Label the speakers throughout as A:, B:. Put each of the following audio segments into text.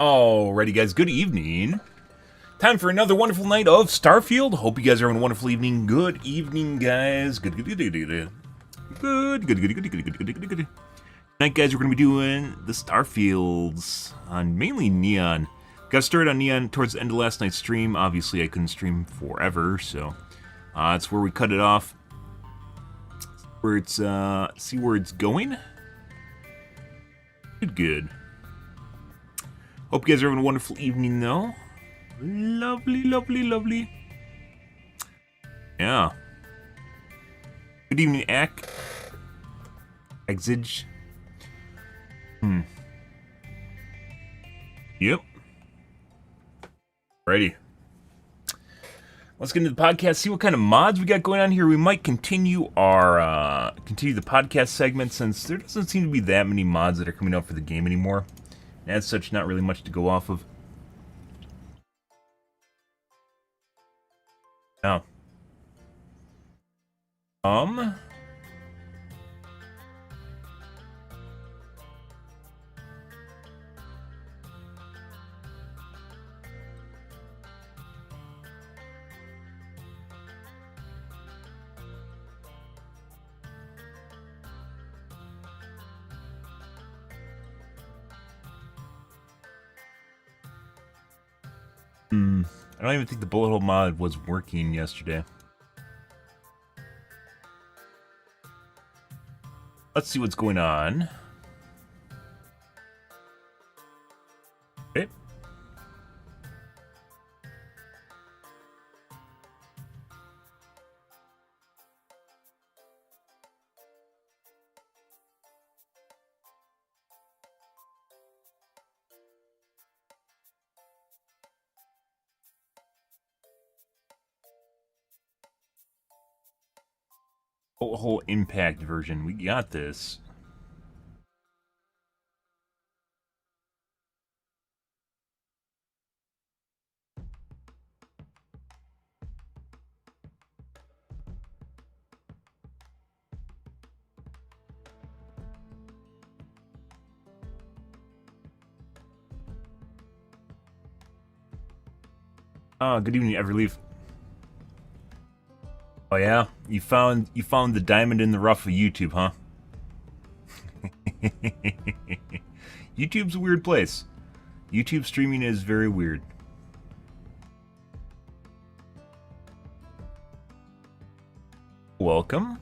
A: Alrighty, guys, good evening. Time for another wonderful night of Starfield. Hope you guys are having a wonderful evening. Good evening, guys. Good. Tonight, guys, we're going to be doing the Starfields on mainly Neon. Got started on Neon towards the end of last night's stream. Obviously, I couldn't stream forever, so it's where we cut it off. Where it's, see where it's going? Good. Hope you guys are having a wonderful evening, though. Lovely, lovely, lovely. Yeah. Good evening, Exige. Yep. Ready. Let's get into the podcast, see what kind of mods we got going on here. We might continue our, continue the podcast segment since there doesn't seem to be that many mods that are coming out for the game anymore. And as such, not really much to go off of. Oh. I don't even think the bullet hole mod was working yesterday. Let's see what's going on. Okay. Bullet hole impact version. We got this. Good evening, Everleaf. Oh yeah, you found the diamond in the rough of YouTube, huh? YouTube's a weird place. YouTube streaming is very weird. Welcome.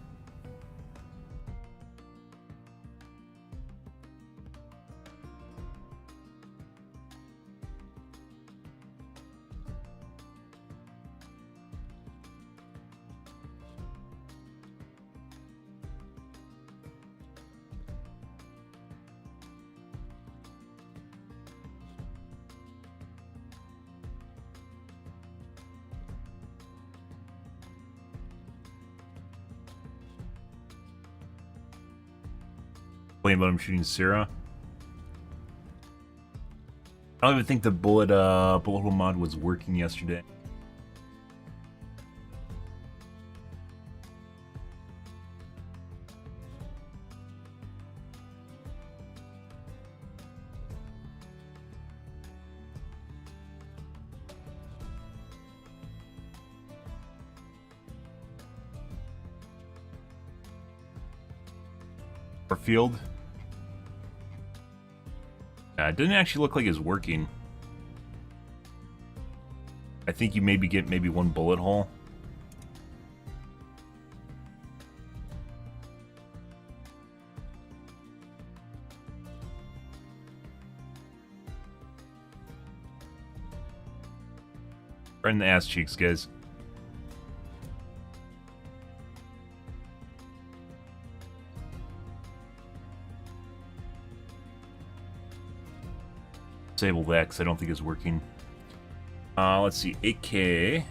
A: Playing about him shooting Sarah. I don't even think the bullet hole mod was working yesterday. Starfield. It didn't actually look like it's working. I think you maybe get one bullet hole. Right in the ass cheeks, guys. Disable that because I don't think it's working. Let's see, 8K.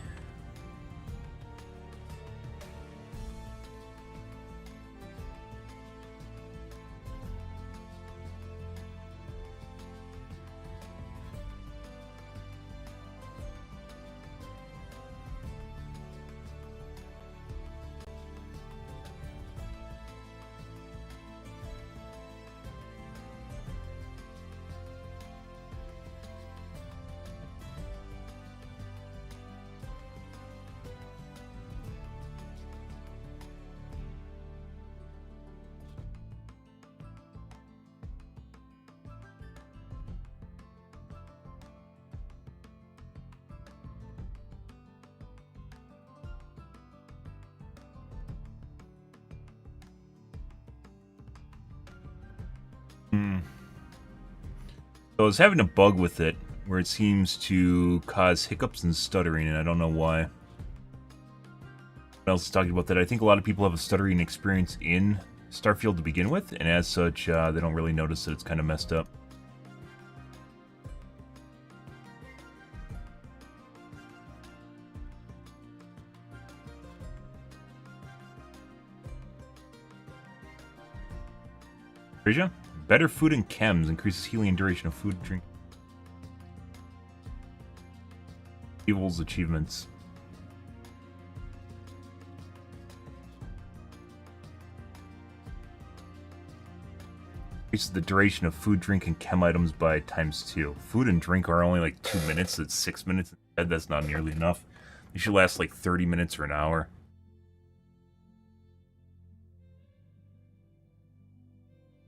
A: Hmm. So I was having a bug with it where it seems to cause hiccups and stuttering, and I don't know why. What else is talking about that? I think a lot of people have a stuttering experience in Starfield to begin with, and as such, they don't really notice that it's kind of messed up. Asia? Better food and chems increases healing and duration of food and drink. Evil's achievements. Increases the duration of food, drink, and chem items by ×2. Food and drink are only like 2 minutes, it's 6 minutes instead. That's not nearly enough. They should last like 30 minutes or an hour.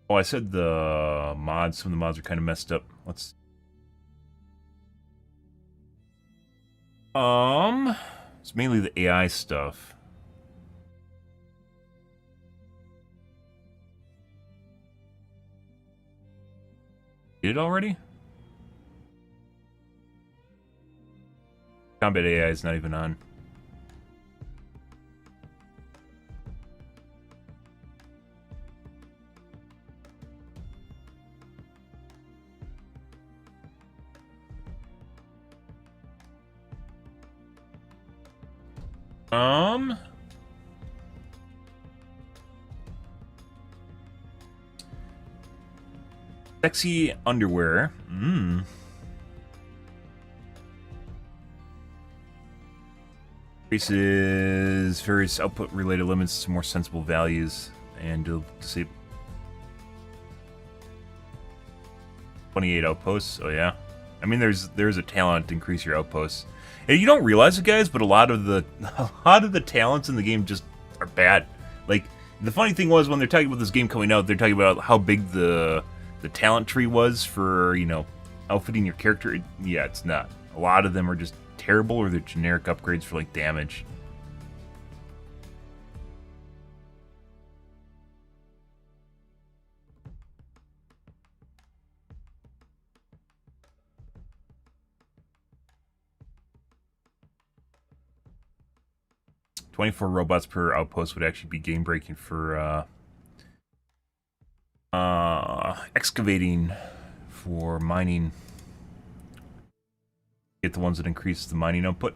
A: Oh, I said the mods. Some of the mods are kind of messed up. Let's... It's mainly the AI stuff. Did it already? Combat AI is not even on. Sexy underwear. Increases various output-related limits to more sensible values, and disable 28 outposts. Oh yeah, I mean there's a talent to increase your outposts, and you don't realize it, guys, but a lot of the talents in the game just are bad. Like the funny thing was when they're talking about this game coming out, they're talking about how big the talent tree was for, you know, outfitting your character. Yeah, it's not. A lot of them are just terrible, or they're generic upgrades for like damage. "24 robots per outpost would actually be game breaking for excavating, for mining. Get the ones that increase the mining output."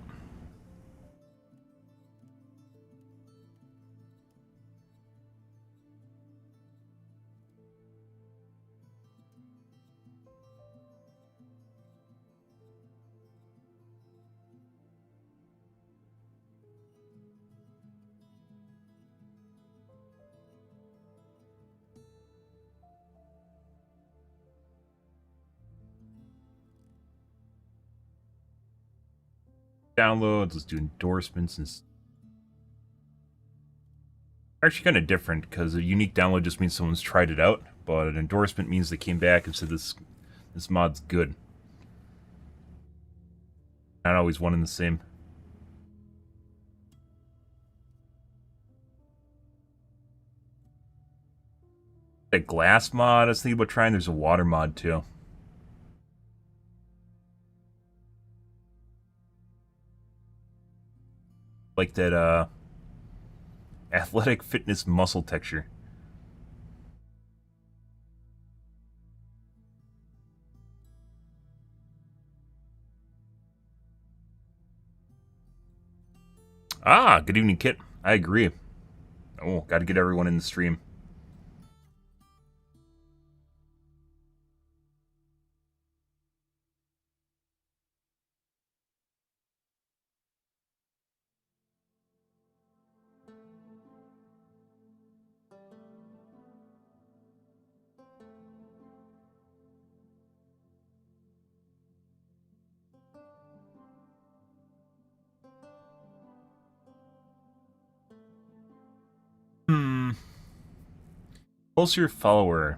A: Downloads, let's do endorsements, and actually kind of different, because a unique download just means someone's tried it out, but an endorsement means they came back and said this mod's good. Not always one and the same. A glass mod I was thinking about trying. There's a water mod too. Like that athletic fitness muscle texture. Ah, good evening, Kit. I agree. Oh, gotta get everyone in the stream. Closer follower.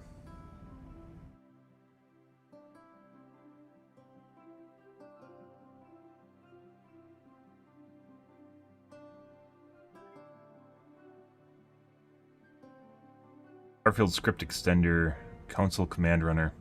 A: Starfield script extender. Console command runner.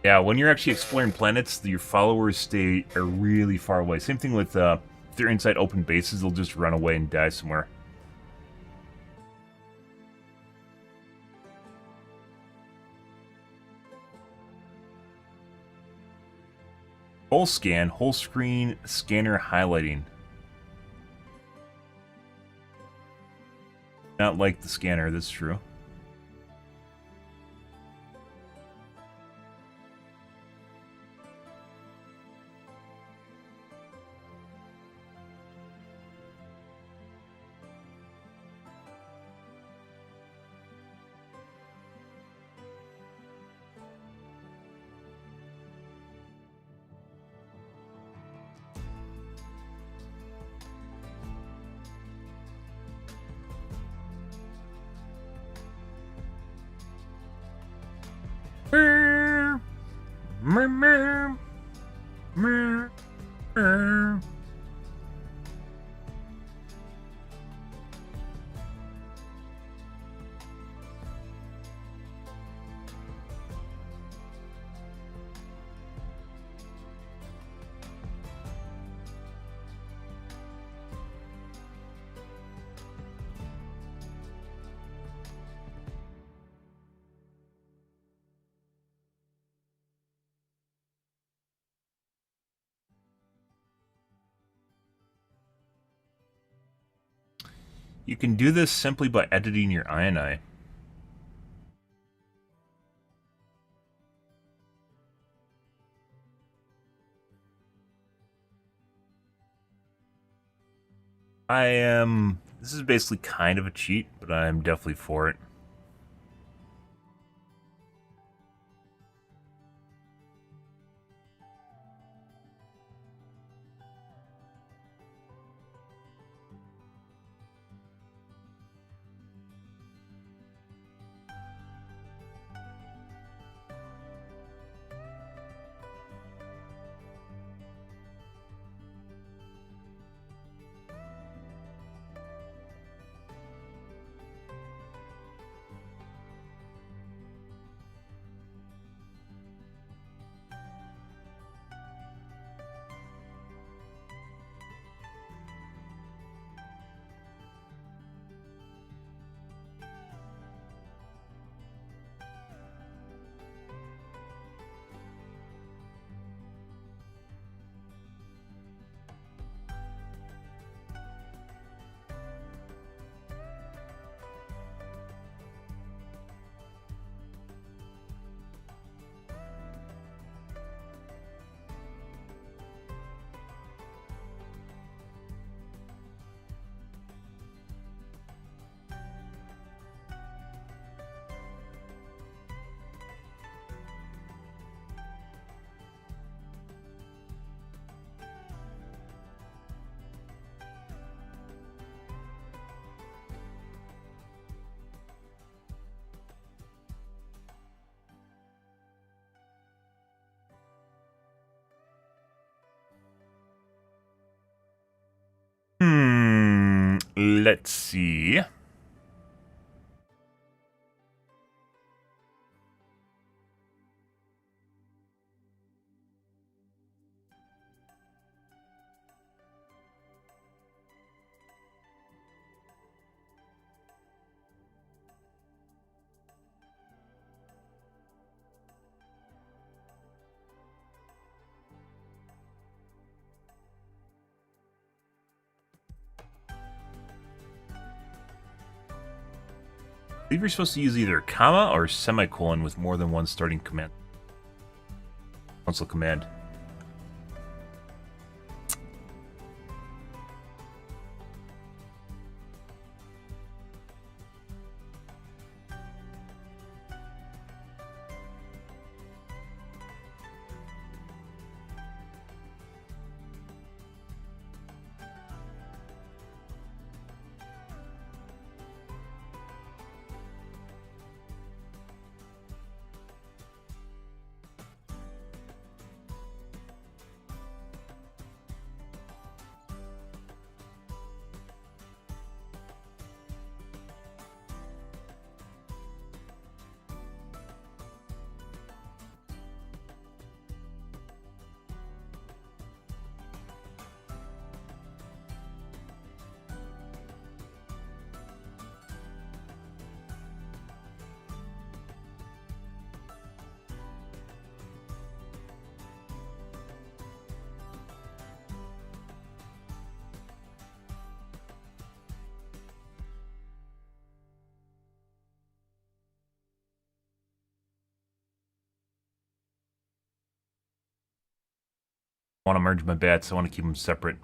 A: Yeah, when you're actually exploring planets, your followers stay really far away. Same thing with if they're inside open bases, they'll just run away and die somewhere. Whole scan, whole screen, scanner highlighting. Not like the scanner, that's true. You can do this simply by editing your INI. This is basically kind of a cheat, but I'm definitely for it. Let's see. I believe you're supposed to use either a comma or a semicolon with more than one starting command. Console command. I want to merge my bats. I want to keep them separate.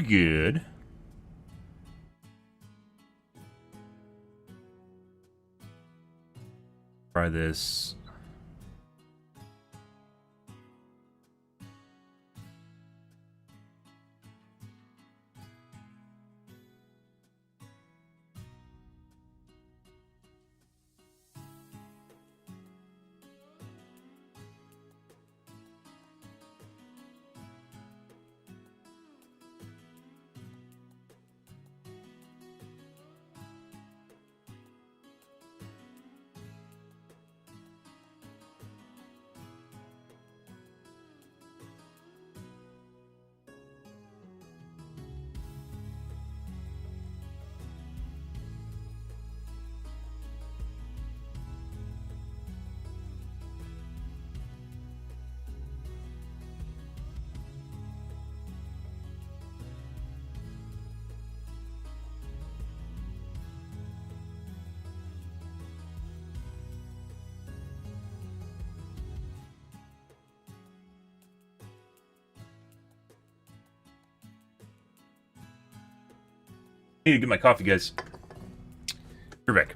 A: Good. Try this. I need to get my coffee, guys. We're back.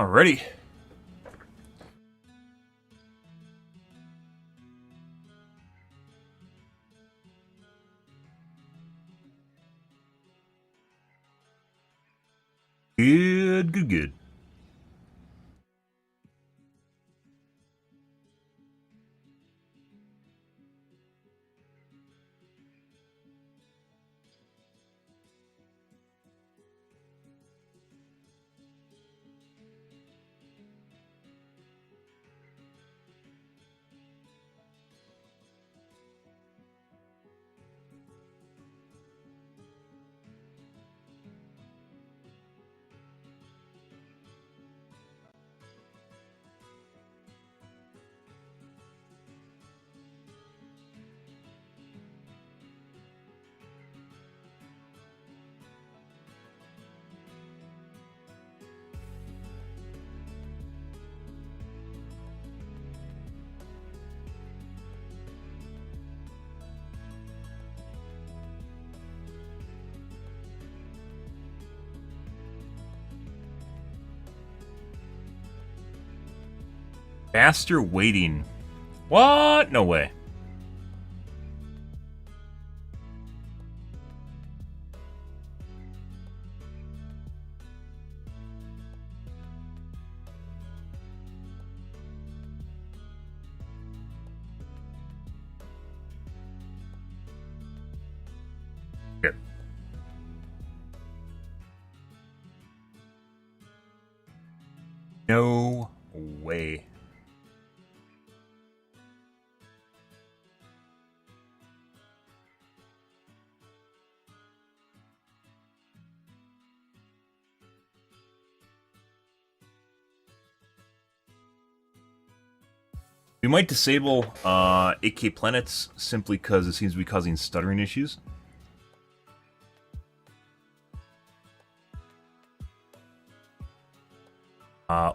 A: Alrighty. Good. Faster waiting. What? No way. Here. No way. We might disable 8K planets simply because it seems to be causing stuttering issues.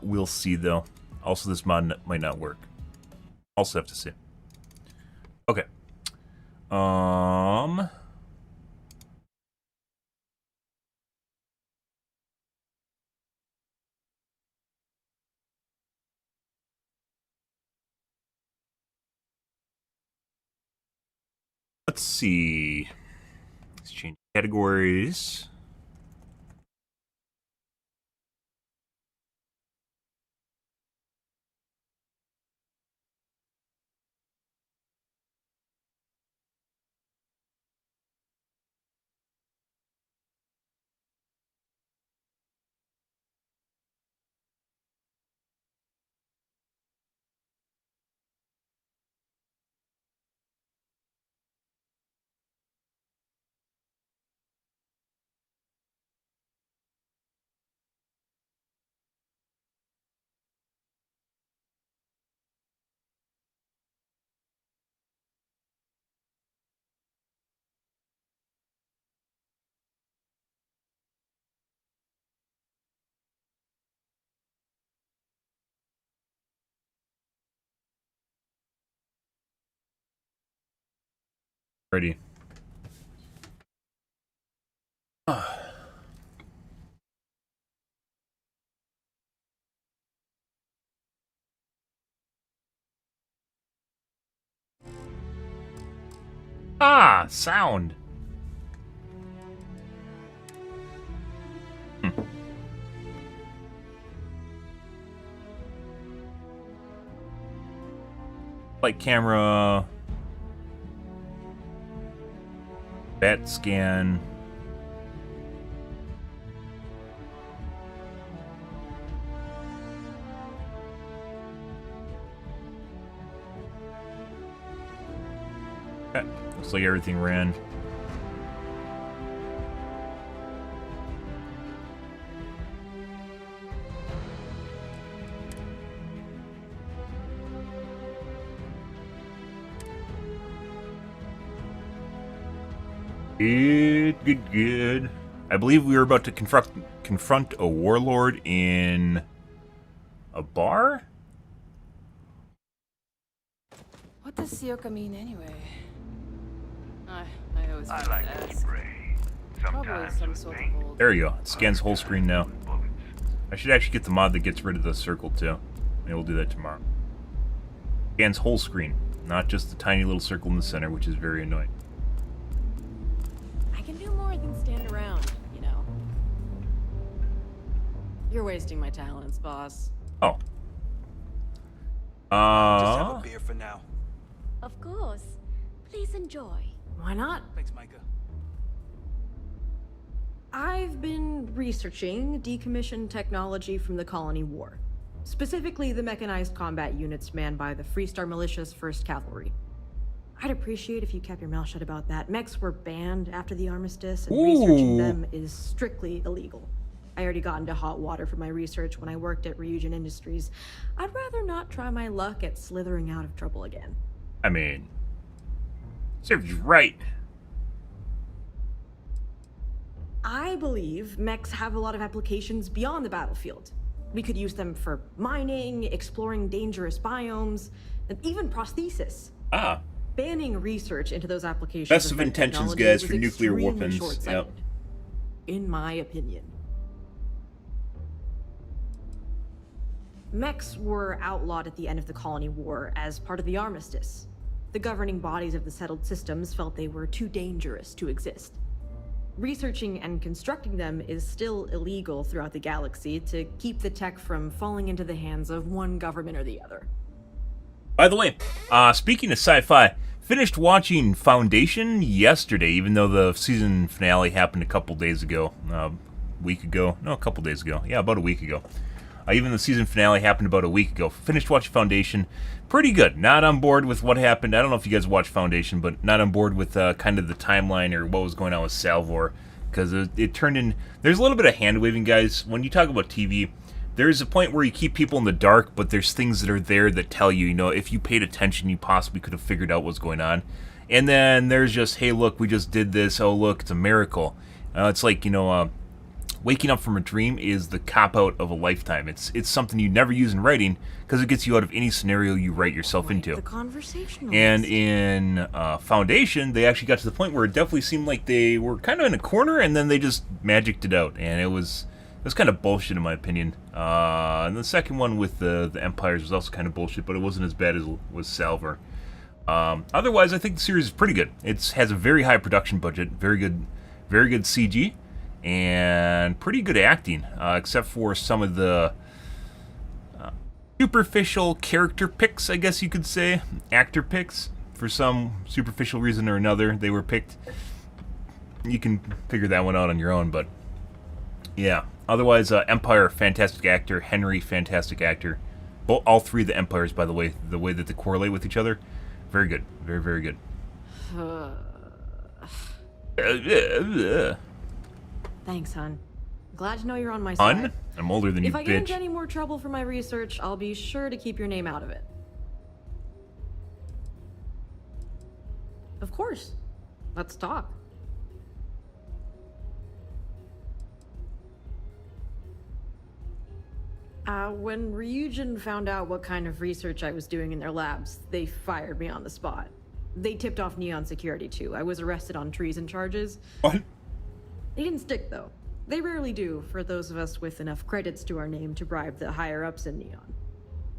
A: We'll see though. Also, this mod might not work. Also have to see. Okay. Let's see. Let's change categories. Ready. Sound. Light camera. Bat scan. Okay. Looks like everything ran. Good. I believe we were about to confront a warlord in a bar?
B: What does Sioka mean anyway? I always
C: I
B: forget
C: like
B: to
C: to
B: ask.
C: pray.
B: Probably
C: Sometimes
B: some
C: with
B: sort
C: pain,
B: of old...
A: There you go. It scans whole screen now.
C: bullets.
A: I should actually get the mod that gets rid of the circle, too. Maybe we'll do that tomorrow. Scans whole screen, not just the tiny little circle in the center, which is very annoying.
B: I can do more than stand around, you know. You're wasting my talents, boss.
A: Oh.
C: Just have a beer for now.
D: Of course. Please enjoy.
B: Why not?
C: Thanks, Micah.
E: I've been researching decommissioned technology from the Colony War. Specifically, the mechanized combat units manned by the Freestar Militia's 1st Cavalry. I'd appreciate if you kept your mouth shut about that. Mechs were banned after the armistice, and researching them is strictly illegal. I already got into hot water for my research when I worked at Ryujin Industries. I'd rather not try my luck at slithering out of trouble again.
A: I mean, serves you right.
E: I believe mechs have a lot of applications beyond the battlefield. We could use them for mining, exploring dangerous biomes, and even prosthesis.
A: Ah.
E: Banning research into those applications.
A: Best of intentions, guys, for nuclear weapons. Yep.
E: In my opinion. Mechs were outlawed at the end of the Colony War as part of the armistice. The governing bodies of the settled systems felt they were too dangerous to exist. Researching and constructing them is still illegal throughout the galaxy to keep the tech from falling into the hands of one government or the other.
A: By the way, speaking of sci-fi, finished watching Foundation yesterday, even though the season finale happened a couple days ago. A week ago. No, a couple days ago. Yeah, about a week ago. Even the season finale happened about a week ago. Finished watching Foundation. Pretty good. Not on board with what happened. I don't know if you guys watched Foundation, but not on board with kind of the timeline or what was going on with Salvor. Because it turned in... There's a little bit of hand-waving, guys. When you talk about TV, there's a point where you keep people in the dark, but there's things that are there that tell you, you know, if you paid attention, you possibly could have figured out what's going on. And then there's just, hey, look, we just did this. Oh, look, it's a miracle. It's like, you know... waking up from a dream is the cop-out of a lifetime. It's something you never use in writing because it gets you out of any scenario you write yourself into.
E: The conversational.
A: And in Foundation, they actually got to the point where it definitely seemed like they were kind of in a corner, and then they just magicked it out, and it was kind of bullshit in my opinion. And the second one with the Empires was also kind of bullshit, but it wasn't as bad as was Salvor. Otherwise, I think the series is pretty good. It has a very high production budget, very good CG. And pretty good acting, except for some of the superficial character picks, I guess you could say. Actor picks. For some superficial reason or another, they were picked. You can figure that one out on your own, but yeah. Otherwise, Empire, fantastic actor. Henry, fantastic actor. All three of the Empires, by the way that they correlate with each other, very good. Very, very good.
E: Thanks, hon. Glad to know you're on my side.
A: Hun? I'm older than you, bitch.
E: If I get into any more trouble for my research, I'll be sure to keep your name out of it. Of course. Let's talk. When Ryujin found out what kind of research I was doing in their labs, they fired me on the spot. They tipped off Neon Security, too. I was arrested on treason charges.
A: What?
E: They didn't stick, though. They rarely do, for those of us with enough credits to our name to bribe the higher-ups in Neon.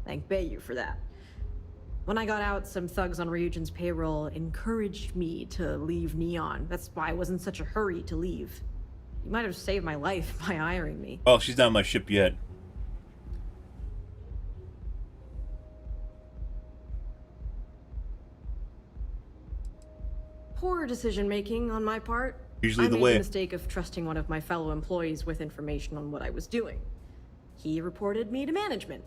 E: Thank Bayou for that. When I got out, some thugs on Ryujin's payroll encouraged me to leave Neon. That's why I was in such a hurry to leave. You might have saved my life by hiring me.
A: Oh, she's not on my ship yet.
E: Poor decision-making on my part.
A: Usually the
E: I made
A: way.
E: the mistake of trusting one of my fellow employees with information on what I was doing. He reported me to management.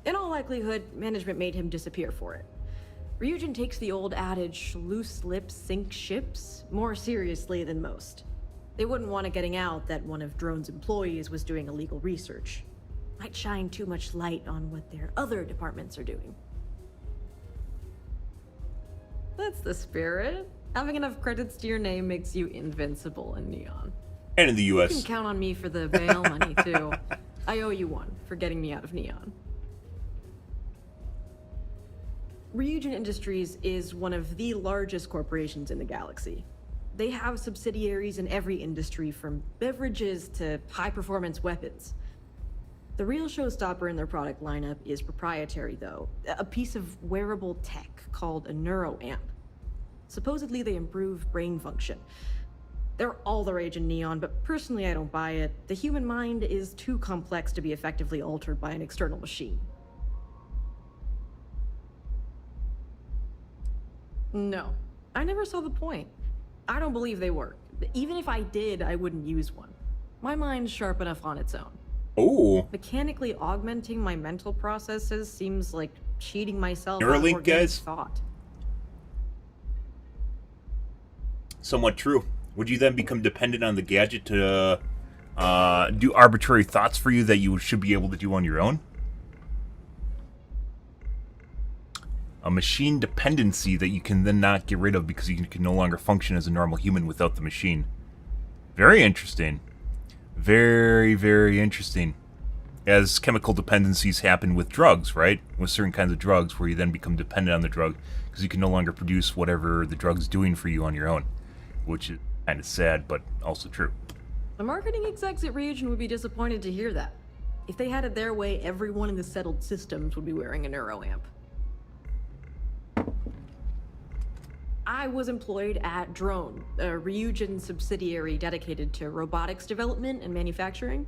E: In all likelihood, management made him disappear for it. Ryujin takes the old adage, loose lips sink ships, more seriously than most. They wouldn't want it getting out that one of Drone's employees was doing illegal research. Might shine too much light on what their other departments are doing. That's the spirit. Having enough credits to your name makes you invincible in Neon.
A: And in the U.S.
E: You can count on me for the bail money, too. I owe you one for getting me out of Neon. Ryujin Industries is one of the largest corporations in the galaxy. They have subsidiaries in every industry, from beverages to high-performance weapons. The real showstopper in their product lineup is proprietary, though. A piece of wearable tech called a neuroamp. Supposedly they improve brain function. They're all the rage in Neon, but personally I don't buy it. The human mind is too complex to be effectively altered by an external machine. No, I never saw the point. I don't believe they work. Even if I did, I wouldn't use one. My mind's sharp enough on its own.
A: Oh.
E: Mechanically augmenting my mental processes seems like cheating myself out of
A: Neuralink,
E: organic
A: guys?
E: thought.
A: Somewhat true. Would you then become dependent on the gadget to do arbitrary thoughts for you that you should be able to do on your own? A machine dependency that you can then not get rid of because you can no longer function as a normal human without the machine. Very interesting. Very, very interesting. As chemical dependencies happen with drugs, right? With certain kinds of drugs where you then become dependent on the drug because you can no longer produce whatever the drug's doing for you on your own. Which is kind of sad, but also true.
E: The marketing execs at Region would be disappointed to hear that. If they had it their way, everyone in the settled systems would be wearing a neuroamp. I was employed at Drone, a Ryujin subsidiary dedicated to robotics development and manufacturing.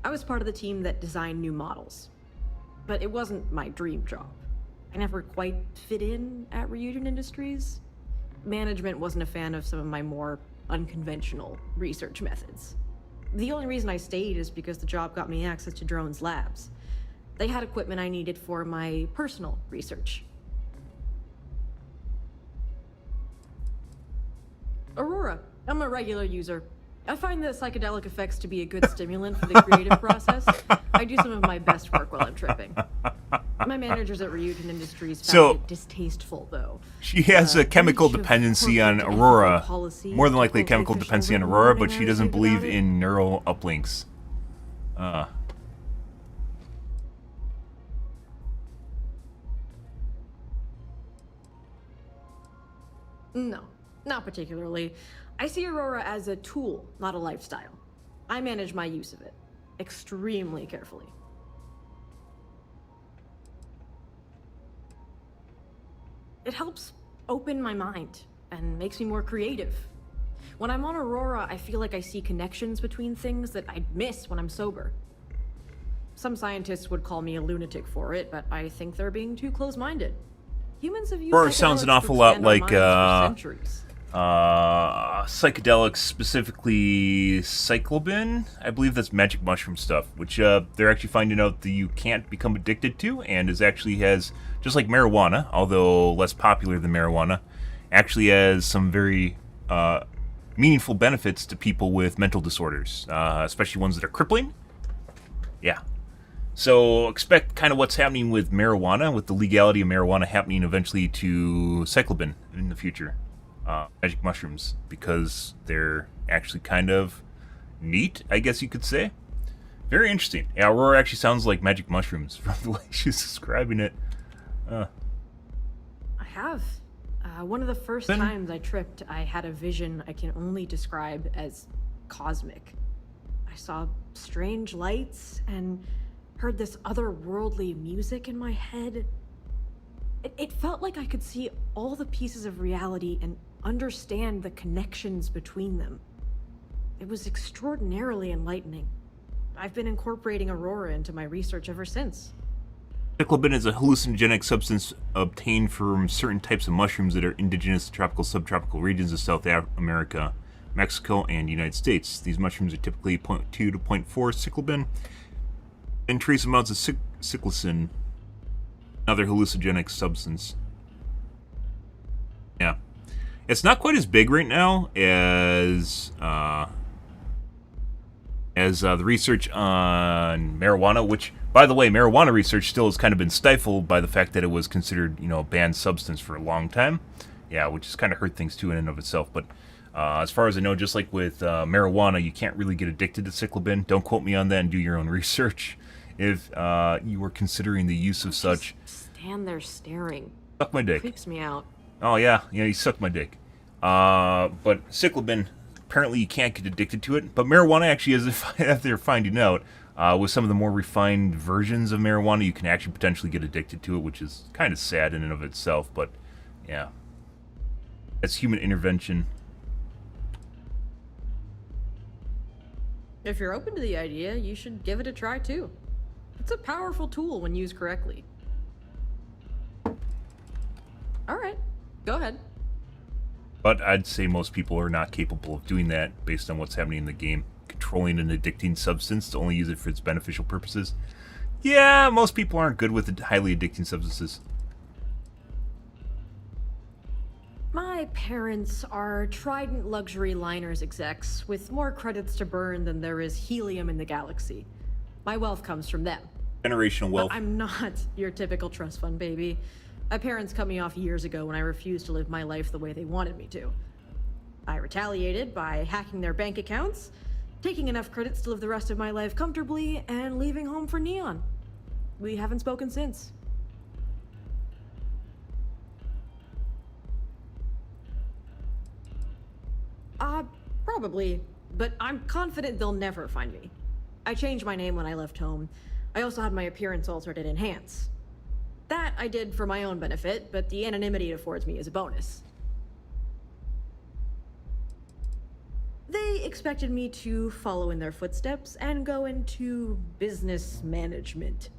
E: I was part of the team that designed new models. But it wasn't my dream job. I never quite fit in at Ryujin Industries. Management wasn't a fan of some of my more unconventional research methods. The only reason I stayed is because the job got me access to Drone's labs. They had equipment I needed for my personal research. Aurora. I'm a regular user. I find the psychedelic effects to be a good stimulant for the creative process. I do some of my best work while I'm tripping. My managers at Ryujin Industries found it distasteful, though.
A: She has a chemical dependency on Aurora. More than likely a chemical dependency on Aurora, but she doesn't believe in neural uplinks.
E: No, not particularly. I see Aurora as a tool, not a lifestyle. I manage my use of it extremely carefully. It helps open my mind and makes me more creative. When I'm on Aurora, I feel like I see connections between things that I'd miss when I'm sober. Some scientists would call me a lunatic for it, but I think they're being too close-minded. Humans have used
A: Aurora sounds an awful lot like
E: centuries.
A: psychedelics, specifically cyclobin. I believe that's magic mushroom stuff, which they're actually finding out that you can't become addicted to, and is actually has, just like marijuana, although less popular than marijuana, actually has some very meaningful benefits to people with mental disorders, especially ones that are crippling. Yeah. So expect kind of what's happening with marijuana, with the legality of marijuana happening eventually to cyclobin in the future. Magic mushrooms, because they're actually kind of neat, I guess you could say. Very interesting. Yeah, Aurora actually sounds like magic mushrooms from the way she's describing it.
E: I have. One of the first times I tripped, I had a vision I can only describe as cosmic. I saw strange lights and heard this otherworldly music in my head. It felt like I could see all the pieces of reality and understand the connections between them. It was extraordinarily enlightening. I've been incorporating Aurora into my research ever since.
A: Cyclobin is a hallucinogenic substance obtained from certain types of mushrooms that are indigenous to tropical subtropical regions of South America, Mexico, and United States. These mushrooms are typically 0.2 to 0.4 cyclobin and trace amounts of cyclicin, another hallucinogenic substance. Yeah. It's not quite as big right now as the research on marijuana, which, by the way, marijuana research still has kind of been stifled by the fact that it was considered, a banned substance for a long time. Yeah, which has kind of hurt things too in and of itself. But as far as I know, just like with marijuana, you can't really get addicted to cyclobin. Don't quote me on that and do your own research if you were considering the use of such.
E: Stand there staring.
A: Suck my dick.
E: Creeps me out.
A: Oh, yeah, you suck my dick. But cyclobin, apparently you can't get addicted to it. But marijuana actually, as they're finding out, With some of the more refined versions of marijuana, you can actually potentially get addicted to it, which is kind of sad in and of itself, but yeah. That's human intervention.
E: If you're open to the idea, you should give it a try too. It's a powerful tool when used correctly. Alright, go ahead.
A: But I'd say most people are not capable of doing that based on what's happening in the game. Controlling an addicting substance to only use it for its beneficial purposes. Yeah, most people aren't good with highly addicting substances.
E: My parents are Trident luxury liners execs with more credits to burn than there is helium in the galaxy. My wealth comes from them.
A: Generational wealth.
E: But I'm not your typical trust fund baby. My parents cut me off years ago when I refused to live my life the way they wanted me to. I retaliated by hacking their bank accounts, taking enough credits to live the rest of my life comfortably, and leaving home for Neon. We haven't spoken since. Probably, but I'm confident they'll never find me. I changed my name when I left home. I also had my appearance altered at Enhance. That I did for my own benefit, but the anonymity it affords me is a bonus. They expected me to follow in their footsteps and go into business management.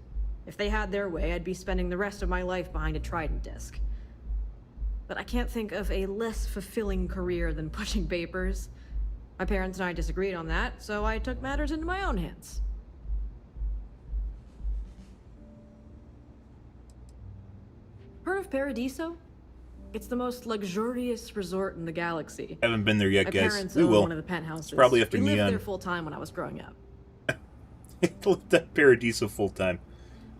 E: If they had their way, I'd be spending the rest of my life behind a Trident desk. But I can't think of a less fulfilling career than pushing papers. My parents and I disagreed on that, so I took matters into my own hands. Heard of Paradiso? It's the most luxurious resort in the galaxy.
A: Haven't been there yet,
E: My
A: guys.
E: parents
A: We
E: own
A: will.
E: one of the penthouses.
A: Probably after
E: we lived
A: Neon.
E: there full time when I was growing up.
A: Lived at Paradiso full time,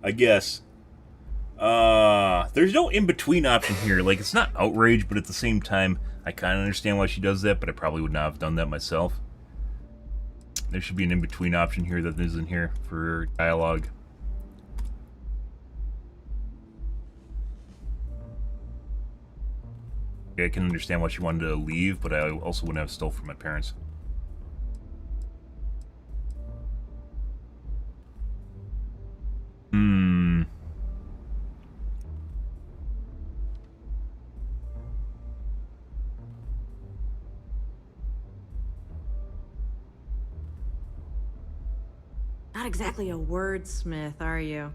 A: I guess. There's no in-between option here. Like, it's not outrage, but at the same time, I kind of understand why she does that, but I probably would not have done that myself. There should be an in-between option here that isn't here for dialogue. Okay, I can understand why she wanted to leave, but I also wouldn't have stole from my parents.
E: Not exactly a wordsmith, are you?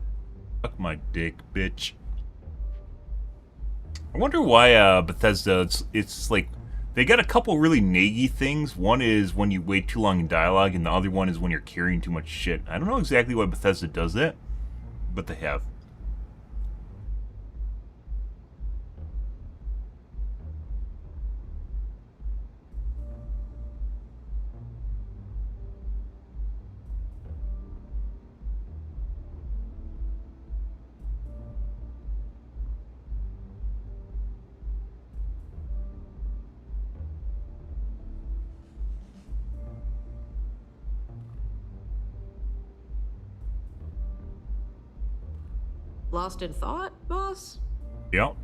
A: Fuck my dick, bitch. I wonder why Bethesda, it's like, they got a couple really naggy things. One is when you wait too long in dialogue, and the other one is when you're carrying too much shit. I don't know exactly why Bethesda does that, but they have.
E: Lost in thought, boss?
A: Yep.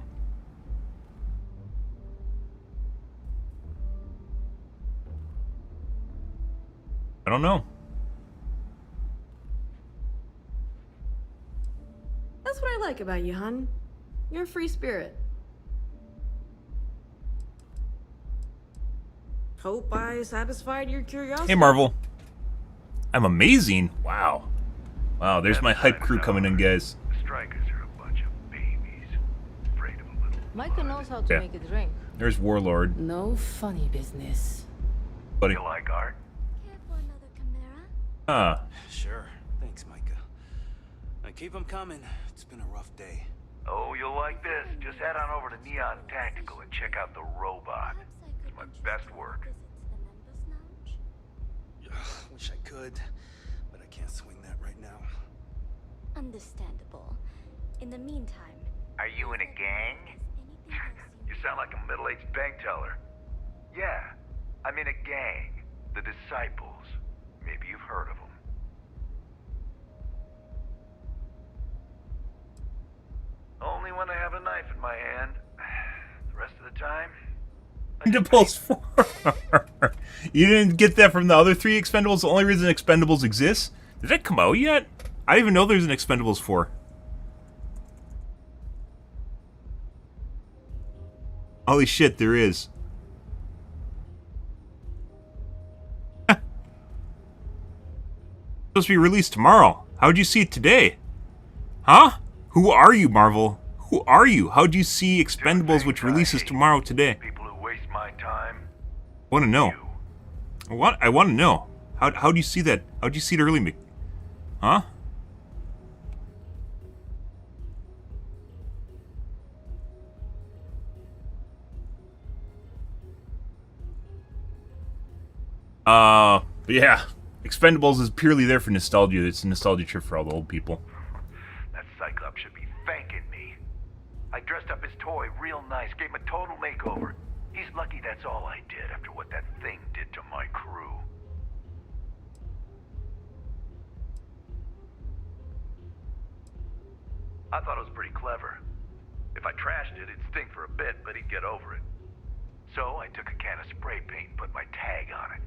A: I don't know.
E: That's what I like about you, hun. You're a free spirit. Hope I satisfied your curiosity.
A: Hey, Marvel. I'm amazing. Wow. Wow, there's my hype crew coming in, guys.
C: Strikers are a bunch of babies, afraid of a little.
F: Micah knows how to
A: Yeah.
F: make a drink.
A: There's Warlord.
F: No funny business.
A: Buddy.
C: You like art?
D: Care for another chimera?
A: Ah.
G: Sure. Thanks, Micah. Keep them coming. It's been a rough day.
C: Oh, you'll like this. Just head on over to Neon Tactical and check out the robot.
D: Perhaps I could
C: It's my
D: interest
C: best
D: you in a
C: work.
D: visit to the members' lounge?
G: Wish I could, but I can't swing that right now.
D: Understandable. In the meantime,
C: Are you in a gang?
D: anything else
C: You sound like a middle-aged bank teller. Yeah, I'm in a gang. The Disciples. Maybe you've heard of them. Only when I have a knife in my hand. The rest of the time...
A: Expendables 4. You didn't get that from the other three Expendables? The only reason Expendables exists? Did that come out yet? I didn't even know there's an Expendables 4. Holy shit, there is. Supposed to be released tomorrow. How'd you see it today? Huh? Who are you, Marvel? Who are you? How'd you see Expendables, which releases tomorrow today?
C: People who waste my time.
A: I want to know.
C: You.
A: I want to know. How'd you see that? How'd you see it early? Huh? Yeah. Expendables is purely there for nostalgia. It's a nostalgia trip for all the old people.
C: That Cyclops should be thanking me. I dressed up his toy real nice, gave him a total makeover. He's lucky that's all I did after what that thing did to my crew. I thought it was pretty clever. If I trashed it, it'd stink for a bit, but he'd get over it. So I took a can of spray paint and put my tag on it.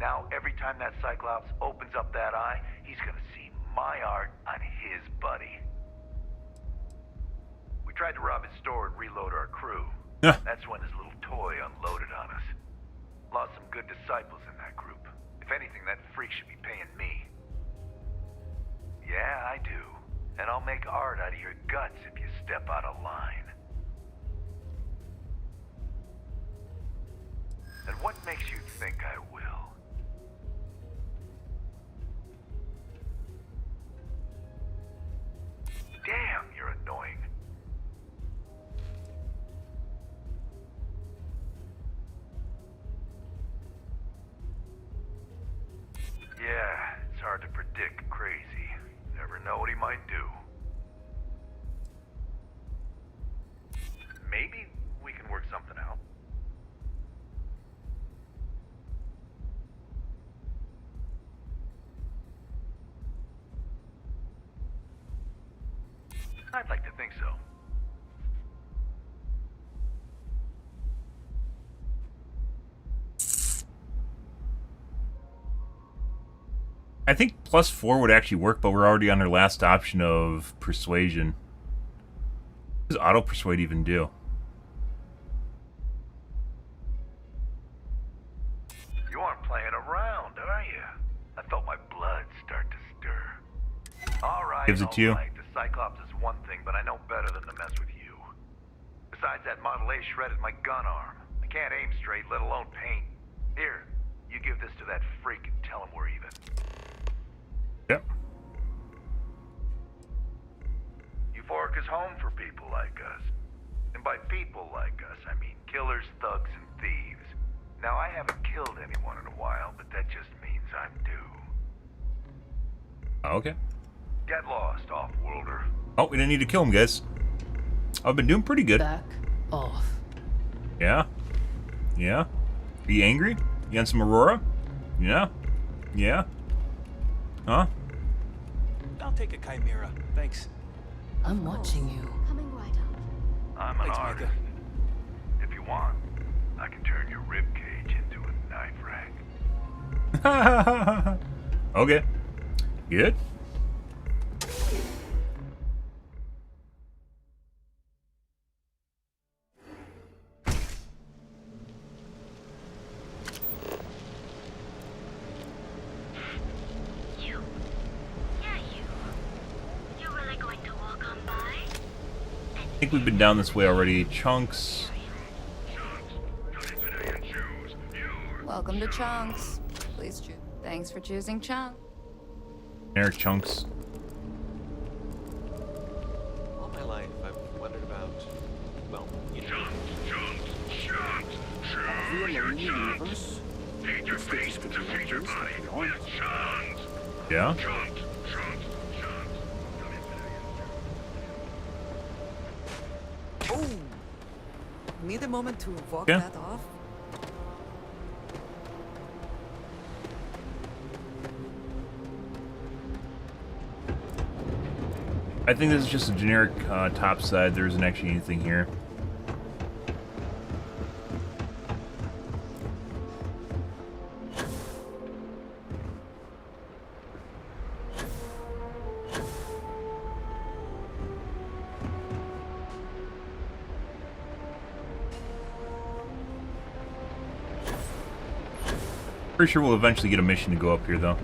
C: Now, every time that Cyclops opens up that eye, he's gonna see my art on his buddy. We tried to rob his store and reload our crew.
A: Yeah.
C: That's when his little toy unloaded on us. Lost some good disciples in that group. If anything, that freak should be paying me. Yeah, I do. And I'll make art out of your guts if you step out of line. And what makes you think I will? Damn, you're annoying. Yeah, it's hard to predict Crazy. Never know what he might do. Maybe we can work something out. I'd like to think so.
A: I think +4 would actually work, but we're already on our last option of persuasion. What does auto persuade even do?
C: You aren't playing around, are you? I felt my blood start to stir. All right,
A: Gives it to you.
C: all right. The Cyclops is one thing, but I know better than to mess with you. Besides, that Model A shredded my gun arm. I can't aim straight, let alone paint. Here, you give this to that freak and tell him we're even.
A: Yep.
C: Euphoric is home for people like us. And by people like us, I mean killers, thugs, and thieves. Now, I haven't killed anyone in a while, but that just means I'm due.
A: Okay.
C: Get lost, off-worlder.
A: Oh, we didn't need to kill him, guys. I've been doing pretty good.
F: Back off.
A: Yeah? Yeah? Are you angry? You on some Aurora? Yeah? Yeah? Huh?
G: I'll take a chimera. Thanks.
F: I'm watching you.
D: Coming right up.
C: I'm an
G: Thanks,
C: artist.
G: Micah.
C: If you want, I can turn your ribcage into a knife rack.
A: Okay. Good.
D: You. Yeah, you. You really going to walk on by?
A: I think we've been down this way already. Chunks.
H: Welcome to Chunks. Please choose. Thanks for choosing Chunk.
A: Generic chunks.
I: All my life, I've wondered about, well, you know.
J: Are we alone in the universe? It's the discriminators that we aren't.
A: Yeah?
K: Oh! Need a moment to walk
A: Yeah.
K: that off?
A: I think this is just a generic top side. There isn't actually anything here. Pretty sure we'll eventually get a mission to go up here, though.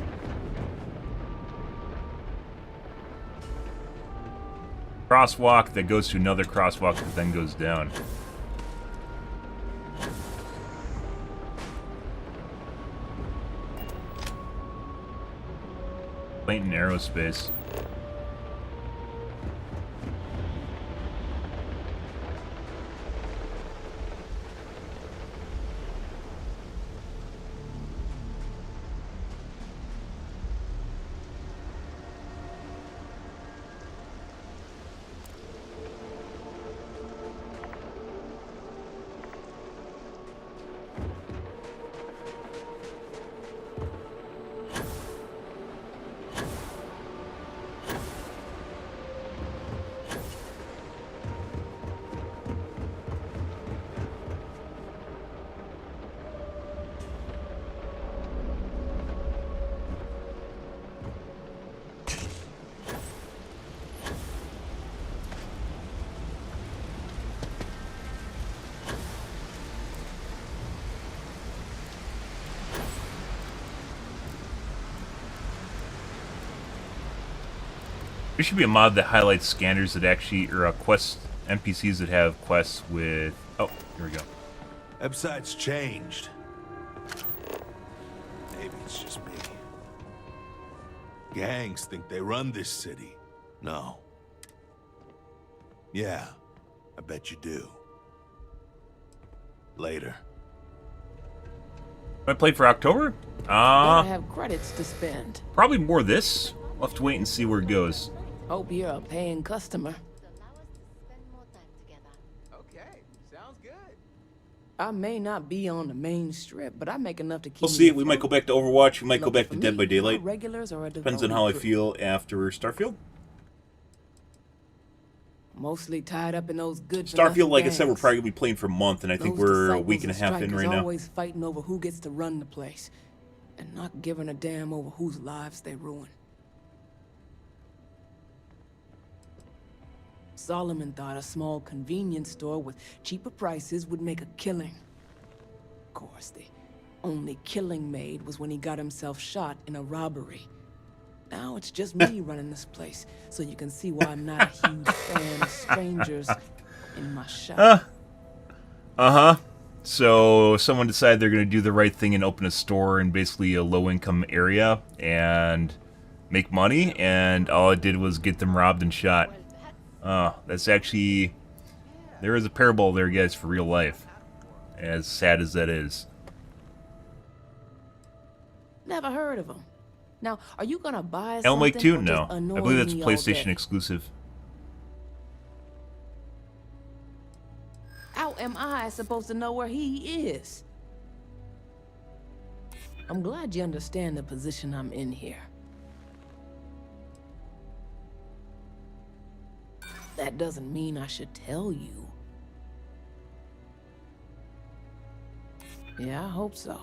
A: Crosswalk that goes to another crosswalk that then goes down. Clayton Aerospace. There should be a mod that highlights scanners that actually, or quest NPCs that have quests with. Oh, here we go.
C: Website's changed. Maybe it's just me. Gangs think they run this city. No. Yeah, I bet you do. Later.
A: I play for October?
F: Gotta have credits to spend.
A: Probably more this. We'll have to wait and see where it goes.
F: Hope you're a paying customer.
G: Okay, sounds good.
F: I may not be on the main strip, but I make enough to keep.
A: We'll see. We might go back to Overwatch. We might go back to Dead by Daylight.
F: Regulars or a
A: Depends on how I feel after Starfield.
F: Mostly tied up in those good.
A: Starfield, like I said, we're probably gonna be playing for a month, and I think we're a week and a half in right now.
F: Always fighting over who gets to run the place, and not giving a damn over whose lives they ruin. Solomon thought a small convenience store with cheaper prices would make a killing. Of course, the only killing made was when he got himself shot in a robbery. Now it's just me running this place, so you can see why I'm not a huge fan of strangers in my shop.
A: So someone decided they're going to do the right thing and open a store in basically a low-income area and make money, and all it did was get them robbed and shot. That's actually... There is a parable there, guys, for real life. As sad as that is.
F: Never heard of him. Now, are you gonna buy
A: Alan Wake
F: something
A: 2?
F: or
A: No.
F: just
A: I
F: annoy
A: believe that's
F: me all
A: PlayStation
F: day?
A: exclusive.
F: How am I supposed to know where he is? I'm glad you understand the position I'm in here. That doesn't mean I should tell you. Yeah, I hope so.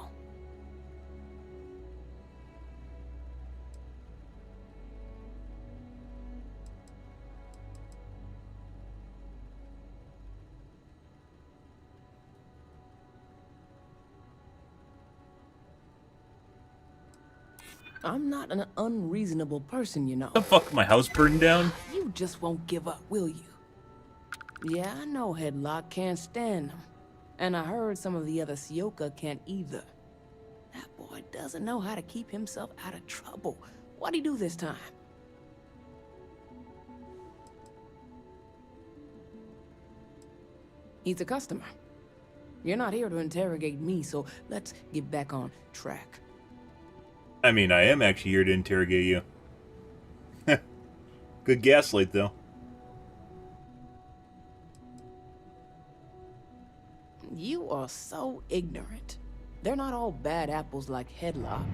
F: I'm not an unreasonable person, you know.
A: The fuck, my house burned down?
F: You just won't give up, will you? Yeah, I know Headlock can't stand them. And I heard some of the other Sioka can't either. That boy doesn't know how to keep himself out of trouble. What'd he do this time? He's a customer. You're not here to interrogate me, so let's get back on track.
A: I mean, I am actually here to interrogate you. Good gaslight, though.
F: You are so ignorant. They're not all bad apples like Headlock.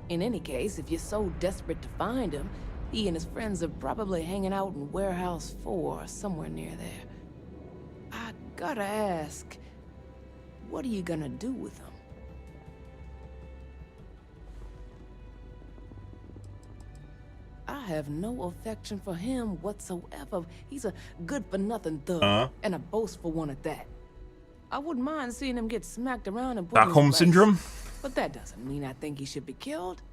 F: In any case, if you're so desperate to find him, he and his friends are probably hanging out in Warehouse 4 or somewhere near there. I gotta ask, what are you gonna do with him? I have no affection for him whatsoever. He's a good-for-nothing thug, and a boastful one at that. I wouldn't mind seeing him get smacked around and put in his
A: Stockholm
F: place.
A: Syndrome?
F: But that doesn't mean I think he should be killed.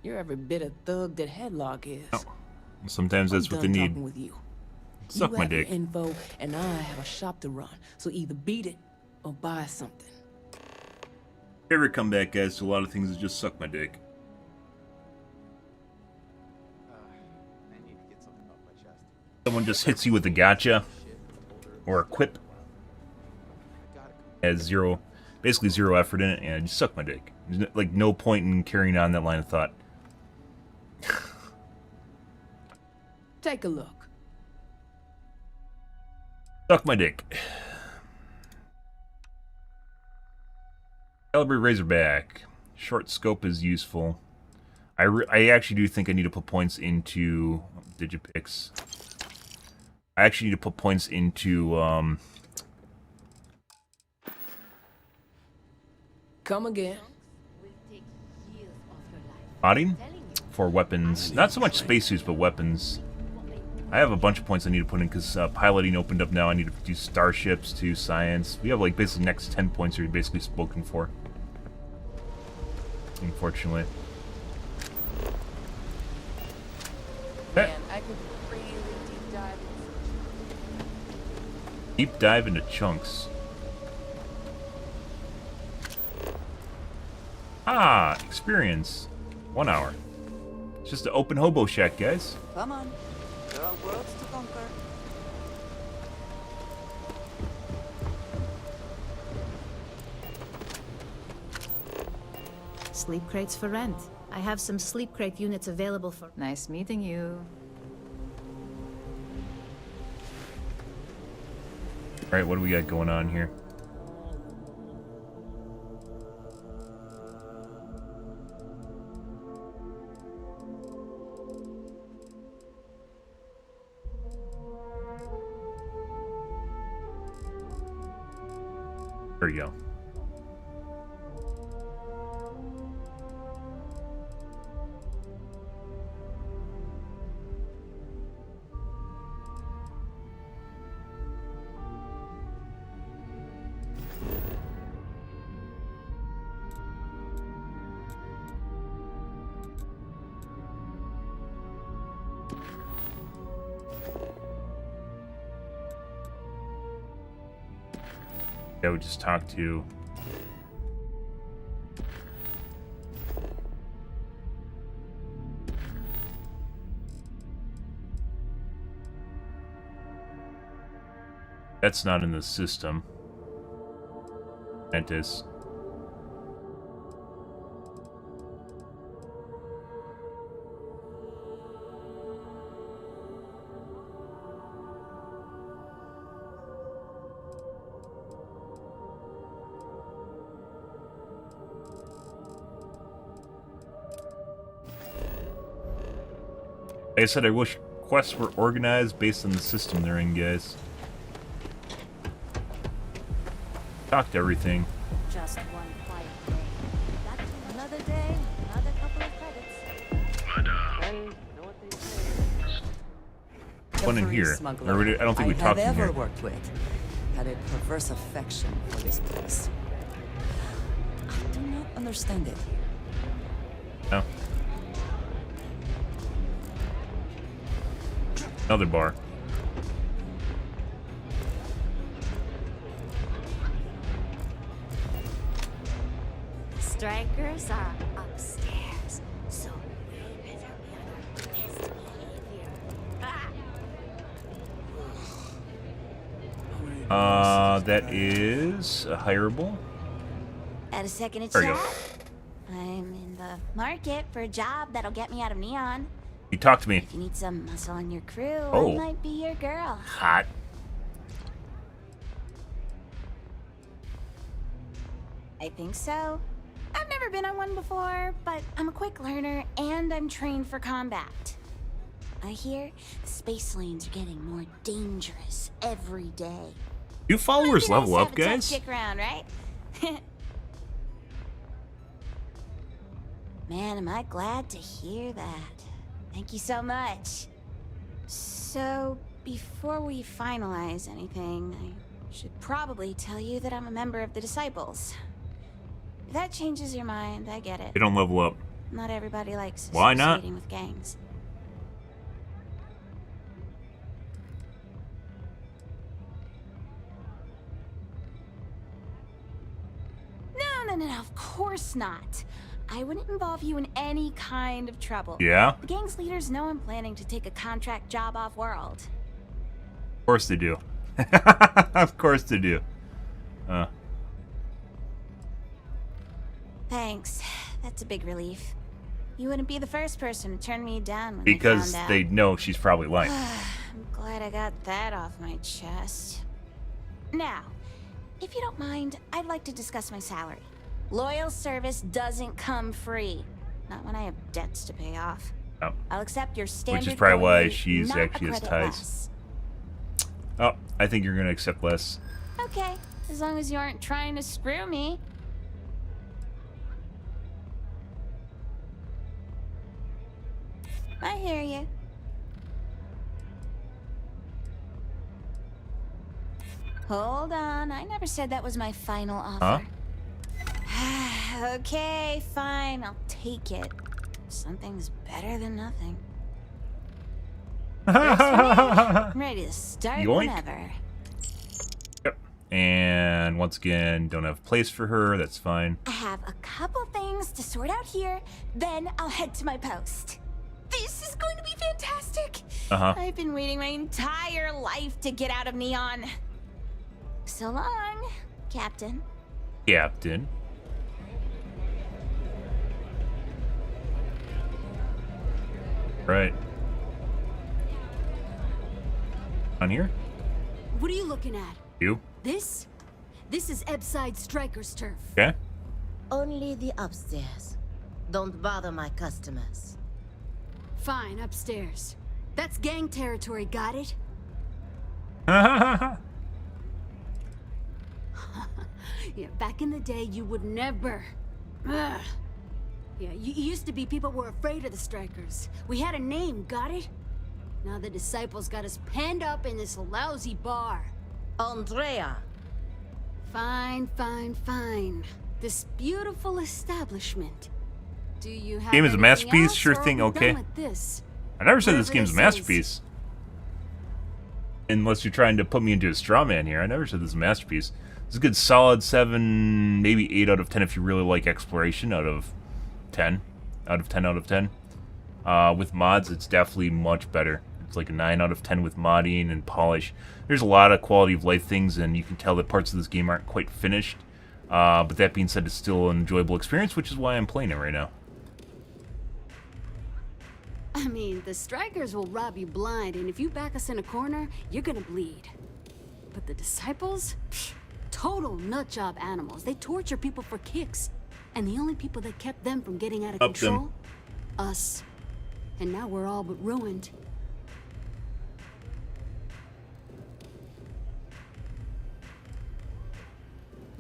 F: You're every bit of thug that Headlock is.
A: Oh. Sometimes that's what they need.
F: With you.
A: Suck my
F: have
A: dick.
F: the info, and I have a shop to run. So either beat it or buy something.
A: Favorite comeback, guys, to a lot of things is just suck my dick.
I: I need to get something off my chest.
A: Someone just hits you with a gotcha or a quip. Has basically zero effort in it, and just suck my dick. There's like no point in carrying on that line of thought.
F: Take a look.
A: Suck my dick. Caliber Razorback. Short scope is useful. I actually do think I need to put points into Digipix. I actually need to put points into
F: Come again.
A: modding for weapons. Not so much spacesuits, but weapons. I have a bunch of points I need to put in because piloting opened up now. I need to do starships, to science. We have like basically next 10 points are basically spoken for. Unfortunately.
F: Man, I could really
A: Deep dive into chunks. Ah, experience. 1 hour. It's just an open hobo shack, guys.
K: Come on. There are worlds to conquer.
L: Sleep crates for rent. I have some sleep crate units available for...
H: Nice meeting you.
A: Alright, what do we got going on here? There you go. I would just talk to that's not in the system. Ventus. Like I said, I wish quests were organized based on the system they're in, guys. Talk to everything.
D: Just one quiet day. Back to another day, another couple of credits.
A: One in here. I don't think we talked in
K: I have
A: here.
K: ever worked with had a perverse affection for this place. I do not understand it.
A: No. Another bar.
D: Strikers are upstairs, so we better be on our best behavior.
A: That is a hireable.
D: At a second to
A: There you
D: chat.
A: go.
D: I'm in the market for a job that'll get me out of Neon.
A: You talk to me.
D: If you need some muscle on your crew,
A: Oh.
D: I might be your girl.
A: Hot.
D: I think so. I've never been on one before, but I'm a quick learner and I'm trained for combat. I hear the space lanes are getting more dangerous every day.
A: Do followers level up,
D: Have a tough
A: guys?
D: kick around, right? Man, am I glad to hear that. Thank you so much. So, before we finalize anything, I should probably tell you that I'm a member of the Disciples. If that changes your mind, I get it.
A: They don't level up.
D: Not everybody likes
A: Why not?
D: associating with gangs. No, of course not. I wouldn't involve you in any kind of trouble.
A: Yeah?
D: The gang's leaders know I'm planning to take a contract job off-world.
A: Of course they do. Of course they do.
D: Thanks. That's a big relief. You wouldn't be the first person to turn me down when
A: Because
D: they found out.
A: they know she's probably lying.
D: I'm glad I got that off my chest. Now, if you don't mind, I'd like to discuss my salary. Loyal service doesn't come free. Not when I have debts to pay off.
A: Oh.
D: I'll accept your standard.
A: Which is probably why
D: going
A: she's
D: rate,
A: actually
D: not
A: has
D: a credit
A: ties.
D: less.
A: Oh, I think you're gonna accept less.
D: Okay, as long as you aren't trying to screw me. I hear you. Hold on, I never said that was my final offer.
A: Huh?
D: Okay, fine, I'll take it. Something's better than nothing. I'm ready to start
A: Yoink.
D: whenever.
A: Yep. And once again, don't have place for her. That's fine.
D: I have a couple things to sort out here, then I'll head to my post. This is going to be fantastic. I've been waiting my entire life to get out of Neon. So long, Captain.
A: Captain. Right. On here?
M: What are you looking at?
A: You?
M: This? This is Ebside Striker's turf.
A: Okay.
N: Only the upstairs. Don't bother my customers.
M: Fine, upstairs. That's gang territory, got it? Yeah, back in the day, you would never. Ugh. Yeah, you used to be people were afraid of the Strikers. We had a name, got it? Now the Disciples got us penned up in this lousy bar.
N: Andrea.
M: Fine, fine, fine. This beautiful establishment. Do you have
A: Game is a
M: anything
A: masterpiece?
M: else,
A: Sure
M: or are
A: thing,
M: we
A: okay.
M: done with this?
A: I never said this
M: Whatever
A: game's a
M: this
A: masterpiece. Unless you're trying to put me into a straw man here. I never said this is a masterpiece. It's a good solid 7, maybe 8 out of 10 if you really like exploration out of 10. Out of 10 out of 10. With mods, it's definitely much better. It's like a 9 out of 10 with modding and polish. There's a lot of quality of life things, and you can tell that parts of this game aren't quite finished. But that being said, it's still an enjoyable experience, which is why I'm playing it right now.
M: I mean, the Strikers will rob you blind, and if you back us in a corner, you're gonna bleed. But the Disciples? Pfft, total nutjob animals. They torture people for kicks. And the only people that kept them from getting out of
A: Up
M: control?
A: them.
M: Us. And now we're all but ruined.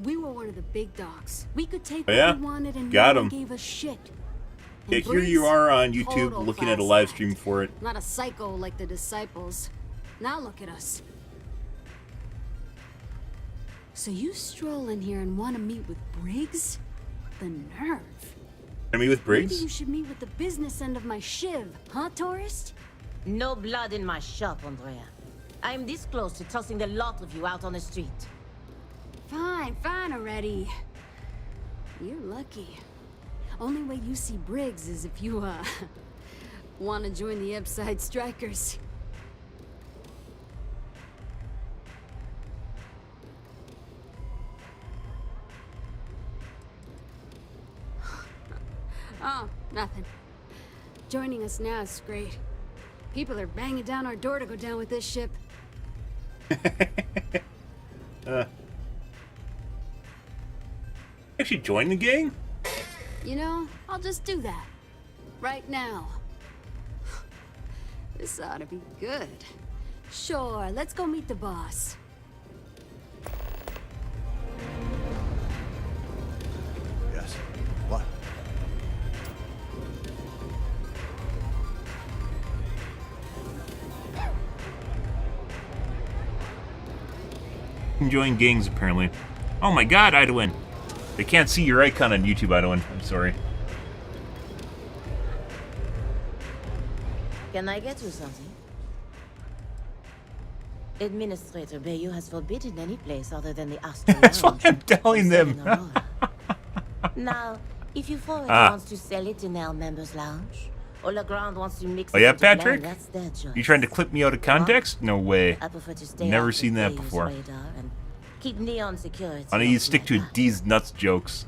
M: We were one of the big dogs. We could take
A: Oh, yeah?
M: what we wanted and
A: Got
M: no one
A: 'em.
M: gave us shit.
A: Yeah,
M: And
A: here you
M: Briggs,
A: are on YouTube
M: total
A: looking at a
M: class
A: live
M: act.
A: stream for it.
M: Not a psycho like the Disciples. Now look at us. So you stroll in here and want to meet with Briggs? The nerve.
A: Can I meet with
M: Maybe
A: Briggs?
M: you should meet with the business end of my shiv, huh, tourist?
N: No blood in my shop, Andrea. I'm this close to tossing the lot of you out on the street.
M: Fine, fine already. You're lucky. Only way you see Briggs is if you, want to join the Ebside Strikers. Oh, nothing. Joining us now is great. People are banging down our door to go down with this ship.
A: Actually join the gang?
M: You know, I'll just do that. Right now. This ought to be good. Sure, let's go meet the boss.
C: Yes. What?
A: Enjoying gangs, apparently. Oh my god, Idowin! They can't see your icon on YouTube, Idowin. I'm sorry.
N: Can I get you something? Administrator Bayou has forbidden any place other than the Astor
A: That's what I'm telling them.
N: Now, if you forward wants to sell it in our members' lounge, or Legrand wants to mix
A: Oh yeah,
N: it into blend,
A: Patrick?
N: that's their choice.
A: You trying to clip me out of context? No way.
N: I prefer to stay
A: Never
N: out
A: seen
N: of
A: that
N: Bayou's
A: before.
N: radar and keep Neon security.
A: Why don't you stick to D's nuts jokes?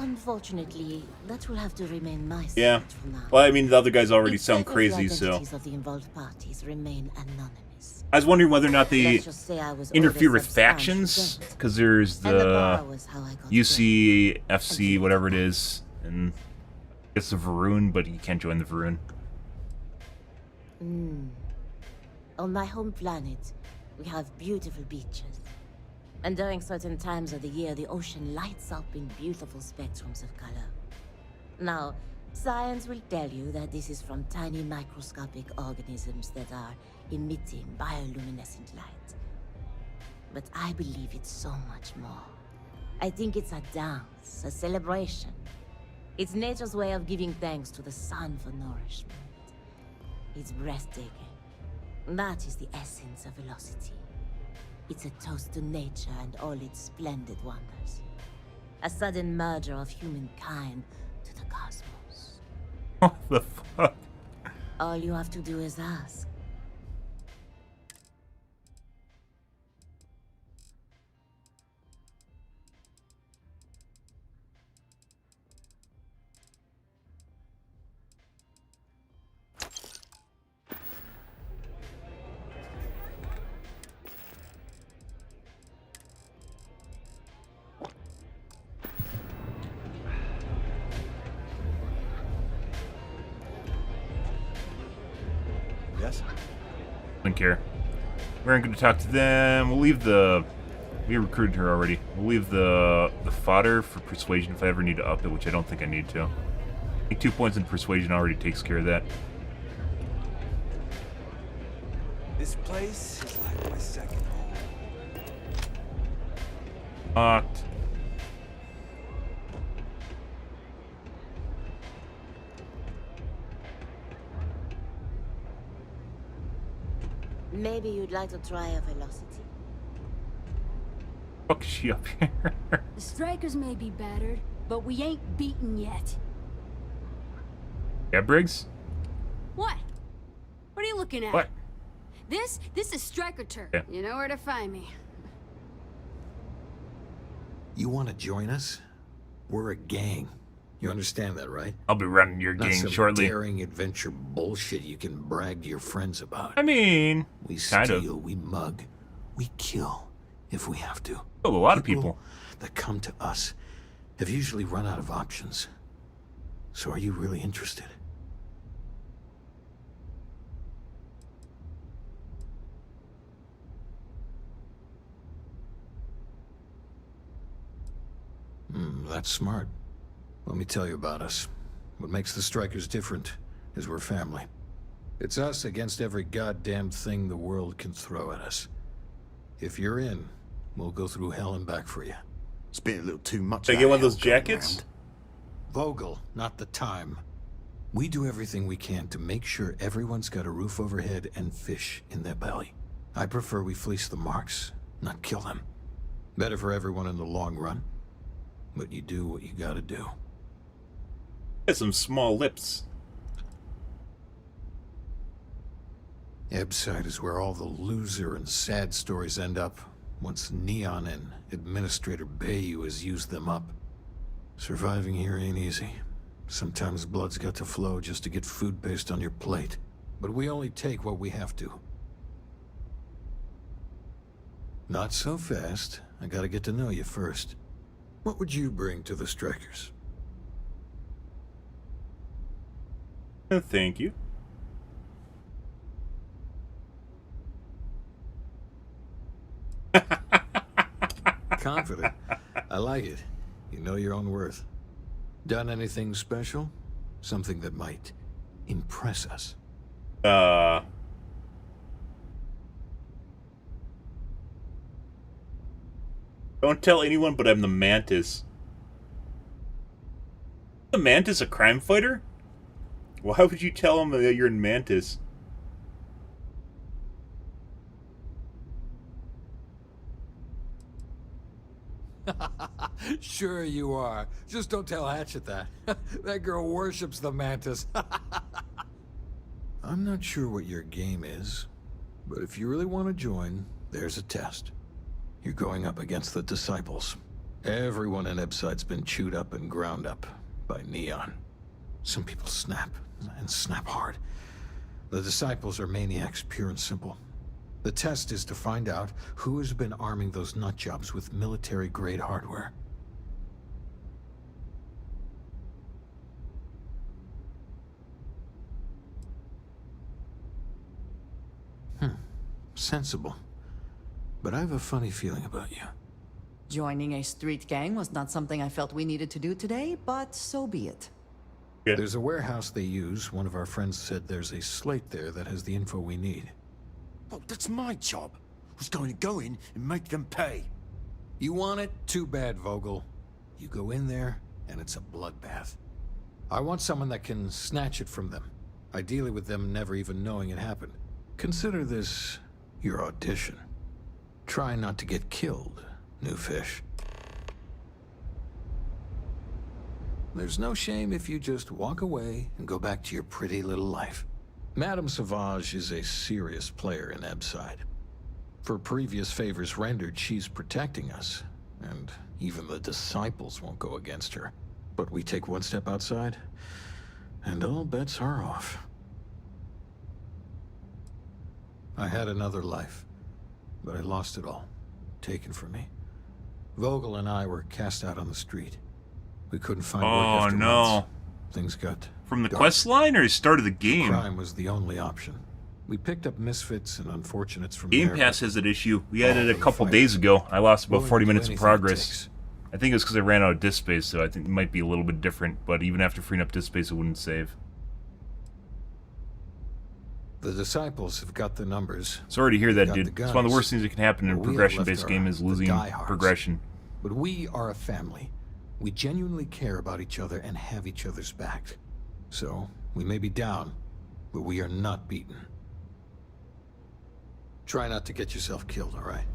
N: Unfortunately, that will have to remain my secret
A: Yeah.
N: for now.
A: Well, I mean, the other guys already
N: Its
A: sound
N: secret
A: crazy, so.
N: identities of the involved parties remain anonymous.
A: I was wondering whether or not they
N: Let's just say I was
A: interfere with
N: oversubscribed
A: factions, because there's
N: And the bar
A: the
N: was how I got
A: UC, FC, whatever it is, and I guess the Varun, but you can't join the Varun.
N: On my home planet, we have beautiful beaches. And during certain times of the year, the ocean lights up in beautiful spectrums of color. Now, science will tell you that this is from tiny microscopic organisms that are emitting bioluminescent light. But I believe it's so much more. I think it's a dance, a celebration. It's nature's way of giving thanks to the sun for nourishment. It's breathtaking. That is the essence of velocity. It's a toast to nature and all its splendid wonders. A sudden merger of humankind to the cosmos.
A: What the fuck?
N: All you have to do is ask.
C: Yes?
A: Don't care. We aren't going to talk to them. We'll leave the... We recruited her already. We'll leave the fodder for persuasion if I ever need to up it, which I don't think I need to. I think 2 points in persuasion already takes care of that.
G: This place is like my second home.
A: Locked.
N: Maybe you'd like to try a velocity.
A: Fuck is she up here?
M: The strikers may be battered, but we ain't beaten yet.
A: Yeah, Briggs?
M: What? What are you looking at?
A: What?
M: This is striker turf.
A: Yeah.
M: You know where to find me.
C: You want to join us? We're a gang. You understand that, right?
A: I'll be running your
C: Not
A: gang
C: some
A: shortly.
C: daring adventure bullshit you can brag to your friends about.
A: I mean,
C: We
A: kind
C: steal,
A: of.
C: we mug, we kill if we have to.
A: Oh, a lot of people.
C: That come to us have usually run out of options. So are you really interested? That's smart. Let me tell you about us. What makes the Strikers different is we're family. It's us against every goddamn thing the world can throw at us. If you're in, we'll go through hell and back for you.
J: It's been a little too much.
A: Did I get one of those jackets?
C: Vogel, not the time. We do everything we can to make sure everyone's got a roof overhead and fish in their belly. I prefer we fleece the marks, not kill them. Better for everyone in the long run. But you do what you gotta do.
A: Got some small lips.
C: Ebside is where all the loser and sad stories end up once Neon and Administrator Bayou has used them up. Surviving here ain't easy. Sometimes blood's got to flow just to get food based on your plate. But we only take what we have to. Not so fast. I gotta get to know you first. What would you bring to the Strikers?
A: Thank you.
C: Confident. I like it. You know your own worth. Done anything special? Something that might impress us?
A: Don't tell anyone, but I'm the Mantis. The Mantis a crime fighter? Why would you tell him that you're in Mantis?
O: Sure you are. Just don't tell Hatchet that. That girl worships the Mantis. I'm not sure what your game is, but if you really want to join, there's a test. You're going up against the Disciples. Everyone in Ebside's been chewed up and ground up by Neon. Some people snap, and snap hard. The Disciples are maniacs, pure and simple. The test is to find out who has been arming those nutjobs with military-grade hardware. Sensible. But I have a funny feeling about you.
K: Joining a street gang was not something I felt we needed to do today, but so be it.
A: Yeah.
O: There's a warehouse they use. One of our friends said there's a slate there that has the info we need.
J: Oh, that's my job. I was going to go in and make them pay.
O: You want it? Too bad, Vogel. You go in there, and it's a bloodbath. I want someone that can snatch it from them. Ideally with them never even knowing it happened. Consider this your audition. Try not to get killed, new fish. There's no shame if you just walk away and go back to your pretty little life. Madame Sauvage is a serious player in Ebside. For previous favors rendered, she's protecting us. And even the Disciples won't go against her. But we take one step outside, and all bets are off. I had another life, but I lost it all. Taken from me. Vogel and I were cast out on the street. We couldn't find work after months. Things got
A: From the
O: dark.
A: quest line or start of the game?
O: Crime was the only option. We picked up misfits and unfortunates from
A: Game
O: there,
A: Pass
O: but
A: has that issue. We had it a
O: for the
A: couple
O: fight.
A: days ago. I lost about
O: Willing
A: 40
O: to do
A: minutes of
O: anything it
A: progress.
O: takes.
A: I think it was because I ran out of disk space, so I think it might be a little bit different. But even after freeing up disk space, it wouldn't save.
O: The Disciples have got the numbers.
A: Sorry to hear that,
O: Got
A: dude.
O: the
A: It's one of the
O: guns.
A: worst things that can happen in a
O: But we have
A: progression-based
O: left
A: game
O: our-
A: is
O: the
A: losing
O: diehards.
A: progression.
O: But we are a family. We genuinely care about each other and have each other's back. So, we may be down, but we are not beaten. Try not to get yourself killed, all right?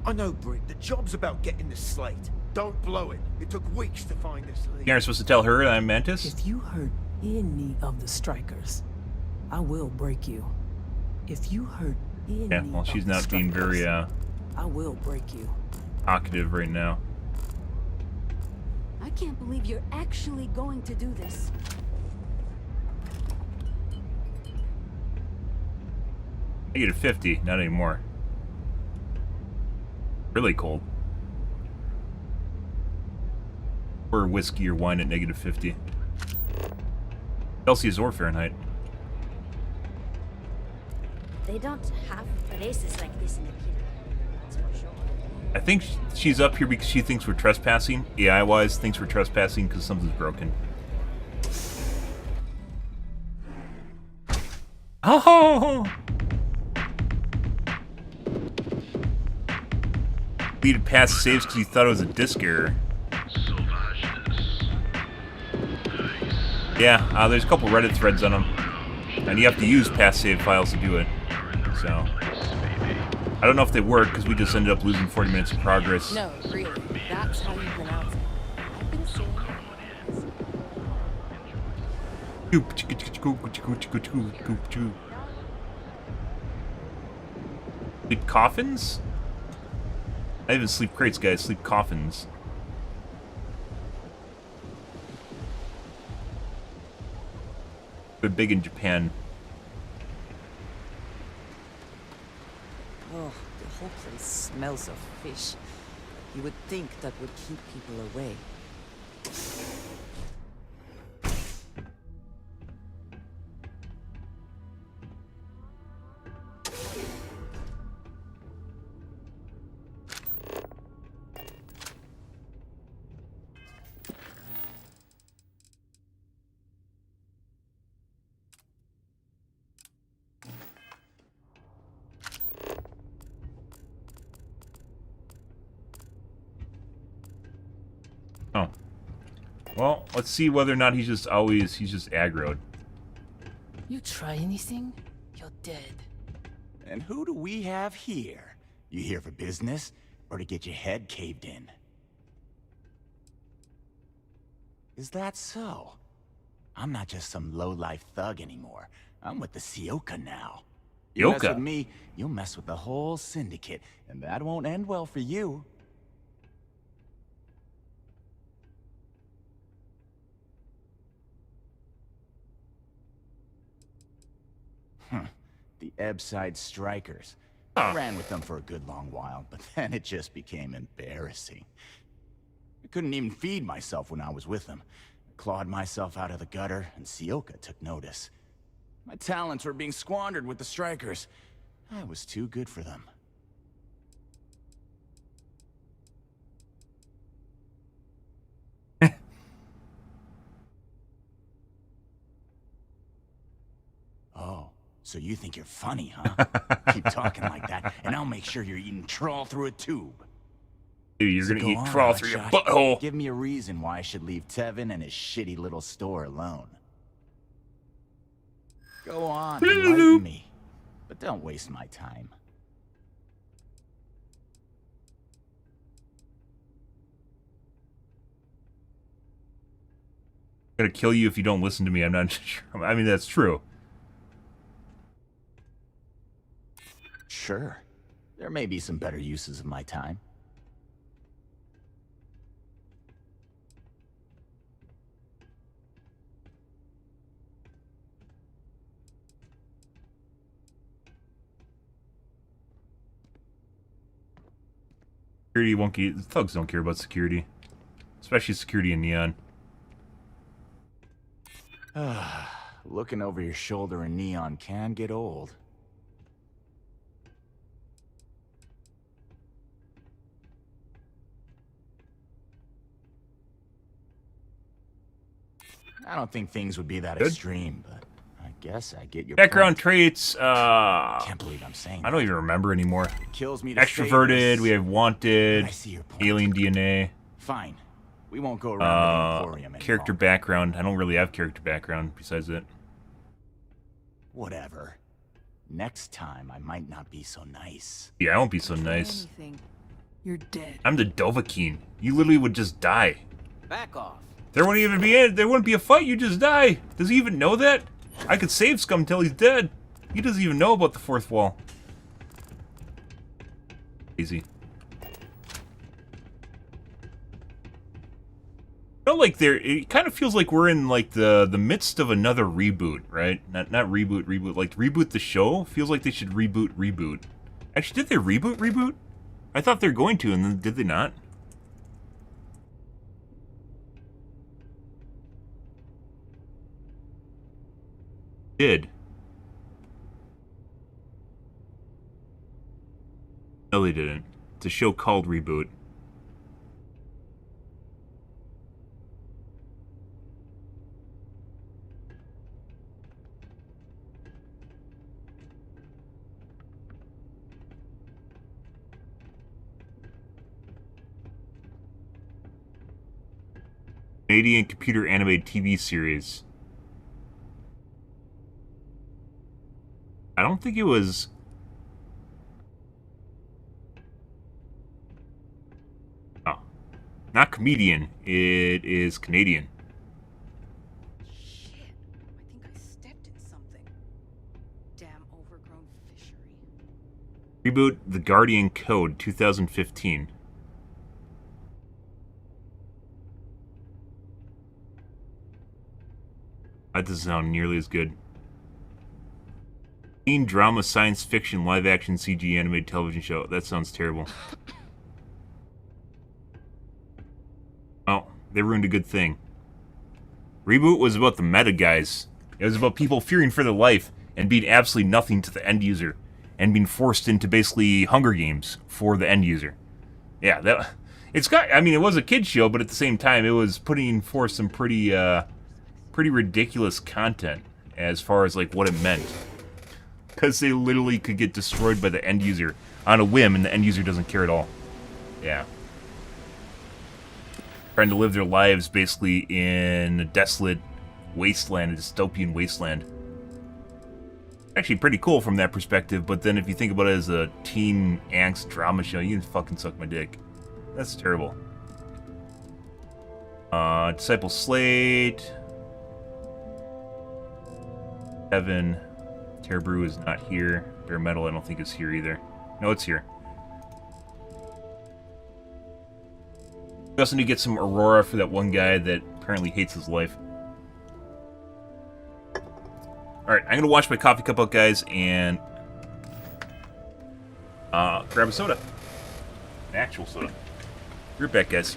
J: I know, Brick. The job's about getting the slate. Don't blow it. It took weeks to find this lead.
A: You're supposed to tell her I'm Mantis?
P: If you hurt any of the strikers, I will break you. If you hurt any
A: Yeah, well, she's
P: of the
A: not being very,
P: strikers, I will break you.
A: talkative right now.
M: I can't believe you're actually going to do this.
A: -50, not anymore. Really cold. Or whiskey or wine at -50. Celsius or Fahrenheit.
N: They don't have places like this in the kingdom. That's for sure.
A: I think she's up here because she thinks we're trespassing. AI-wise, thinks we're trespassing because something's broken. Oh! Deleted past saves because he thought it was a disk error. Yeah, there's a couple Reddit threads on them. And you have to use past save files to do it. So, I don't know if they work because we just ended up losing 40 minutes of progress.
F: No, really. That's how you pronounce it. I've been saying
A: Sleep coffins? I even sleep crates, guys. Sleep coffins. They're big in Japan.
K: Oh, the whole place smells of fish. You would think that would keep people away.
A: Let's see whether or not he's just aggroed.
Q: You try anything, you're dead.
R: And who do we have here? You here for business, or to get your head caved in? Is that so? I'm not just some low-life thug anymore. I'm with the Sioka now. You mess with me, you'll mess with the whole syndicate, and that won't end well for you. The Ebbside Strikers. I ran with them for a good long while, but then it just became embarrassing. I couldn't even feed myself when I was with them. I clawed myself out of the gutter, and Sioka took notice. My talents were being squandered with the Strikers. I was too good for them. Oh, so you think you're funny, huh? Keep talking like that, and I'll make sure you're eating trawl through a tube.
A: Dude, you're gonna eat trawl through your butthole.
R: Give me a reason why I should leave Tevin and his shitty little store alone. Go on, enlighten me, but don't waste my time.
A: I'm gonna kill you if you don't listen to me. I'm not sure. I mean, that's true.
R: Sure. There may be some better uses of my time.
A: Security won't get... Thugs don't care about security. Especially security in Neon.
R: Looking over your shoulder in Neon can get old. I don't think things would be that extreme, but I guess I get your
A: background
R: point.
A: traits.
R: Can't believe I'm saying
A: I don't even remember anymore.
R: It kills me to
A: Extroverted.
R: say
A: We have wanted.
R: I see your point.
A: Alien DNA.
R: Fine. We won't go around the Emporium anymore.
A: Character background. I don't really have character background besides it.
R: Whatever. Next time, I might not be so nice.
A: Yeah, I won't be so nice.
P: You're dead.
A: I'm the Dovahkiin. You literally would just die.
G: Back off.
A: There wouldn't even be there wouldn't be a fight. You just die. Does he even know that? I could save Scum until he's dead. He doesn't even know about the fourth wall. Easy. You know, like it kind of feels like we're in like the midst of another reboot, right? Not reboot, like reboot the show. Feels like they should reboot. Actually, did they reboot? I thought they were going to, and then did they not? Did. No, they didn't. It's a show called Reboot. Canadian computer animated TV series. I don't think it was... Oh. Not comedian. It is Canadian.
S: Shit. I think I stepped in something. Damn overgrown fishery.
A: Reboot The Guardian Code 2015. That doesn't sound nearly as good. Teen drama, science fiction, live action, CG animated television show. That sounds terrible. Oh, they ruined a good thing. Reboot was about the meta guys. It was about people fearing for their life and being absolutely nothing to the end user and being forced into basically Hunger Games for the end user. Yeah, that it's got. I mean, it was a kid show, but at the same time, it was putting forth some pretty ridiculous content as far as like what it meant. Because they literally could get destroyed by the end user on a whim, and the end user doesn't care at all. Yeah. trying to live their lives basically in a desolate wasteland, a dystopian wasteland. Actually pretty cool from that perspective, but then if you think about it as a teen angst drama show, you can fucking suck my dick. That's terrible. Disciple Slate. Evan. Tearbrew is not here. Bare Metal I don't think is here either. No, it's here. We also need to get some Aurora for that one guy that apparently hates his life. Alright, I'm gonna wash my coffee cup out, guys, and grab a soda. An actual soda. Be right back, guys.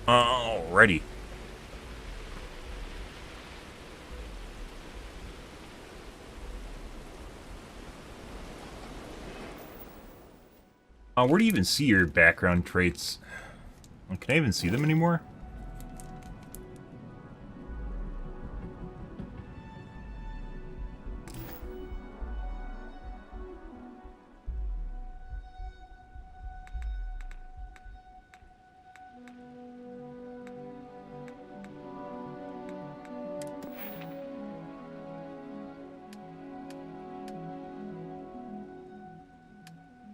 A: Alrighty. Where do you even see your background traits? Can I even see them anymore?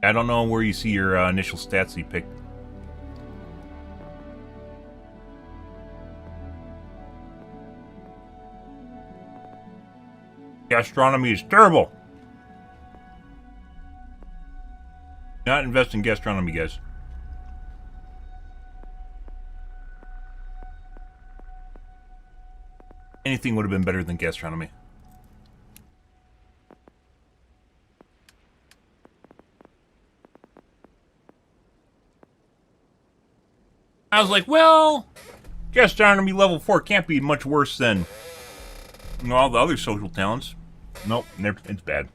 A: I don't know where you see your initial stats that you picked. Gastronomy is terrible. Not invest in gastronomy, guys. Anything would have been better than gastronomy. I was like, well, gastronomy level 4 can't be much worse than all the other social talents. Nope, it's bad.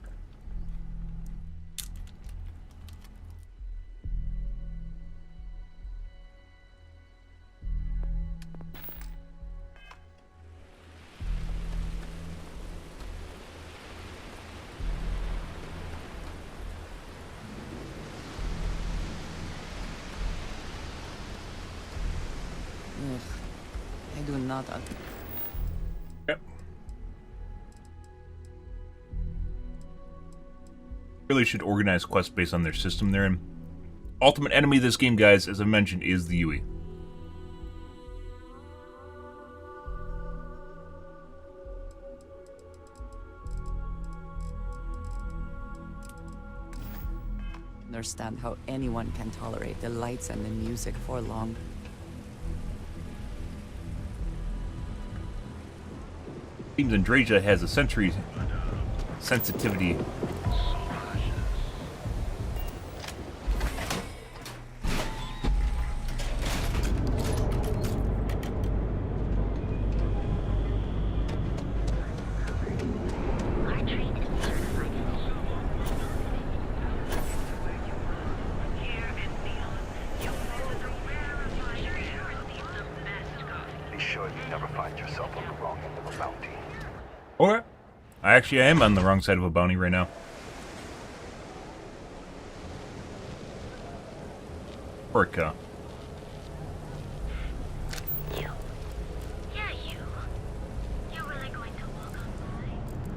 K: I do not.
A: Yep. Really should organize quests based on their system they're in. Ultimate enemy of this game, guys, as I mentioned, is the Yui.
K: Understand how anyone can tolerate the lights and the music for long.
A: Seems Andrasia has a sensory sensitivity.
C: sure you never find yourself on the wrong end of a bounty.
A: Or, I am on the wrong side of a bounty right now. Orca.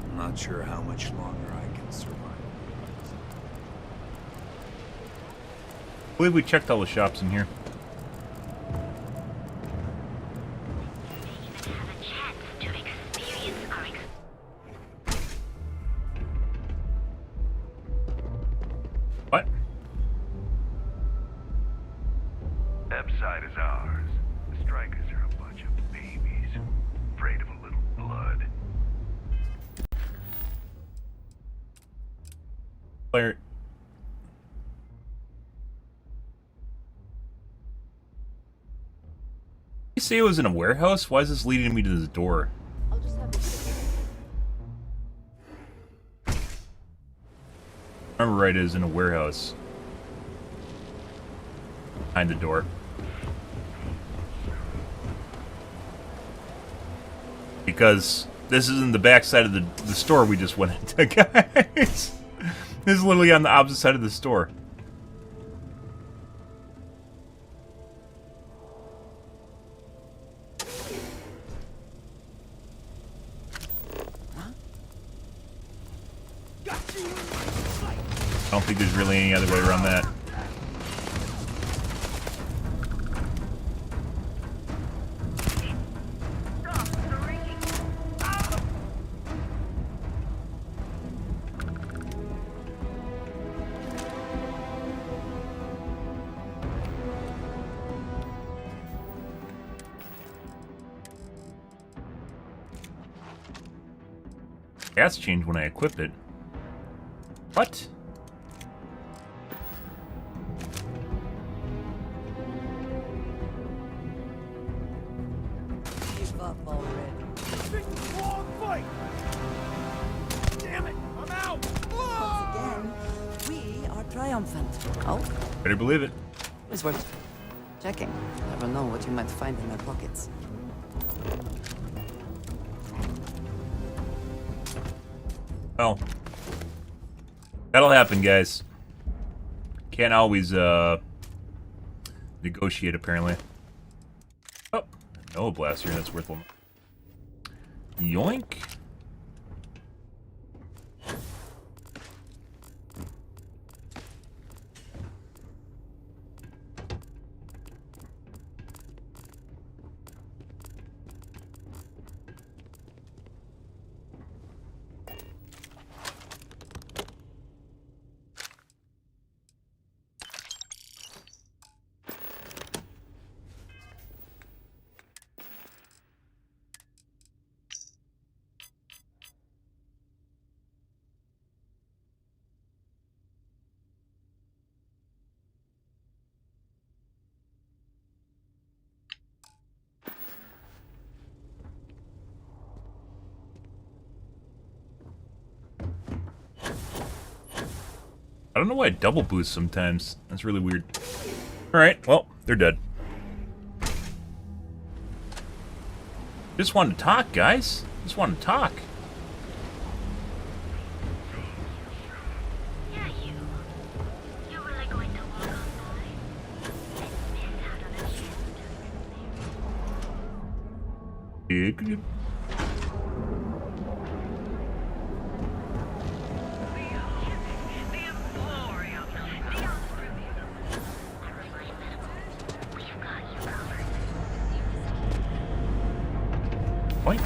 G: I'm not sure how much longer I can survive.
A: I believe we checked all the shops in here. What?
C: Epside is ours. The Strikers are a bunch of babies, afraid of a little blood.
A: Player. You say it was in a warehouse? Why is this leading me to this door? Remember right, it is in a warehouse. Behind the door. Because this isn't the back side of the store we just went into, guys. This is literally on the opposite side of the store. I don't think there's really any other way around that. Gas changed when I equipped it. What?
K: Give up already.
J: Wrong fight! Damn it! I'm out!
K: Once again, we are triumphant. Oh,
A: Better believe it.
K: it's worth checking. Never know what you might find in their pockets.
A: Well, that'll happen, guys. Can't always negotiate, apparently. Oh, no blaster. That's worth one. Yoink. I don't know why it double boosts sometimes. That's really weird. Alright, well, they're dead. Just wanted to talk, guys. Just wanted to talk. Good. Boink.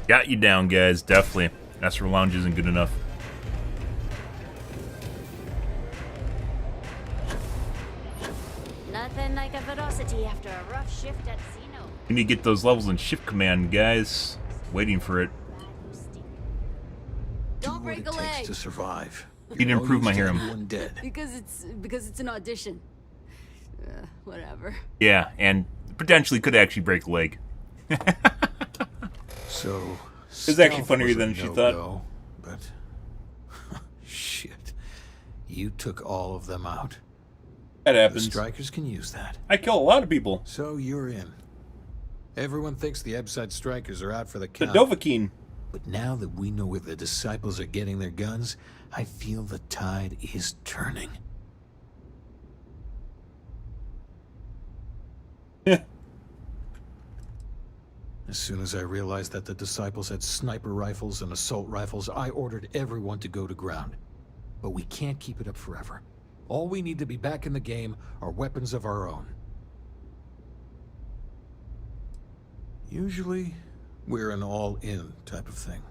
A: Got you down, guys. Definitely. Astral Lounge isn't good enough.
D: Nothing like a velocity after a rough shift at Xeno.
A: We need to get those levels in Shift Command, guys. Waiting for it.
M: Don't break a leg.
O: To survive.
A: You need to improve my hearing.
M: Because it's an audition. Whatever.
A: Yeah, and potentially could actually break a leg.
O: So,
A: it's actually
O: stealth
A: funnier
O: was a
A: than she
O: no-go, but shit, you took all of them out.
A: That happens.
O: The strikers can use that.
A: I kill a lot of people.
O: So you're in. Everyone thinks the Ebside strikers are out for the
A: The
O: count.
A: Dovahkiin.
O: But now that we know where the disciples are getting their guns, I feel the tide is turning. As soon as I realized that the disciples had sniper rifles and assault rifles, I ordered everyone to go to ground. But we can't keep it up forever. All we need to be back in the game are weapons of our own. Usually, we're an all-in type of thing.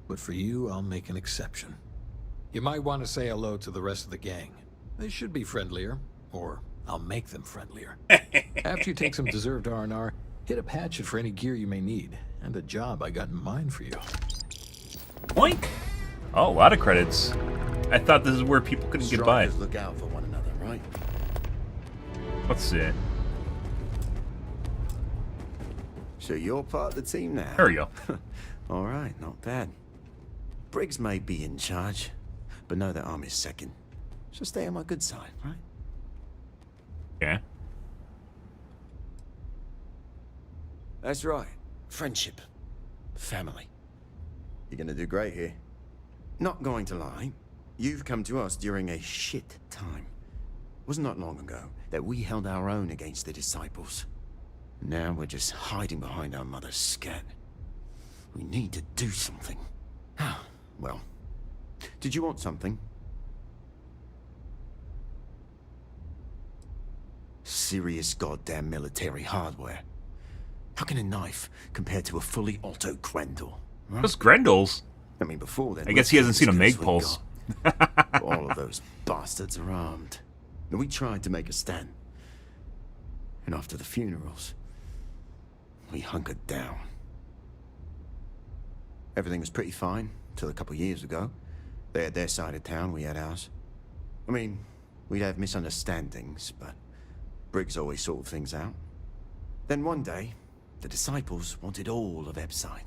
O: But for you, I'll make an exception. You might want to say hello to the rest of the gang. They should be friendlier, or I'll make them friendlier. After you take some deserved R&R, hit up Hatchet for any gear you may need, and a job I got in mind for you.
A: Boink! Oh, a lot of credits. I thought this is where people couldn't get by.
J: Look out for one another, right?
A: Let's see.
J: So you're part of the team now?
A: There we go.
J: All right, not bad. Briggs may be in charge, but know that I'm his second. So stay on my good side, right?
A: Yeah.
J: That's right. Friendship. Family. You're gonna do great here. Not going to lie, you've come to us during a shit time. Wasn't that long ago that we held our own against the disciples. Now we're just hiding behind our mother's scat. We need to do something. Well, did you want something? Serious goddamn military hardware. How can a knife compare to a fully auto Grendel? Right?
A: Those Grendels?
J: I mean, before then...
A: I guess he hasn't seen a Meg Pulse.
J: All of those bastards are armed. And we tried to make a stand. And after the funerals, we hunkered down. Everything was pretty fine till a couple years ago. They had their side of town, we had ours. I mean, we'd have misunderstandings, but Briggs always sorted things out. Then one day, the disciples wanted all of Ebside.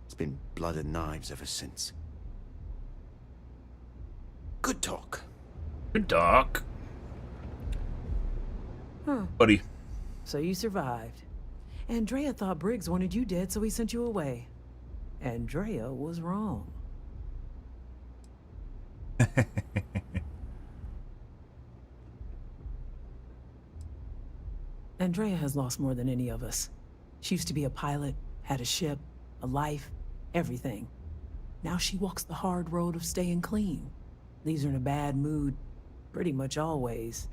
J: It's been blood and knives ever since. Good talk.
A: Good talk.
P: Huh.
A: Buddy.
P: So you survived. Andrea thought Briggs wanted you dead, so he sent you away. Andrea was wrong. Andrea has lost more than any of us. She used to be a pilot, had a ship, a life, everything. Now she walks the hard road of staying clean. Leaves her in a bad mood, pretty much always.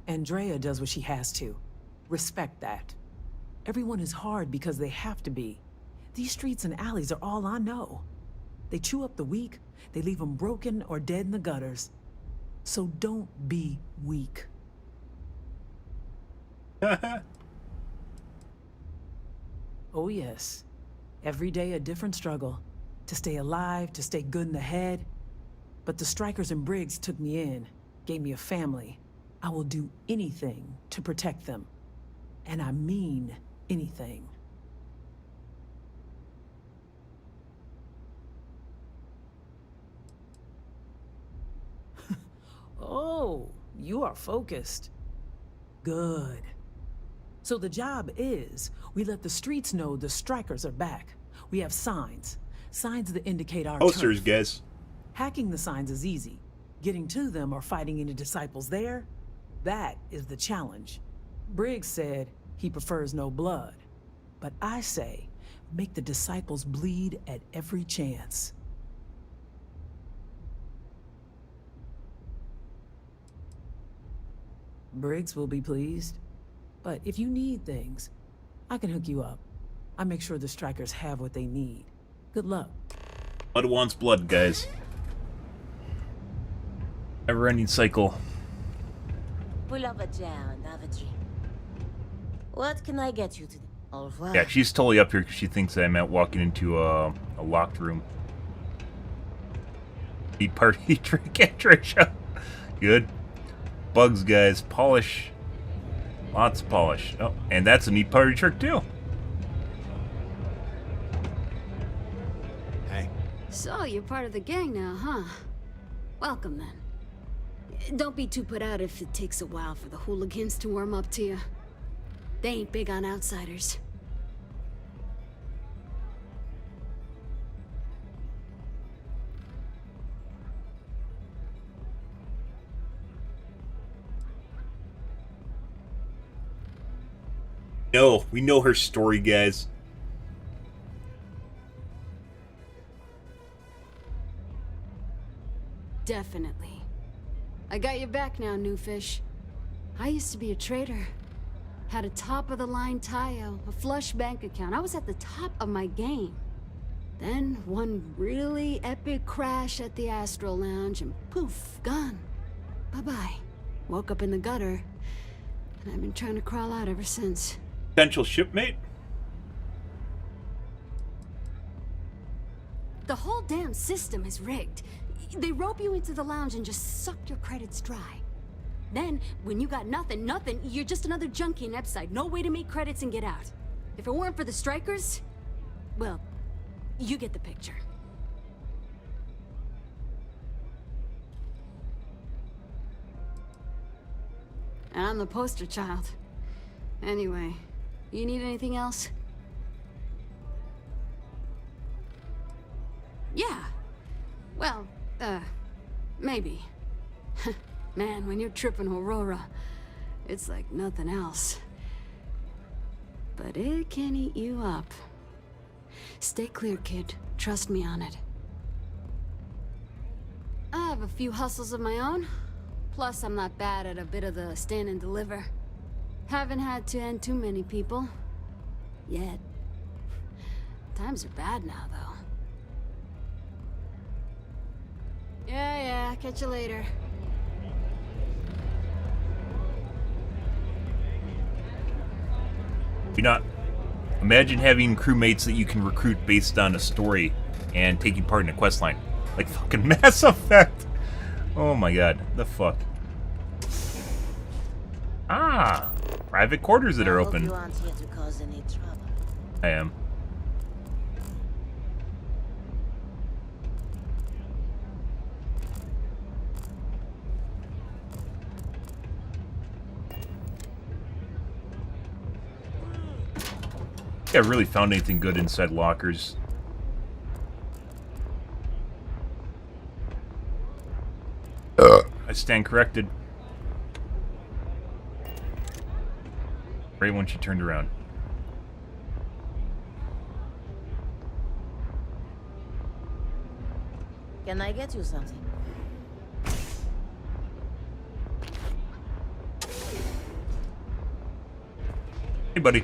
P: Andrea does what she has to. Respect that. Everyone is hard because they have to be. These streets and alleys are all I know. They chew up the weak, they leave them broken or dead in the gutters. So don't be weak. Oh yes, every day a different struggle. To stay alive, to stay good in the head. But the strikers and Briggs took me in, gave me a family. I will do anything to protect them. And I mean anything. Oh, you are focused. Good. So the job is, we let the streets know the strikers are back. We have signs. Signs that indicate our
A: Posters,
P: turf.
A: guys.
P: Hacking the signs is easy. Getting to them or fighting any disciples there, that is the challenge. Briggs said he prefers no blood. But I say, make the disciples bleed at every chance. Briggs will be pleased. But if you need things, I can hook you up. I make sure the strikers have what they need. Good luck.
A: Blood wants blood, guys. Never-ending cycle.
N: Pull up a chair and have a drink. What can I get you today? Au revoir.
A: Yeah, she's totally up here because she thinks I'm out walking into a locked room. Eat party, drink, and Trisha. Good. bugs, guys. Polish. Lots of polish. Oh, and that's a neat party trick, too.
J: Hey.
M: So, you're part of the gang now, huh? Welcome, then. Don't be too put out if it takes a while for the hooligans to warm up to you. They ain't big on outsiders.
A: No, we know her story, guys.
M: Definitely. I got your back now, new fish. I used to be a trader. Had a top-of-the-line Tayo, a flush bank account. I was at the top of my game. Then, one really epic crash at the Astro Lounge, and poof, gone. Bye-bye. Woke up in the gutter, and I've been trying to crawl out ever since.
A: Potential shipmate?
M: The whole damn system is rigged. They rope you into the lounge and just suck your credits dry. Then, when you got nothing, you're just another junkie in Epside. No way to make credits and get out. If it weren't for the strikers, well, you get the picture. And I'm the poster child. Anyway, you need anything else? Yeah. Well, maybe. Man, when you're tripping Aurora, it's like nothing else. But it can eat you up. Stay clear, kid. Trust me on it. I have a few hustles of my own. Plus, I'm not bad at a bit of the stand and deliver. Haven't had to end too many people. Yet. Times are bad now, though. Yeah, catch you later.
A: You not imagine having crewmates that you can recruit based on a story and taking part in a quest line. Like fucking Mass Effect. Oh my god, the fuck. Ah, private quarters that are open.
N: You aren't here to cause any trouble.
A: I am. I really found anything good inside lockers. I stand corrected. Right when she turned around.
N: Can I get you something?
A: Hey, buddy.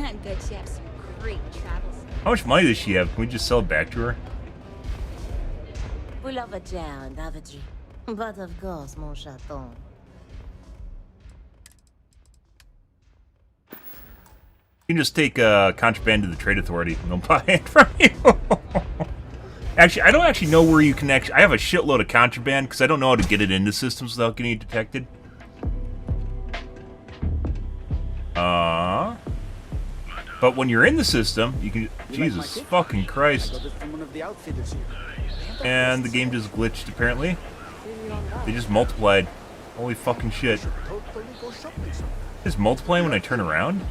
D: I bet you have some great travels.
A: How much money does she have? Can we just sell it back to her?
N: We love a jar and have a drink. But of course, mon chaton.
A: You can just take contraband to the trade authority and they'll buy it from you. Actually, I don't actually know where you can actually... I have a shitload of contraband because I don't know how to get it into systems without getting detected. But when you're in the system, you can... Jesus fucking Christ. And the game just glitched, apparently. They just multiplied. Holy fucking shit. Is multiplying when I turn around?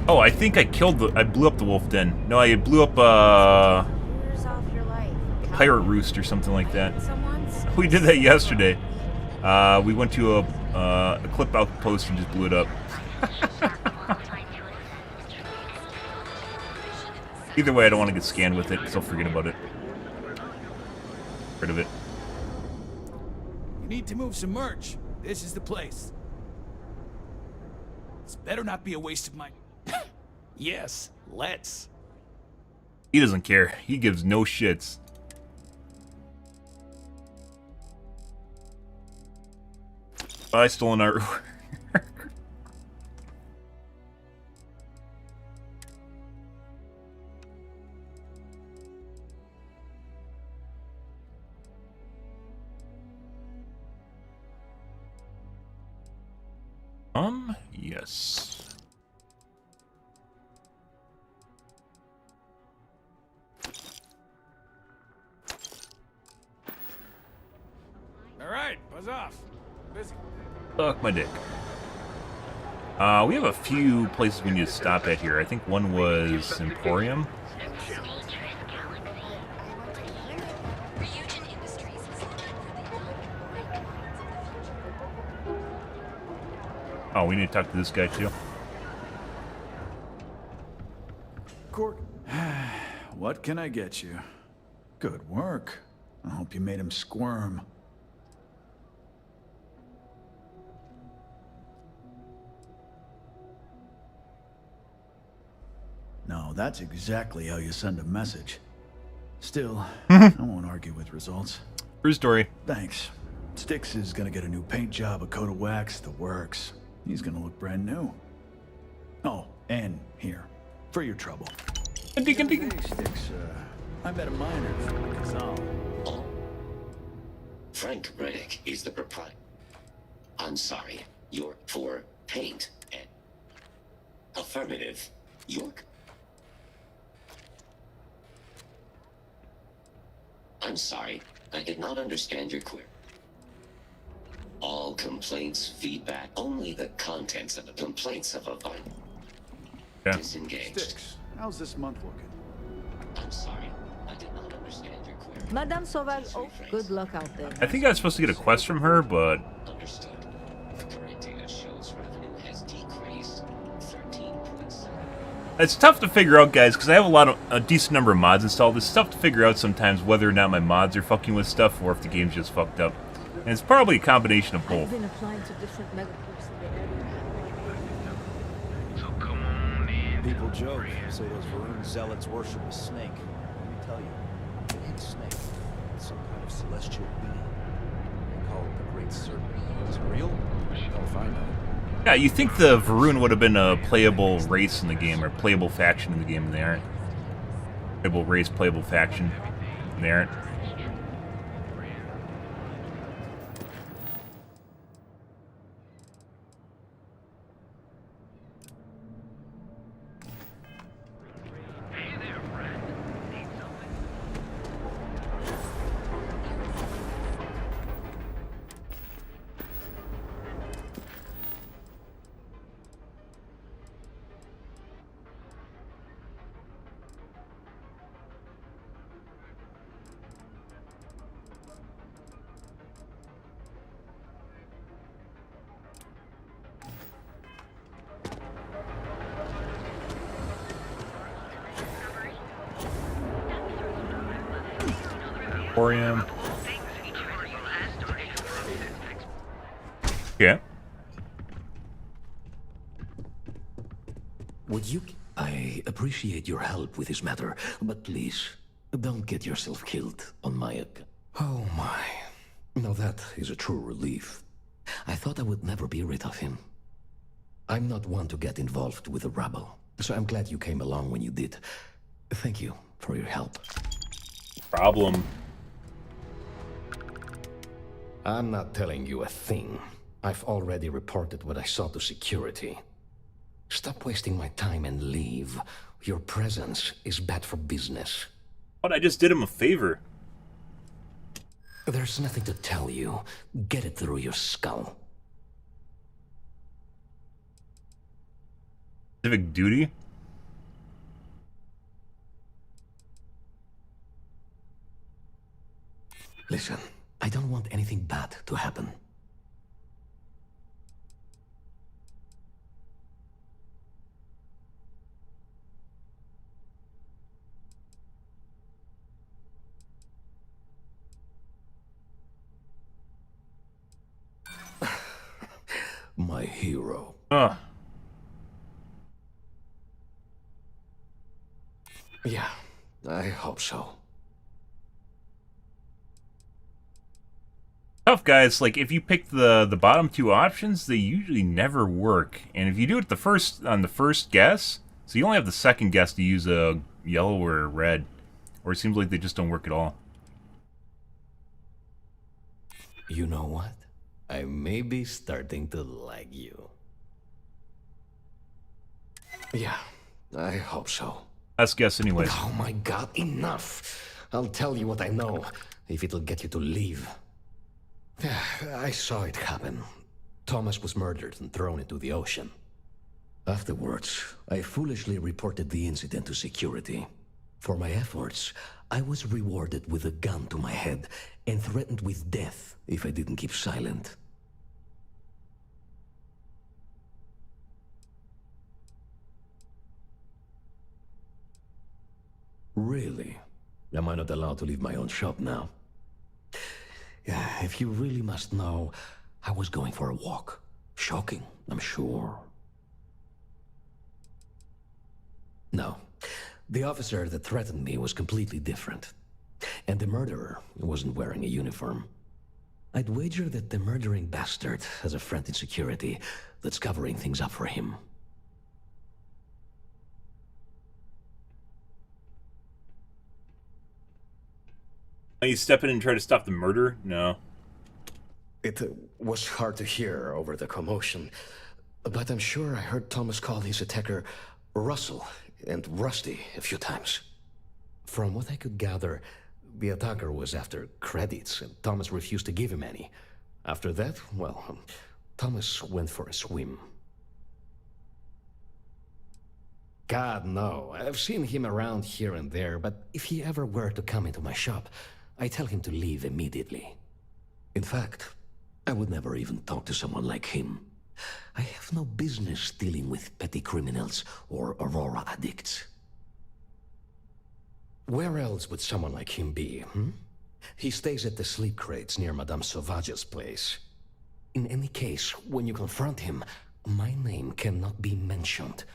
A: Oh, I think I killed the... I blew up the wolf den. No, I blew up, a pirate roost or something like that. We did that yesterday. We went to a clip outpost and just blew it up. Either way, I don't want to get scanned with it, because I'll forget about it. Rid of it.
T: You need to move some merch. This is the place. This better not be a waste of my... Yes, let's.
A: He doesn't care. He gives no shits. I stolen artwork. Yes.
T: All right, buzz off. Busy.
A: Fuck my dick. We have a few places we need to stop at here. I think one was Emporium. Oh, we need to talk to this guy too.
T: Cork. What can I get you? Good work. I hope you made him squirm. No, that's exactly how you send a message. Still, I won't argue with results.
A: True story.
T: Thanks. Styx is gonna get a new paint job, a coat of wax, the works. He's gonna look brand new. Oh, and here, for your trouble. Hey, Styx, I met a miner from Kazal.
U: Frank Reddick is the proprietor. I'm sorry, you're for paint and... Affirmative, York. I'm sorry, I did not understand your query. All complaints, feedback, only the contents of the complaints of a vinyl.
A: Yeah.
T: Disengaged. Styx, how's this month looking?
U: I'm sorry, I did not understand your query.
E: Madame Sauvage, oh, good luck out there.
A: I think I was supposed to get a quest from her, but...
U: Understood. Current data shows revenue has decreased 13.7.
A: It's tough to figure out, guys, because I have a decent number of mods installed. It's tough to figure out sometimes whether or not my mods are fucking with stuff or if the game's just fucked up. And it's probably a combination of both.
E: I've been applying to different megagroups in the area.
G: So come on in. People joke, say those Varun zealots worship a snake. Let me tell you, it ain't a snake. It's some kind of celestial being. They call it the Great Serpent. Is it real? I'll find out.
A: Yeah, you think the Varun would have been a playable race in the game, or playable faction in the game, and they aren't. Playable race, playable faction, and they aren't. Emporium. Yeah.
V: Would you... I appreciate your help with this matter, but please, don't get yourself killed on my account. Oh my. Now that is a true relief. I thought I would never be rid of him. I'm not one to get involved with the rabble, so I'm glad you came along when you did. Thank you for your help.
A: Problem.
V: I'm not telling you a thing. I've already reported what I saw to security. Stop wasting my time and leave. Your presence is bad for business.
A: But I just did him a favor.
V: There's nothing to tell you. Get it through your skull.
A: Civic duty?
V: Listen, I don't want anything bad to happen. My hero. Yeah, I hope so.
A: Tough, guys. Like, if you pick the bottom two options, they usually never work. And if you do it on the first guess, so you only have the second guess to use a yellow or a red, or it seems like they just don't work at all.
V: You know what? I may be starting to like you. Yeah, I hope so.
A: Best guess anyways.
V: Oh my god, enough! I'll tell you what I know, if it'll get you to leave. I saw it happen. Thomas was murdered and thrown into the ocean. Afterwards, I foolishly reported the incident to security. For my efforts, I was rewarded with a gun to my head and threatened with death if I didn't keep silent. Really? Am I not allowed to leave my own shop now? Yeah, if you really must know, I was going for a walk. Shocking, I'm sure. No. The officer that threatened me was completely different. And the murderer wasn't wearing a uniform. I'd wager that the murdering bastard has a friend in security that's covering things up for him.
A: You step in and try to stop the murder? No.
V: It was hard to hear over the commotion, but I'm sure I heard Thomas call his attacker Russell and Rusty a few times. From what I could gather, the attacker was after credits, and Thomas refused to give him any. After that, well, Thomas went for a swim. God, no. I've seen him around here and there, but if he ever were to come into my shop, I tell him to leave immediately. In fact, I would never even talk to someone like him. I have no business dealing with petty criminals or Aurora addicts. Where else would someone like him be, He stays at the sleep crates near Madame Sauvage's place. In any case, when you confront him, my name cannot be mentioned.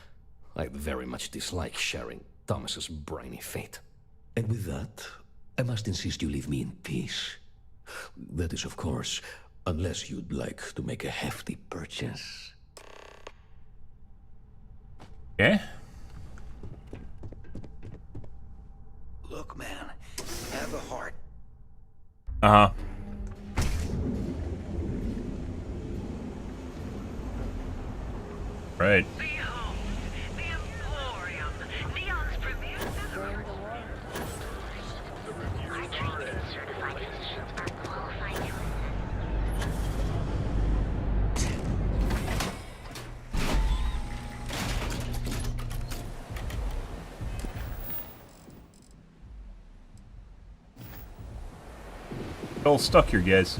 V: I very much dislike sharing Thomas's briny fate. And with that, I must insist you leave me in peace. That is, of course, unless you'd like to make a hefty purchase.
A: Okay.
G: Look, man, have a heart.
A: Uh-huh. Right. All stuck here, guys.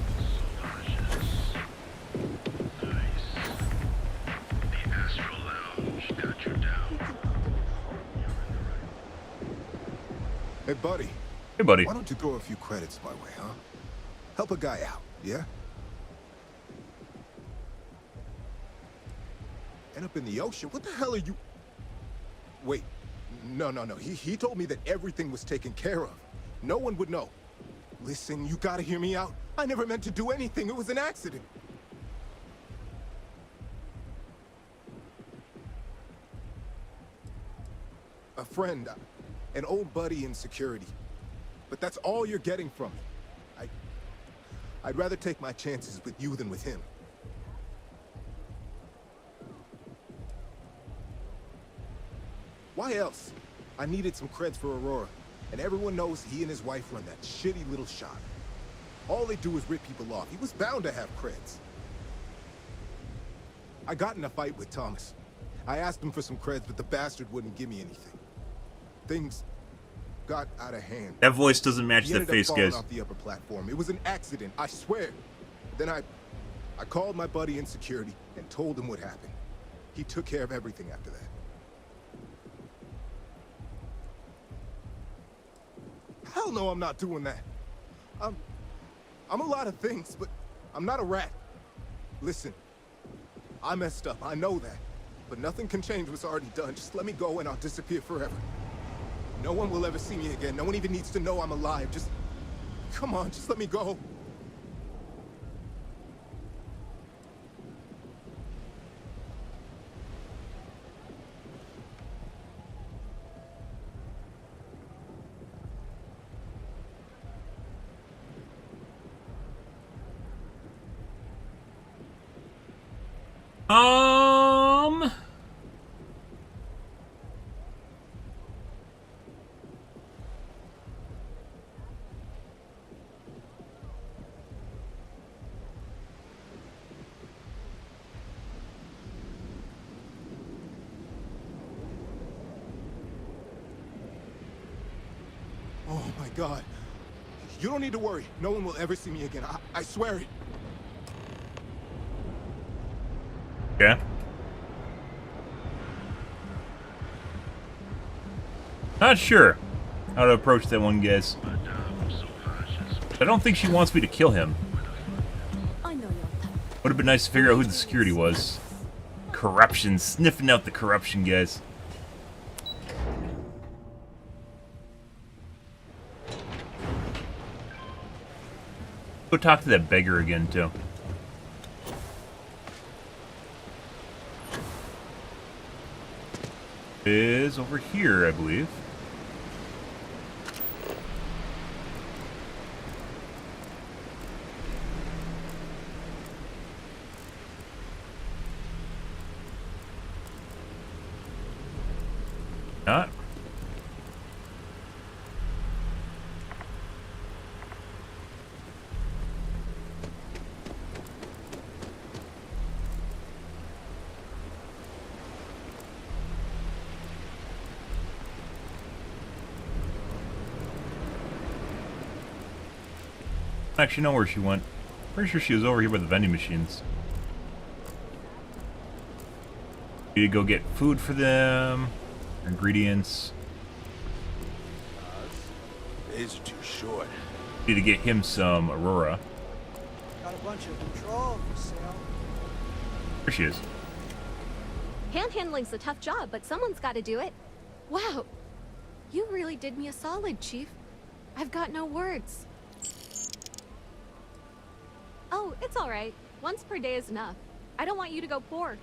B: Hey, buddy.
A: Hey, buddy.
B: Why don't you throw a few credits my way, huh? Help a guy out, yeah? End up in the ocean? What the hell are you... Wait. No. He told me that everything was taken care of. No one would know. Listen, you gotta hear me out. I never meant to do anything. It was an accident. A friend, an old buddy in security. But that's all you're getting from me. I'd rather take my chances with you than with him. Why else? I needed some creds for Aurora. And everyone knows he and his wife run that shitty little shop. All they do is rip people off. He was bound to have creds. I got in a fight with Thomas. I asked him for some creds, but the bastard wouldn't give me anything. Things got out of hand.
A: That voice doesn't match
B: He
A: that
B: ended up
A: face,
B: falling
A: guys.
B: off the upper platform. It was an accident, I swear. Then I called my buddy in security and told him what happened. He took care of everything after that. Hell no, I'm not doing that. I'm a lot of things, but I'm not a rat. Listen, I messed up, I know that. But nothing can change what's already done. Just let me go and I'll disappear forever. No one will ever see me again. No one even needs to know I'm alive. Just, come on, just let me go. my God. You don't need to worry. No one will ever see me again. I swear it.
A: Yeah. Not sure how to approach that one, guys. I don't think she wants me to kill him. Would have been nice to figure out who the security was. Corruption. Sniffing out the corruption, guys. Go talk to that beggar again, too. Is over here, I believe. Not. I actually know where she went. Pretty sure she was over here by the vending machines. Need to go get food for them. Ingredients.
I: Days are too short.
A: Need to get him some Aurora.
L: Got a bunch of control for sale.
A: There she is.
W: Panhandling's a tough job, but someone's got to do it. Wow. You really did me a solid, Chief. I've got no words. Oh, it's all right. Once per day is enough. I don't want you to go poor.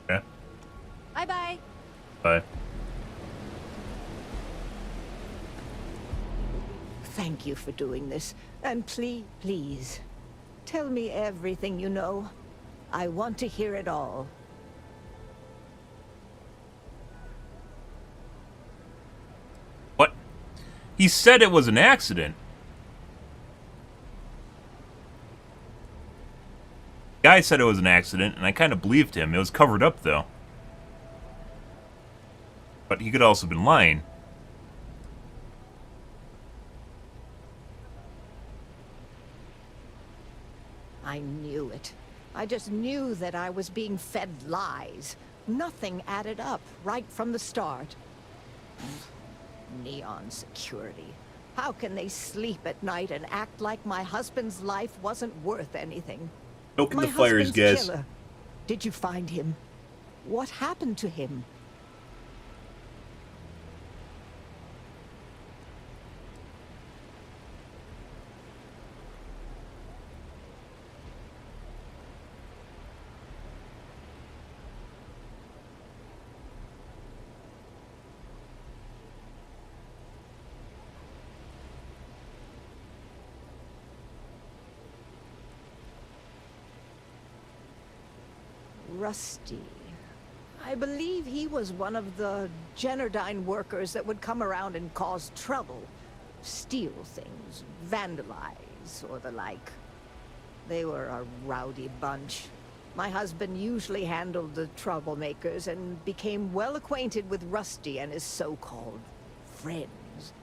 A: Yeah.
W: Bye-bye.
A: Bye.
X: Thank you for doing this. And please, tell me everything you know. I want to hear it all.
A: What? He said it was an accident. Guy said it was an accident, and I kind of believed him. It was covered up, though. But he could also have been lying.
X: I knew it. I just knew that I was being fed lies. Nothing added up right from the start. Neon security. How can they sleep at night and act like my husband's life wasn't worth anything?
A: Open the fires, guys.
X: Killer. Did you find him? What happened to him? Rusty. I believe he was one of the Genodyne workers that would come around and cause trouble. Steal things, vandalize, or the like. They were a rowdy bunch. My husband usually handled the troublemakers and became well acquainted with Rusty and his so-called friends.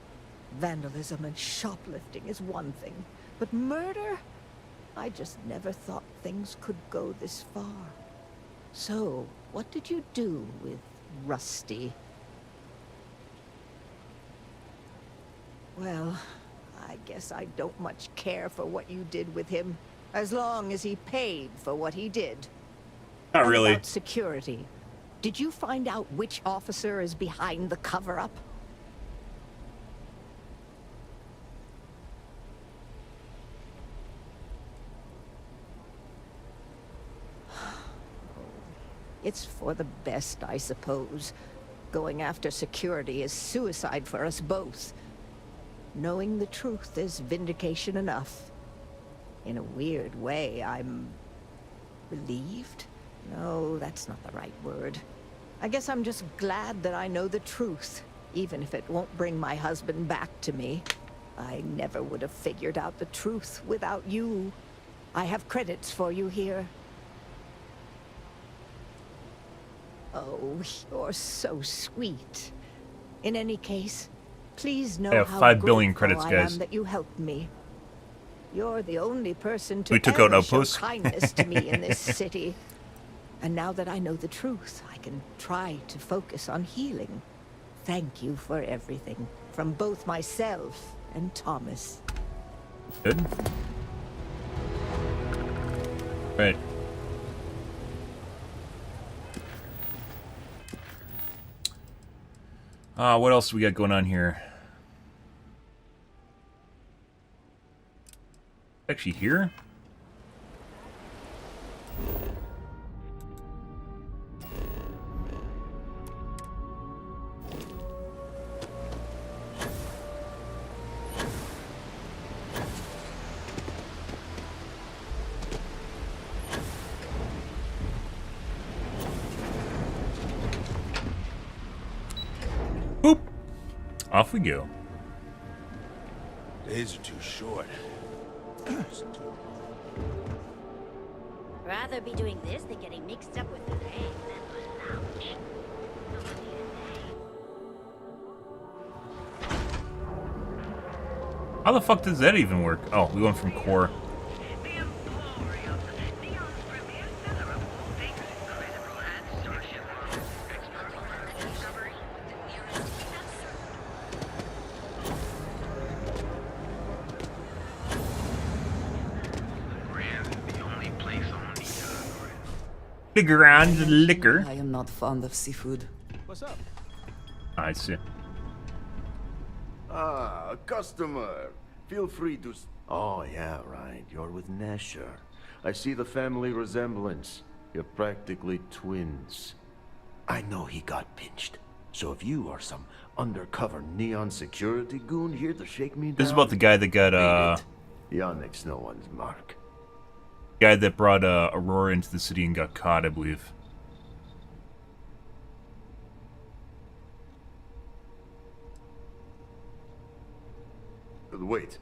X: Vandalism and shoplifting is one thing, but murder? I just never thought things could go this far. So, what did you do with Rusty? Well, I guess I don't much care for what you did with him, as long as he paid for what he did.
A: Not really.
X: About security. Did you find out which officer is behind the cover-up? It's for the best, I suppose. Going after security is suicide for us both. Knowing the truth is vindication enough. In a weird way, I'm relieved? No, that's not the right word. I guess I'm just glad that I know the truth, even if it won't bring my husband back to me. I never would have figured out the truth without you. I have credits for you here. Oh, you're so sweet. In any case, Please know
A: I have
X: how
A: 5 billion
X: grateful
A: credits,
X: I
A: guys.
X: am that you helped me. You're the only person to
A: We took out
X: ever show
A: Outpost.
X: kindness to me in this city. And now that I know the truth, I can try to focus on healing. Thank you for everything, from both myself and Thomas.
A: Good. Right. What else do we got going on here? Actually, here? Boop! Off we go.
I: Days are too short.
N: Rather be doing this than getting mixed up with the rain than lounge.
A: How the fuck does that even work? Oh, we went from core. Bigger and liquor.
K: I am not fond of seafood.
B: What's up?
A: I see.
J: Ah, a customer. Feel free to... Oh, yeah, right. You're with Nesher. I see the family resemblance. You're practically twins. I know he got pinched. So if you are some undercover neon security goon here to shake me down...
A: This is about the guy that got,
J: Yannick's no one's mark.
A: guy that brought Aurora into the city and got caught, I believe.
J: Wait,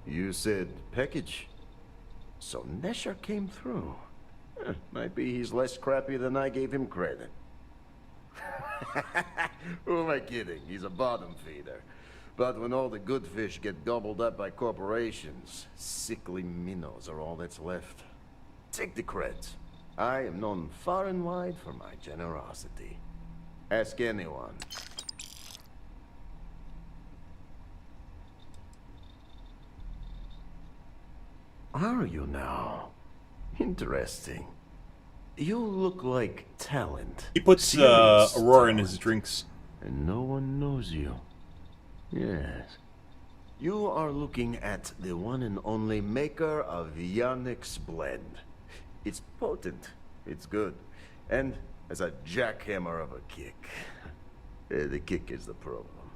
J: you said package? So Nesher came through. Might be he's less crappy than I gave him credit. Who am I kidding? He's a bottom feeder. But when all the good fish get gobbled up by corporations, sickly minnows are all that's left. Take the creds. I am known far and wide for my generosity. Ask anyone. Are you now? Interesting. You look like talent.
A: He puts
J: Serious
A: Aurora in
J: talent.
A: his drinks.
J: And no one knows you. Yes. You are looking at the one and only maker of Yannick's blend. It's potent. It's good. And as a jackhammer of a kick. The kick is the problem.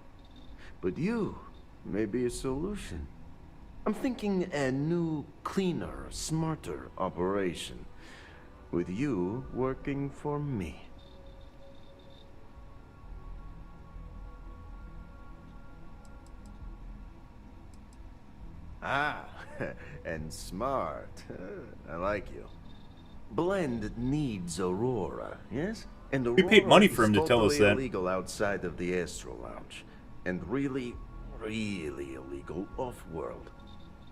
J: But you may be a solution. I'm thinking a new, cleaner, smarter operation. With you working for me. Ah, and smart. I like you. Blend needs Aurora, yes? And Aurora
A: We paid money for him to tell us
J: is
A: that.
J: totally illegal outside of the Astro Lounge. And really, really illegal off-world.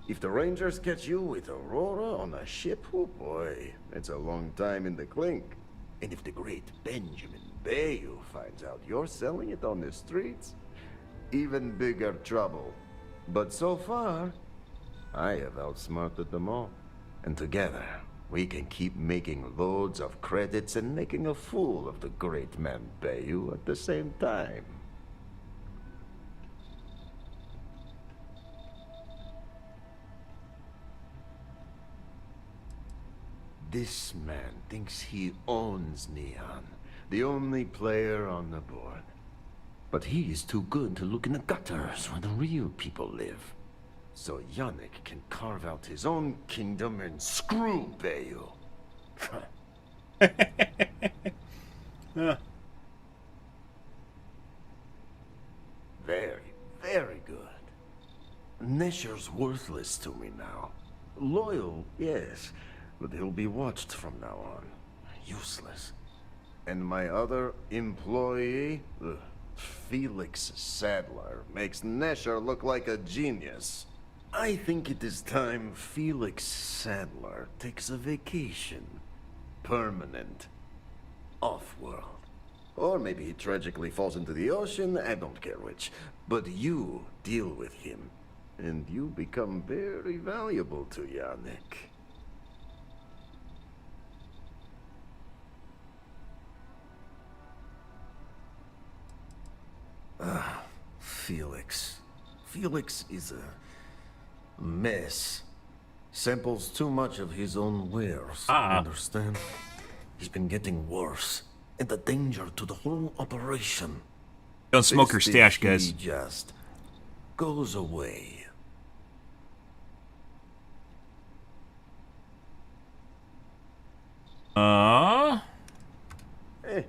J: If the Rangers catch you with Aurora on a ship, oh boy, it's a long time in the clink. And if the great Benjamin Bayou finds out you're selling it on the streets, even bigger trouble. But so far, I have outsmarted them all. And together, we can keep making loads of credits and making a fool of the great man Bayou at the same time. This man thinks he owns Neon, the only player on the board. But he is too good to look in the gutters where the real people live. So Yannick can carve out his own kingdom and screw Bayou. Very, very good. Nesher's worthless to me now. Loyal, yes, but he'll be watched from now on. Useless. And my other employee? Ugh, Felix Sadler makes Nesher look like a genius. I think it is time Felix Sadler takes a vacation. Permanent. Off-world. Or maybe he tragically falls into the ocean, I don't care which. But you deal with him, and you become very valuable to Yannick. Felix. Felix is a mess. Samples too much of his own wares, understand? He's been getting worse, and the danger to the whole operation.
A: Don't smoke your stash, guys.
J: He just goes away.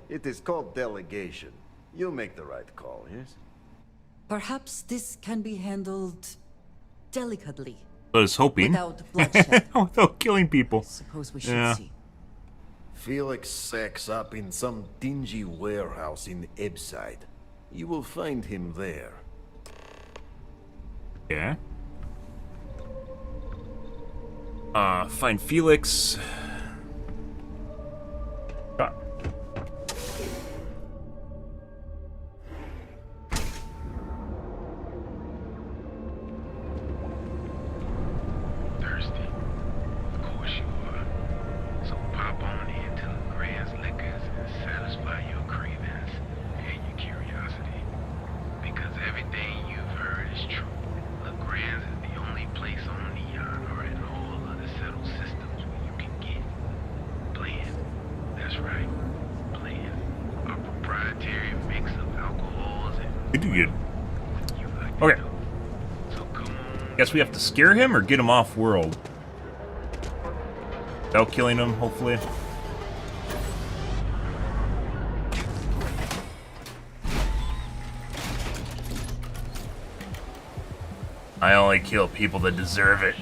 J: It is called delegation. You make the right call, yes?
K: Perhaps this can be handled delicately.
A: I was hoping.
K: Without bloodshed.
A: Without killing people.
K: Suppose we should see.
J: Felix sacks up in some dingy warehouse in Ebside. You will find him there.
A: Yeah. Find Felix. Okay. Guess we have to scare him or get him off world. Without killing him, hopefully. I only kill people that deserve it.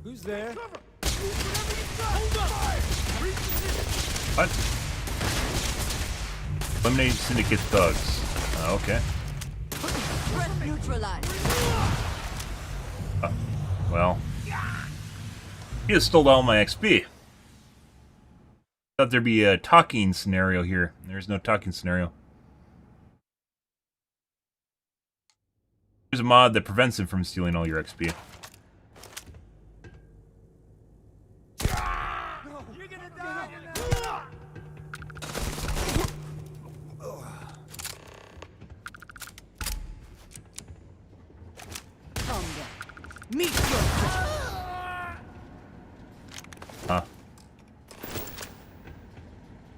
B: Who's there?
A: What? Eliminate syndicate thugs. Okay.
K: Threat neutralized.
A: Well. He just stole all my XP. Thought there'd be a talking scenario here. There's no talking scenario. There's a mod that prevents him from stealing all your XP.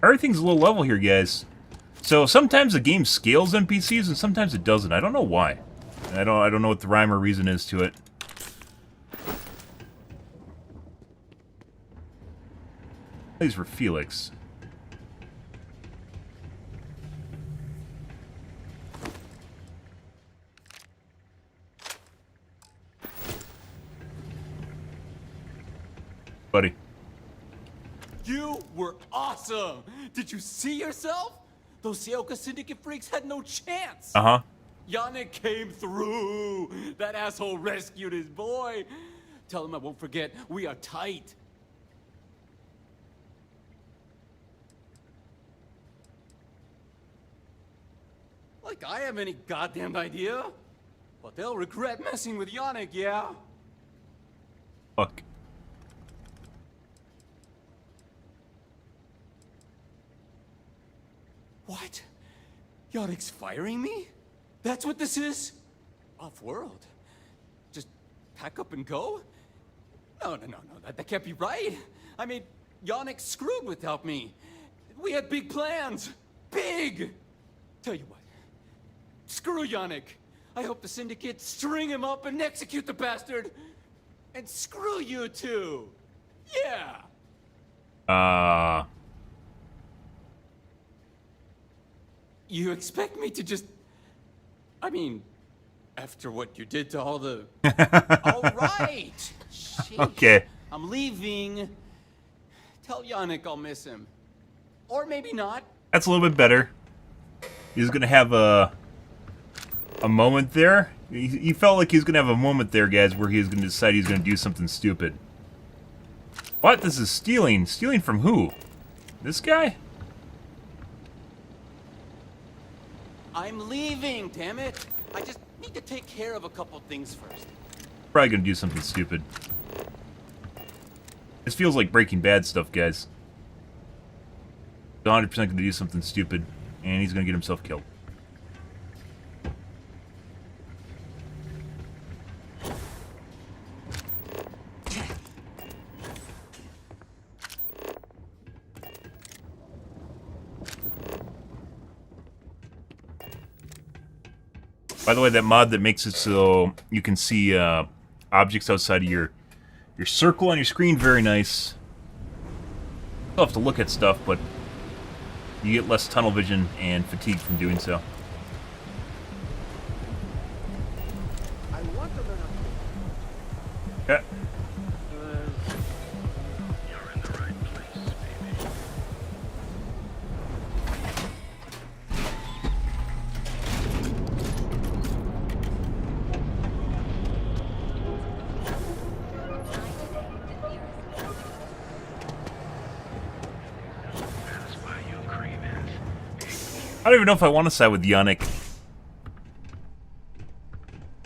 A: Everything's low level here, guys. So sometimes the game scales NPCs and sometimes it doesn't. I don't know why. I don't know what the rhyme or reason is to it. These were Felix. Buddy.
F: You were awesome! Did you see yourself? Those Seoka Syndicate freaks had no chance!
A: Uh-huh.
F: Yannick came through! That asshole rescued his boy! Tell him I won't forget, we are tight! Like I have any goddamn idea? But they'll regret messing with Yannick, yeah?
A: Fuck.
F: What? Yannick's firing me? That's what this is? Off-world? Just pack up and go? No, that can't be right. I mean, Yannick screwed without me. We had big plans. Big! Tell you what. Screw Yannick. I hope the Syndicate string him up and execute the bastard. And screw you too. Yeah. You expect me to just... I mean, after what you did to all the... All right. Sheesh.
A: Okay.
F: I'm leaving. Tell Yannick I'll miss him. Or maybe not.
A: That's a little bit better. He's gonna have a moment there. He felt like he was gonna have a moment there, guys, where he was gonna decide he's gonna do something stupid. What? This is stealing. Stealing from who? This guy?
F: I'm leaving, damn it. I just need to take care of a couple things first.
A: Probably gonna do something stupid. This feels like Breaking Bad stuff, guys. He's 100% gonna do something stupid, and he's gonna get himself killed. By the way, that mod that makes it so you can see objects outside of your circle on your screen, very nice. You'll have to look at stuff, but you get less tunnel vision and fatigue from doing so.
L: I want to learn
A: Okay.
U: You're in the right place, baby.
A: I don't even know if I want to side with Yannick.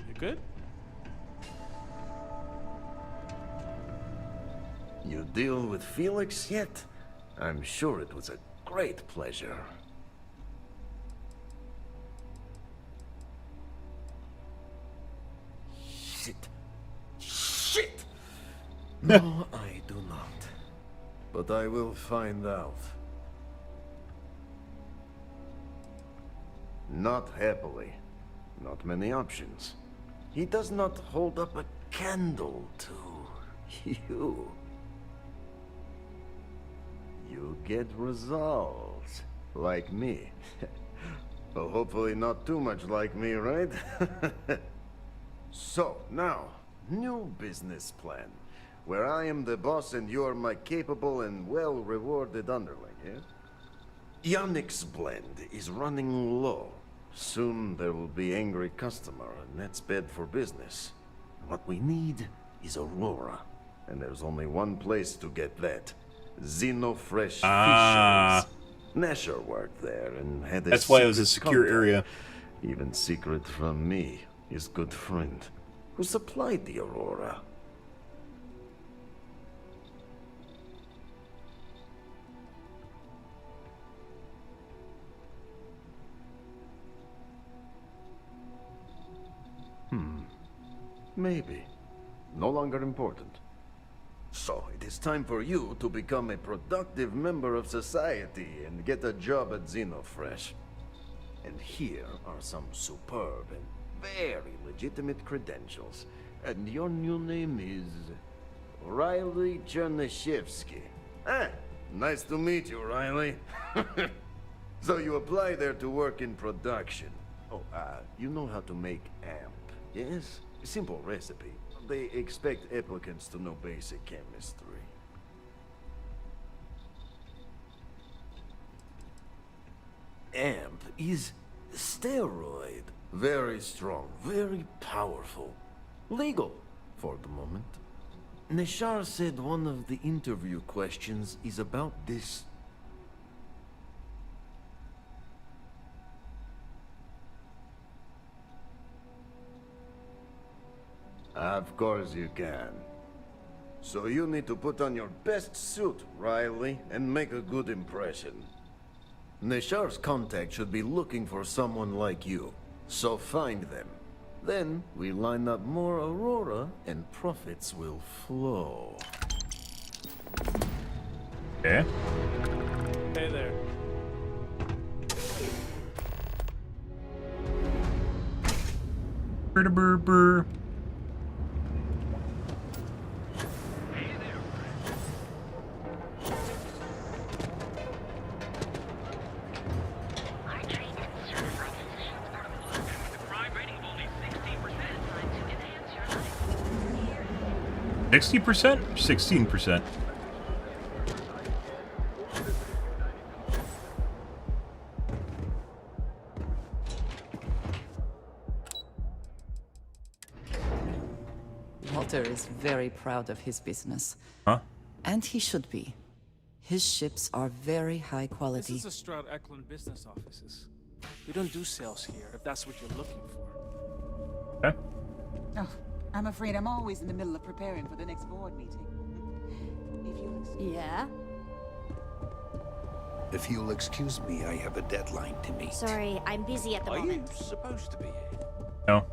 F: You good?
J: You deal with Felix yet? I'm sure it was a great pleasure. Shit. Shit! No, I do not. But I will find out. Not happily. Not many options. He does not hold up a candle to you. You get results. Like me. Well, hopefully not too much like me, right? So, now, new business plan. Where I am the boss and you're my capable and well-rewarded underling, yeah? Yannick's blend is running low. Soon there will be angry customer, and that's bad for business. What we need is Aurora. And there's only one place to get that. Xenofresh Fisheries. Nasher worked there and had a
A: That's why it was a
J: secret
A: secure
J: contact.
A: area.
J: Even secret from me, his good friend, who supplied the Aurora. Maybe. No longer important. So, it is time for you to become a productive member of society and get a job at Xenofresh. And here are some superb and very legitimate credentials. And your new name is... Riley Chernyshevsky. Ah, nice to meet you, Riley. So you apply there to work in production. Oh, you know how to make amp, yes? Simple recipe. They expect applicants to know basic chemistry. Amp is steroid. Very strong, very powerful. Legal, for the moment. Nishar said one of the interview questions is about this. Of course you can. So you need to put on your best suit, Riley, and make a good impression. Nishar's contact should be looking for someone like you. So find them. Then we line up more Aurora and profits will flow.
A: Okay.
H: Hey there.
A: Burr. 60%? 16%.
K: Walter is very proud of his business.
A: Huh?
K: And he should be. His ships are very high quality.
H: This is a Stroud Eklund business offices. We don't do sales here, if that's what you're looking for.
A: Okay.
C: Oh, I'm afraid I'm always in the middle of preparing for the next board meeting. If you
M: Yeah?
I: If you'll excuse me, I have a deadline to meet.
D: Sorry, I'm busy at the
I: Are
D: moment.
I: you supposed to be?
A: No.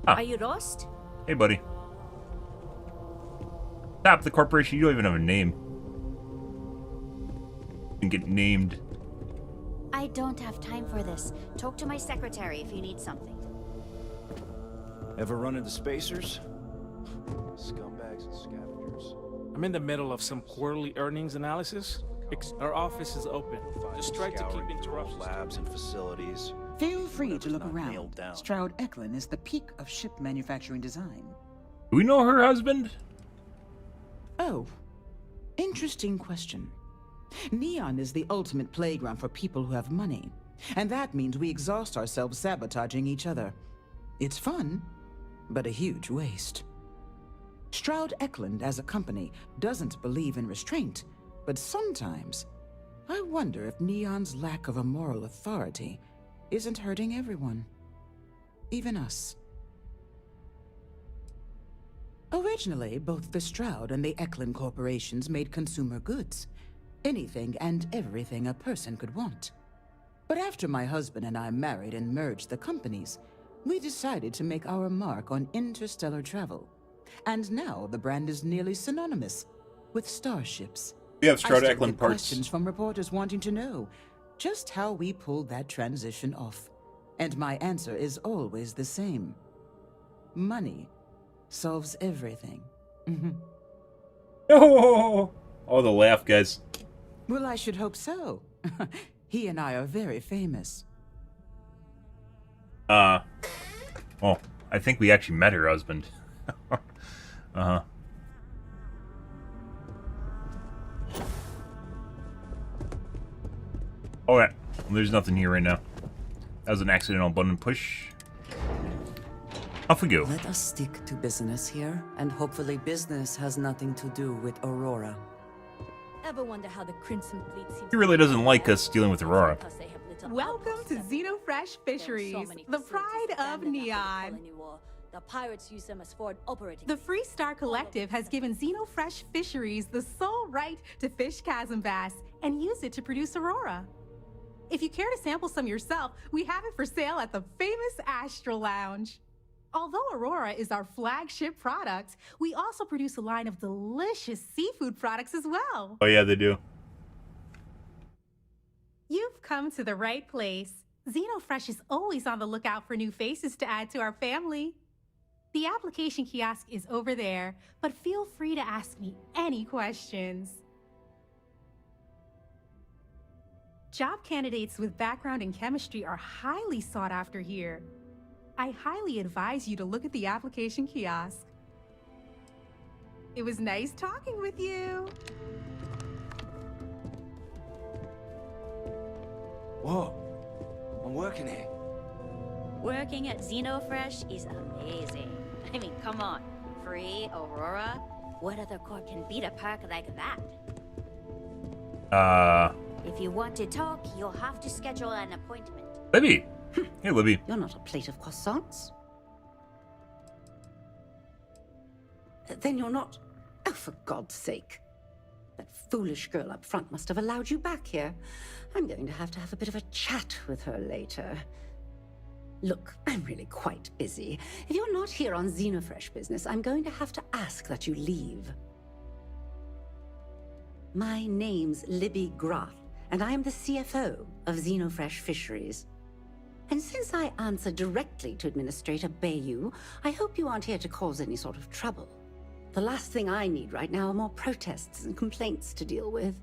D: Are you Rost?
A: Hey, buddy. Stop the corporation. You don't even have a name. You can get named.
D: I don't have time for this. Talk to my secretary if you need something.
G: Ever run into spacers? Scumbags and scavengers.
H: I'm in the middle of some quarterly earnings analysis. Our office is open. Just try to keep interruptions.
G: Labs and facilities.
C: Feel free to look around. Stroud Eklund is the peak of ship manufacturing design.
A: Do we know her husband?
C: Oh, interesting question. Neon is the ultimate playground for people who have money, and that means we exhaust ourselves sabotaging each other. It's fun, but a huge waste. Stroud Eklund as a company doesn't believe in restraint, but sometimes I wonder if Neon's lack of a moral authority isn't hurting everyone, even us. Originally, both the Stroud and the Eklund corporations made consumer goods. Anything and everything a person could want. But after my husband and I married and merged the companies, we decided to make our mark on interstellar travel. And now the brand is nearly synonymous with starships.
A: We have Stroud
C: I still
A: Eklund
C: get
A: parts.
C: questions from reporters wanting to know just how we pulled that transition off. And my answer is always the same. Money solves everything.
A: Oh, the laugh, guys.
C: Well, I should hope so. He and I are very famous.
A: Well, I think we actually met her husband. Uh-huh. Okay, well, there's nothing here right now. That was an accidental button push. Off we go.
K: Let us stick to business here, and hopefully business has nothing to do with Aurora.
Q: Ever wonder how the Crimson Fleet seems
A: He really doesn't like us dealing with Aurora.
R: Welcome to Xenofresh Fisheries, the pride of Neon.
Q: The pirates use them as forward operating.
R: The Freestar Collective has given Xenofresh Fisheries the sole right to fish chasm bass and use it to produce Aurora. If you care to sample some yourself, we have it for sale at the famous Astral Lounge. Although Aurora is our flagship product, we also produce a line of delicious seafood products as well.
A: Oh yeah, they do.
R: You've come to the right place. Xenofresh is always on the lookout for new faces to add to our family. The application kiosk is over there, but feel free to ask me any questions. Job candidates with background in chemistry are highly sought after here. I highly advise you to look at the application kiosk. It was nice talking with you.
G: Whoa, I'm working here.
D: Working at Xenofresh is amazing. I mean, come on. Free Aurora? What other corp can beat a perk like that? If you want to talk, you'll have to schedule an appointment.
A: Libby. Hey, Libby.
X: You're not a plate of croissants. Then you're not... Oh, for God's sake. That foolish girl up front must have allowed you back here. I'm going to have a bit of a chat with her later. Look, I'm really quite busy. If you're not here on Xenofresh business, I'm going to have to ask that you leave. My name's Libby Groth, and I am the CFO of Xenofresh Fisheries. And since I answer directly to Administrator Bayou, I hope you aren't here to cause any sort of trouble. The last thing I need right now are more protests and complaints to deal with.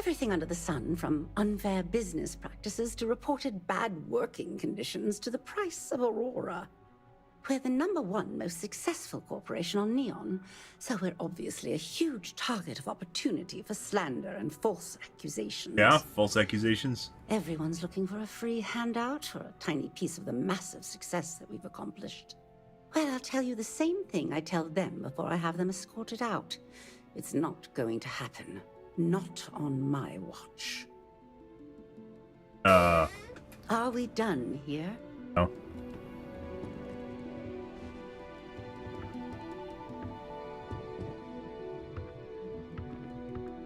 O: Everything under the sun, from unfair business practices to reported bad working conditions to the price of Aurora. We're the #1 most successful corporation on Neon, so we're obviously a huge target of opportunity for slander and false accusations.
A: Yeah, false accusations.
O: Everyone's looking for a free handout or a tiny piece of the massive success that we've accomplished. Well, I'll tell you the same thing I tell them before I have them escorted out. It's not going to happen. Not on my watch. Are we done here?
A: No.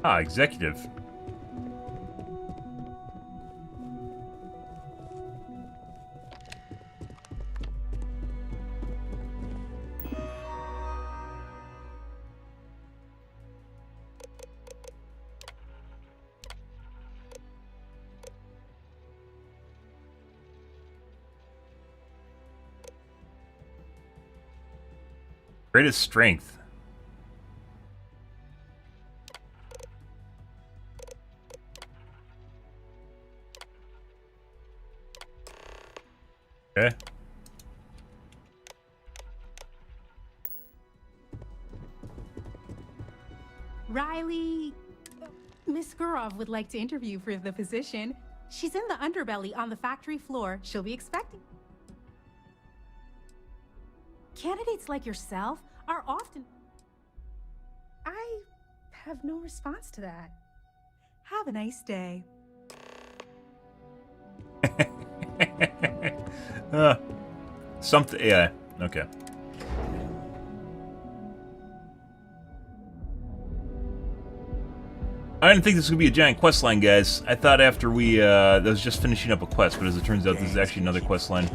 A: Ah, executive. Greatest strength. Okay.
R: Riley, Miss Gurov would like to interview you for the position. She's in the underbelly on the factory floor. She'll be expecting. Candidates like yourself are often... I have no response to that. Have a nice day.
A: Something, yeah, okay. I didn't think this was going to be a giant quest line, guys. I thought after we, that was just finishing up a quest, but as it turns out, this is actually another quest line.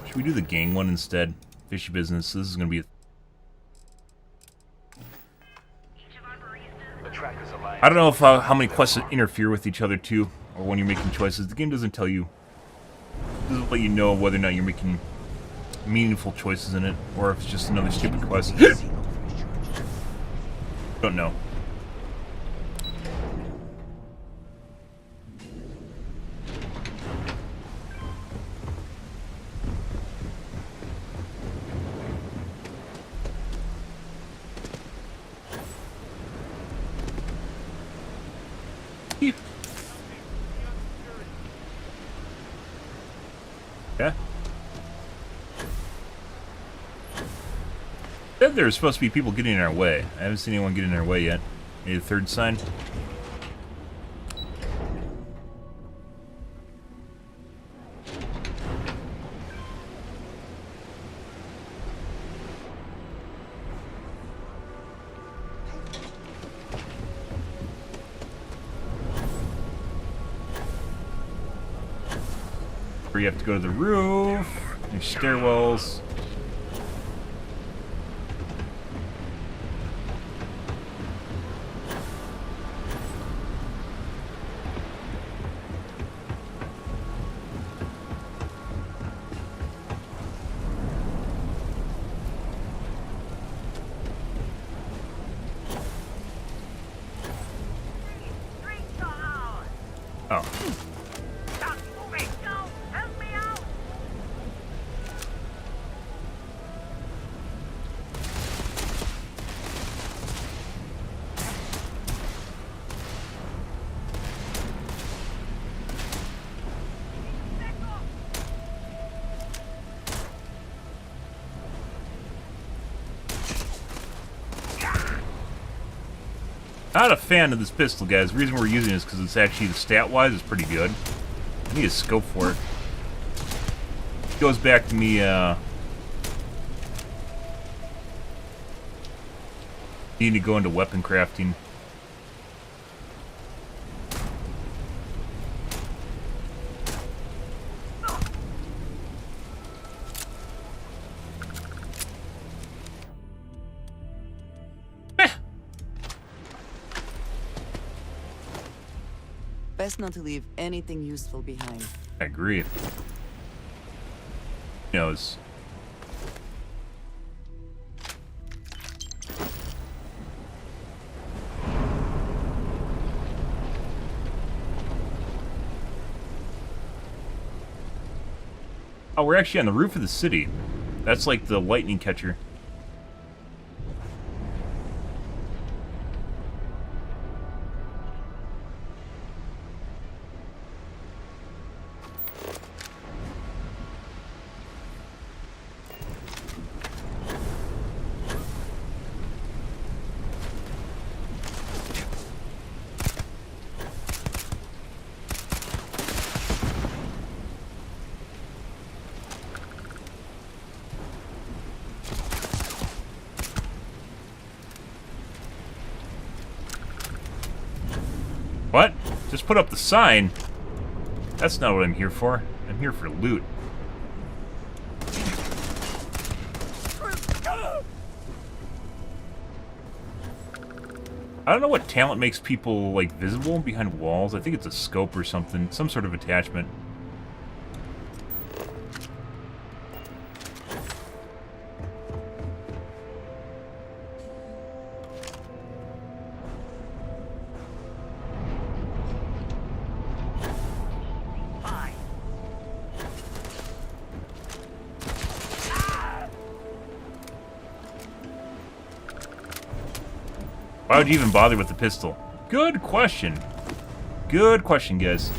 A: Should we do the gang one instead? Fishy business. This is going to be I don't know if how many quests interfere with each other too, or when you're making choices. The game doesn't tell you. It doesn't let you know whether or not you're making meaningful choices in it, or if it's just another stupid quest. Don't know. Yeah. Said there's supposed to be people getting in our way. I haven't seen anyone get in our way yet. Maybe the third sign. Where you have to go to the roof. There's stairwells. Oh. Not a fan of this pistol, guys. The reason we're using it is because it's actually, the stat-wise, is pretty good. I need a scope for it. It goes back to me, needing to go into weapon crafting.
K: Best not to leave anything useful behind.
A: I agree. He knows. Oh, we're actually on the roof of the city. That's like the lightning catcher. What? Just put up the sign? That's not what I'm here for. I'm here for loot. I don't know what talent makes people, like, visible behind walls. I think it's a scope or something. Some sort of attachment. Why would you even bother with the pistol? Good question. Good question, guys.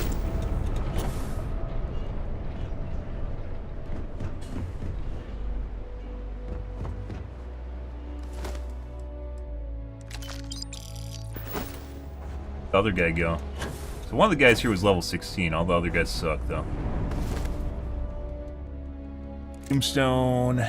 A: The other guy go. So one of the guys here was level 16. All the other guys suck, though. Tombstone.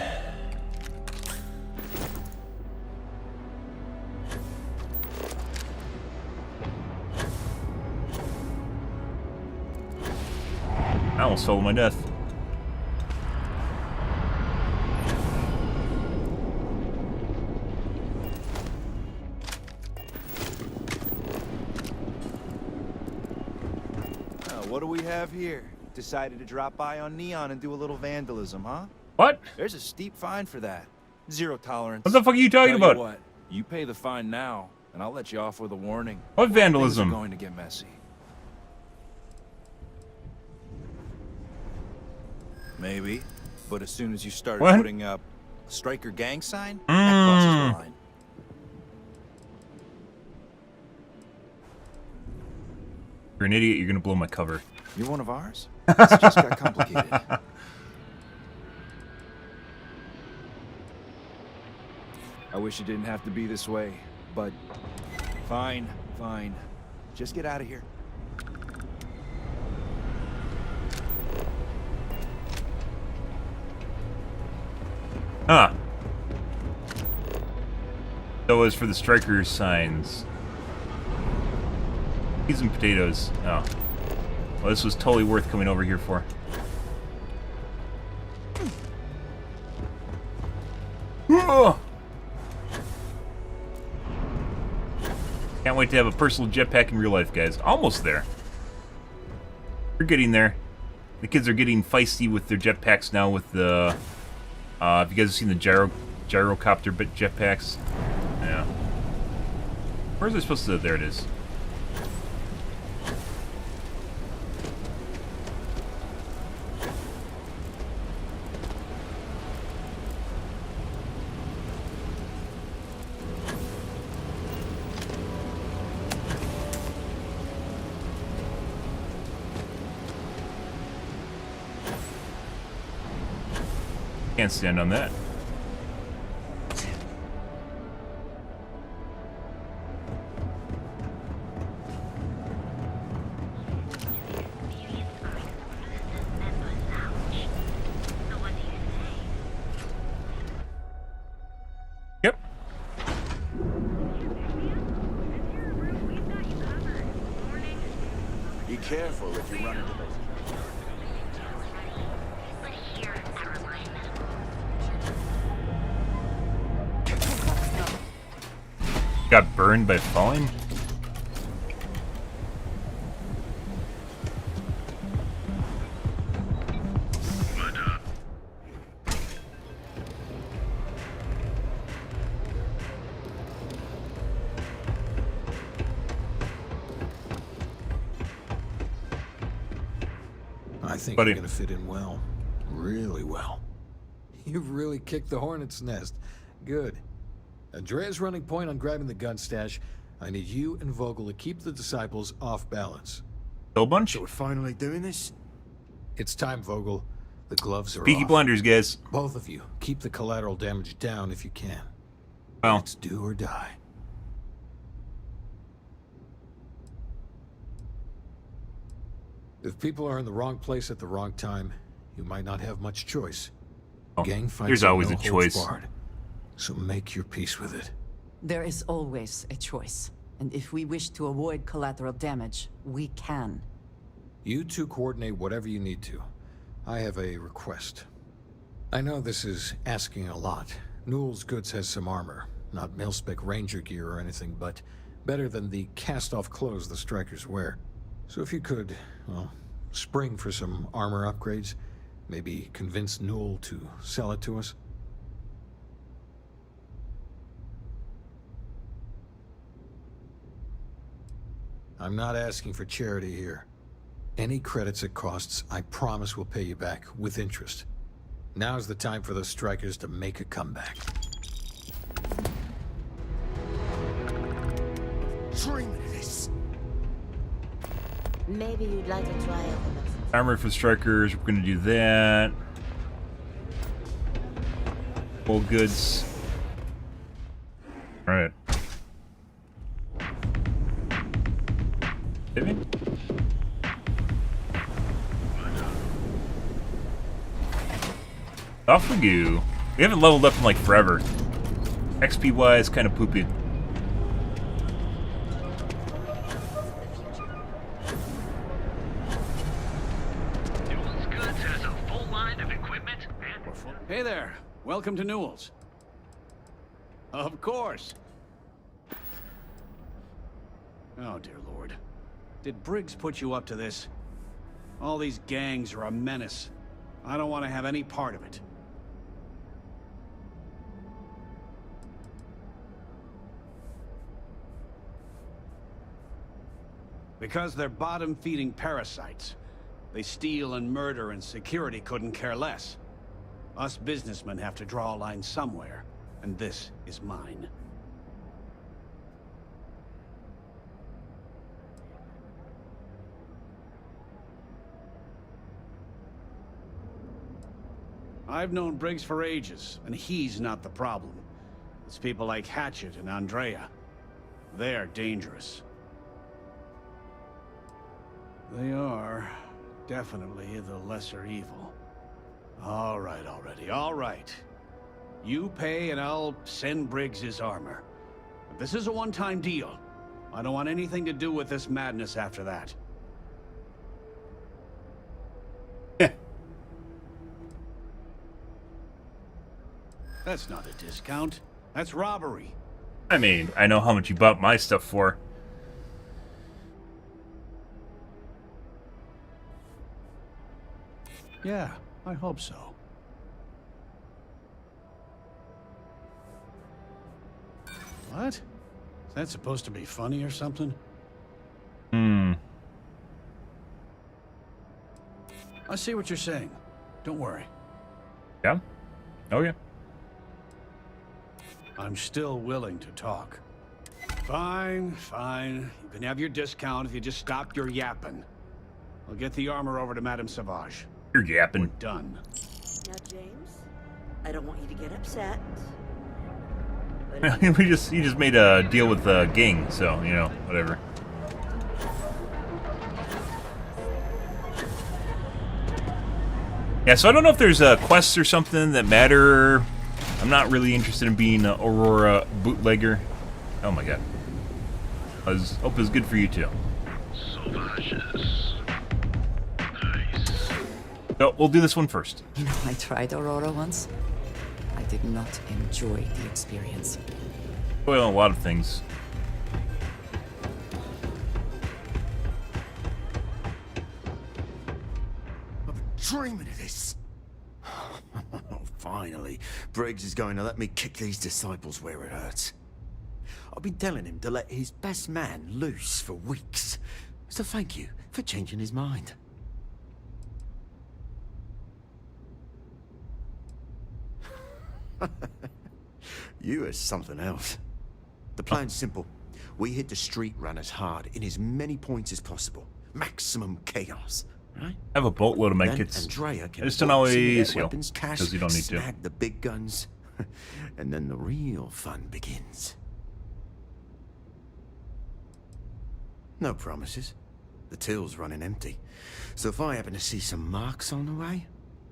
A: I almost fell to my death.
G: What do we have here? Decided to drop by on Neon and do a little vandalism, huh?
A: What?
G: There's a steep fine for that. Zero tolerance.
A: What the fuck are you talking
G: Tell
A: about?
G: you what, you pay the fine now, and I'll let you off with a warning.
A: What vandalism?
G: Things are going to get messy. Maybe, but as soon as you started putting up a striker gang sign, that crosses the line.
A: You're an idiot, you're gonna blow my cover.
G: You're one of ours? This just got complicated. I wish it didn't have to be this way, but fine, fine. Just get out of here.
A: Huh. So as for the striker signs. Peas and potatoes. Oh. Well, this was totally worth coming over here for. Oh! Can't wait to have a personal jetpack in real life, guys. Almost there. We're getting there. The kids are getting feisty with their jetpacks now with the... have you guys seen the gyrocopter jetpacks? Yeah. Where's it supposed to... There it is. Can't stand on that. Yep.
G: Be careful if you run into those.
A: Got burned by falling?
I: I think
A: Buddy.
I: you're gonna fit in well.
E: Really well. You've really kicked the hornet's nest. Good. Andrea's running point on grabbing the gun stash. I need you and Vogel to keep the disciples off balance.
A: Still a bunch?
J: So we're finally doing this?
E: It's time, Vogel. The gloves are
A: Peaky
E: off.
A: Blinders, guys.
E: Both of you, keep the collateral damage down if you can.
A: Well,
E: let's do or die. If people are in the wrong place at the wrong time, you might not have much choice. Gang fights
A: there's
E: are
A: always
E: no
A: a
E: holds
A: choice.
E: barred. So make your peace with it.
K: There is always a choice. And if we wish to avoid collateral damage, we can.
E: You two coordinate whatever you need to. I have a request. I know this is asking a lot. Newell's Goods has some armor. Not mil-spec ranger gear or anything, but better than the cast-off clothes the strikers wear. So if you could, well, spring for some armor upgrades, maybe convince Newell to sell it to us. I'm not asking for charity here. Any credits it costs, I promise we'll pay you back with interest. Now's the time for those strikers to make a comeback.
J: Dreaming of this.
N: Maybe you'd like to try it.
A: armor for strikers. We're gonna do that. All goods. All right. Hit me? Off we go. We haven't leveled up in like forever. XP wise, kind of poopy.
P: Hey there. Welcome to Newell's. Of course. Oh, dear Lord. Did Briggs put you up to this? All these gangs are a menace. I don't want to have any part of it. Because they're bottom-feeding parasites. They steal and murder, and security couldn't care less. Us businessmen have to draw a line somewhere, and this is mine. I've known Briggs for ages, and he's not the problem. It's people like Hatchet and Andrea. They're dangerous. They are definitely the lesser evil. All right already, all right. You pay and I'll send Briggs his armor. But this is a one-time deal. I don't want anything to do with this madness after that. That's not a discount. That's robbery.
A: I mean, I know how much you bought my stuff for.
P: Yeah, I hope so. What? Is that supposed to be funny or something? I see what you're saying. Don't worry.
A: Yeah? Oh, yeah.
P: I'm still willing to talk. Fine, fine. You can have your discount if you just stop your yapping. I'll get the armor over to Madame Sauvage.
A: You're yapping.
P: We're done.
S: Now, James, I don't want you to get upset.
A: You just made a deal with the gang, so, you know, whatever. Yeah, so I don't know if there's quests or something that matter. I'm not really interested in being an Aurora bootlegger. Oh my god. I hope it's good for you too.
V: Sauvages. Nice.
A: So we'll do this one first.
K: You know, I tried Aurora once. I did not enjoy the experience.
A: Well, a lot of things.
J: I've been dreaming of this. Finally, Briggs is going to let me kick these disciples where it hurts. I've been telling him to let his best man loose for weeks. So thank you for changing his mind. You are something else. The plan's simple. We hit the street runners hard in as many points as possible. Maximum chaos, right?
A: I have a boatload of
J: Then
A: medkits.
J: Andrea
A: I
J: can
A: just don't
J: waltz into
A: always
J: their
A: heal,
J: weapons cache,
A: because you don't need to.
J: snag the big guns, and then the real fun begins. No promises. The till's running empty. So if I happen to see some marks on the way,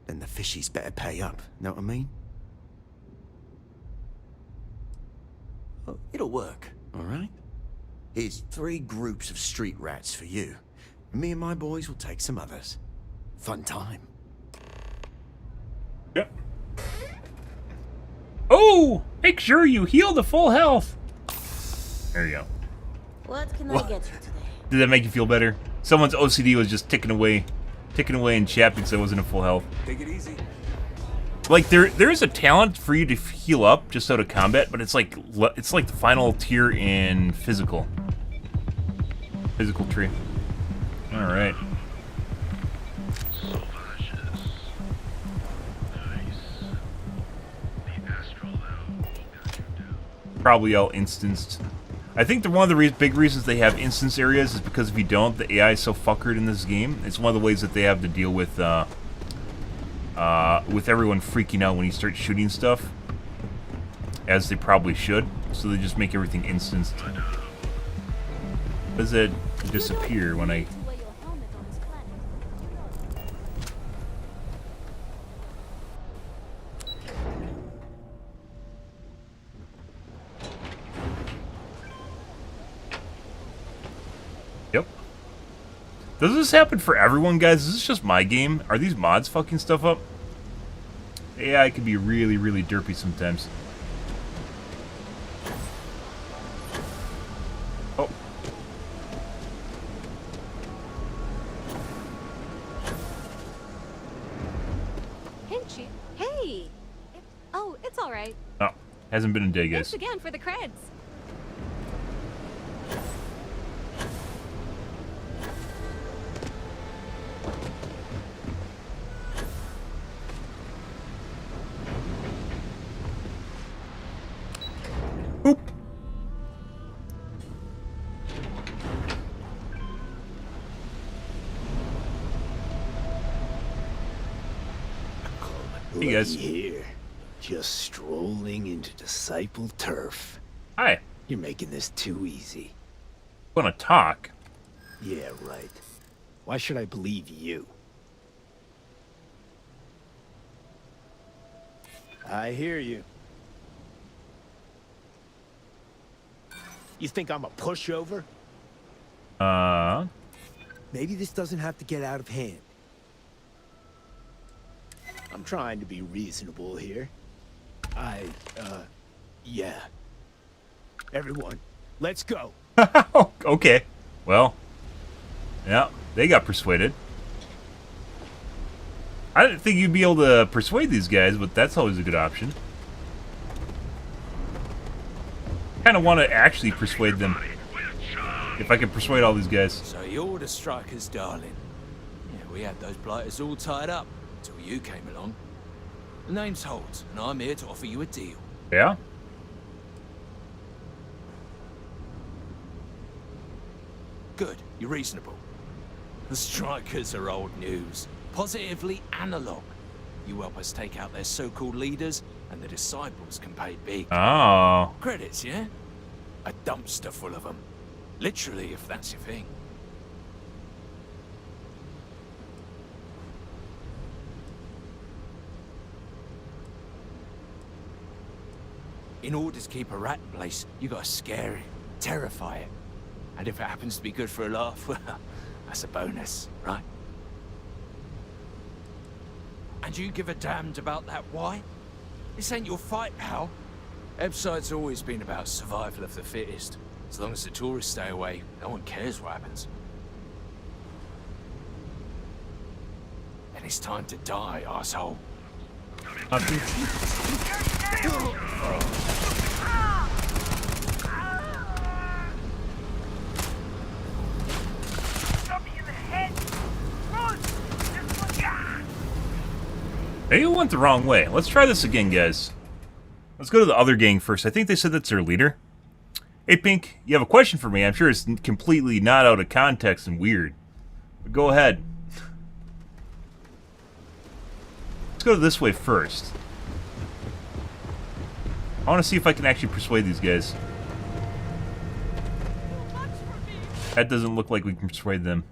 J: then the fishies better pay up. Know what I mean? Oh, it'll work, all right? Here's 3 groups of street rats for you. Me and my boys will take some others. Fun time.
A: Yep. Oh! Make sure you heal to full health! There you go.
N: What can I get you today?
A: Did that make you feel better? Someone's OCD was just ticking away in chat because I wasn't at full health.
F: Take it easy.
A: Like there is a talent for you to heal up just out of combat, but it's like the final tier in physical tree. All right. Probably all instanced. I think one of the big reasons they have instance areas is because if you don't, the AI is so fuckered in this game. It's one of the ways that they have to deal with everyone freaking out when you start shooting stuff, as they probably should. So they just make everything instanced. Does it disappear when I? Yep. Does this happen for everyone, guys? Is this just my game? Are these mods fucking stuff up? AI can be really, really derpy sometimes. Oh.
B: Hinchy. Hey! Oh, it's alright.
A: Oh. Hasn't been a day, guys.
B: Thanks again for the creds.
A: Boop. Hey guys.
L: Here, just strolling into Disciple turf.
A: Hi.
L: You're making this too easy.
A: Want to talk?
L: Yeah, right. Why should I believe you? I hear you. You think I'm a pushover? Maybe this doesn't have to get out of hand. I'm trying to be reasonable here. Yeah. Everyone, let's go.
A: Okay. Well, yeah, they got persuaded. I didn't think you'd be able to persuade these guys, but that's always a good option. Kind of want to actually persuade them. If I can persuade all these guys.
F: So you're the strikers, darling. Yeah, we had those blighters all tied up until you came along. The name's Holt, and I'm here to offer you a deal.
A: Yeah?
F: Good, you're reasonable. The strikers are old news. Positively analog. You help us take out their so-called leaders, and the disciples can pay big.
A: Oh.
F: Credits, yeah? A dumpster full of them. Literally, if that's your thing. In order to keep a rat in place, you gotta scare it, terrify it. And if it happens to be good for a laugh, well, that's a bonus, right? And you give a damned about that why? This ain't your fight, pal. Ebside's always been about survival of the fittest. As long as the tourists stay away, no one cares what happens. And it's time to die, arsehole.
A: Maybe it went the wrong way. Let's try this again, guys. Let's go to the other gang first. I think they said that's their leader. Hey, Pink, you have a question for me. I'm sure it's completely not out of context and weird. But go ahead. Let's go this way first. I want to see if I can actually persuade these guys. That doesn't look like we can persuade them.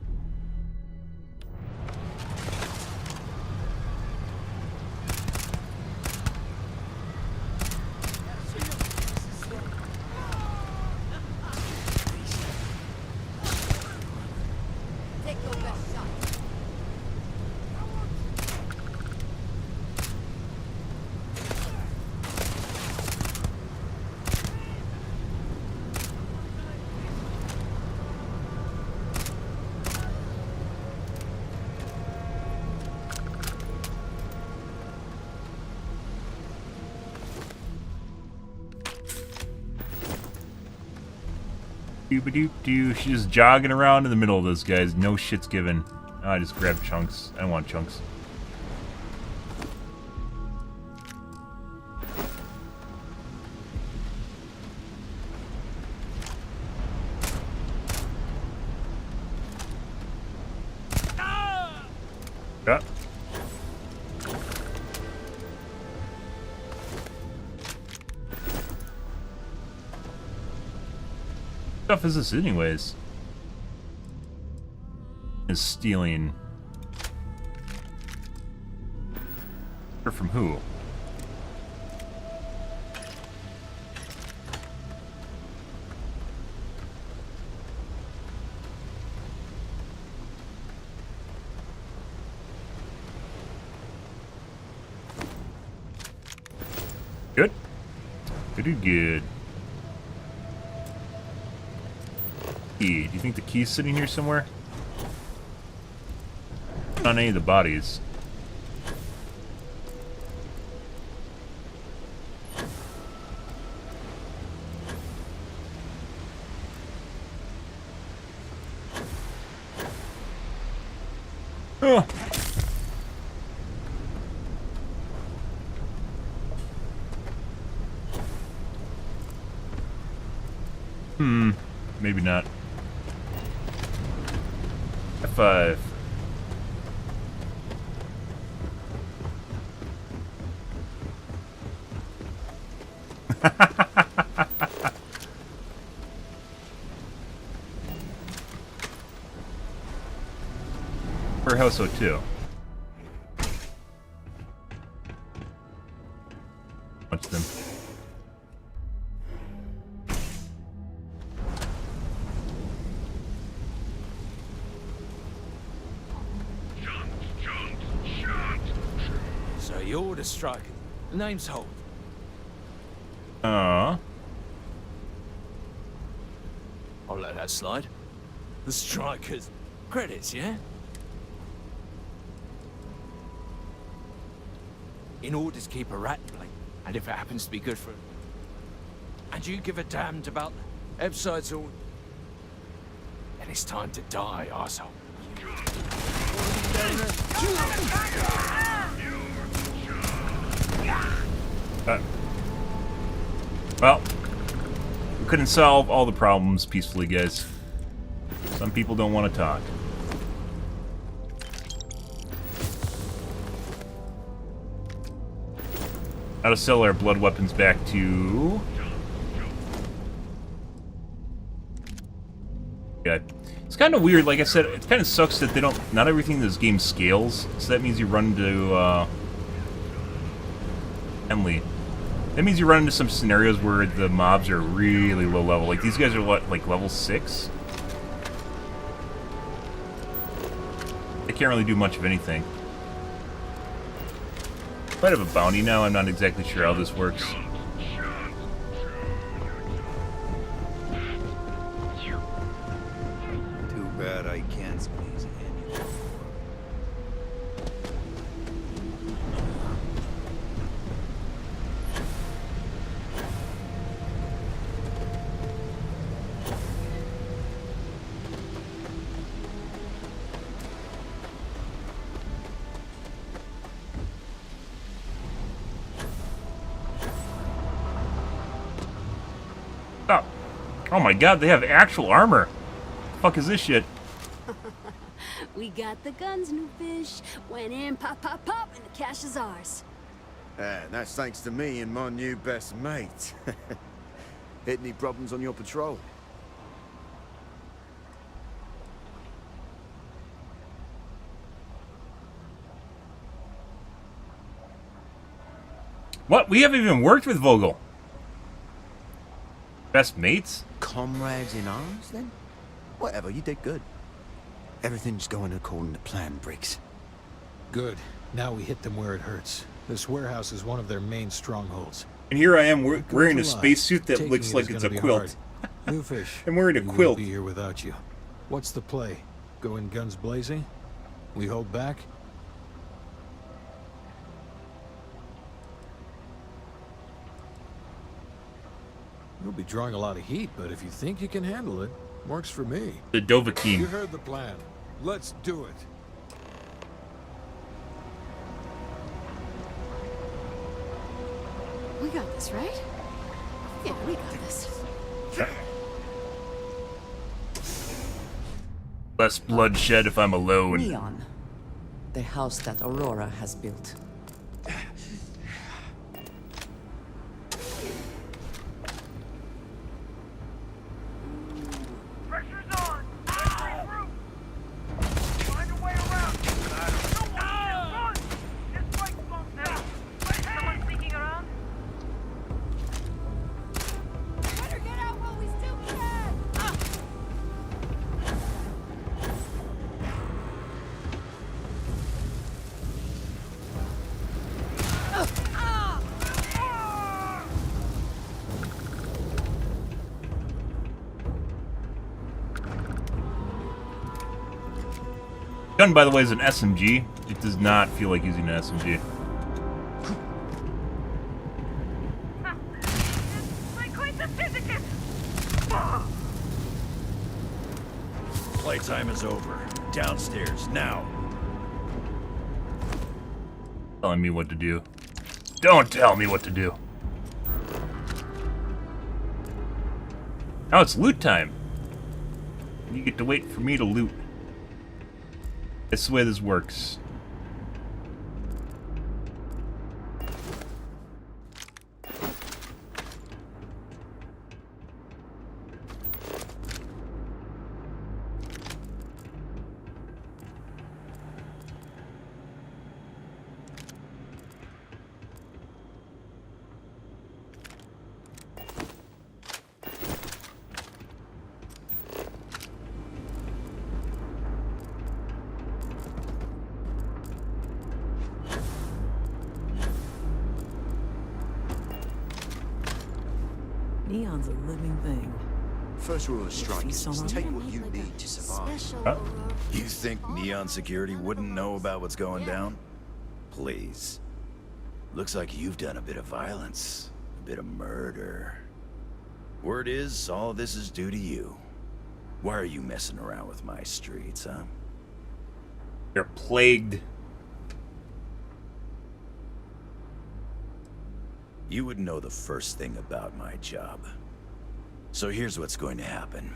A: She's just jogging around in the middle of those guys. No shit's given. Oh, I just grabbed chunks. I don't want chunks. Yeah. What stuff is this anyways? Is stealing. Or from who? Good. Good. Key. Do you think the key's sitting here somewhere? Not on any of the bodies. Oh. Maybe not. F5. Warehouse 02. Watch them.
F: So you're the striker. The name's Holt.
A: Aww.
F: I'll let that slide. The strikers. Credits, yeah? In order to keep a rat in place, and if it happens to be good for it. And you give a damned about episodes or... then it's time to die, arsehole.
A: Well, we couldn't solve all the problems peacefully, guys. Some people don't want to talk. How to sell our blood weapons back to... Yeah. It's kind of weird, like I said, it kind of sucks that they don't... Not everything in this game scales, so that means you run into, Emily. That means you run into some scenarios where the mobs are really low level. Like, these guys are, what, like level 6? They can't really do much of anything. Might have a bounty now, I'm not exactly sure how this works.
I: Too bad I can't squeeze any more.
A: Oh my god, they have actual armor. The fuck is this shit?
Q: We got the guns, new fish. Went in, pop, pop, pop, and the cash is ours.
J: That's thanks to me and my new best mate. Hit any problems on your patrol?
A: What? We haven't even worked with Vogel. Best mates?
J: Comrades in arms, then? Whatever, you did good. Everything's going according to plan, Briggs.
E: Good. Now we hit them where it hurts. This warehouse is one of their main strongholds.
A: And here I am wearing a spacesuit that looks like it's a quilt.
E: New fish.
A: I'm wearing a
E: we
A: quilt.
E: Won't be here without you. What's the play? Go in guns blazing? We hold back? You'll be drawing a lot of heat, but if you think you can handle it, works for me.
A: The Dovahkiin.
E: You heard the plan. Let's do it.
B: We got this, right? Yeah, we got this.
A: Less bloodshed if I'm alone.
K: Neon, the house that Aurora has built.
A: Gun, by the way, is an SMG. It does not feel like using an SMG.
I: Playtime is over. Downstairs, now.
A: Telling me what to do. Don't tell me what to do. Now it's loot time. You get to wait for me to loot. That's the way this works.
K: Neon's a living thing.
J: First rule of strike is take what you need to survive.
A: Huh?
I: You think Neon Security wouldn't know about what's going down? Please. Looks like you've done a bit of violence, a bit of murder. Word is, all of this is due to you. Why are you messing around with my streets, huh?
A: They're plagued.
I: You would know the first thing about my job. So here's what's going to happen.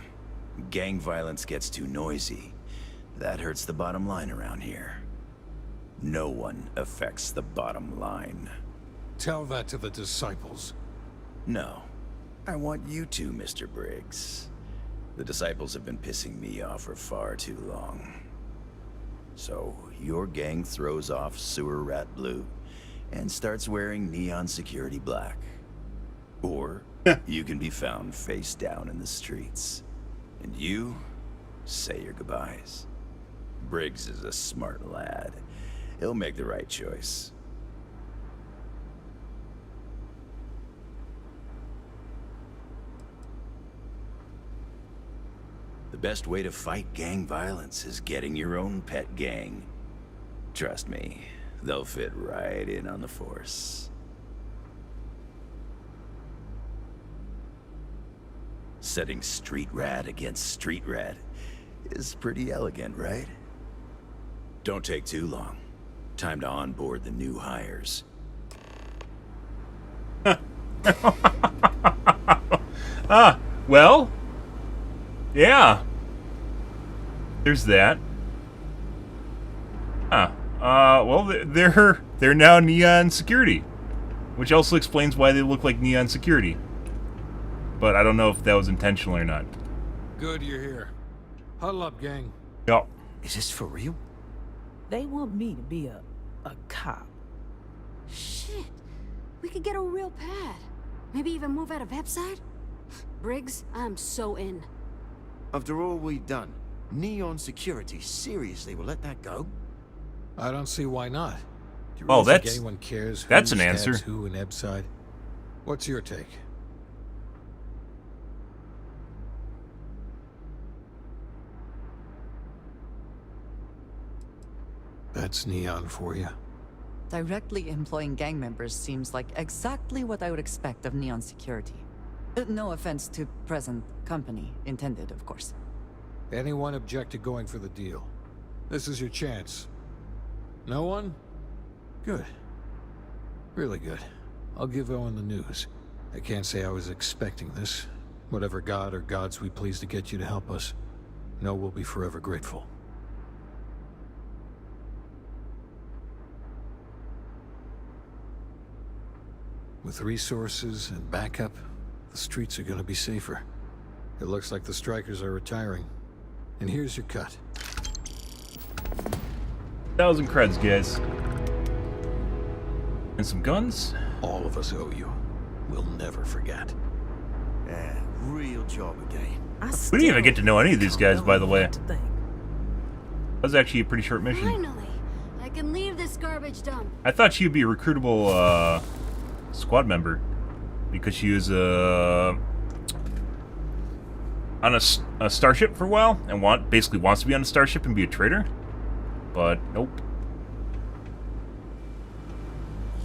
I: Gang violence gets too noisy. That hurts the bottom line around here. No one affects the bottom line.
E: Tell that to the disciples.
I: No. I want you to, Mr. Briggs. The disciples have been pissing me off for far too long. So, your gang throws off Sewer Rat Blue and starts wearing Neon Security black. Or, you can be found face down in the streets. And you say your goodbyes. Briggs is a smart lad. He'll make the right choice. The best way to fight gang violence is getting your own pet gang. Trust me, they'll fit right in on the force. Setting street rat against street rat is pretty elegant, right? Don't take too long. Time to onboard the new hires.
A: Well, Yeah. There's that. Huh. Well, they're now Neon Security, which also explains why they look like Neon Security. But I don't know if that was intentional or not.
E: Good you're here. Huddle up, gang.
A: Yup.
J: Is this for real?
M: They want me to be a cop.
Q: Shit. We could get a real pad. Maybe even move out of Epside? Briggs, I'm so in.
J: After all we've done, Neon Security seriously will let that go?
E: I don't see why not. Do you
A: Oh,
E: really think
A: that's-
E: anyone cares who
A: that's an
E: stabs
A: answer.
E: who in Ebside? What's your take? That's Neon for you.
K: Directly employing gang members seems like exactly what I would expect of Neon Security. No offense to present company intended, of course.
E: Anyone object to going for the deal? This is your chance. No one? Good. Really good. I'll give Owen the news. I can't say I was expecting this. Whatever god or gods we please to get you to help us, know we'll be forever grateful. With resources and backup, the streets are gonna be safer. It looks like the strikers are retiring. And here's your cut.
A: 1,000 creds, guys. And some guns?
E: All of us owe you. We'll never forget.
J: Yeah, real job again.
A: We didn't even get to know any of these guys, by the way. That was actually a pretty short mission.
Q: Finally, I can leave this garbage dump.
A: I thought she would be a recruitable squad member because she was on a starship for a while and basically wants to be on a starship and be a traitor. But nope.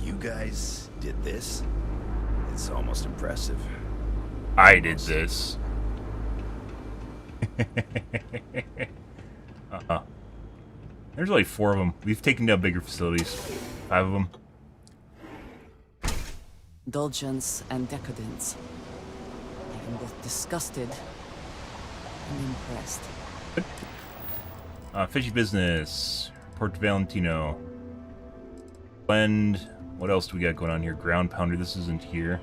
I: You guys did this? It's almost impressive.
A: I did this. There's only 4 of them. We've taken down bigger facilities. 5 of them.
K: Indulgence and decadence. I am both disgusted and impressed.
A: Fishy business. Port Valentino. Blend. What else do we got going on here? Ground pounder. This isn't here.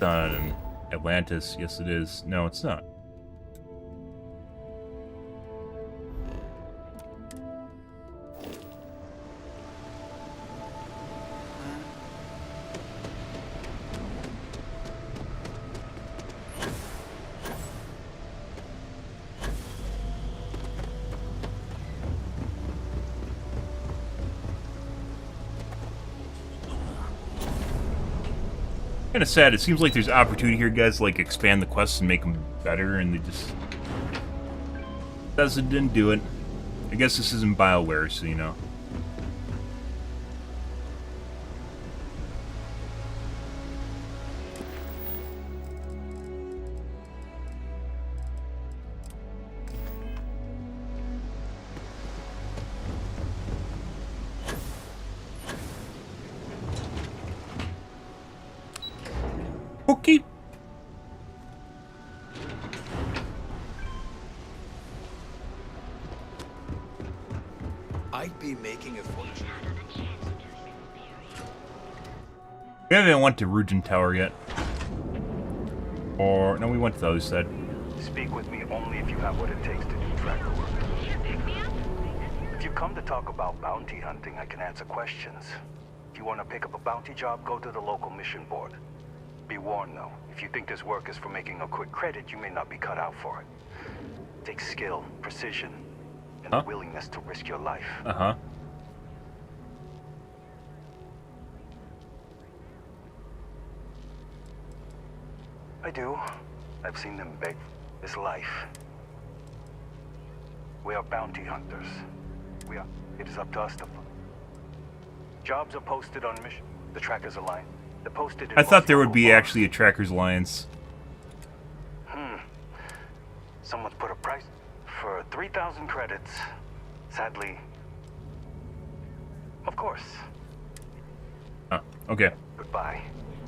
A: Done. Atlantis. Yes, it is. No, it's not. Kind of sad. It seems like there's opportunity here, guys, to, like, expand the quests and make them better, and they just didn't do it. I guess this isn't BioWare, so you know. Okay.
I: I'd be making a fortune.
A: We haven't went to Rugin Tower yet. Or, no, we went to the other side.
T: Speak with me only if you have what it takes to do tracker work. If you come to talk about bounty hunting, I can answer questions. If you want to pick up a bounty job, go to the local mission board. Be warned, though, if you think this work is for making a quick credit, you may not be cut out for it. It takes skill, precision, and a willingness to risk your life.
A: Uh-huh.
T: I do. I've seen them beg this life. We are bounty hunters. It is up to us to... Jobs are posted on mission. The trackers align. They're posted in
A: I thought there would be actually a Trackers Alliance.
T: Someone's put a price. 3,000 credits. Sadly. Of course.
A: Oh, okay.
T: Goodbye.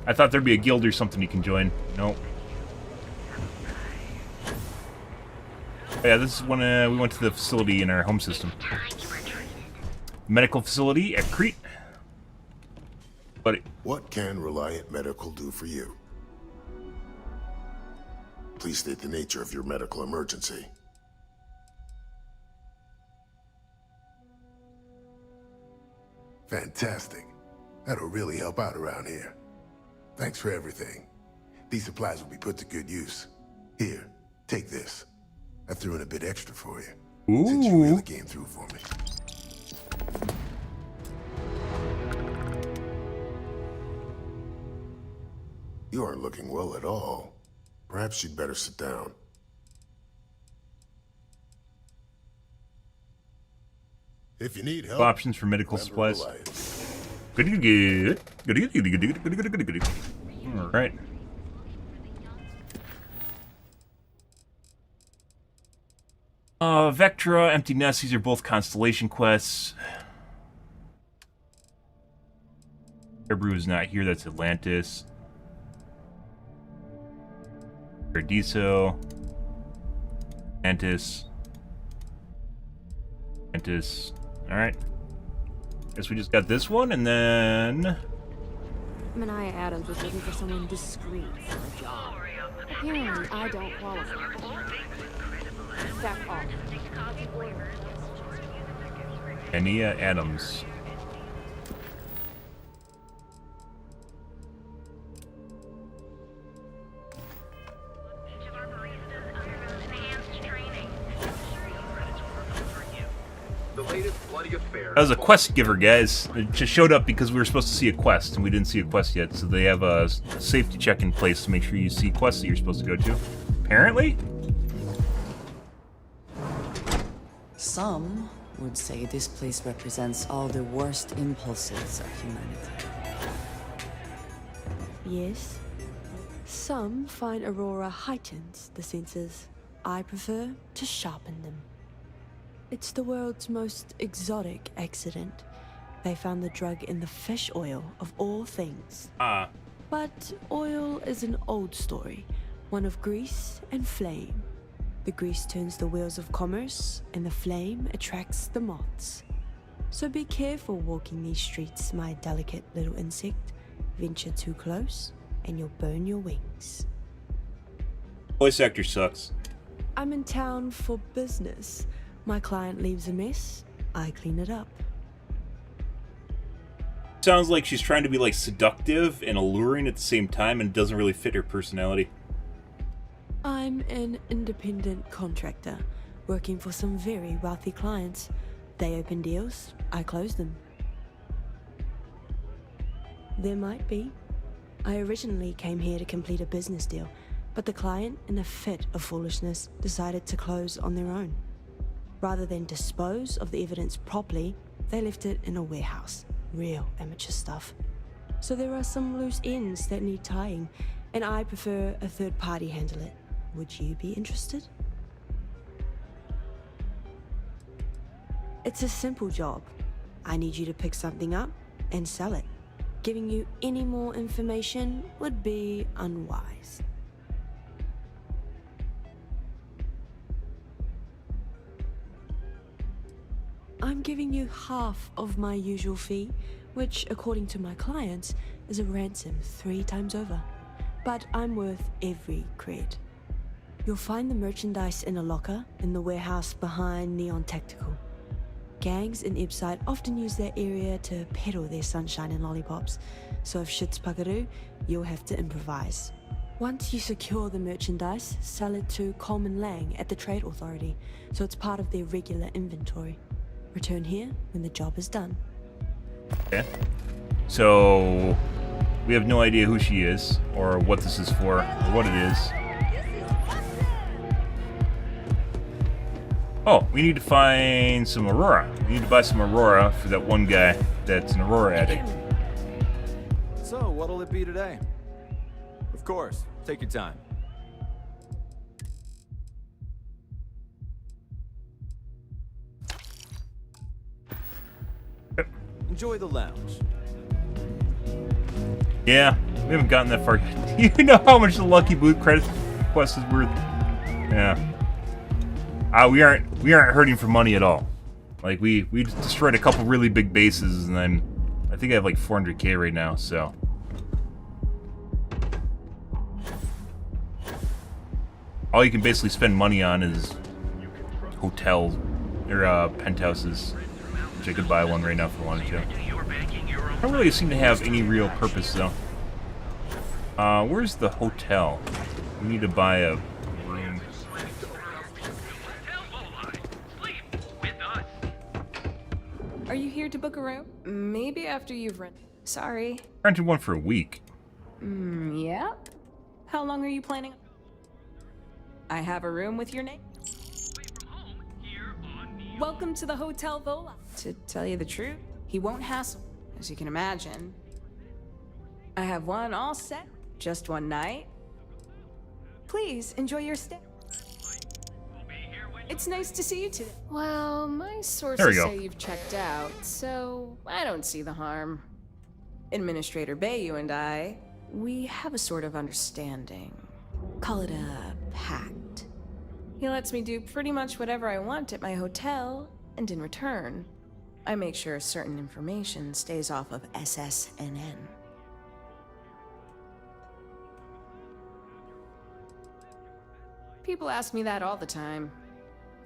A: I thought there'd be a guild or something you can join. Nope. Oh, yeah, this is when we went to the facility in our home system. Medical facility at Crete. Buddy.
C: What can Reliant Medical do for you? Please state the nature of your medical emergency. Fantastic. That'll really help out around here. Thanks for everything. These supplies will be put to good use. Here, take this. I threw in a bit extra for you.
A: Ooh.
C: Since you really came through for me. You aren't looking well at all. Perhaps you'd better sit down. If you need help,
A: Options for medical supplies. Good. All right. Vectra, Empty Nest, these are both constellation quests. Airbrew is not here, that's Atlantis. Paradiso. Atlantis. Alright. Guess we just got this one, and then...
B: Mania Adams was looking for someone discreet for a job. Apparently, I don't qualify. That's all.
A: Mania Adams. That was a quest giver, guys. It just showed up because we were supposed to see a quest, and we didn't see a quest yet, so they have a safety check in place to make sure you see quests that you're supposed to go to. Apparently?
K: Some would say this place represents all the worst impulses of humanity.
B: Yes. Some find Aurora heightens the senses. I prefer to sharpen them. It's the world's most exotic accident. They found the drug in the fish oil, of all things. But oil is an old story, one of grease and flame. The grease turns the wheels of commerce, and the flame attracts the moths. So be careful walking these streets, my delicate little insect. Venture too close, and you'll burn your wings.
A: Voice actor sucks.
B: I'm in town for business. My client leaves a mess, I clean it up.
A: Sounds like she's trying to be like seductive and alluring at the same time, and doesn't really fit her personality.
B: I'm an independent contractor, working for some very wealthy clients. They open deals, I close them. There might be. I originally came here to complete a business deal, but the client, in a fit of foolishness, decided to close on their own. Rather than dispose of the evidence properly, they left it in a warehouse. Real amateur stuff. So there are some loose ends that need tying, and I prefer a third party handle it. Would you be interested? It's a simple job. I need you to pick something up and sell it. Giving you any more information would be unwise. I'm giving you half of my usual fee, which, according to my clients, is a ransom 3 times over. But I'm worth every cred. You'll find the merchandise in a locker in the warehouse behind Neon Tactical. Gangs in Ibside often use that area to peddle their sunshine and lollipops, so if shit's puckaroo, you'll have to improvise. Once you secure the merchandise, sell it to Coleman Lang at the Trade Authority, so it's part of their regular inventory. Return here when the job is done.
A: Okay. So, we have no idea who she is, or what this is for, or what it is. Oh, we need to find some Aurora. We need to buy some Aurora for that one guy that's an Aurora addict.
F: So, what'll it be today? Of course, take your time.
G: Enjoy the lounge.
A: Yeah, we haven't gotten that far yet. You know how much the Lucky Boot credit quest is worth? Yeah. We aren't hurting for money at all. Like we destroyed a couple really big bases, and then I think I have like 400k right now. So all you can basically spend money on is hotels or penthouses, which I could buy one right now if I wanted to. I don't really seem to have any real purpose though. Where's the hotel? We need to buy a room.
D: Are you here to book a room? Maybe after you've rented. Sorry.
A: Rented one for a week.
D: Yep. How long are you planning? I have a room with your name. Welcome to the Hotel Vola. To tell you the truth, he won't hassle, as you can imagine. I have one all set, just one night. Please enjoy your stay. It's nice to see you today. Well, my sources say you've checked out, so I don't see the harm. Administrator Bayu and I, we have a sort of understanding. Call it a pact. He lets me do pretty much whatever I want at my hotel, and in return, I make sure certain information stays off of SSNN. People ask me that all the time.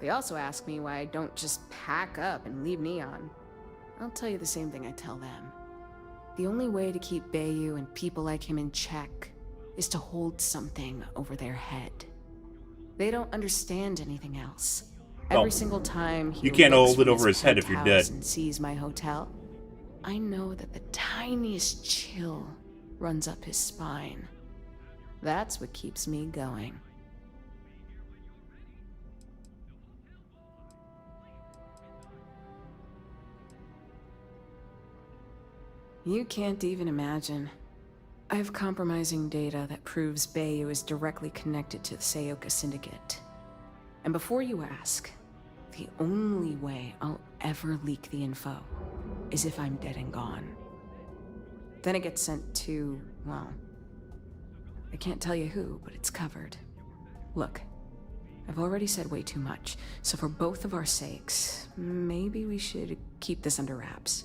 D: They also ask me why I don't just pack up and leave Neon. I'll tell you the same thing I tell them. The only way to keep Bayu and people like him in check is to hold something over their head. They don't understand anything else. Every single time he
A: you can't
D: looks
A: hold it
D: from
A: over his head if you're dead.
D: And sees my hotel, I know that the tiniest chill runs up his spine. That's what keeps me going. You can't even imagine. I have compromising data that proves Bayu is directly connected to the Seoka Syndicate. And before you ask, the only way I'll ever leak the info is if I'm dead and gone. Then it gets sent to, well, I can't tell you who, but it's covered. Look, I've already said way too much, so for both of our sakes, maybe we should keep this under wraps.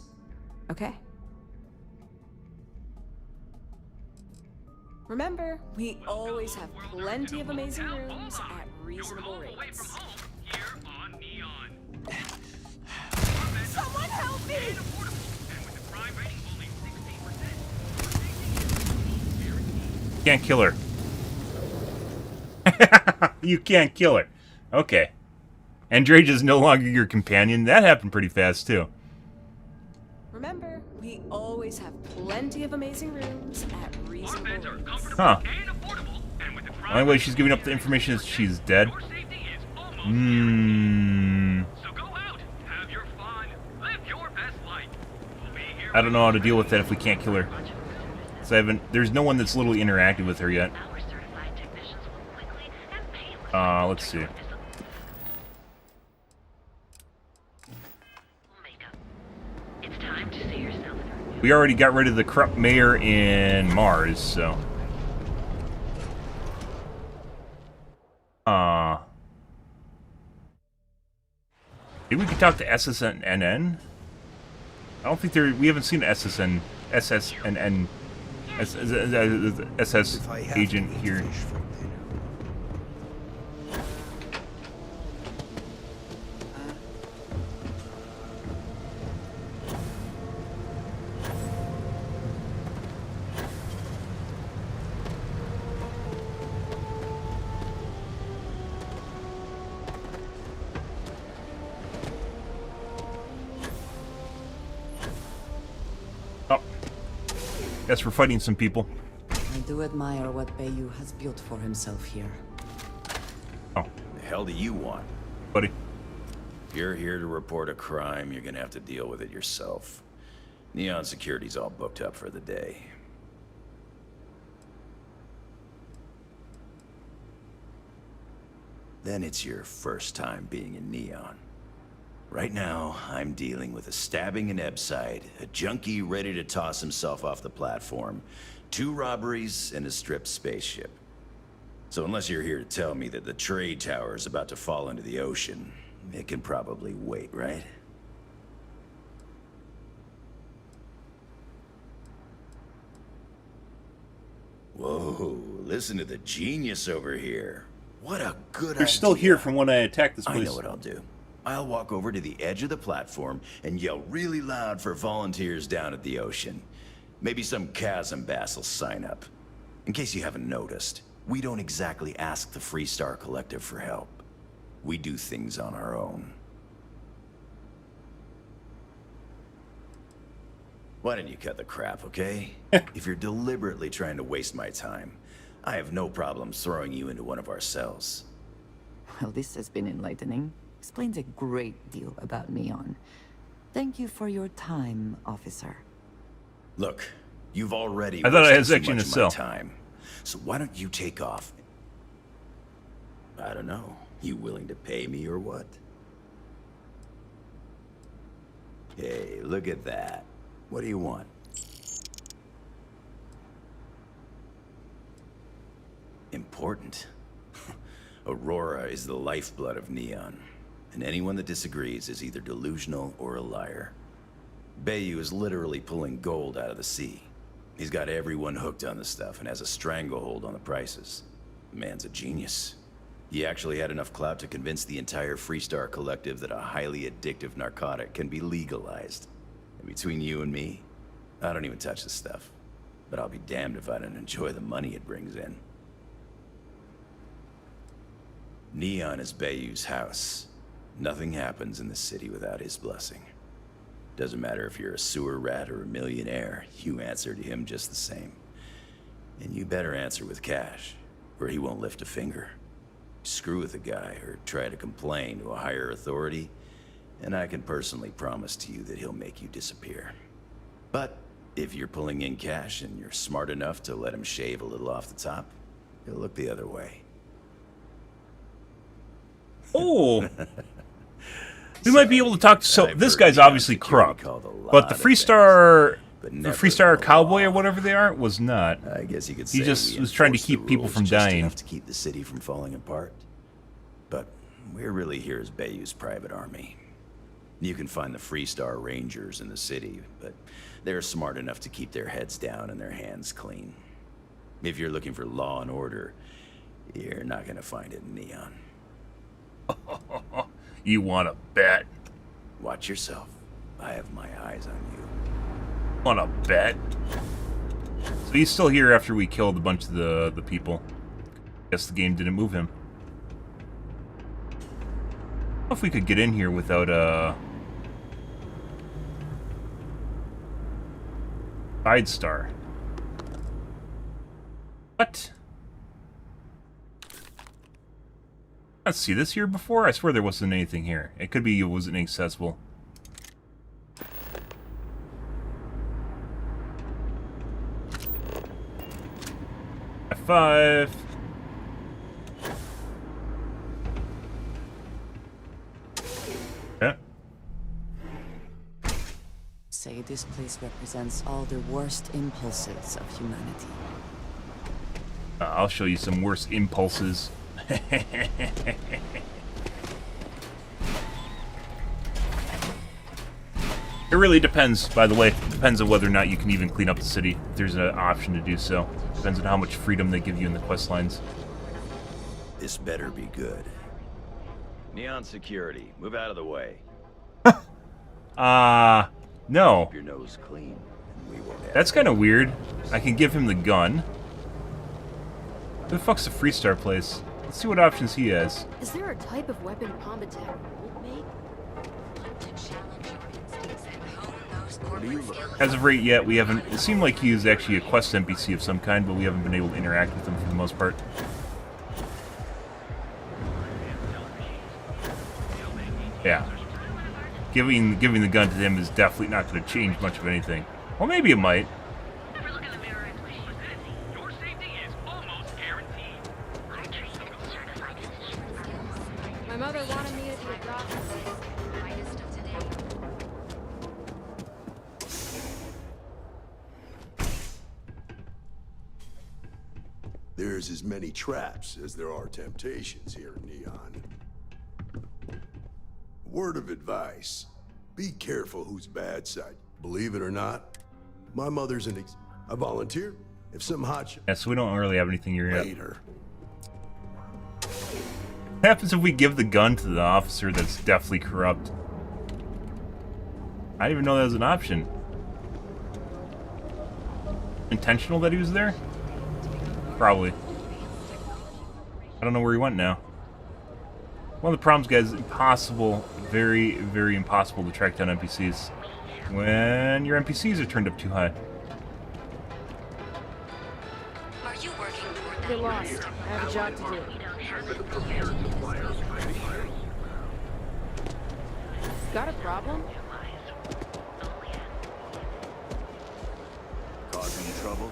D: Okay? Remember, we always have plenty of amazing rooms at reasonable rates. Someone help me!
A: Can't kill her. You can't kill her. Okay. Andrade is no longer your companion. That happened pretty fast, too.
D: Remember, we always have plenty of amazing rooms at reasonable rates.
A: Huh. The only way she's giving up the information is she's dead. I don't know how to deal with that if we can't kill her. So there's no one that's literally interacted with her yet. Let's see. We already got rid of the corrupt mayor in Mars, so. Maybe we could talk to SSNN? I don't think we haven't seen SSNN, SS agent here. Guess we're fighting some people.
K: I do admire what Bayu has built for himself here.
A: Oh.
I: The hell do you want?
A: Buddy.
I: If you're here to report a crime, you're gonna have to deal with it yourself. Neon Security's all booked up for the day. Then it's your first time being in Neon. Right now, I'm dealing with a stabbing in Ebside, a junkie ready to toss himself off the platform, 2 robberies, and a stripped spaceship. So unless you're here to tell me that the trade tower is about to fall into the ocean, it can probably wait, right? Whoa, listen to the genius over here. What a good idea.
A: They're still here from when I attacked this place.
I: I know what I'll do. I'll walk over to the edge of the platform and yell really loud for volunteers down at the ocean. Maybe some chasm bass will sign up. In case you haven't noticed, we don't exactly ask the Freestar Collective for help. We do things on our own. Why don't you cut the crap, okay? If you're deliberately trying to waste my time, I have no problem throwing you into one of our cells.
K: Well, this has been enlightening. Explains a great deal about Neon. Thank you for your time, officer.
I: Look, you've already
A: I thought I was
I: wasted
A: actually in a
I: too much of
A: cell.
I: my time. So why don't you take off? I don't know. You willing to pay me or what? Hey, look at that. What do you want? Important. Aurora is the lifeblood of Neon, and anyone that disagrees is either delusional or a liar. Bayou is literally pulling gold out of the sea. He's got everyone hooked on the stuff and has a stranglehold on the prices. The man's a genius. He actually had enough clout to convince the entire Freestar Collective that a highly addictive narcotic can be legalized. And between you and me, I don't even touch the stuff. But I'll be damned if I don't enjoy the money it brings in. Neon is Bayou's house. Nothing happens in the city without his blessing. Doesn't matter if you're a sewer rat or a millionaire, you answer to him just the same. And you better answer with cash, or he won't lift a finger. Screw with the guy or try to complain to a higher authority, and I can personally promise to you that he'll make you disappear. But if you're pulling in cash and you're smart enough to let him shave a little off the top, he'll look the other way.
A: Oh! We might be able to talk to... So, this guy's obviously corrupt. But the Freestar Cowboy or whatever they are was not.
I: I guess you could say
A: he just was trying to keep people from dying.
I: Enough to keep the city from falling apart. But we're really here as Bayou's private army. You can find the Freestar Rangers in the city, but they're smart enough to keep their heads down and their hands clean. If you're looking for law and order, you're not going to find it in Neon.
A: You want to bet?
I: Watch yourself. I have my eyes on you.
A: Want to bet? So he's still here after we killed a bunch of the people. Guess the game didn't move him. I don't know if we could get in here without Sidestar. What? Let's see this here before? I swear there wasn't anything here. It could be it wasn't accessible. F5. Yeah.
K: Say this place represents all the worst impulses of humanity.
A: I'll show you some worse impulses. It really depends, by the way. It depends on whether or not you can even clean up the city. If there's an option to do so. Depends on how much freedom they give you in the quest lines.
I: This better be good. Neon security, move out of the way.
A: No.
I: Keep your nose clean, and we won't have
A: That's kind of weird. I can give him the gun. Who the fuck's the Freestar place? Let's see what options he has.
Q: Is there a type of weapon Combatech won't make?
A: As of right yet, we haven't... It seemed like he was actually a quest NPC of some kind, but we haven't been able to interact with him for the most part. Yeah. Giving the gun to him is definitely not going to change much of anything. Well, maybe it might.
Q: My mother wanted me to be a doctor.
H: There's as many traps as there are temptations here in Neon. Word of advice. Be careful whose bad side. Believe it or not, my mother's I volunteer. If some hot
A: Yeah, so we don't really have anything here yet.
H: later.
A: What happens if we give the gun to the officer that's definitely corrupt? I didn't even know that was an option. Intentional that he was there? Probably. I don't know where he went now. One of the problems, guys, is impossible, very, very impossible to track down NPCs when your NPCs are turned up too high.
U: Are you working toward that?
W: You're lost. I have a job to do. Got a problem?
G: Causing trouble?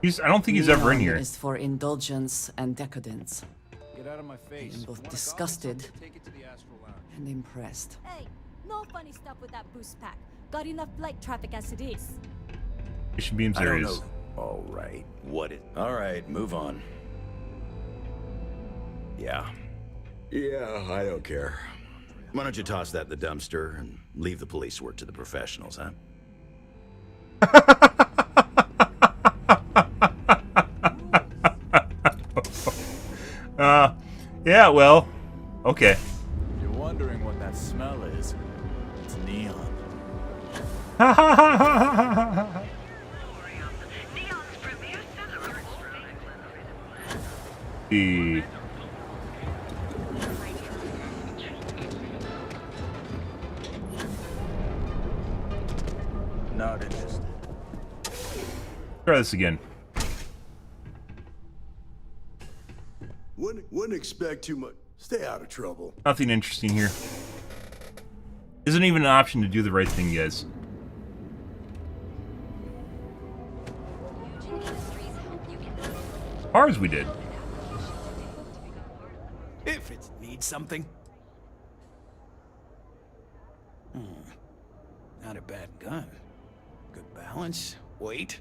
A: I don't think he's ever in here.
K: Is for indulgence and decadence.
G: Get out of my face.
K: I am both disgusted and impressed.
X: Hey, no funny stuff with that boost pack. Got enough flight traffic as it is.
A: Mission beams
I: I don't
A: areas.
I: know. All right. All right, move on. Yeah. Yeah, I don't care. Why don't you toss that in the dumpster and leave the police work to the professionals, huh?
A: Yeah, well, okay.
G: You're wondering what that smell is. It's neon.
A: The
G: Not interested.
A: try this again.
H: Wouldn't expect too much. Stay out of trouble.
A: Nothing interesting here. Isn't even an option to do the right thing, guys. As far as we did.
L: If it needs something. Not a bad gun. Good balance, weight.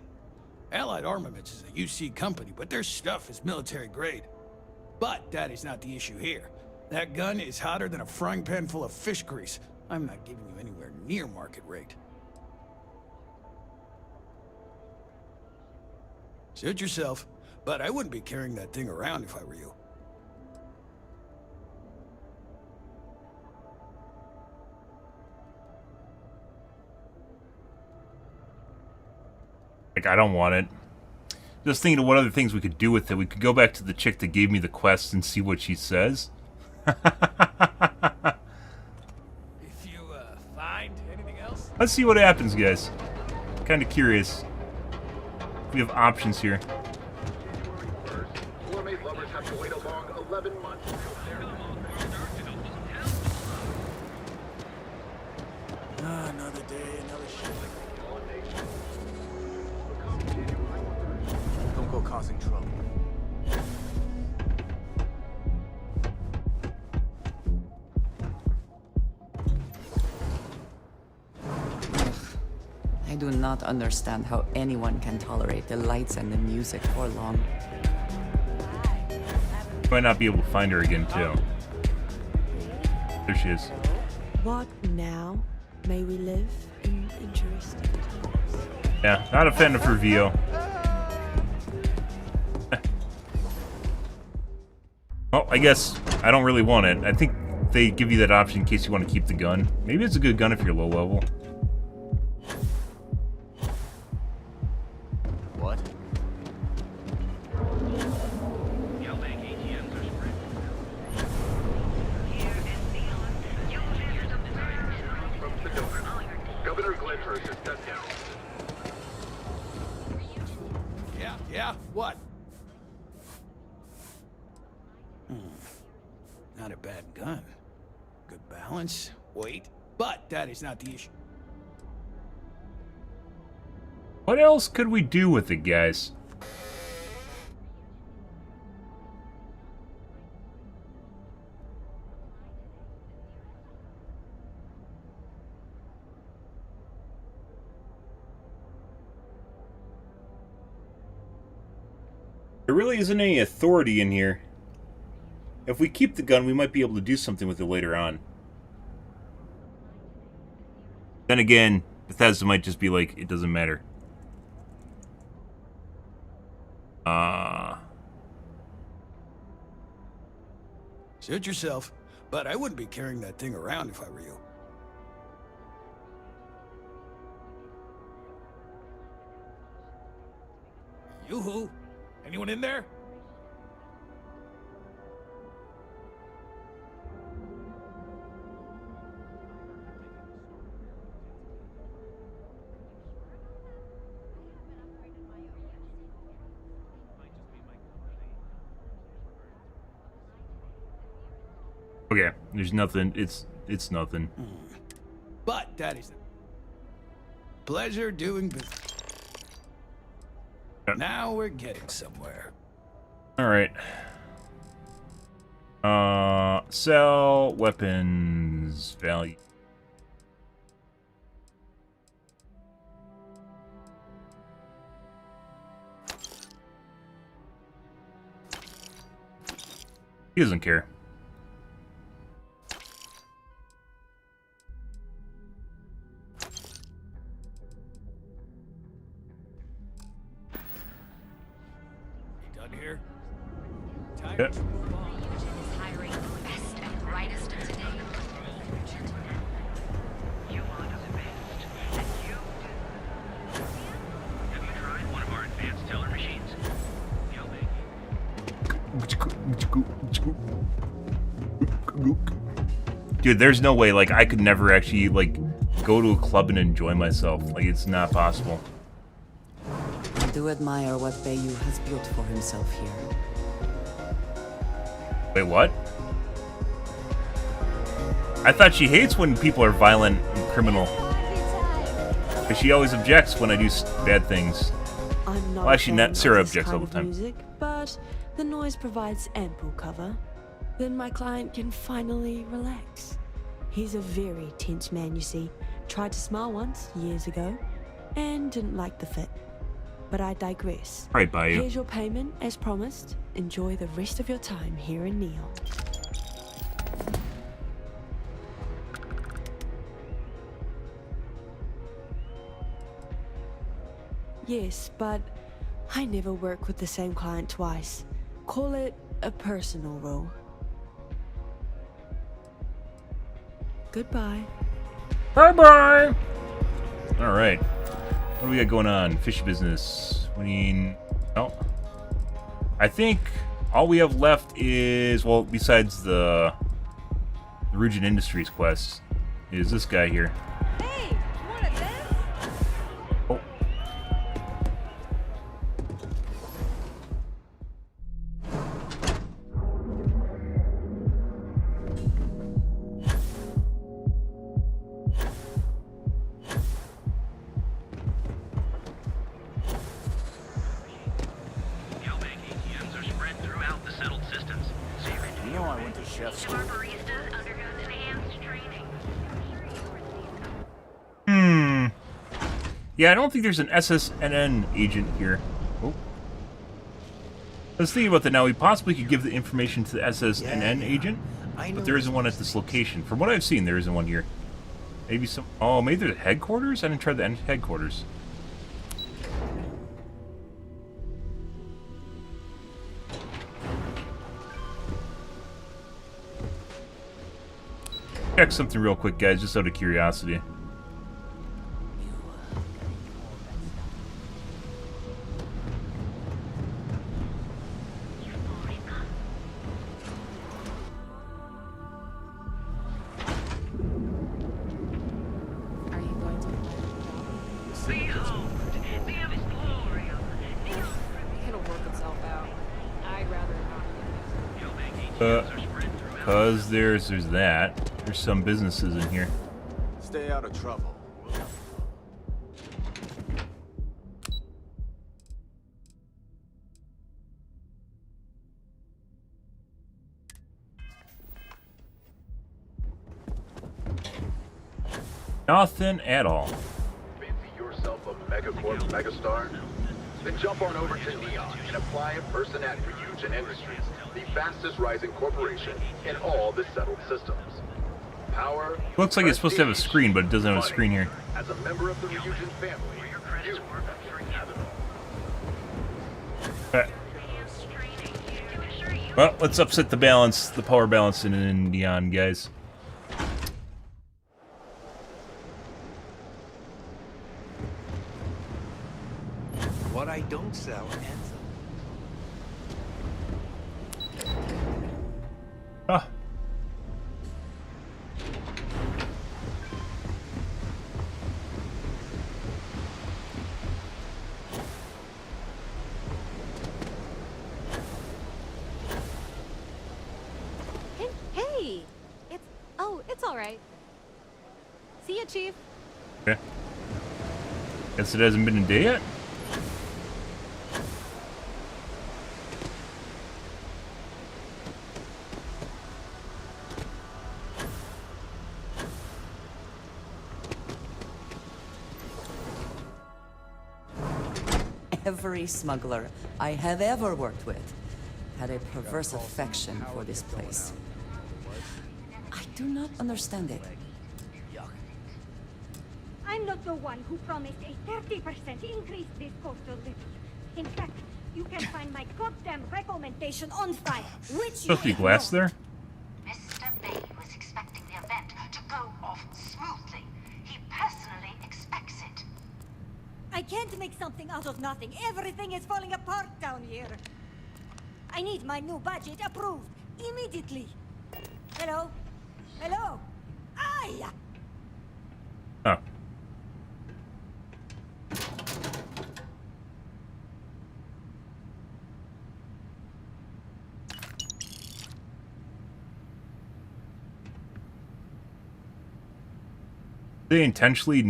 L: Allied Armaments is a UC company, but their stuff is military grade. But that is not the issue here. That gun is hotter than a frying pan full of fish grease. I'm not giving you anywhere near market rate. Suit yourself, but I wouldn't be carrying that thing around if I were you.
A: Like, I don't want it. Just thinking of what other things we could do with it. We could go back to the chick that gave me the quest and see what she says.
L: If you, find anything else?
A: Let's see what happens, guys. Kind of curious. We have options here.
Y: Lovers have to wait a long 11 months.
L: Another day, another shit.
G: Don't go causing trouble.
K: I do not understand how anyone can tolerate the lights and the music for long.
A: Might not be able to find her again, too. There she is.
B: What now? May we live in interesting times.
A: Yeah, not a fan of her VO. Well, I guess I don't really want it. I think they give you that option in case you want to keep the gun. Maybe it's a good gun if you're low level.
G: What?
Y: Governor Glenhurst is set down.
L: Yeah, what? Not a bad gun. Good balance, weight, but that is not the issue.
A: What else could we do with it, guys? There really isn't any authority in here. If we keep the gun, we might be able to do something with it later on. Then again, Bethesda might just be like, it doesn't matter.
L: Suit yourself, but I wouldn't be carrying that thing around if I were you. Yoo-hoo! Anyone in there?
A: Okay, there's nothing. It's nothing.
L: But that is pleasure doing business.
A: Yep.
L: Now we're getting somewhere.
A: All right. Sell weapons value. He doesn't care. Yep. Dude, there's no way, like, I could never actually, like, go to a club and enjoy myself. Like, it's not possible.
K: I do admire what Bayou has built for himself here.
A: Wait, what? I thought she hates when people are violent and criminal. Because she always objects when I do bad things.
B: I'm not
A: Well, actually,
B: a fan
A: Sarah
B: of this
A: objects all
B: kind
A: the time.
B: of music, but the noise provides ample cover. Then my client can finally relax. He's a very tense man, you see. Tried to smile once, years ago, and didn't like the fit. But I digress.
A: Right by you.
B: Here's your payment, as promised. Enjoy the rest of your time here in Neon. Yes, but I never work with the same client twice. Call it a personal rule. Goodbye.
A: Bye-bye! Alright. What do we got going on? Fishy business. We need... Oh. I think all we have left is... Well, besides the Rugin Industries quest, is this guy here.
X: Hey, you wanted this?
A: Oh. Yeah, I don't think there's an SSNN agent here. Oh. I was thinking about that now. We possibly could give the information to the SSNN agent, but there isn't one at this location. From what I've seen, there isn't one here. Maybe some... Oh, maybe there's headquarters? I didn't try the headquarters. Check something real quick, guys, just out of curiosity. Cause there's that. There's some businesses in here.
O: Stay out of trouble.
A: Nothing at all.
Y: Fancy yourself a megacorp megastar? Then jump on over to Neon and apply a person at Ryujin Industries, the fastest rising corporation in all the settled systems. Power.
A: Looks like it's supposed to have a screen, but it doesn't have a screen here.
Y: As a member of the Ryujin family, you have it all.
A: Okay. Well, let's upset the balance, the power balance in Neon, guys.
G: What I don't sell ends
A: Ah.
X: Hey! It's all right. See ya, Chief.
A: Okay. Guess it hasn't been a day yet.
K: Every smuggler I have ever worked with had a perverse affection for this place. I do not understand it.
N: I'm not the one who promised a 30% increase this coastal living. In fact, you can find my goddamn recommendation on file, which
A: Supposed to be glass there?
P: Mr. Bay was expecting the event to go off smoothly. He personally expects it.
N: I can't make something out of nothing. Everything is falling apart down here. I need my new budget approved immediately. Hello? Hello? Aye!
A: Oh. They intentionally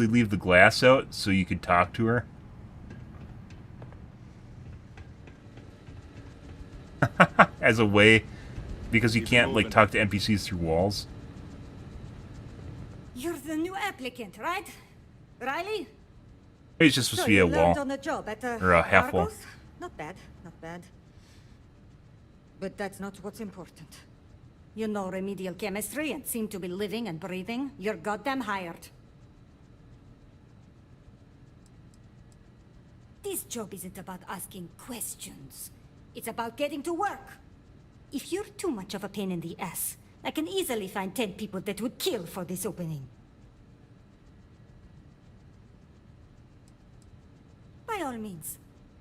A: leave the glass out so you could talk to her. As a way, because you can't like talk to NPCs through walls.
N: You're the new applicant, right? Riley?
A: It's just supposed to be a
N: you
A: wall.
N: learned on the job at,
A: Or a half wall.
N: Argos? Not bad, not bad. But that's not what's important. You know remedial chemistry and seem to be living and breathing. You're goddamn hired. This job isn't about asking questions. It's about getting to work. If you're too much of a pain in the ass, I can easily find 10 people that would kill for this opening. By all means,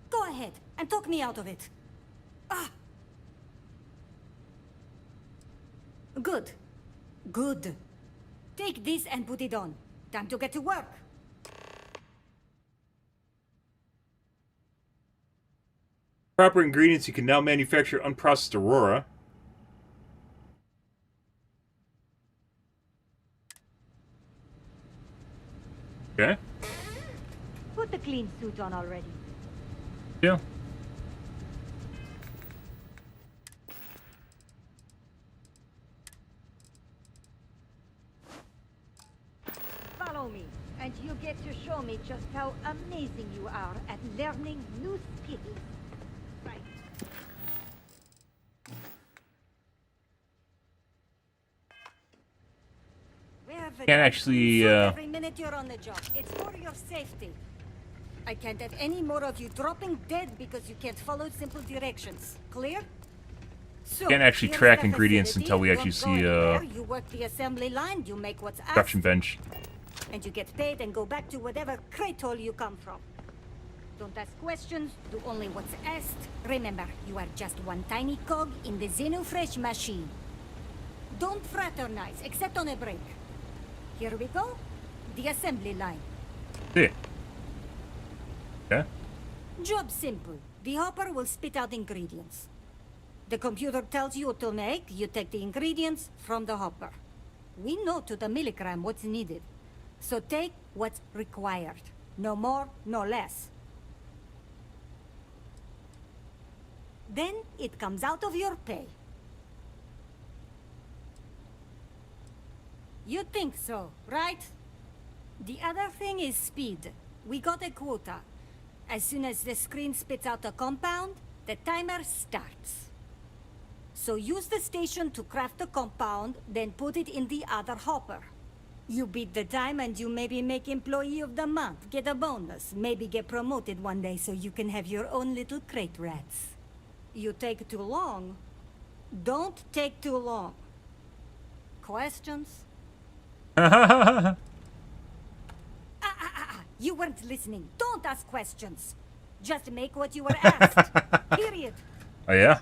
N: go ahead and talk me out of it. Ah! Good. Good. Take this and put it on. Time to get to work.
A: Proper ingredients, you can now manufacture unprocessed Aurora. Okay.
N: Put the clean suit on already.
A: Yeah.
N: Follow me, and you get to show me just how amazing you are at learning new skills. Right.
A: Can't actually,
N: Every minute you're on the job, it's for your safety. I can't have any more of you dropping dead because you can't follow simple directions. Clear? So,
A: Can't actually
N: here's
A: track
N: the
A: ingredients
N: facility.
A: until we actually
N: Don't
A: see,
N: go anywhere. You work the assembly line, you make what's asked,
A: production bench.
N: and you get paid and go back to whatever crate hole you come from. Don't ask questions, do only what's asked. Remember, you are just one tiny cog in the Xenofresh machine. Don't fraternize, except on a break. Here we go. The assembly line.
A: Yeah. Okay.
N: Job simple. The hopper will spit out ingredients. The computer tells you what to make, you take the ingredients from the hopper. We know to the milligram what's needed. So take what's required. No more, no less. Then it comes out of your pay. You think so, right? The other thing is speed. We got a quota. As soon as the screen spits out a compound, the timer starts. So use the station to craft the compound, then put it in the other hopper. You beat the time and you maybe make Employee of the Month, get a bonus, maybe get promoted one day so you can have your own little crate rats. You take too long, don't take too long. Questions? You weren't listening. Don't ask questions. Just make what you were asked. Period.
A: Oh, yeah?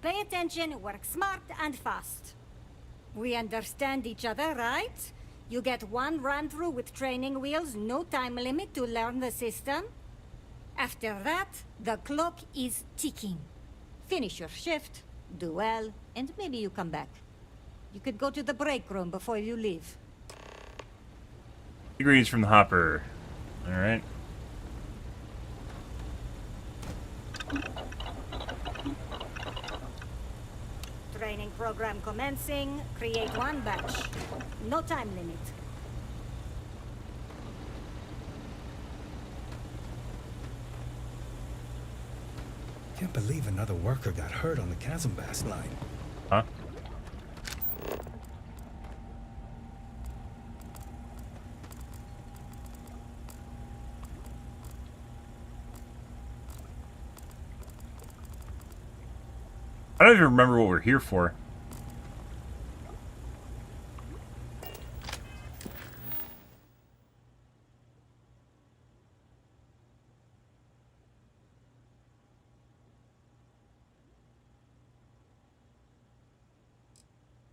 N: Pay attention, work smart and fast. We understand each other, right? You get one run-through with training wheels, no time limit to learn the system. After that, the clock is ticking. Finish your shift, do well, and maybe you come back. You could go to the break room before you leave.
A: Degrees from the hopper. Alright.
N: Training program commencing. Create one batch. No time limit.
E: Can't believe another worker got hurt on the chasm blast line.
A: Huh? I don't even remember what we're here for.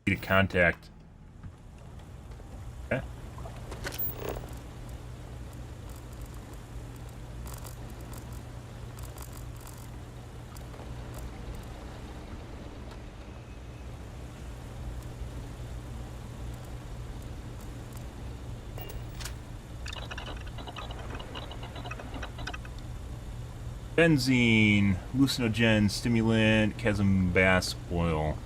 A: Need a contact. Okay. Benzene, hallucinogen, stimulant, chasm bass oil.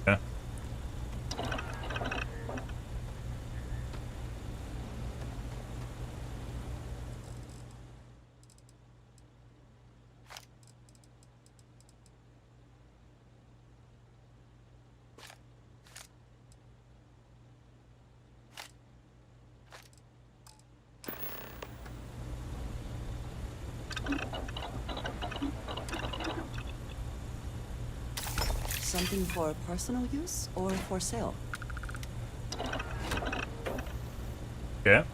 A: Yeah.
K: Something for personal use or for sale?
A: Yeah.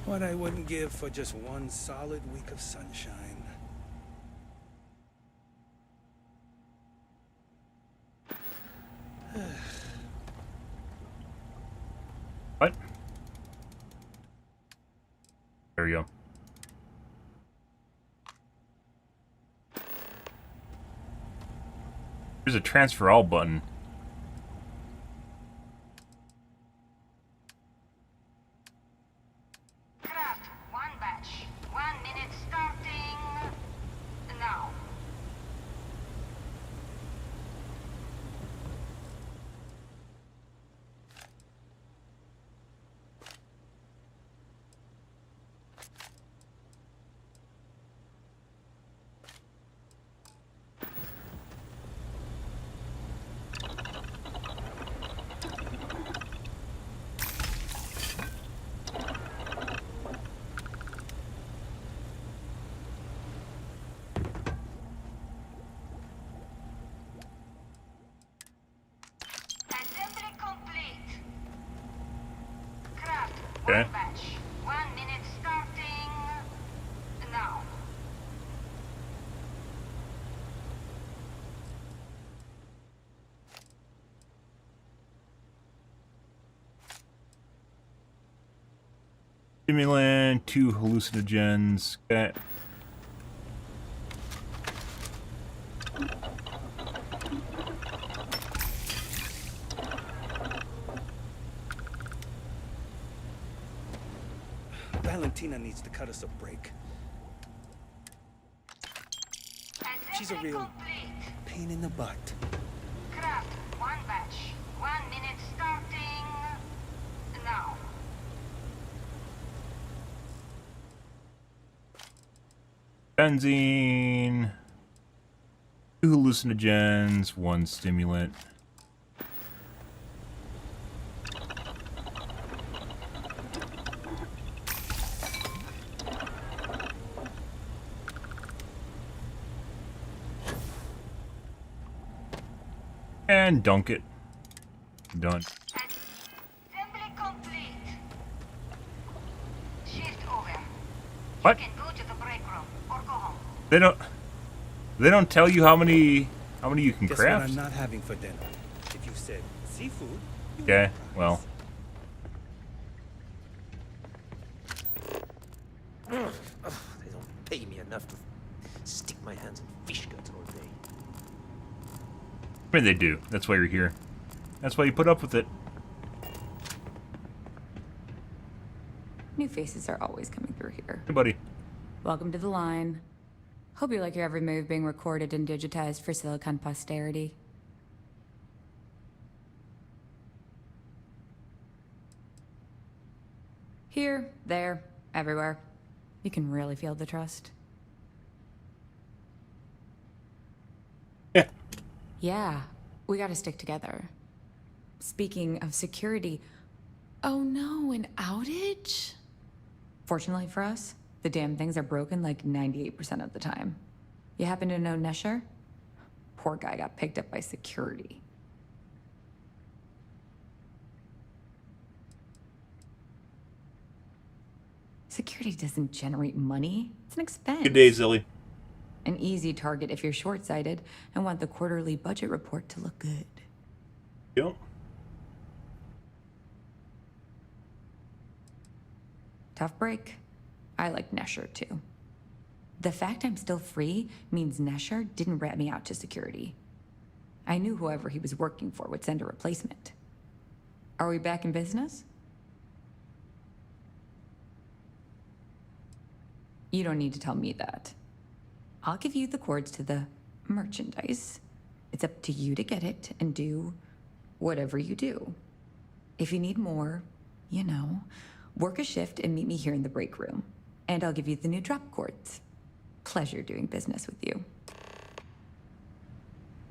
E: What I wouldn't give for just one solid week of sunshine.
A: What? There we go. There's a transfer all button.
P: Craft one batch. 1 minute starting now. Assembly complete. Craft
A: Okay.
P: one batch. 1 minute starting now.
A: Stimulant, 2 hallucinogens. Okay.
E: Valentina needs to cut us a break. She's a real pain in the butt.
P: Craft one batch. 1 minute starting now.
A: Benzene. 2 hallucinogens, 1 stimulant. And dunk it. Done.
P: Assembly complete. Shift over.
A: What?
P: You can go to the break room or go home.
A: They don't tell you how many you can
E: Guess
A: craft.
E: what I'm not having for dinner. If you said seafood, you
A: Okay, well.
J: They don't pay me enough to stick my hands in fish guts all day.
A: I mean, they do. That's why you're here. That's why you put up with it.
D: New faces are always coming through here.
A: Hey, buddy.
D: Welcome to the line. Hope you like your every move being recorded and digitized for Silicon posterity. Here, there, everywhere. You can really feel the trust.
A: Yeah.
D: Yeah, we gotta stick together. Speaking of security, oh no, an outage? Fortunately for us, the damn things are broken like 98% of the time. You happen to know Nesher? Poor guy got picked up by security. Security doesn't generate money. It's an expense.
A: Good day, Zilly.
D: An easy target if you're short-sighted and want the quarterly budget report to look good.
A: Yep.
D: Tough break. I like Nesher too. The fact I'm still free means Nesher didn't rat me out to security. I knew whoever he was working for would send a replacement. Are we back in business? You don't need to tell me that. I'll give you the codes to the merchandise. It's up to you to get it and do whatever you do. If you need more, you know, work a shift and meet me here in the break room. And I'll give you the new drop cords. Pleasure doing business with you.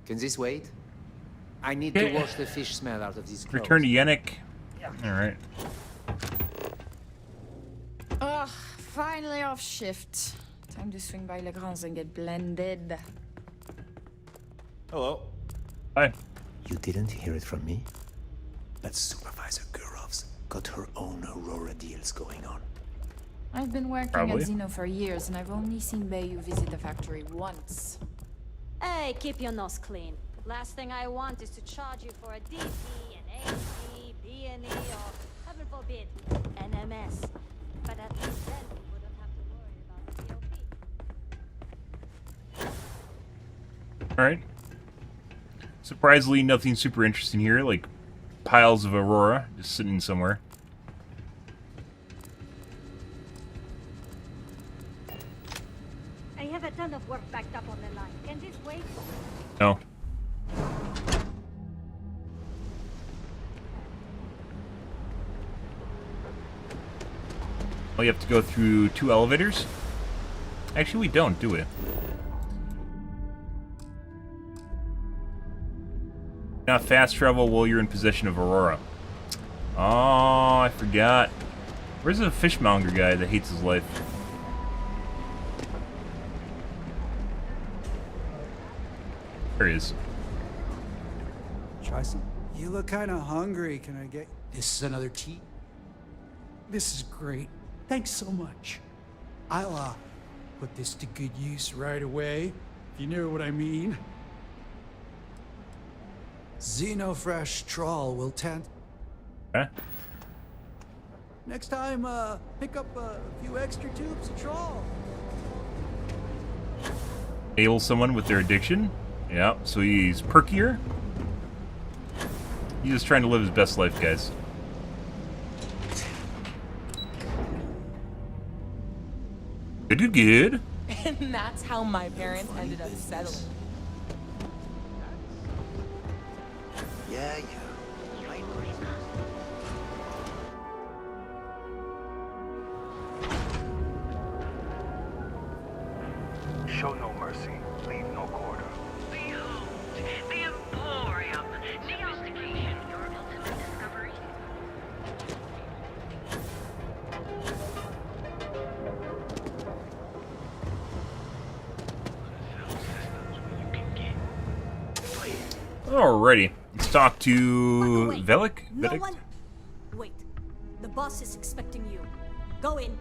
J: Can this wait? I need to wash the fish smell out of these clothes.
A: Return to Yannick. Alright.
W: Ugh, finally off shift. Time to swing by Legrand's and get blended.
G: Hello.
A: Hi.
J: You didn't hear it from me? But Supervisor Gurov's got her own Aurora deals going on.
W: I've been working
A: Probably.
W: at Xeno for years, and I've only seen Bayu visit the factory once.
X: Hey, keep your nose clean. Last thing I want is to charge you for a DP, an AC, B&E, or, heaven forbid, NMS. But at least then we wouldn't have to worry about COP.
A: Alright. Surprisingly, nothing super interesting here, like piles of Aurora just sitting somewhere.
N: I have a ton of work backed up on the line. Can this wait?
A: No. Well, you have to go through 2 elevators? Actually, we don't, do we? Not fast travel while you're in possession of Aurora. Oh, I forgot. Where's the fishmonger guy that hates his life? There he is.
M: Try some. You look kind of hungry. Can I get...
L: This is another tea. This is great. Thanks so much. I'll, put this to good use right away, if you know what I mean.
M: Xenofresh Trawl will tend...
A: Huh?
M: Next time, pick up a few extra tubes of trawl.
A: Heal someone with their addiction? Yeah, so he's perkier. He's just trying to live his best life, guys. Good.
C: And that's how my parents ended up settling.
I: Yeah.
R: Show no mercy, leave no quarter.
U: Behold, the Emporium. Neostication, your ultimate discovery.
A: Alrighty. Let's talk to Velik.
N: No one... Wait. The boss is expecting you. Go in.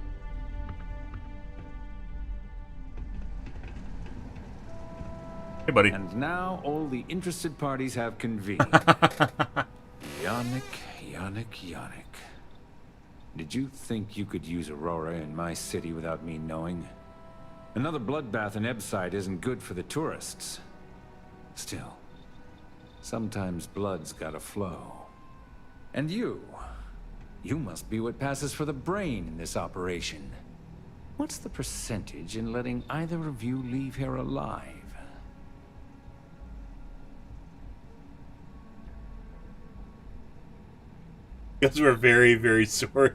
A: Hey, buddy.
S: And now all the interested parties have convened. Yannick. Did you think you could use Aurora in my city without me knowing? Another bloodbath in Ebside isn't good for the tourists. Still, sometimes blood's gotta flow. And you must be what passes for the brain in this operation. What's the percentage in letting either of you leave here alive?
A: Because we're very, very sorry.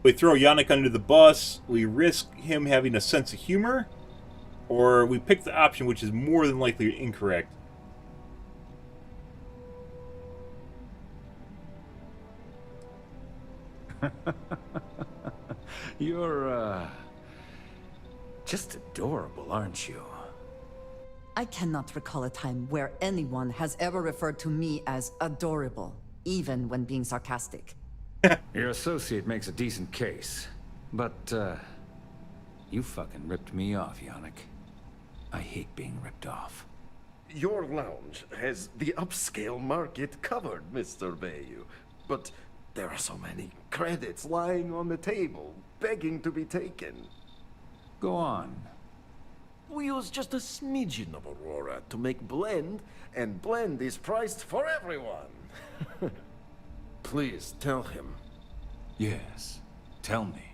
A: We throw Yannick under the bus, we risk him having a sense of humor, or we pick the option which is more than likely incorrect.
S: You're, just adorable, aren't you?
K: I cannot recall a time where anyone has ever referred to me as adorable, even when being sarcastic.
S: Your associate makes a decent case, but, you fucking ripped me off, Yannick. I hate being ripped off.
T: Your lounge has the upscale market covered, Mr. Bayou, but there are so many credits lying on the table, begging to be taken.
S: Go on.
T: We use just a smidgen of Aurora to make blend, and blend is priced for everyone. Please tell him.
S: Yes, tell me.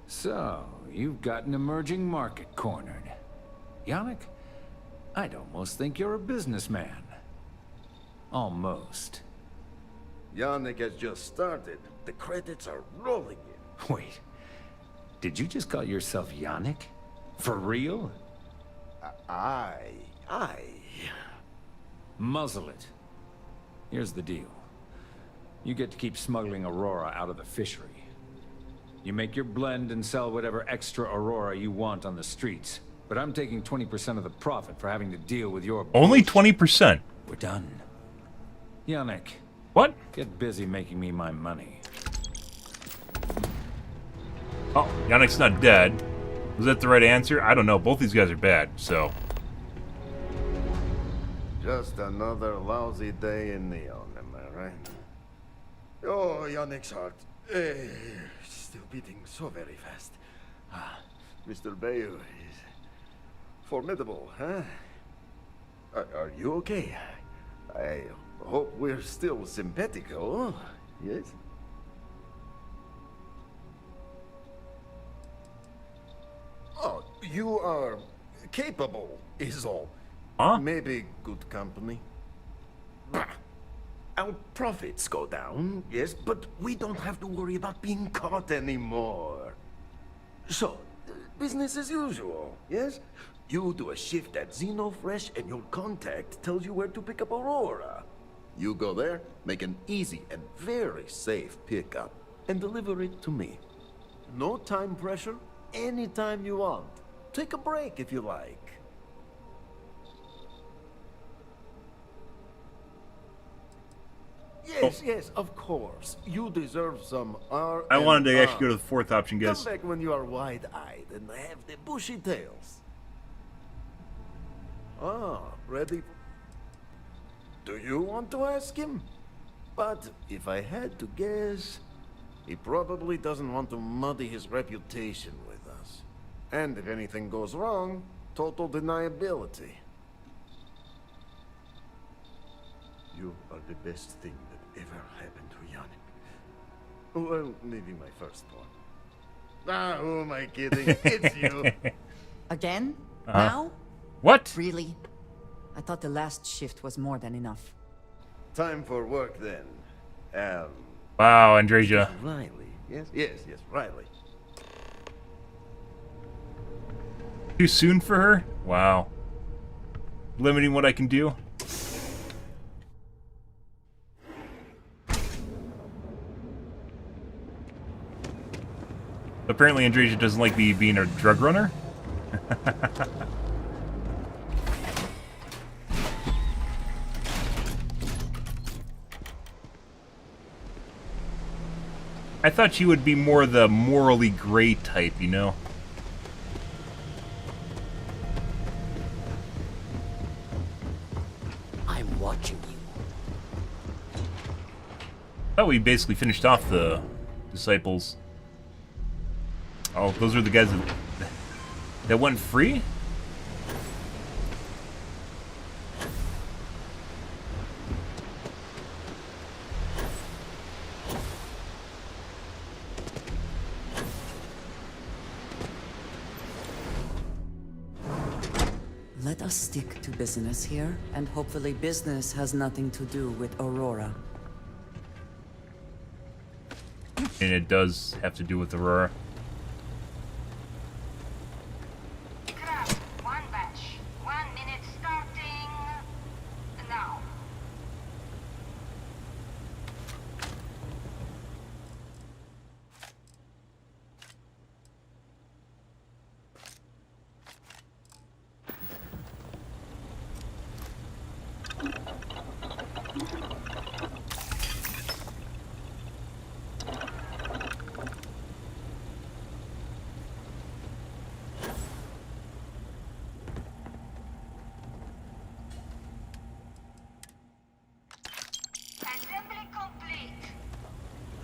S: So, you've got an emerging market cornered. Yannick, I'd almost think you're a businessman. Almost.
T: Yannick has just started. The credits are rolling in.
S: Wait, did you just call yourself Yannick? For real?
T: I...
S: Muzzle it. Here's the deal. You get to keep smuggling Aurora out of the fishery. You make your blend and sell whatever extra Aurora you want on the streets. But I'm taking 20% of the profit for having to deal with your...
A: Only 20%?
S: We're done. Yannick.
A: What?
S: Get busy making me my money.
A: Oh, Yannick's not dead. Was that the right answer? I don't know. Both these guys are bad, so...
T: Just another lousy day in Neon, am I right? Oh, Yannick's heart. Still beating so very fast. Mr. Bayou is formidable, huh? Are you okay? I hope we're still simpatico, yes? Oh, you are capable, is all.
A: Huh?
T: Maybe good company. Bah. Our profits go down, yes, but we don't have to worry about being caught anymore. So, business as usual, yes? You do a shift at Xenofresh and your contact tells you where to pick up Aurora. You go there, make an easy and very safe pickup, and deliver it to me. No time pressure, anytime you want. Take a break if you like. Yes, yes, of course. You deserve some R.
A: I wanted to actually go to the fourth option, guys.
T: Come back when you are wide-eyed and have the bushy tails.
Y: Ah, ready? Do you want to ask him? But if I had to guess, he probably doesn't want to muddy his reputation with us. And if anything goes wrong, total deniability. You are the best thing that ever happened to Yannick. Well, maybe my first one. Ah, who am I kidding? It's you.
K: Again? Now?
A: What?
K: Really? I thought the last shift was more than enough.
Y: Time for work then.
A: Wow, Andreja.
Y: Riley. Yes, Riley.
A: Too soon for her? Wow. Limiting what I can do? Apparently Andreja doesn't like me being a drug runner? I thought she would be more the morally gray type, you know?
J: I'm watching you.
A: Oh, we basically finished off the disciples. Oh, those are the guys that went free?
K: Let us stick to business here, and hopefully business has nothing to do with Aurora.
A: And it does have to do with Aurora.
P: One batch. 1 minute starting now.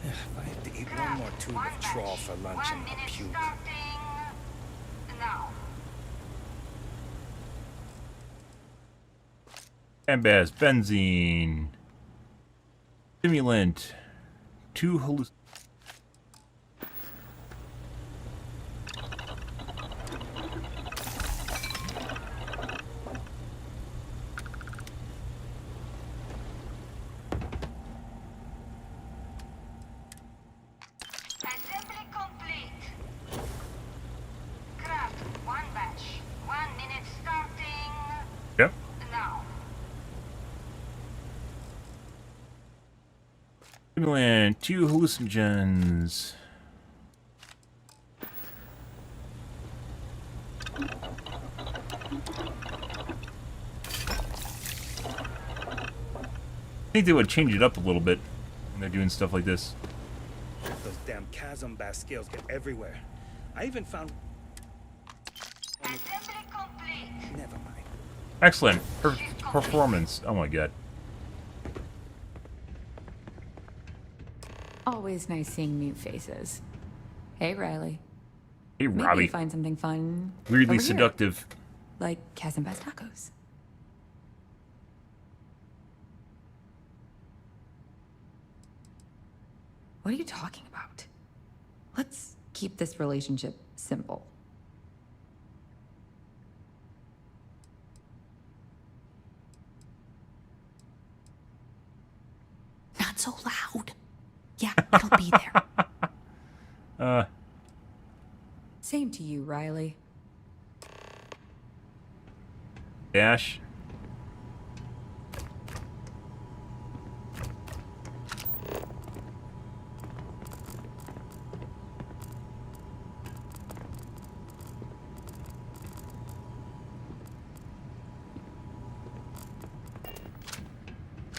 E: If I have to eat one more tube of trawl for lunch and I'll puke.
P: Now.
A: Ambas, benzene, stimulant, 2 halluc.
P: Assembly complete. Craft 1 batch. 1 minute starting
A: Yep.
P: now.
A: Stimulant, 2 hallucinogens. I think they would change it up a little bit when they're doing stuff like this.
E: Those damn chasm bass scales get everywhere. I even found...
P: Assembly complete.
E: Never mind.
A: Excellent performance. Oh my god.
B: Always nice seeing new faces. Hey, Riley.
A: Hey,
B: Maybe
A: Robbie.
B: you find something fun.
A: Weirdly
B: over here.
A: seductive.
B: Like Chasm Bass tacos. What are you talking about? Let's keep this relationship simple. Not so loud. Yeah, it'll be there. Same to you, Riley.
A: Dash.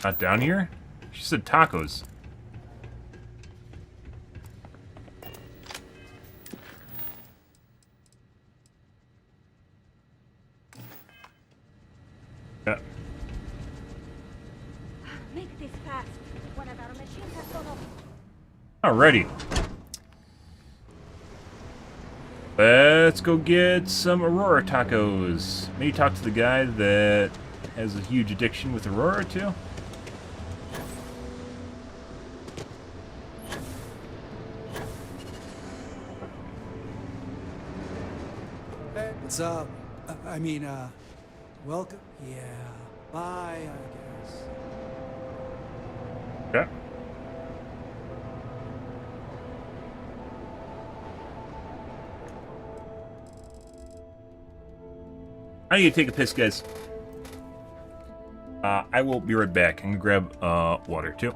A: Not down here? She said tacos.
N: this fast. One of our machines has gone off.
A: Alrighty. Let's go get some Aurora tacos. Maybe talk to the guy that has a huge addiction with Aurora too.
M: Hey, what's up? Welcome? Yeah. Bye, I guess.
A: Okay. I need to take a piss, guys. I will be right back. I'm gonna grab water too.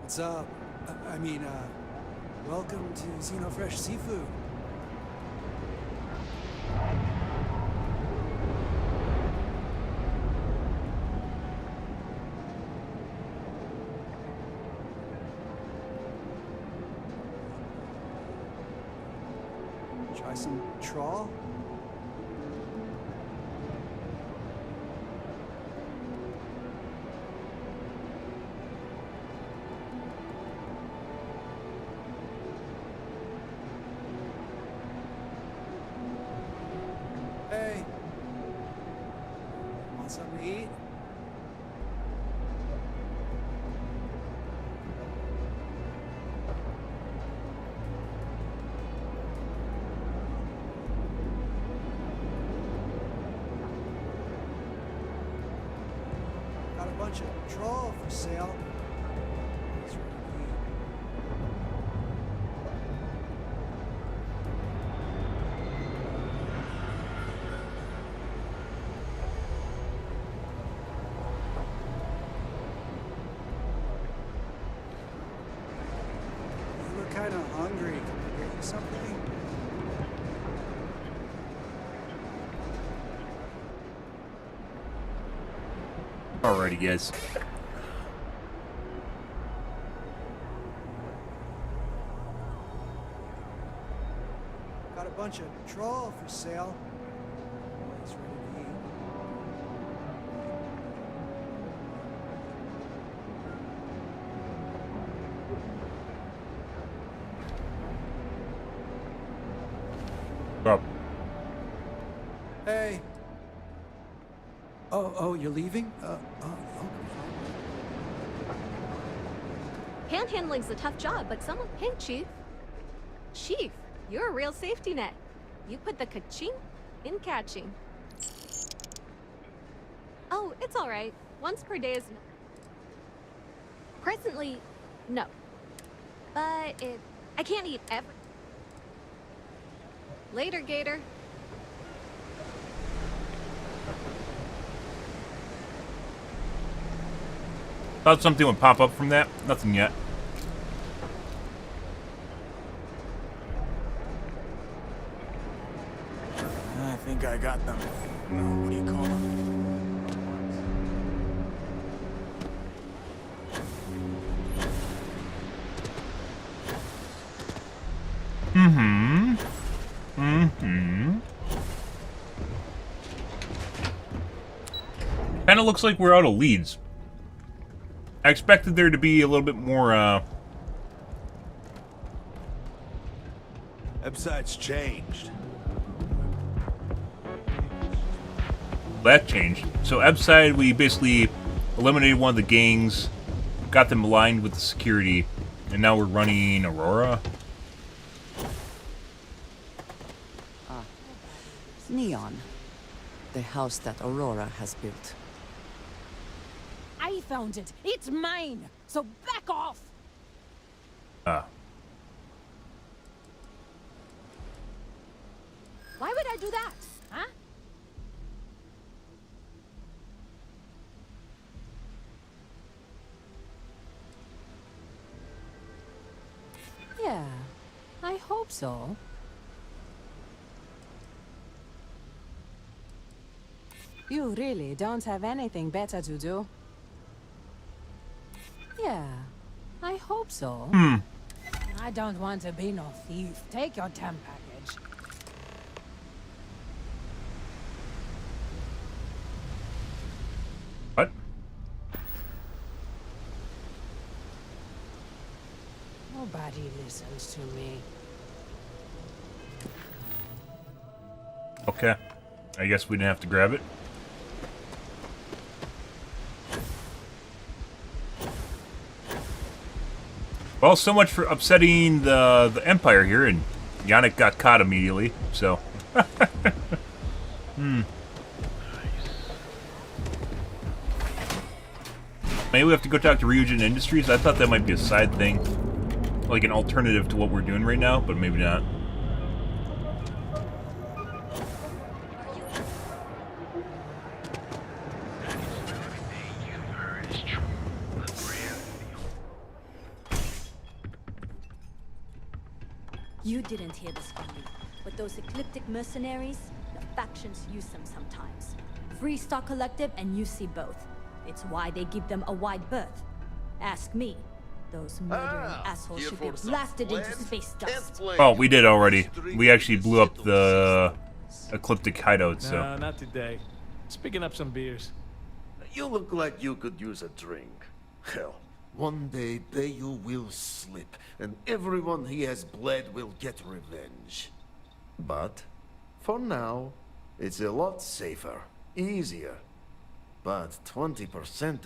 M: What's up? Welcome to Xenofresh Seafood. Try some trawl? Hey. Want something to eat? Got a bunch of trawl for sale. It's ready to eat. You look kind of hungry. Can I get you something?
A: Alrighty, guys.
M: Got a bunch of trawl for sale. It's ready to eat.
A: Up.
M: Hey. Oh, you're leaving?
F: Panhandling's a tough job, but someone... Hey, Chief. Chief, you're a real safety net. You put the ka-ching in catching. Oh, it's all right. Once per day is... Presently, no. But I can't eat every... Later, Gator.
A: Thought something would pop up from that. Nothing yet.
L: I think I got them. What do you call them?
A: Kinda looks like we're out of leads. I expected there to be a little bit more,
G: Website's changed.
A: that changed. So Ebside, we basically eliminated one of the gangs, got them aligned with the security, and now we're running Aurora.
K: Neon. the house that Aurora has built.
C: I found it. It's mine. So back off. Why would I do that? Huh? Yeah, I hope so. You really don't have anything better to do? Yeah, I hope so. I don't want to be no thief. Take your temp package.
A: What?
C: Nobody listens to me.
A: Okay. I guess we didn't have to grab it. Well, so much for upsetting the Empire here, and Yannick got caught immediately, so... Maybe we have to go talk to Ryujin Industries? I thought that might be a side thing. Like an alternative to what we're doing right now, but maybe not.
X: You didn't hear this from me, but those eclectic mercenaries, the factions use them sometimes. Freestar Collective and UC both. It's why they give them a wide berth. Ask me. Those murdering assholes should be blasted into space dust.
A: Oh, we did already. We actually blew up the eclectic hideout, so...
D: Nah, not today. Just picking up some beers.
Y: You look like you could use a drink. Hell, one day Bayu will slip, and everyone he has bled will get revenge. But, for now, it's a lot safer, easier. But 20%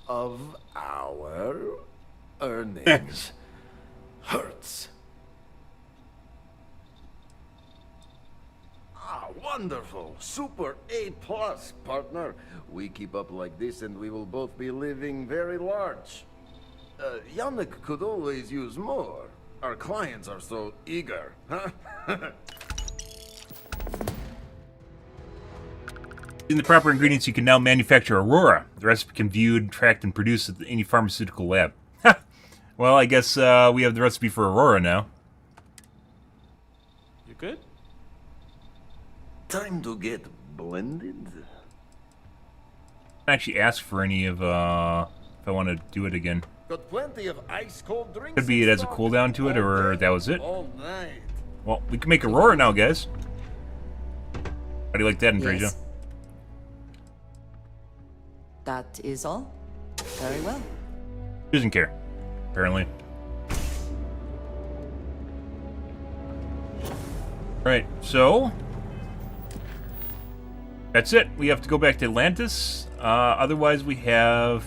Y: of our earnings hurts. Ah, wonderful. Super A+, partner. We keep up like this and we will both be living very large. Yannick could always use more. Our clients are so eager, huh?
A: In the proper ingredients, you can now manufacture Aurora. The recipe can be viewed, tracked, and produced at any pharmaceutical lab. Well, I guess we have the recipe for Aurora now.
D: You good?
Y: Time to get blended?
A: I actually ask for any of, if I want to do it again.
Y: Got plenty of ice cold drinks.
A: Could be it has a cooldown to it, or that was it.
Y: All night.
A: Well, we can make Aurora now, guys. How do you like that, Andreja?
K: Yes. That is all? Very well.
A: She doesn't care, apparently. Right, so... that's it. We have to go back to Atlantis. Otherwise, we have...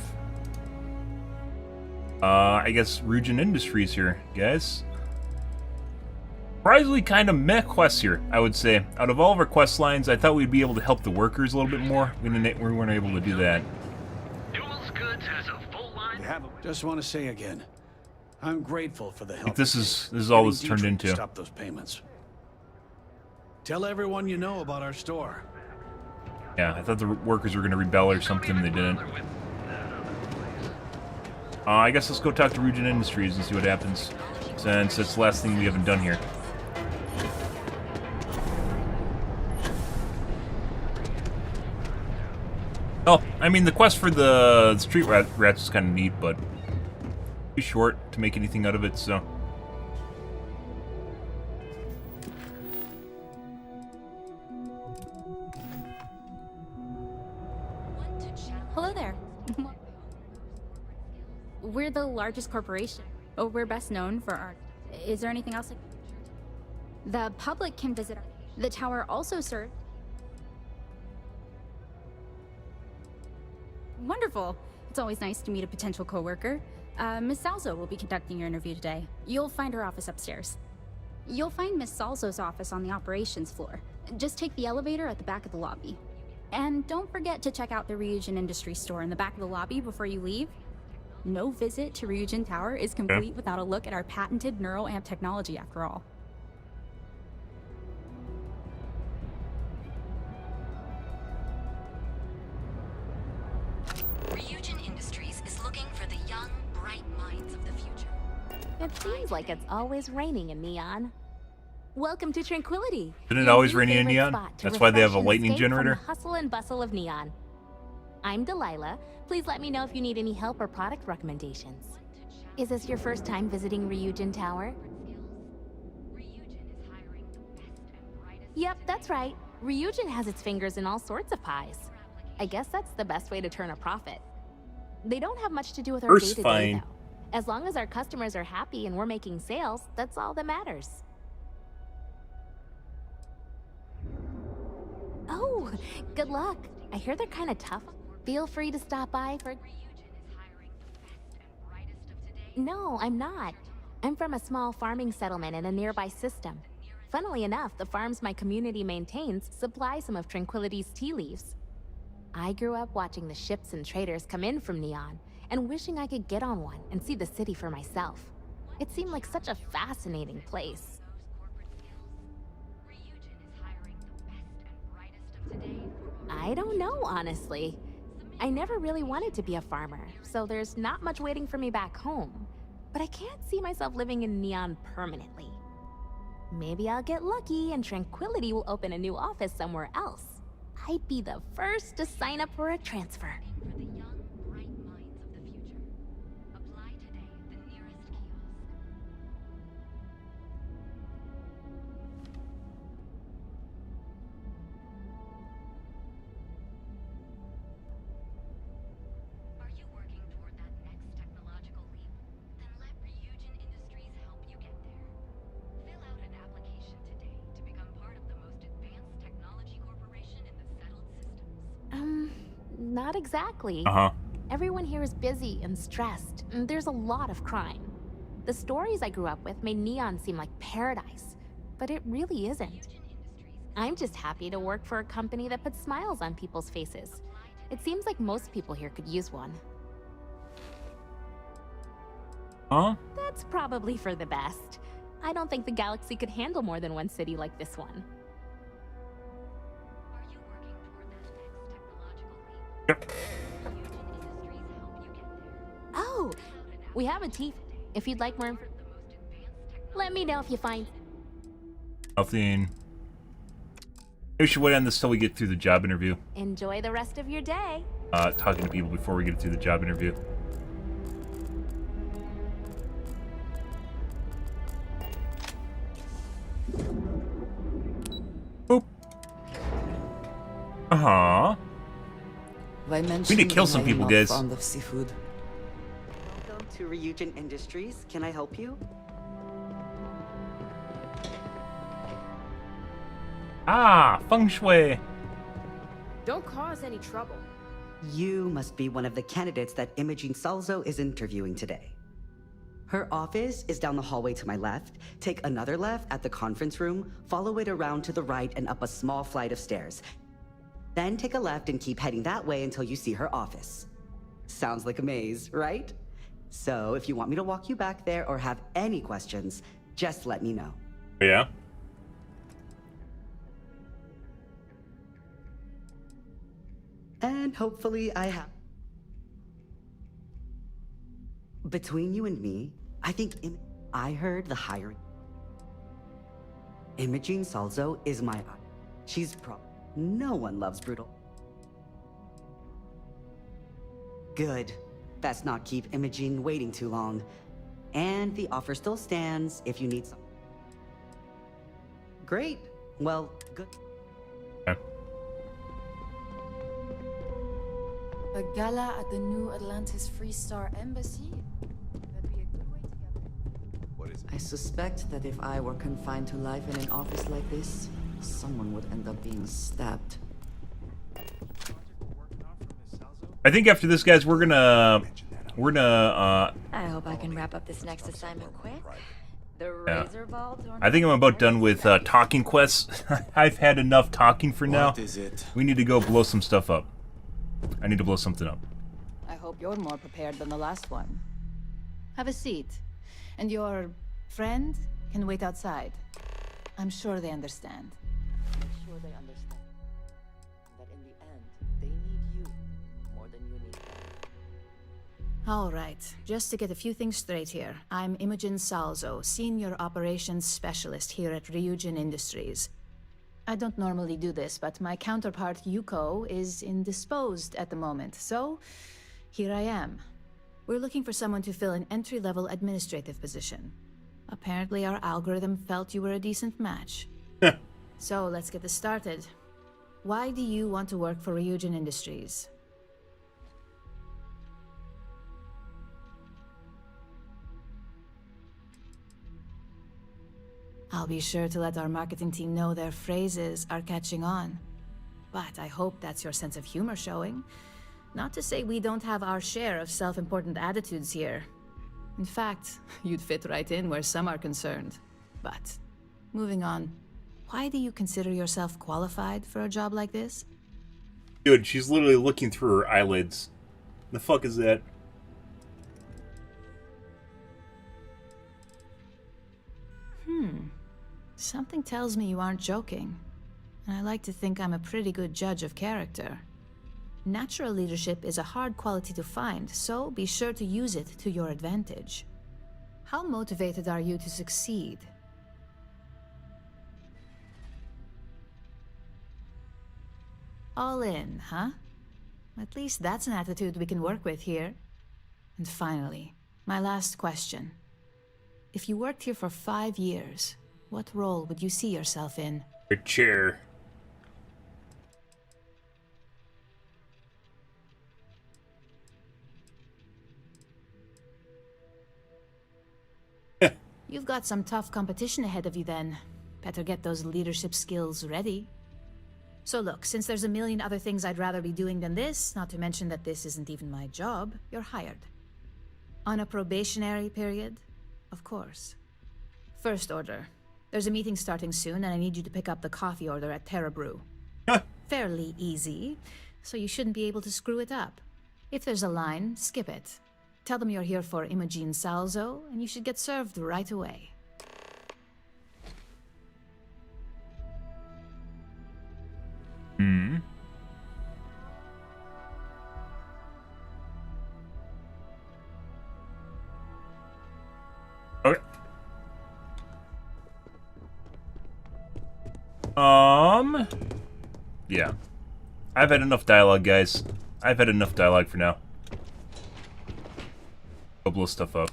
A: I guess Ryujin Industries here, guys. Surprisingly kind of meh quests here, I would say. Out of all of our quest lines, I thought we'd be able to help the workers a little bit more. We weren't able to do that.
L: Just want to say again, I'm grateful for the help.
A: Like this is all this turned into.
L: Stop those payments. Tell everyone you know about our store.
A: Yeah, I thought the workers were going to rebel or something. They didn't. I guess let's go talk to Ryujin Industries and see what happens, since it's the last thing we haven't done here. Oh, I mean, the quest for the street rats is kind of neat, but too short to make anything out of it, so...
H: Hello there. We're the largest corporation. Oh, we're best known for our... Is there anything else? The public can visit our... The tower also serves... Wonderful. It's always nice to meet a potential coworker. Miss Salzo will be conducting your interview today. You'll find her office upstairs. You'll find Miss Salzo's office on the operations floor. Just take the elevator at the back of the lobby. And don't forget to check out the Ryujin Industries store in the back of the lobby before you leave. No visit to Ryujin Tower is complete without a look at our patented neuroamp technology, after all.
P: Ryujin Industries is looking for the young, bright minds of the future.
F: It seems like it's always raining in Neon. Welcome to Tranquility.
A: Isn't it
F: your
A: always
F: new
A: raining in
F: favorite
A: Neon?
F: spot to
A: That's why they have a
F: refresh and
A: lightning
F: escape from
A: generator?
F: the hustle and bustle of Neon. I'm Delilah. Please let me know if you need any help or product recommendations. Is this your first time visiting Ryujin Tower? Yep, that's right. Ryujin has its fingers in all sorts of pies. I guess that's the best way to turn a profit. They don't have much to do with our
A: First,
F: day-to-day,
A: fine.
F: though. As long as our customers are happy and we're making sales, that's all that matters. Oh, good luck. I hear they're kind of tough. Feel free to stop by for... No, I'm not. I'm from a small farming settlement in a nearby system. Funnily enough, the farms my community maintains supply some of Tranquility's tea leaves. I grew up watching the ships and traders come in from Neon and wishing I could get on one and see the city for myself. It seemed like such a fascinating place. I don't know, honestly. I never really wanted to be a farmer, so there's not much waiting for me back home. But I can't see myself living in Neon permanently. Maybe I'll get lucky and Tranquility will open a new office somewhere else. I'd be the first to sign up for a transfer. Not exactly. Everyone here is busy and stressed, and there's a lot of crime. The stories I grew up with made Neon seem like paradise, but it really isn't. I'm just happy to work for a company that puts smiles on people's faces. It seems like most people here could use one. That's probably for the best. I don't think the galaxy could handle more than one city like this one. Oh, we have a tea. If you'd like more info, let me know if you find.
A: Nothing. Maybe we should wait on this till we get through the job interview.
F: Enjoy the rest of your day.
A: Talking to people before we get through the job interview. Boop. We need to kill some people, guys.
K: Fond of seafood.
I: Welcome to Ryujin Industries. Can I help you?
A: Feng shui.
O: Don't cause any trouble.
I: You must be one of the candidates that Imogene Salzo is interviewing today. Her office is down the hallway to my left. Take another left at the conference room, follow it around to the right and up a small flight of stairs. Then take a left and keep heading that way until you see her office. Sounds like a maze, right? So if you want me to walk you back there or have any questions, just let me know.
A: Yeah.
I: And hopefully I have... Between you and me, I think I heard the hiring. Imogene Salzo is my... She's No one loves brutal. Good. Best not keep Imogene waiting too long. And the offer still stands if you need some. Great. Well, good.
O: A gala at the New Atlantis Free Star Embassy? That'd be a good way to get...
K: I suspect that if I were confined to life in an office like this, someone would end up being stabbed.
A: I think after this, guys, we're gonna
Q: I hope I can wrap up this next assignment quick.
A: Yeah. I think I'm about done with talking quests. I've had enough talking for now.
J: What is it?
A: We need to go blow some stuff up. I need to blow something up.
C: I hope you're more prepared than the last one. Have a seat. And your friend can wait outside. I'm sure they understand.
K: I'm sure they understand that in the end, they need you more than you need them.
C: All right, just to get a few things straight here. I'm Imogen Salzo, Senior Operations Specialist here at Ryujin Industries. I don't normally do this, but my counterpart Yuko is indisposed at the moment, so here I am. We're looking for someone to fill an entry-level administrative position. Apparently our algorithm felt you were a decent match. So let's get this started. Why do you want to work for Ryujin Industries? I'll be sure to let our marketing team know their phrases are catching on. But I hope that's your sense of humor showing. Not to say we don't have our share of self-important attitudes here. In fact, you'd fit right in where some are concerned. But, moving on, why do you consider yourself qualified for a job like this?
A: Dude, she's literally looking through her eyelids. The fuck is that?
C: Something tells me you aren't joking. And I like to think I'm a pretty good judge of character. Natural leadership is a hard quality to find, so be sure to use it to your advantage. How motivated are you to succeed? All in, huh? At least that's an attitude we can work with here. And finally, my last question. If you worked here for 5 years, what role would you see yourself in?
A: A chair.
C: You've got some tough competition ahead of you then. Better get those leadership skills ready. So look, since there's a million other things I'd rather be doing than this, not to mention that this isn't even my job, you're hired. On a probationary period, of course. First order. There's a meeting starting soon, and I need you to pick up the coffee order at Terra Brew. Fairly easy, so you shouldn't be able to screw it up. If there's a line, skip it. Tell them you're here for Imogen Salzo, and you should get served right away.
A: Okay. Yeah. I've had enough dialogue, guys. I've had enough dialogue for now. Go blow stuff up.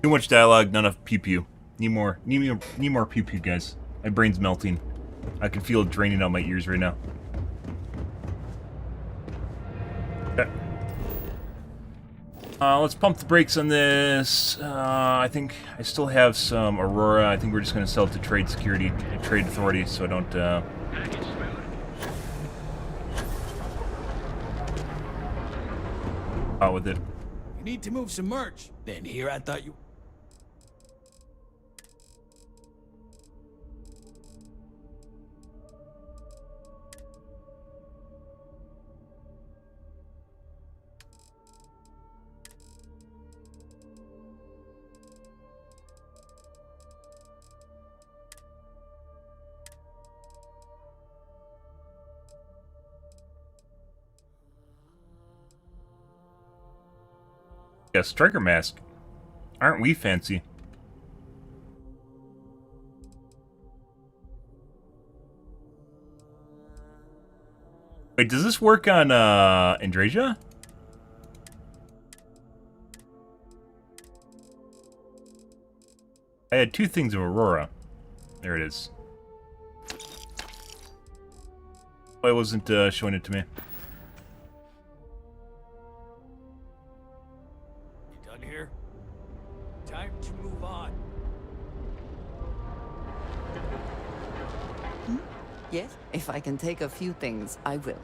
A: Too much dialogue, not enough pew-pew. Need more pew-pew, guys. My brain's melting. I can feel it draining out my ears right now. Okay. Let's pump the brakes on this. I think I still have some Aurora. I think we're just going to sell it to Trade Security, Trade Authority, so I don't, out with it.
L: You need to move some merch. Then here I thought you...
A: Yeah, striker mask. Aren't we fancy? Wait, does this work on Andrasia? I had 2 things of Aurora. There it is. Why wasn't showing it to me?
K: Yes, if I can take a few things, I will.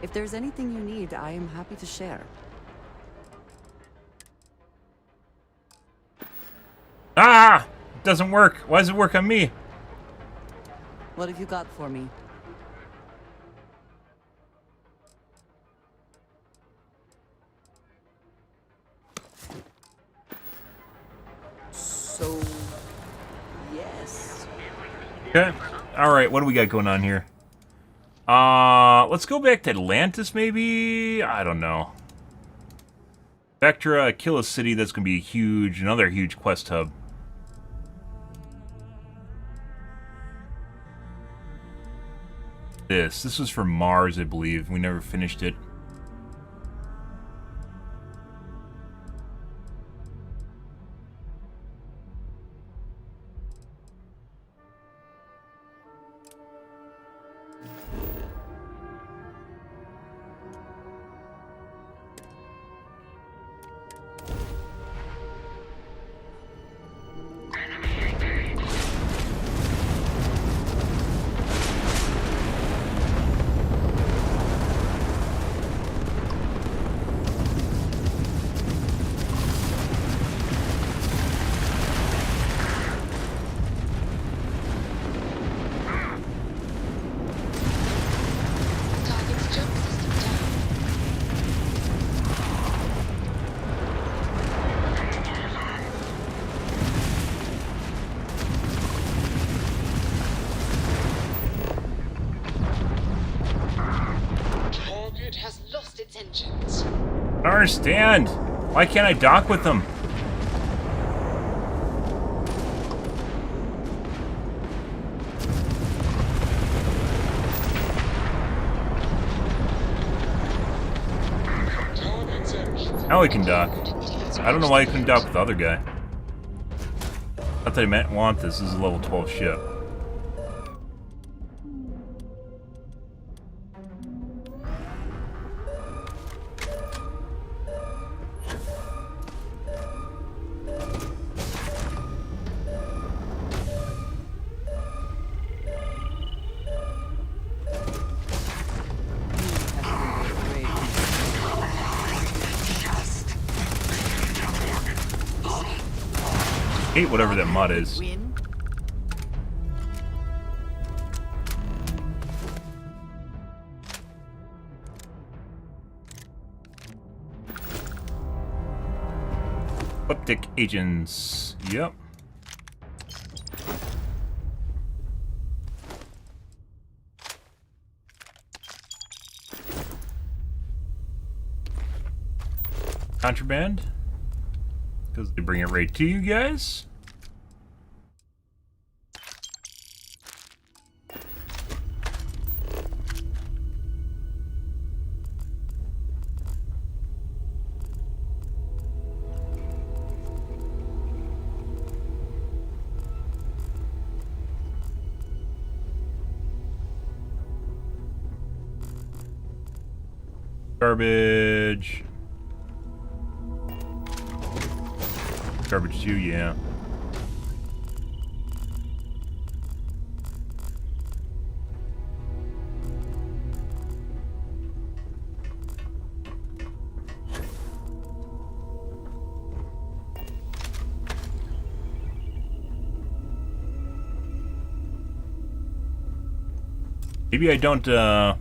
K: If there's anything you need, I am happy to share.
A: Ah! It doesn't work. Why does it work on me?
K: What have you got for me? So, yes.
A: Okay. Alright, what do we got going on here? Let's go back to Atlantis, maybe? I don't know. Vectra, kill a city, that's gonna be another huge quest hub. This was for Mars, I believe. We never finished it. I don't understand. Why can't I dock with them? Now we can dock. I don't know why I couldn't dock with the other guy. Not that I want this. This is a level 12 ship. Hate whatever that mud is. Eclectic agents. Yep. Contraband. Because they bring it right to you guys. Garbage. Garbage too, yeah. Maybe I don't, I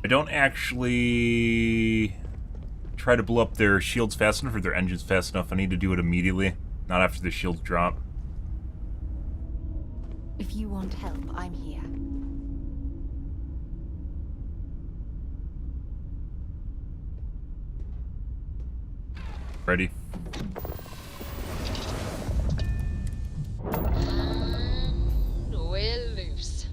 A: don't actually try to blow up their shields fast enough or their engines fast enough. I need to do it immediately, not after the shields drop.
O: If you want help, I'm here.
A: Ready?
Q: We're loose.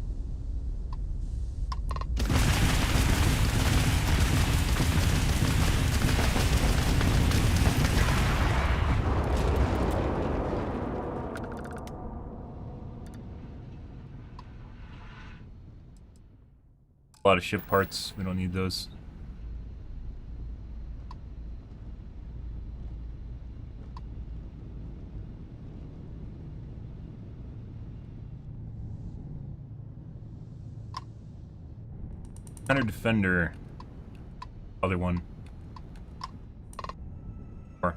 A: A lot of ship parts. We don't need those. Hunter Defender. Other one. Or.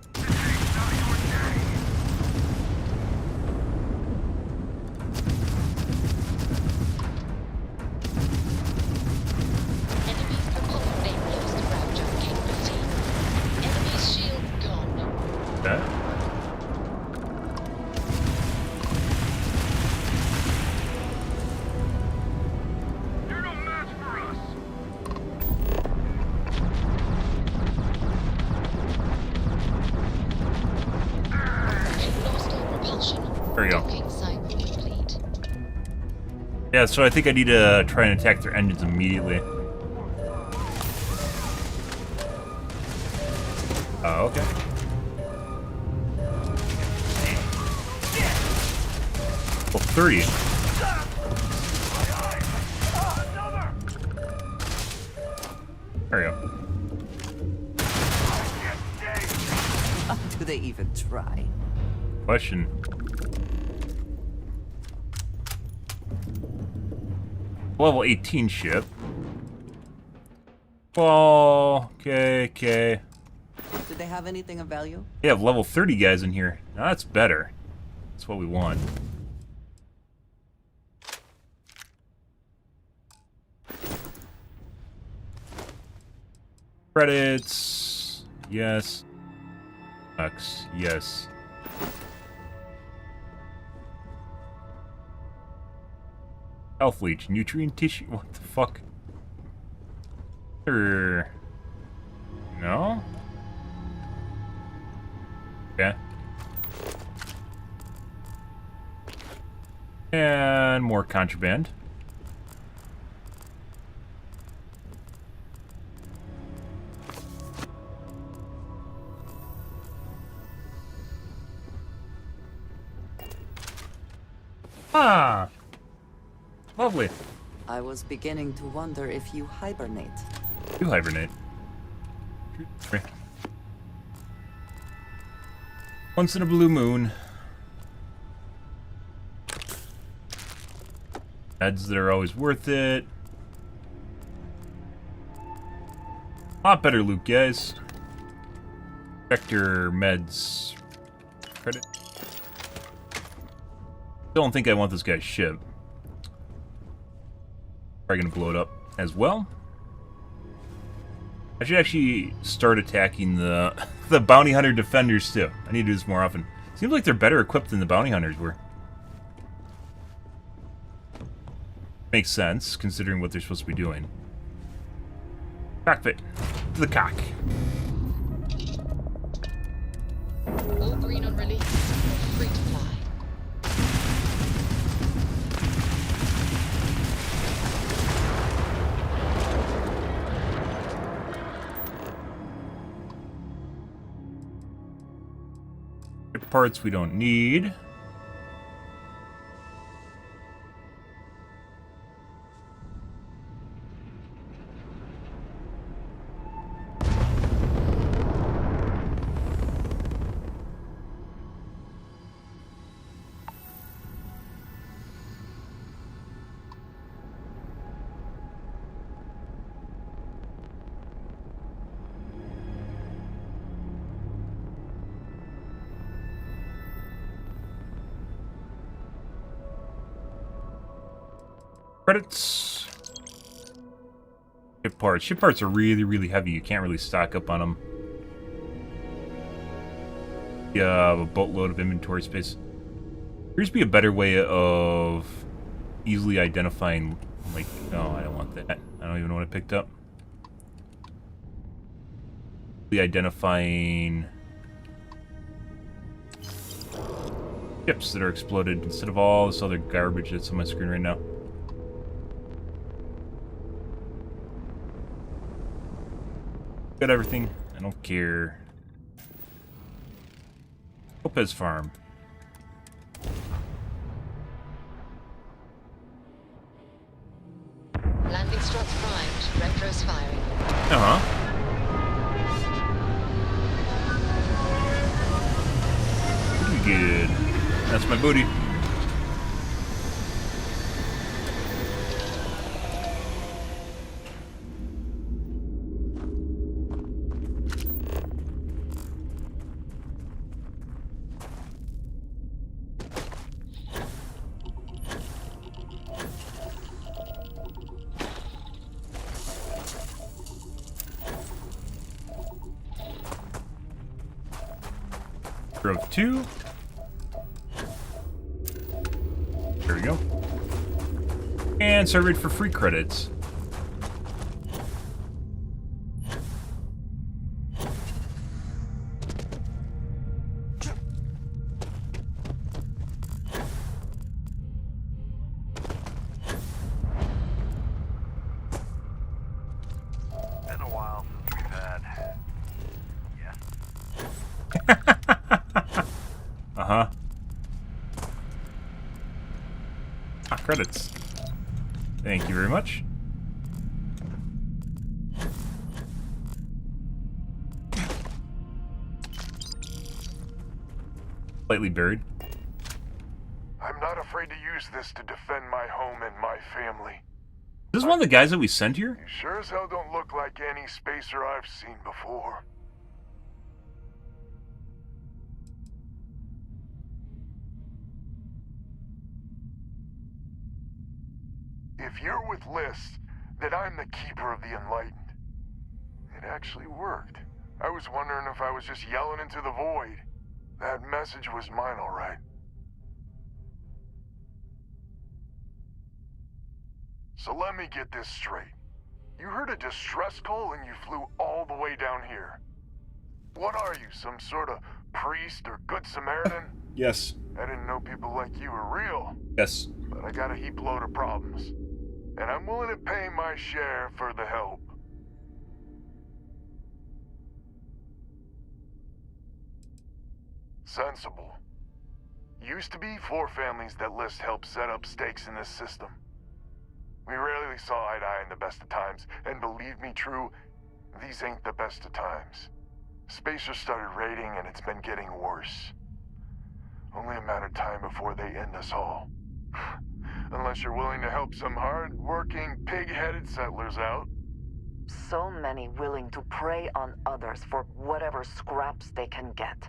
A: There we go. Yeah, so I think I need to try and attack their engines immediately. Oh, okay. Well, 30. There we go.
K: Do they even try?
A: Question. Level 18 ship. Well, okay.
K: Do they have anything of value?
A: They have level 30 guys in here. Now that's better. That's what we want. Credits. Yes. X. Yes. Health leech, nutrient tissue. What the fuck? No? Okay. And more contraband. Ah! Lovely.
K: I was beginning to wonder if you hibernate.
A: You hibernate. Once in a blue moon. Meds that are always worth it. A lot better loot, guys. Vector meds. Credit. Don't think I want this guy's ship. Probably gonna blow it up as well. I should actually start attacking the bounty hunter defenders too. I need to do this more often. Seems like they're better equipped than the bounty hunters were. Makes sense, considering what they're supposed to be doing. Cockpit. To the cock.
Q: All green on release. Free to fly.
A: Parts we don't need. Credits. Ship parts. Ship parts are really, really heavy. You can't really stock up on them. You have a boatload of inventory space. There used to be a better way of easily identifying, like, no, I don't want that. I don't even know what I picked up. Identifying ships that are exploded instead of all this other garbage that's on my screen right now. Got everything. I don't care. Lopez Farm.
Q: Landing struts prime.
A: Uh-huh. Pretty good. That's my booty. Growth 2. There we go. And surveyed for free credits.
R: Been a while since we've had. Yeah.
A: Uh-huh. Ah, credits. Thank you very much. Slightly buried.
R: I'm not afraid to use this to defend my home and my family.
A: This is one of the guys that we sent here?
R: You sure as hell don't look like any spacer I've seen before. If you're with List, then I'm the Keeper of the Enlightened. It actually worked. I was wondering if I was just yelling into the void. That message was mine, all right. So let me get this straight. You heard a distress call and you flew all the way down here. What are you, some sort of priest or good Samaritan?
A: Yes.
R: I didn't know people like you were real.
A: Yes.
R: But I got a heap load of problems. And I'm willing to pay my share for the help. Sensible. Used to be 4 families that List helped set up stakes in this system. We rarely saw eye to eye in the best of times, and believe me, True, these ain't the best of times. Spacers started raiding, and it's been getting worse. Only a matter of time before they end us all. Unless you're willing to help some hard-working, pig-headed settlers out.
K: So many willing to prey on others for whatever scraps they can get.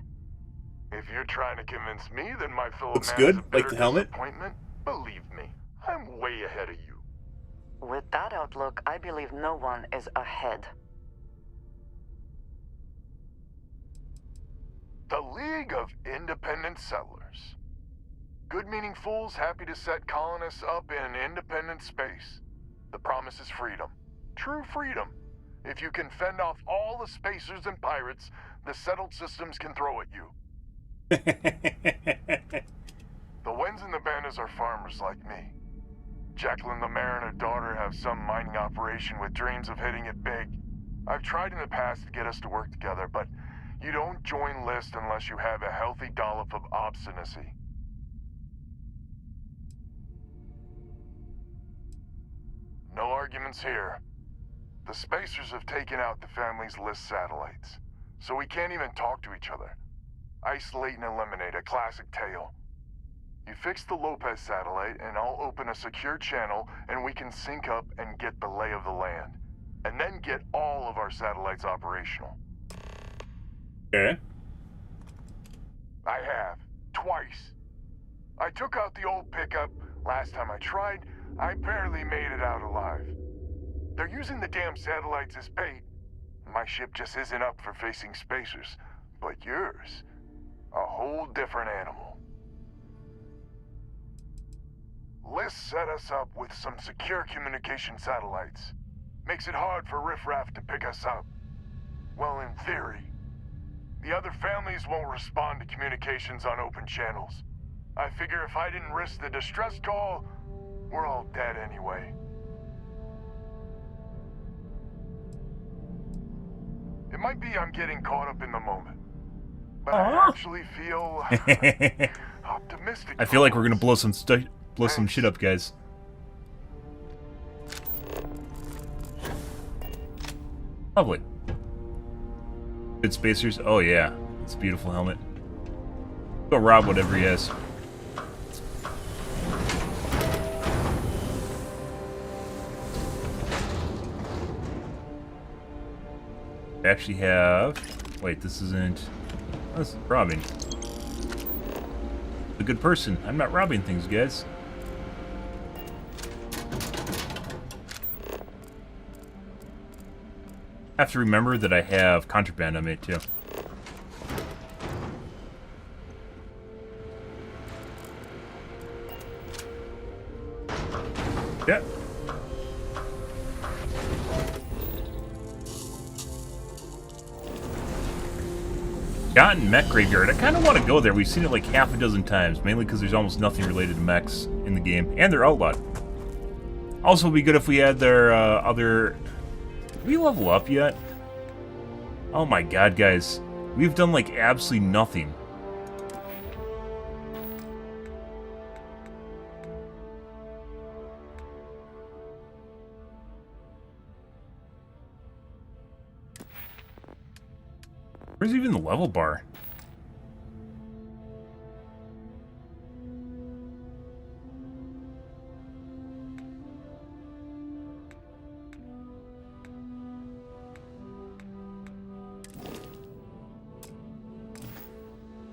R: If you're trying to convince me that my fellow
A: Looks
R: man
A: good,
R: is a
A: like
R: bitter
A: the helmet.
R: disappointment, believe me, I'm way ahead of you.
K: With that outlook, I believe no one is ahead.
R: The League of Independent Settlers. Good-meaning fools happy to set colonists up in independent space. The promise is freedom. True freedom. If you can fend off all the spacers and pirates the settled systems can throw at you. The Wens and the Bandas are farmers like me. Jacqueline the mayor and her daughter have some mining operation with dreams of hitting it big. I've tried in the past to get us to work together, but you don't join List unless you have a healthy dollop of obstinacy. No arguments here. The spacers have taken out the family's List satellites, so we can't even talk to each other. Isolate and eliminate, a classic tale. You fix the Lopez satellite, and I'll open a secure channel, and we can sync up and get the lay of the land. And then get all of our satellites operational.
A: Okay.
R: I have. Twice. I took out the old pickup. Last time I tried, I barely made it out alive. They're using the damn satellites as bait. My ship just isn't up for facing spacers. But yours, a whole different animal. List set us up with some secure communication satellites. Makes it hard for riffraff to pick us up. Well, in theory. The other families won't respond to communications on open channels. I figure if I didn't risk the distress call, we're all dead anyway. It might be I'm getting caught up in the moment, but I actually feel optimistic.
A: I feel like we're gonna blow some shit up, guys. Lovely. Good spacers. Oh yeah, it's a beautiful helmet. Go rob whatever he has. I actually have... Wait, this isn't... Oh, this is robbing. A good person. I'm not robbing things, guys. I have to remember that I have contraband on me, too. Yeah. Gotten Mech Graveyard. I kind of want to go there. We've seen it like half a dozen times, mainly because there's almost nothing related to mechs in the game, and they're outlawed. Also, it'd be good if we had their other... Did we level up yet? Oh my god, guys. We've done like absolutely nothing. Where's even the level bar?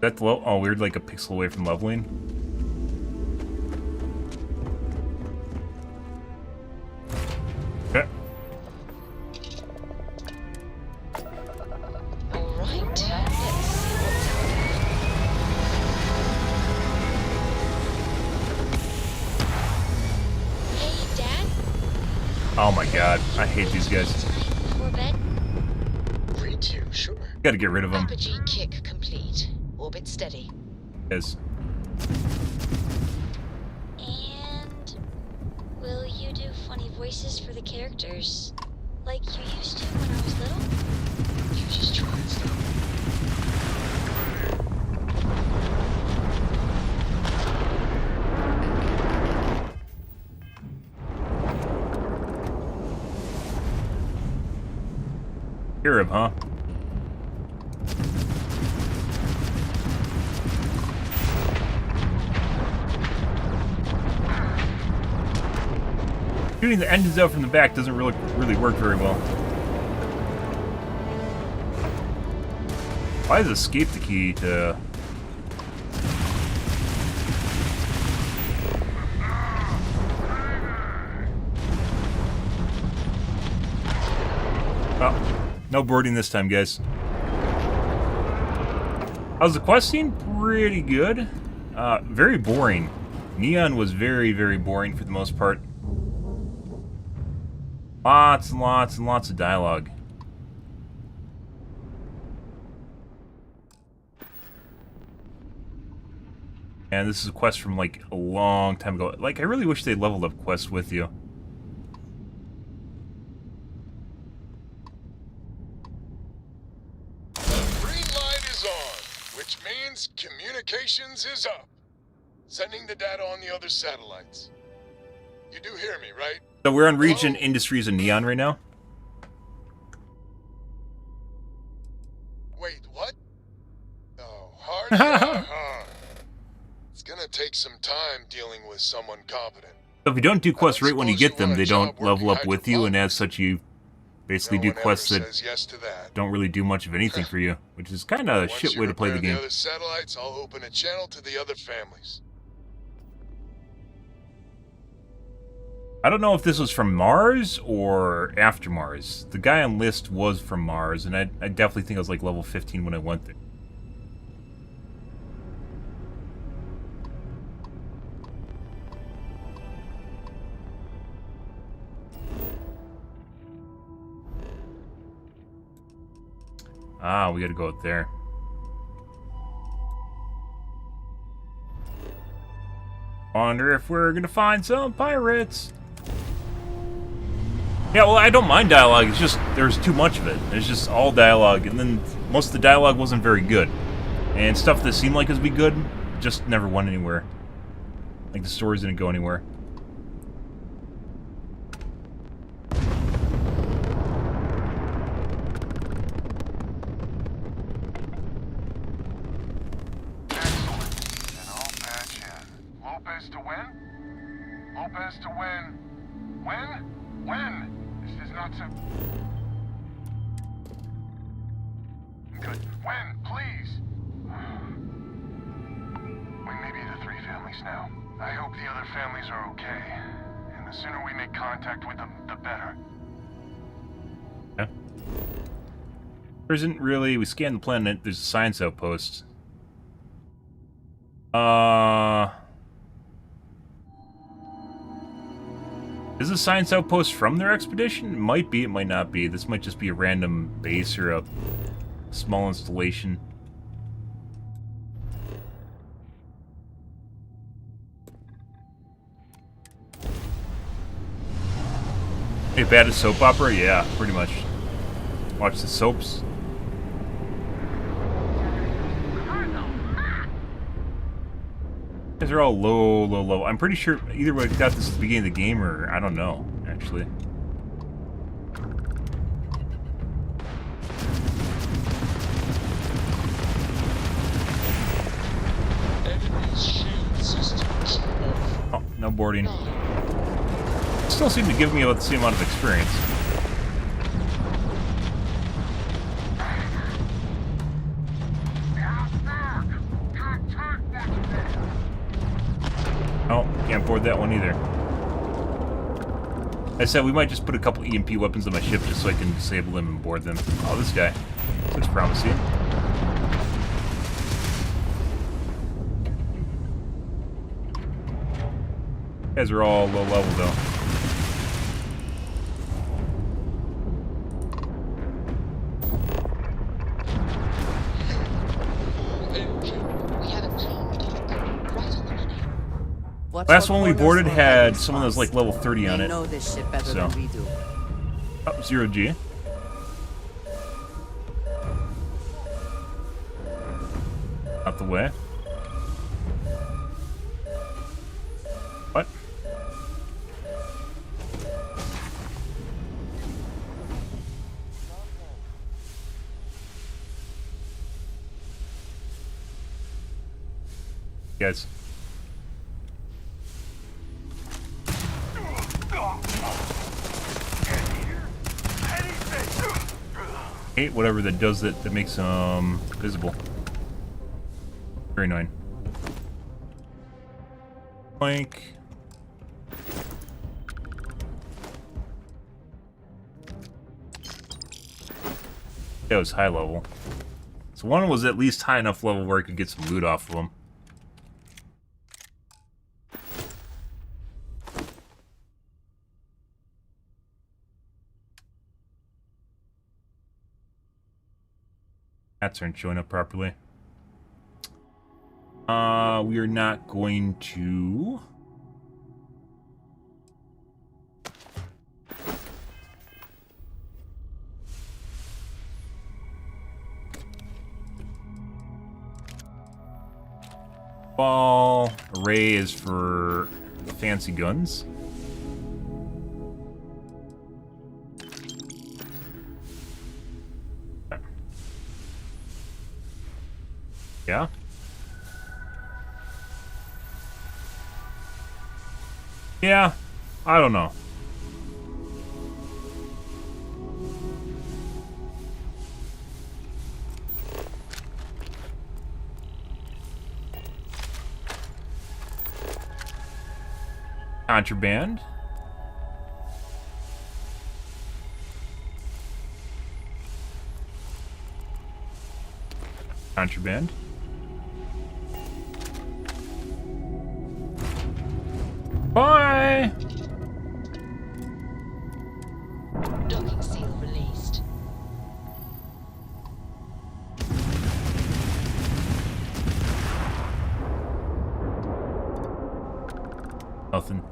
A: That's low. Oh, we're like a pixel away from leveling. Okay. Oh my god, I hate these guys.
P: Before bed? Free to, sure.
A: Gotta get rid of them.
P: Apogee kick complete. Orbit steady.
A: Yes.
P: And will you do funny voices for the characters? Like you used to when I was little? You just tried stuff.
A: Hear him, huh? Shooting the engines out from the back doesn't really work very well. Why is escape the key to... Oh. No boarding this time, guys. How's the quest scene? Pretty good. Very boring. Neon was very, very boring for the most part. Lots and lots and lots of dialogue. And this is a quest from like a long time ago. Like, I really wish they leveled up quests with you.
R: Communications is up. Sending the data on the other satellites. You do hear me, right?
A: So we're on Region Industries and Neon right now?
R: Wait, what? Oh, hard? Yeah, hard. It's gonna take some time dealing with someone competent.
A: So if you don't do quests right when you get them, they don't level up with you, and as such you basically do quests that don't really do much of anything for you, which is kind of a shit way to play the game.
R: The other satellites, I'll open a channel to the other families.
A: I don't know if this was from Mars or after Mars. The guy on list was from Mars, and I definitely think I was like level 15 when I went there. Ah, we gotta go out there. Wonder if we're gonna find some pirates. Yeah, well, I don't mind dialogue, it's just there's too much of it. It's just all dialogue, and then most of the dialogue wasn't very good. And stuff that seemed like it would be good just never went anywhere. Like, the stories didn't go anywhere.
R: Lopez to when? Lopez to when? When? When? This is not so... Good. When? Please? We may be the 3 families now. I hope the other families are okay. And the sooner we make contact with them, the better.
A: Yeah. There isn't really... We scanned the planet. There's a science outpost. Is the science outpost from their expedition? It might be, it might not be. This might just be a random base or a small installation. Hey, bad at soap opera? Yeah, pretty much. Watch the soaps. These are all low. I'm pretty sure either we got this at the beginning of the game or I don't know, actually. Oh, no boarding. Still seem to give me about the same amount of experience. Oh, can't board that one either. I said we might just put a couple EMP weapons on my ship just so I can disable them and board them. Oh, this guy. Looks promising. You guys are all low level though. Last one we boarded had someone that was like level 30 on it.
K: Know this ship better
A: So.
K: than we do.
A: Oh, 0G. Out the way. What? Guys. Hate whatever that does that makes them visible. Very annoying. Plank. That was high level. So one was at least high enough level where I could get some loot off of them. Cats aren't showing up properly. We are not going to... Ball array is for fancy guns. Yeah. Yeah, I don't know. Contraband. Contraband. Bye!
S: Docking seal released.
A: Nothing.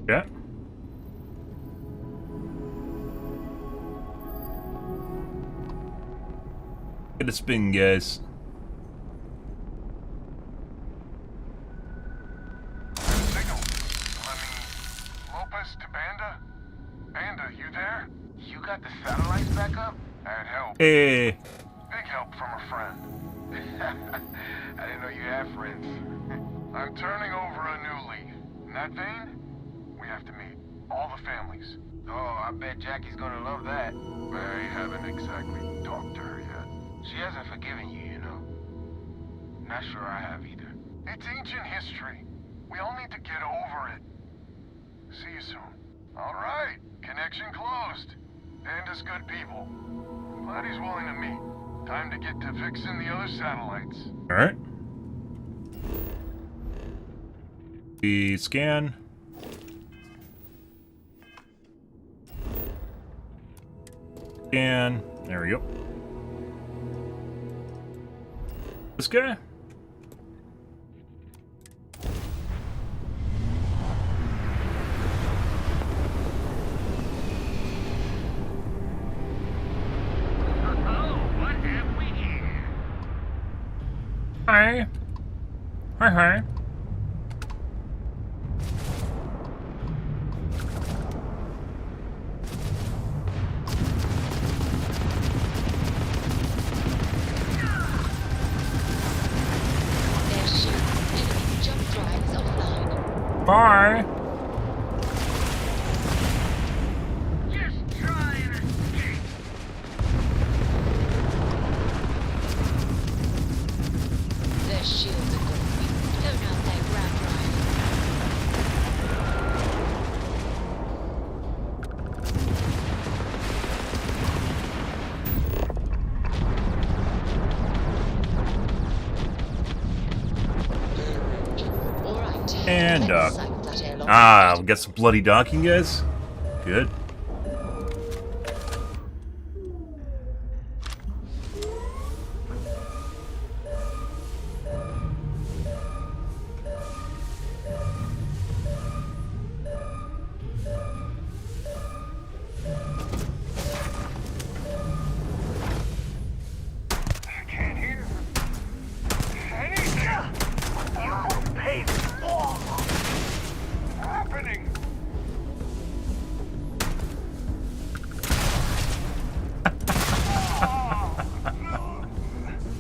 A: Yeah. Get a spin, guys.
R: Signal. Lopez to Banda? Banda, you there? You got the satellites back up? That'd help.
A: Hey.
R: Big help from a friend. I didn't know you had friends. I'm turning over a new leaf. In that vein, we have to meet. All the families. Oh, I bet Jackie's gonna love that. I haven't exactly talked to her yet. She hasn't forgiven you, you know. Not sure I have either. It's ancient history. We all need to get over it. See you soon. All right. Connection closed. And as good people. Glad he's willing to meet. Time to get to fixing the other satellites.
A: All right. We scan. Scan. There we go. This guy. Hi. Hi, hi. Bye.
S: Their shields are going. Turn out that ground drive.
A: And we got some bloody docking, guys. Good.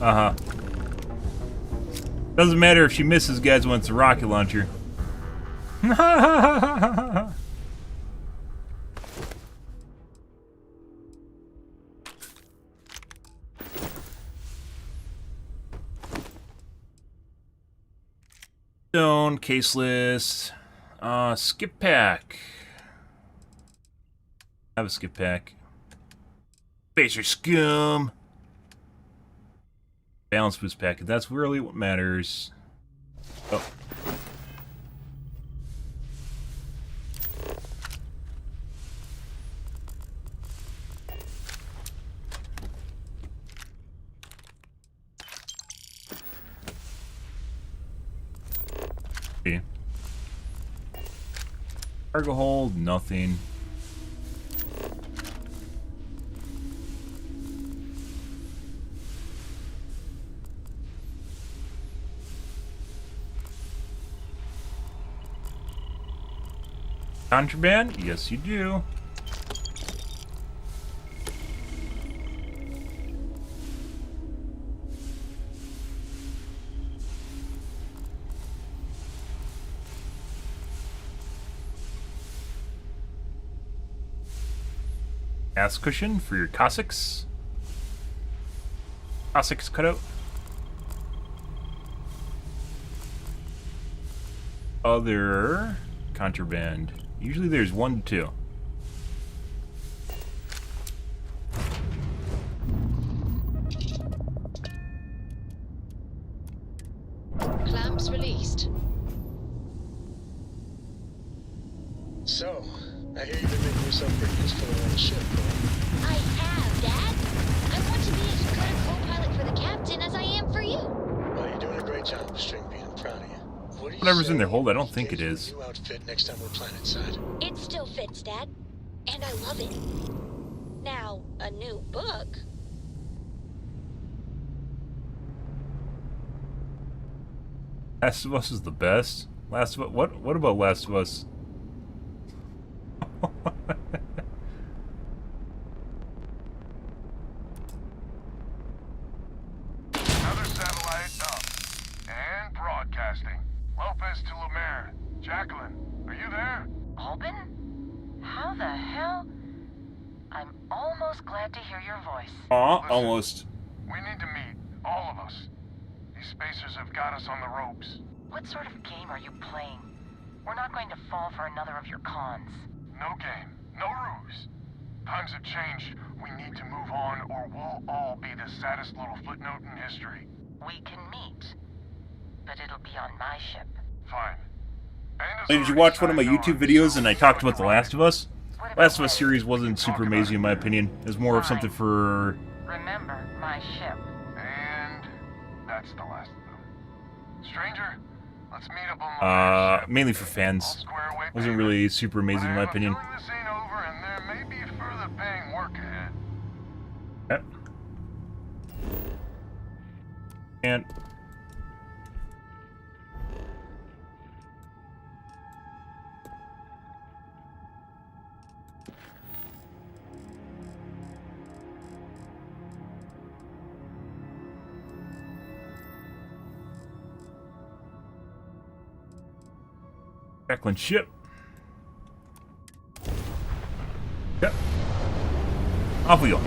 A: Uh-huh. Doesn't matter if she misses, guys, when it's a rocket launcher. Stone, case list. Skip pack. I have a skip pack. Spacer scum. Balance boost packet. That's really what matters. Oh. Okay. Cargo hold, nothing. Contraband? Yes, you do. Ass cushion for your Cossacks. Cossacks cutout. Other contraband. Usually there's 1 to 2.
S: Clamps released.
E: So, I hear you've been making yourself pretty useful on the ship, huh?
P: I have, Dad. I want to be as good a co-pilot for the captain as I am for you.
E: Well, you're doing a great job, Stringbean. I'm proud of you.
A: Whatever's in their hold, I don't think it is.
E: New outfit next time we're planetside.
P: It still fits, Dad. And I love it. Now, a new book.
A: Last of Us is the best. Last of Us. What about Last of Us?
B: How the hell? I'm almost glad to hear your voice.
A: Aw, almost.
R: We need to meet, all of us. These spacers have got us on the ropes.
B: What sort of game are you playing? We're not going to fall for another of your cons.
R: No game, no ruse. Times have changed. We need to move on, or we'll all be the saddest little footnote in history.
B: We can meet, but it'll be on my ship.
R: Fine.
A: Did you watch one of my YouTube videos and I talked about The Last of Us? Last of Us series wasn't super amazing in my opinion. It was more of something for...
B: Remember, my ship.
R: And that's the last of them. Stranger, let's meet up on
A: mainly for fans. Wasn't really super amazing in my opinion.
R: this ain't over and there may be further paying work ahead.
A: Yep. And... Jacqueline ship. Yep. Off we go.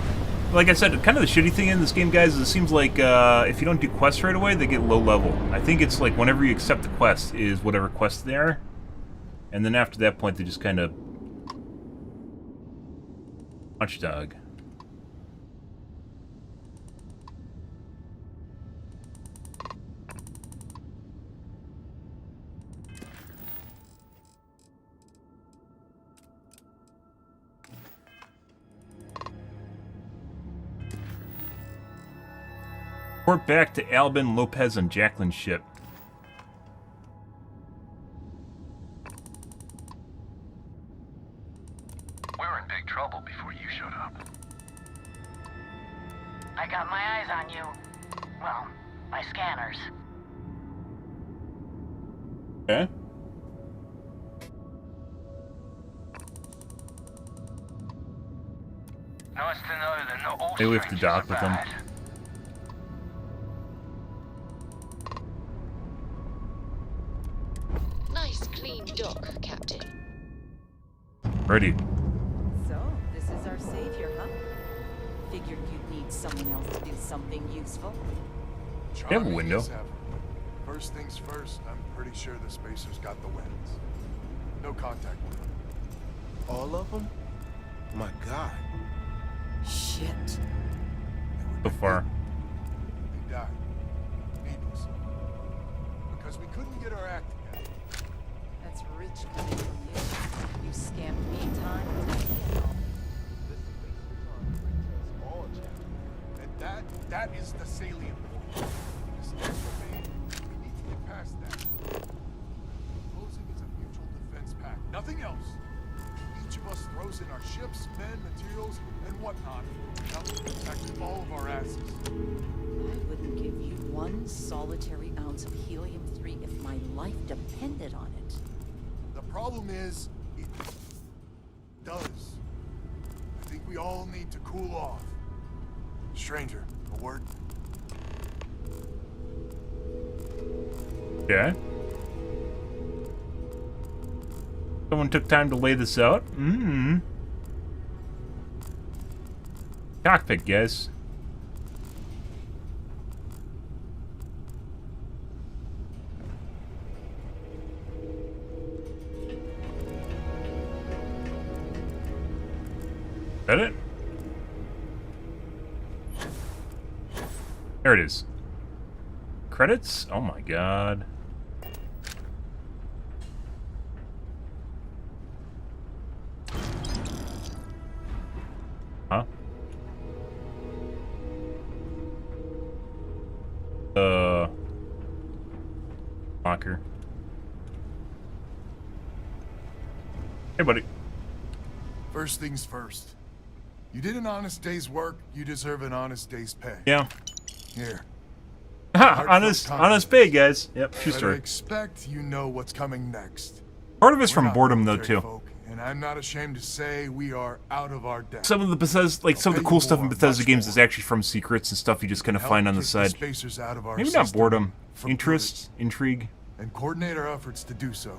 A: Like I said, kind of the shitty thing in this game, guys, is it seems like if you don't do quests right away, they get low level. I think it's like whenever you accept the quest is whatever quest they are. And then after that point, they just kind of... Watchdog. Report back to Albin, Lopez, and Jacqueline's ship.
B: We were in big trouble before you showed up. I got my eyes on you. Well, my scanners.
A: Okay.
B: Nice to know that not all
A: Maybe we have to dock with them.
B: bad.
Q: Nice clean dock, Captain.
A: Ready.
K: So, this is our savior, huh? Figured you'd need someone else to do something useful.
A: They have a window.
R: First things first, I'm pretty sure the spacers got the winds. No contact with them.
Y: All of them? My God.
K: Shit.
A: So far.
R: They died. Needlessly. Because we couldn't get our act together.
K: That's rich coming from you. You scammed me time and time again.
R: And that is the salient point. Mistakes were made. We need to get past that. Closing is a mutual defense pact. Nothing else. Each of us throws in our ships, men, materials, and whatnot. Enough to protect all of our asses.
K: I wouldn't give you one solitary ounce of helium-3 if my life depended on it.
R: The problem is, it does. I think we all need to cool off. Stranger, a word?
A: Okay. Someone took time to lay this out. Cockpit, guys. Is that it? There it is. Credits? Oh my god. Huh? Locker. Hey, buddy.
R: First things first. You did an honest day's work, you deserve an honest day's pay.
A: Yeah.
R: Here.
A: honest pay, guys. Yep, true
R: But I
A: story.
R: expect you know what's coming next.
A: Part of it's
R: We're
A: from
R: not
A: boredom, though,
R: military
A: too.
R: folk, and I'm not ashamed to say we are out of our depth.
A: Some of the Bethesda, like some of the cool stuff in Bethesda games is actually from secrets and stuff you just kind of find on the
R: Help
A: side.
R: kick the spacers out of our
A: Maybe not
R: system
A: boredom,
R: for
A: interest, intrigue.
R: and coordinate our efforts to do so.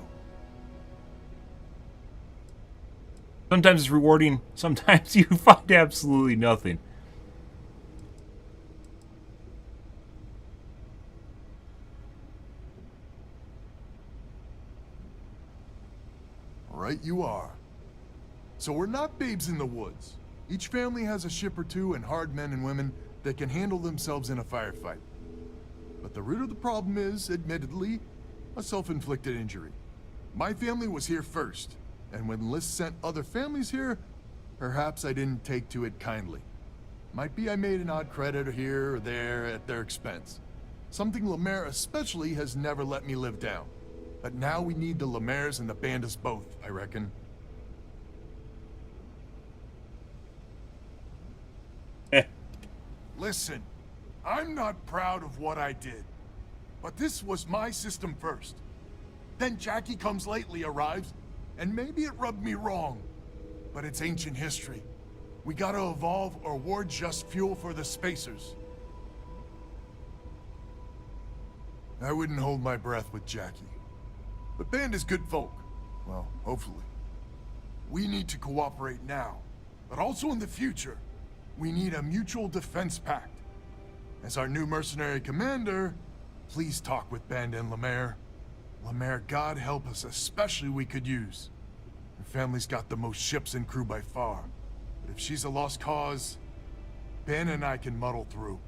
A: Sometimes it's rewarding, sometimes you find absolutely nothing.
N: Right you are. So we're not babes in the woods. Each family has a ship or two and hard men and women that can handle themselves in a firefight. But the root of the problem is, admittedly, a self-inflicted injury. My family was here first, and when List sent other families here, perhaps I didn't take to it kindly. Might be I made an odd credit here or there at their expense. Something Lemaire especially has never let me live down. But now we need the Lemaires and the Bandits both, I reckon. Listen, I'm not proud of what I did, but this was my system first. Then Jackie Comes Lately arrives, and maybe it rubbed me wrong, but it's ancient history. We gotta evolve or we're just fuel for the spacers. I wouldn't hold my breath with Jackie. But Band is good folk. Well, hopefully. We need to cooperate now, but also in the future. We need a mutual defense pact. As our new mercenary commander, please talk with Band and Lemaire. Lemaire, God help us, especially we could use. Her family's got the most ships and crew by far. But if she's a lost cause, Ben and I can muddle through.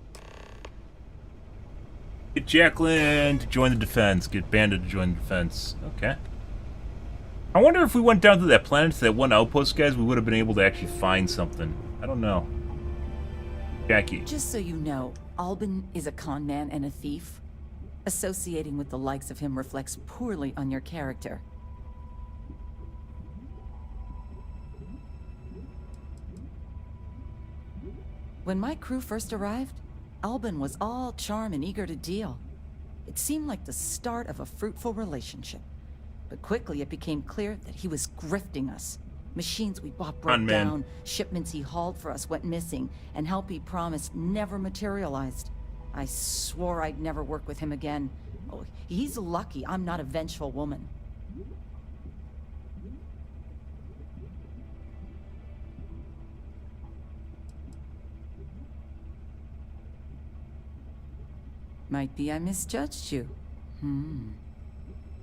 A: Get Jacqueline to join the defense. Get Bandit to join the defense. Okay. I wonder if we went down to that planet, to that one outpost, guys, we would have been able to actually find something. I don't know. Jackie.
K: Just so you know, Albin is a con man and a thief. Associating with the likes of him reflects poorly on your character. When my crew first arrived, Albin was all charm and eager to deal. It seemed like the start of a fruitful relationship. But quickly it became clear that he was grifting us. Machines we bought broke down, shipments he hauled for us went missing, and help he promised never materialized. I swore I'd never work with him again. Oh, he's lucky I'm not a vengeful woman. Might be I misjudged you.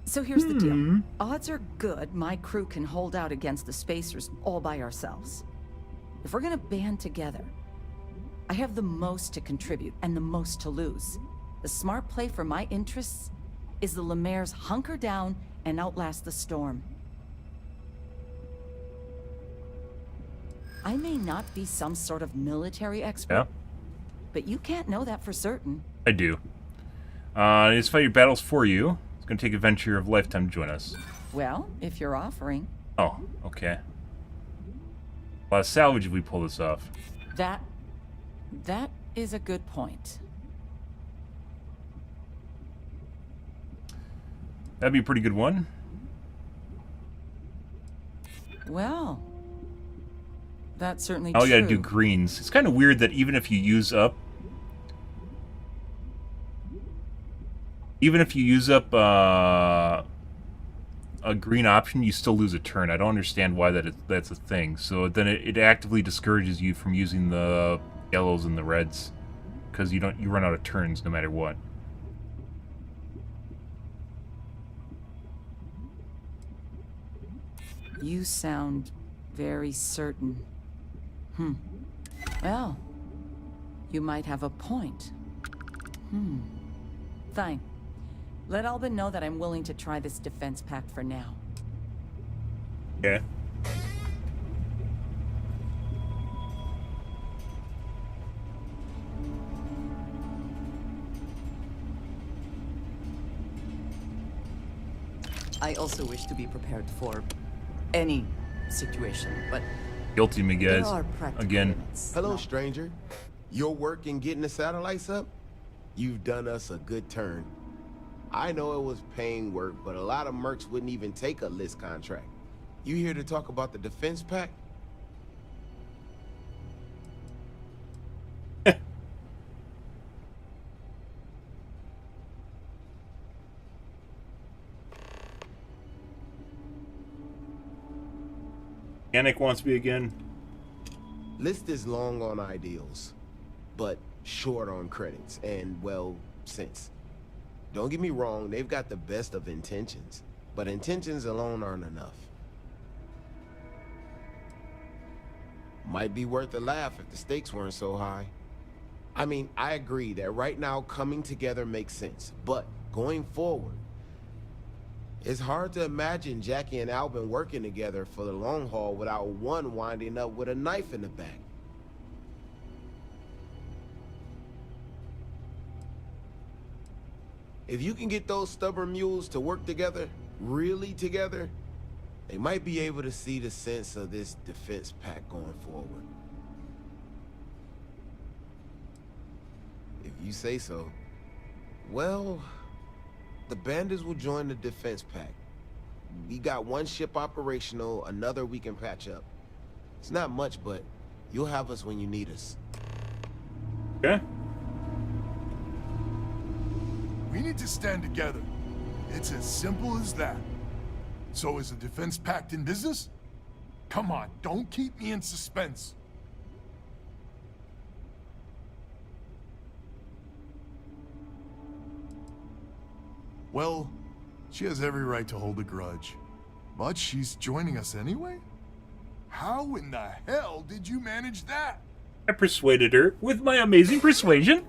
K: So here's the deal. Odds are good my crew can hold out against the Spacers all by ourselves. If we're gonna band together, I have the most to contribute and the most to lose. The smart play for my interests is the Lemaire's hunker down and outlast the storm. I may not be some sort of military expert, but you can't know that for certain.
A: I do. Let's fight your battles for you. It's going to take adventure of a lifetime to join us.
K: Well, if you're offering.
A: Oh, okay. A lot of salvage if we pull this off.
K: That is a good point.
A: That'd be a pretty good one.
K: Well, that's certainly
A: All
K: true.
A: you gotta do greens. It's kind of weird that even if you use up a green option, you still lose a turn. I don't understand why that's a thing. So then it actively discourages you from using the yellows and the reds because you run out of turns no matter what.
K: You sound very certain. Well, you might have a point. Fine. Let Albin know that I'm willing to try this defense pact for now.
A: Yeah.
K: I also wish to be prepared for any situation, but
A: Guilty me, guys.
K: there are practical
A: Again.
K: limits.
T: Hello, stranger. Your work in getting the satellites up? You've done us a good turn. I know it was paying work, but a lot of mercs wouldn't even take a list contract. You here to talk about the defense pact?
A: Yannick wants me again.
T: List is long on ideals, but short on credits and, well, sense. Don't get me wrong, they've got the best of intentions, but intentions alone aren't enough. Might be worth a laugh if the stakes weren't so high. I mean, I agree that right now coming together makes sense, but going forward, it's hard to imagine Jackie and Albin working together for the long haul without one winding up with a knife in the back. If you can get those stubborn mules to work together, really together, they might be able to see the sense of this defense pact going forward. If you say so. Well, the bandits will join the defense pact. We got one ship operational, another we can patch up. It's not much, but you'll have us when you need us.
A: Okay.
N: We need to stand together. It's as simple as that. So is the defense pact in business? Come on, don't keep me in suspense. Well, she has every right to hold a grudge. But she's joining us anyway? How in the hell did you manage that?
A: I persuaded her with my amazing persuasion.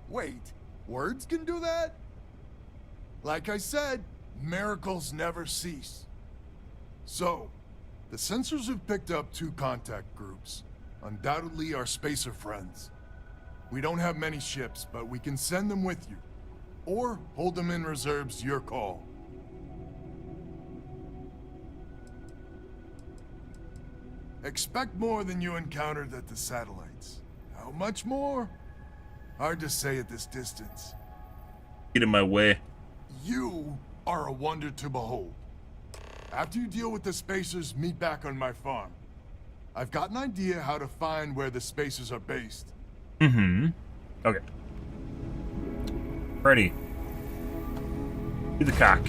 N: Wait, words can do that? Like I said, miracles never cease. So, the sensors have picked up 2 contact groups. Undoubtedly our spacer friends. We don't have many ships, but we can send them with you. Or hold them in reserves, your call. Expect more than you encountered at the satellites. How much more? Hard to say at this distance.
A: Get in my way.
N: You are a wonder to behold. After you deal with the spacers, meet back on my farm. I've got an idea how to find where the spacers are based.
A: Mm-hmm. Okay. Ready. Do the cock.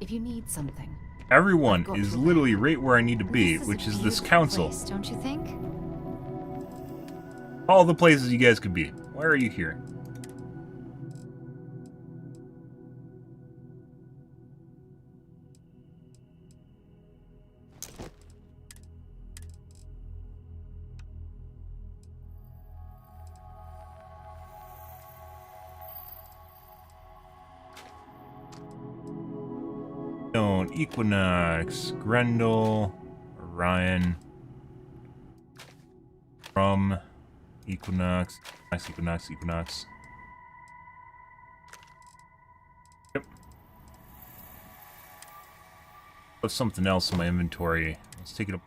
K: If you need something.
A: Everyone is literally right where I need to be, which is this council.
G: Place, don't you think?
A: All the places you guys could be. Why are you here? Equinox, Grendel, Orion, Equinox, Equinox. Yep. There's something else in my inventory. Let's take it up.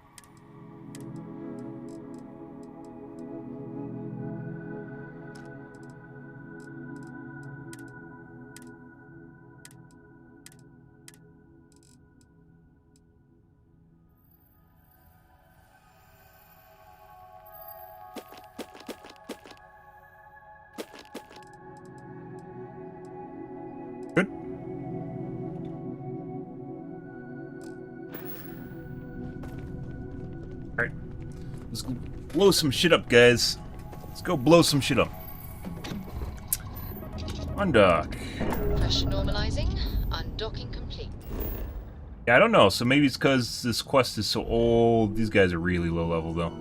A: Let's blow some shit up, guys. Let's go blow some shit up. Undock.
Q: Pressure normalizing. Undocking complete.
A: Yeah, I don't know. So maybe it's because this quest is so old. These guys are really low level, though.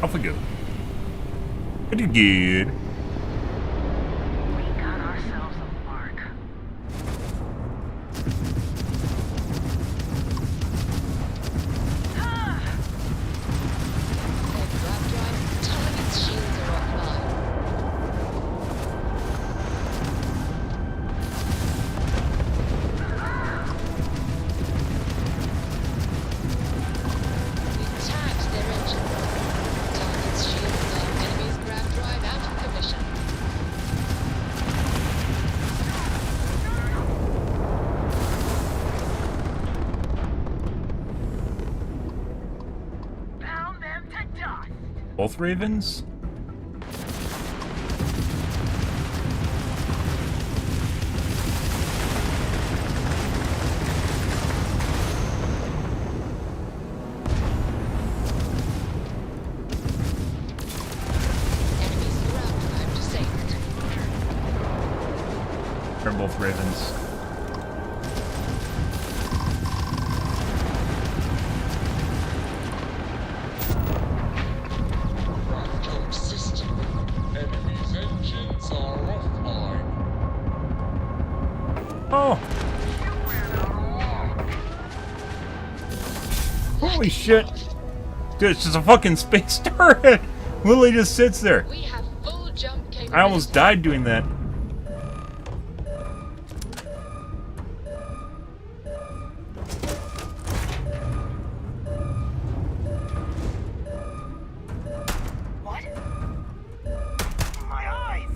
A: Off we go. Pretty good. Both ravens? They're both ravens. Oh! Holy shit! Dude, it's just a fucking space turret! Literally just sits there.
Q: We have full jump capability.
A: I almost died doing that.
B: What? My eyes!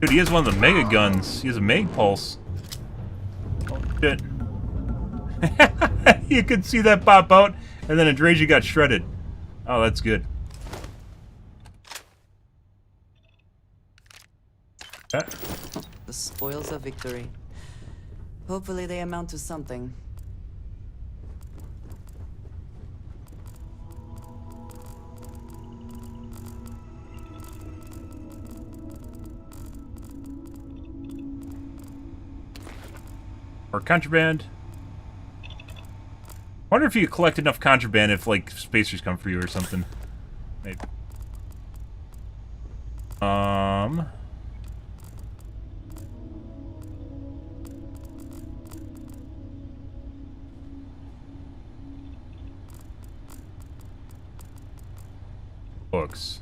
A: Dude, he has one of the mega guns. He has a Meg Pulse. Oh, shit. You could see that pop out, and then Andrasia got shredded. Oh, that's good.
G: The spoils of victory. Hopefully they amount to something.
A: Or contraband. Wonder if you collect enough contraband if, like, spacers come for you or something. Maybe. Books.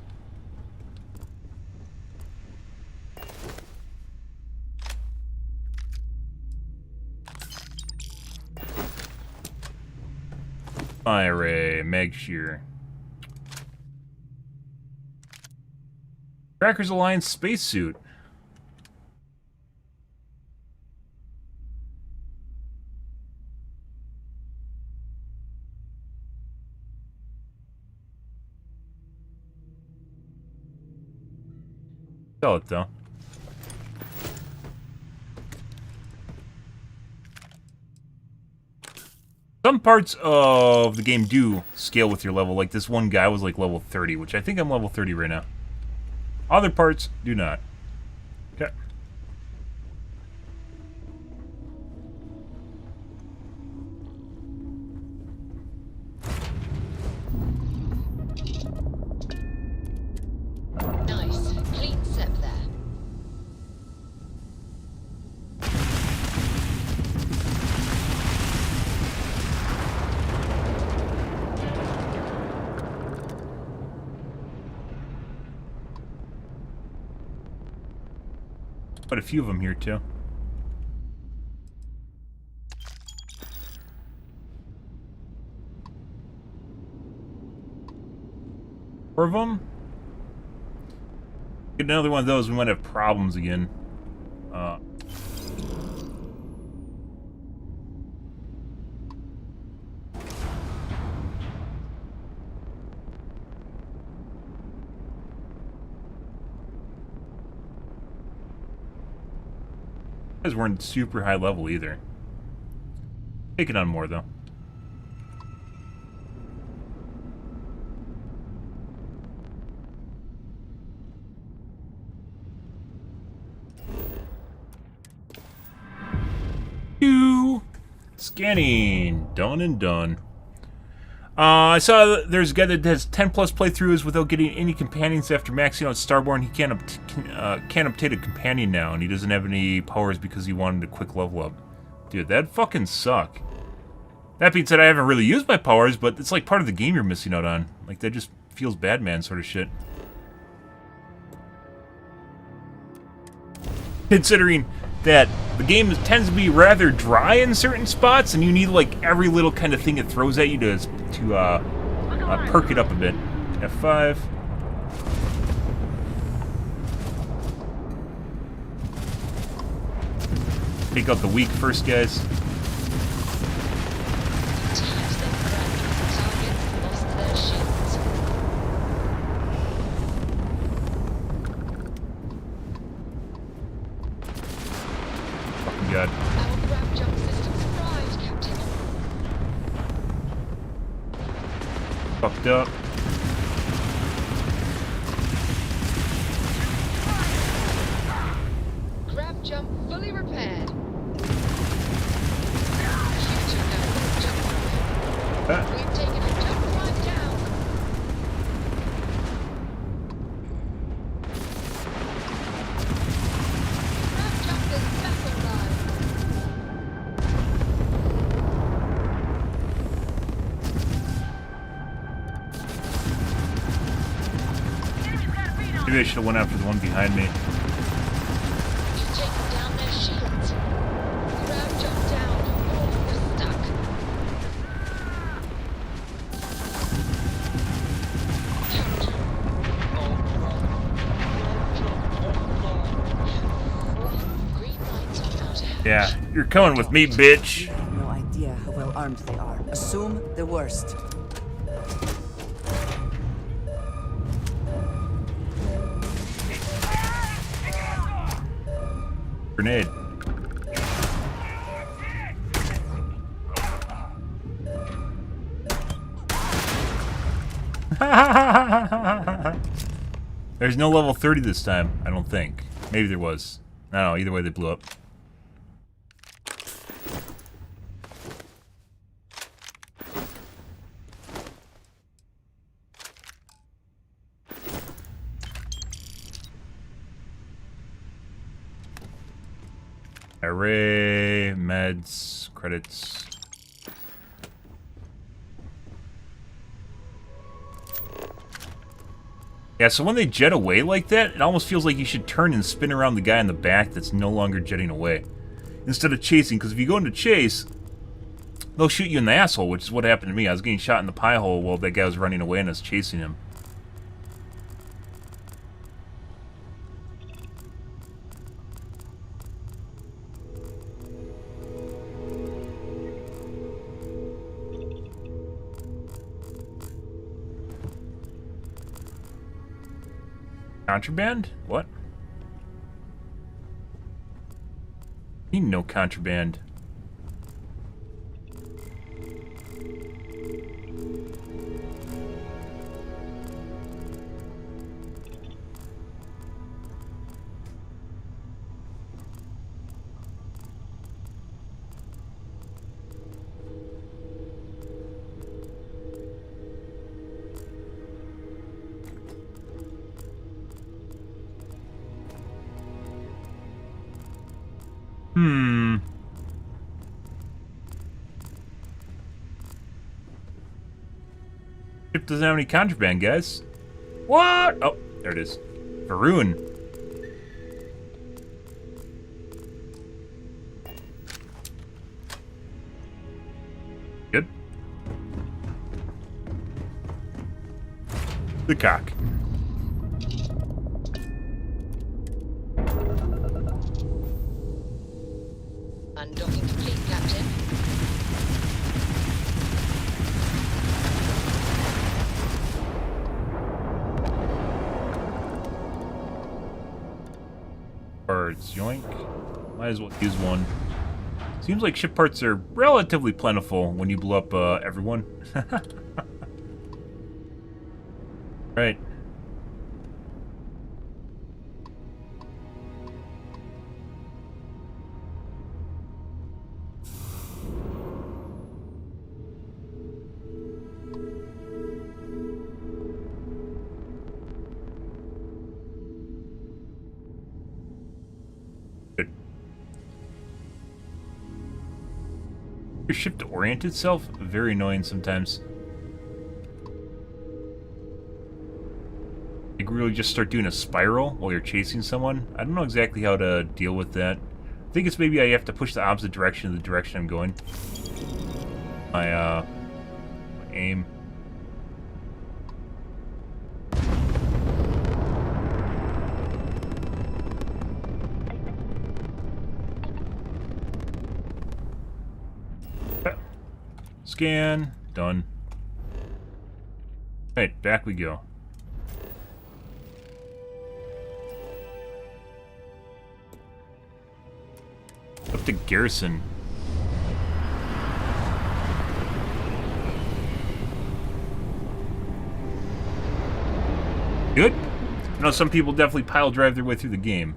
A: Fire Meg Shear. Crackers Alliance spacesuit. Sell it though. Some parts of the game do scale with your level, like this one guy was like level 30, which I think I'm level 30 right now. Other parts do not. Okay.
Q: Nice. Clean sep there.
A: Quite a few of them here too. Four of them? Get another one of those, we might have problems again. Guys weren't super high level either. Taking on more though. Scanning. Done and done. I saw that there's a guy that has 10 plus playthroughs without getting any companions after maxing out Starborn. He can't obtain a companion now, and he doesn't have any powers because he wanted a quick level up. Dude, that'd fucking suck. That being said, I haven't really used my powers, but it's like part of the game you're missing out on. Like, that just feels bad man sort of shit. Considering that the game tends to be rather dry in certain spots, and you need like every little kind of thing it throws at you to perk it up a bit. F5. Take out the weak first, guys. Fucking god. Fucked up.
Q: Grab jump fully repaired. We've taken a jump drive down. Grab jump is back alive.
A: Maybe I should have went after the one behind me.
Q: You've taken down their shields. Grab jump down. Oh, we're stuck.
A: Yeah, you're coming with me, bitch.
I: No idea how well armed they are. Assume the worst.
A: Grenade. There's no level 30 this time, I don't think. Maybe there was. I don't know, either way they blew up. Array, meds, credits. Yeah, so when they jet away like that, it almost feels like you should turn and spin around the guy in the back that's no longer jetting away. Instead of chasing, because if you go into chase, they'll shoot you in the asshole, which is what happened to me. I was getting shot in the pie hole while that guy was running away and I was chasing him. Contraband? What? You know contraband. Ship doesn't have any contraband, guys. What? Oh, there it is. Varun. Good. The cock.
Q: Undocking complete, Captain.
A: Parts, yoink. Might as well use one. Seems like ship parts are relatively plentiful when you blow up everyone. Right. Your ship to orient itself? Very annoying sometimes. You really just start doing a spiral while you're chasing someone. I don't know exactly how to deal with that. I think it's maybe I have to push the opposite direction of the direction I'm going. My aim. Scan. Done. Right, back we go. Up to Garrison. Good. I know some people definitely pile drive their way through the game.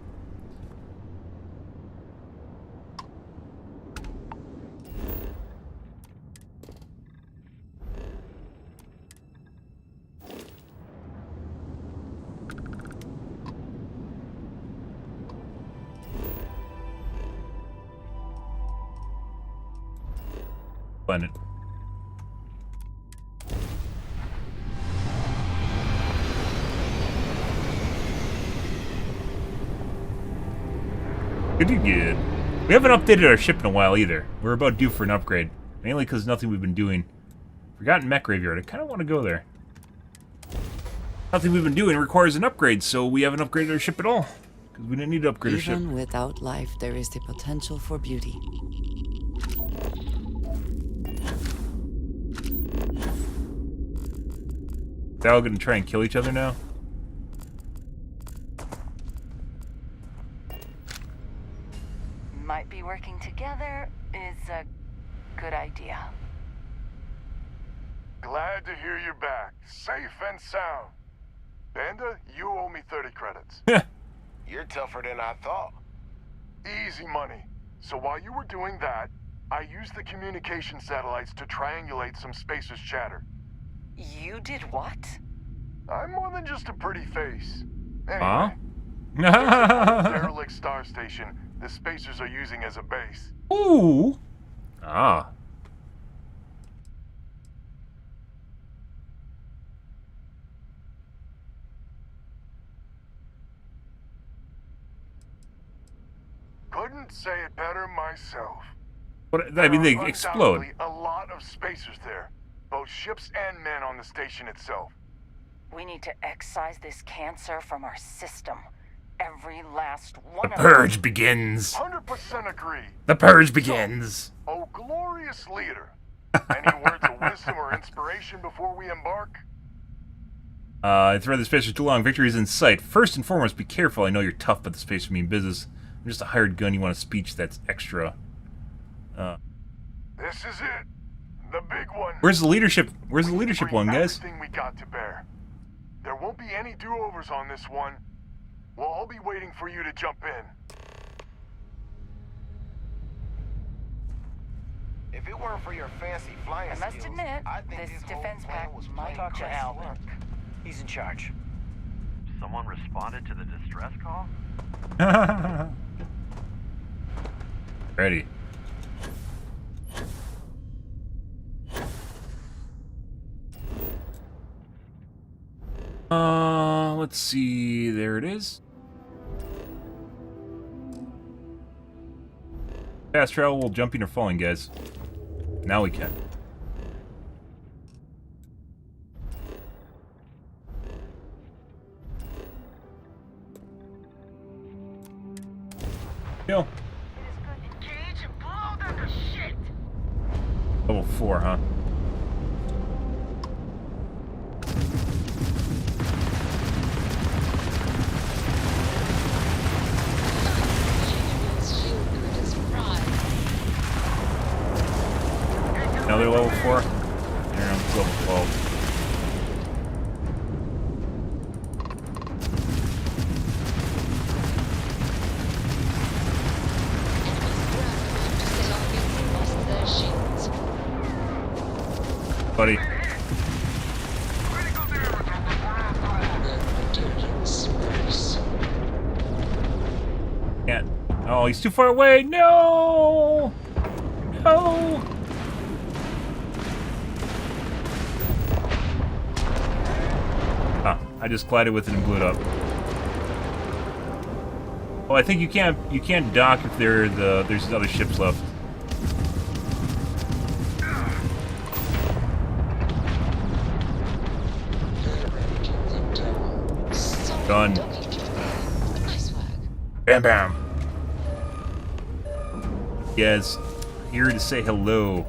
A: Planet. Pretty good. We haven't updated our ship in a while either. We're about due for an upgrade. Mainly because nothing we've been doing. Forgotten Mech Graveyard. I kind of want to go there. Nothing we've been doing requires an upgrade, so we haven't upgraded our ship at all. Because we didn't need to upgrade our ship.
G: Even without life, there is the potential for beauty.
A: They're all going to try and kill each other now?
B: Might be working together is a good idea.
R: Glad to hear you're back, safe and sound. Banda, you owe me 30 credits.
T: You're tougher than I thought.
R: Easy money. So while you were doing that, I used the communication satellites to triangulate some spacers' chatter.
B: You did what?
R: I'm more than just a pretty face.
A: Huh?
R: Anyway, there's a derelict star station the spacers are using as a base.
A: Ooh. Ah.
R: Couldn't say it better myself.
A: What? I mean, they explode.
R: A lot of spacers there, both ships and men on the station itself.
B: We need to excise this cancer from our system. Every last one
A: The
B: of them.
A: purge begins.
R: 100% agree.
A: The purge begins.
R: Oh, glorious leader. Any words of wisdom or inspiration before we embark?
A: I thread the spacers too long. Victory is in sight. First and foremost, be careful. I know you're tough, but the spacers mean business. I'm just a hired gun. You want a speech that's extra.
R: This is it. The big one.
A: Where's the leadership? Where's the leadership one, guys?
R: Everything we got to bear. There won't be any do-overs on this one. We'll all be waiting for you to jump in.
T: If it weren't for your fancy flying
B: I must
T: skills,
B: admit,
T: I think
B: this
T: whole
B: defense
T: plan
B: pack
T: was
B: might
T: plain
B: just
T: crazy.
B: work.
M: He's in charge. Someone responded to the distress call?
A: Ready. Let's see. There it is. Fast travel while jumping or falling, guys. Now we can. Go.
Q: Engage and blow them to shit!
A: Level 4, huh? Another level 4? Here I'm level 12. Buddy. Can't. Oh, he's too far away. No! No! I just collided with it and blew it up. Well, I think you can't dock if there's other ships left. Done. Bam bam. Yes, here to say hello.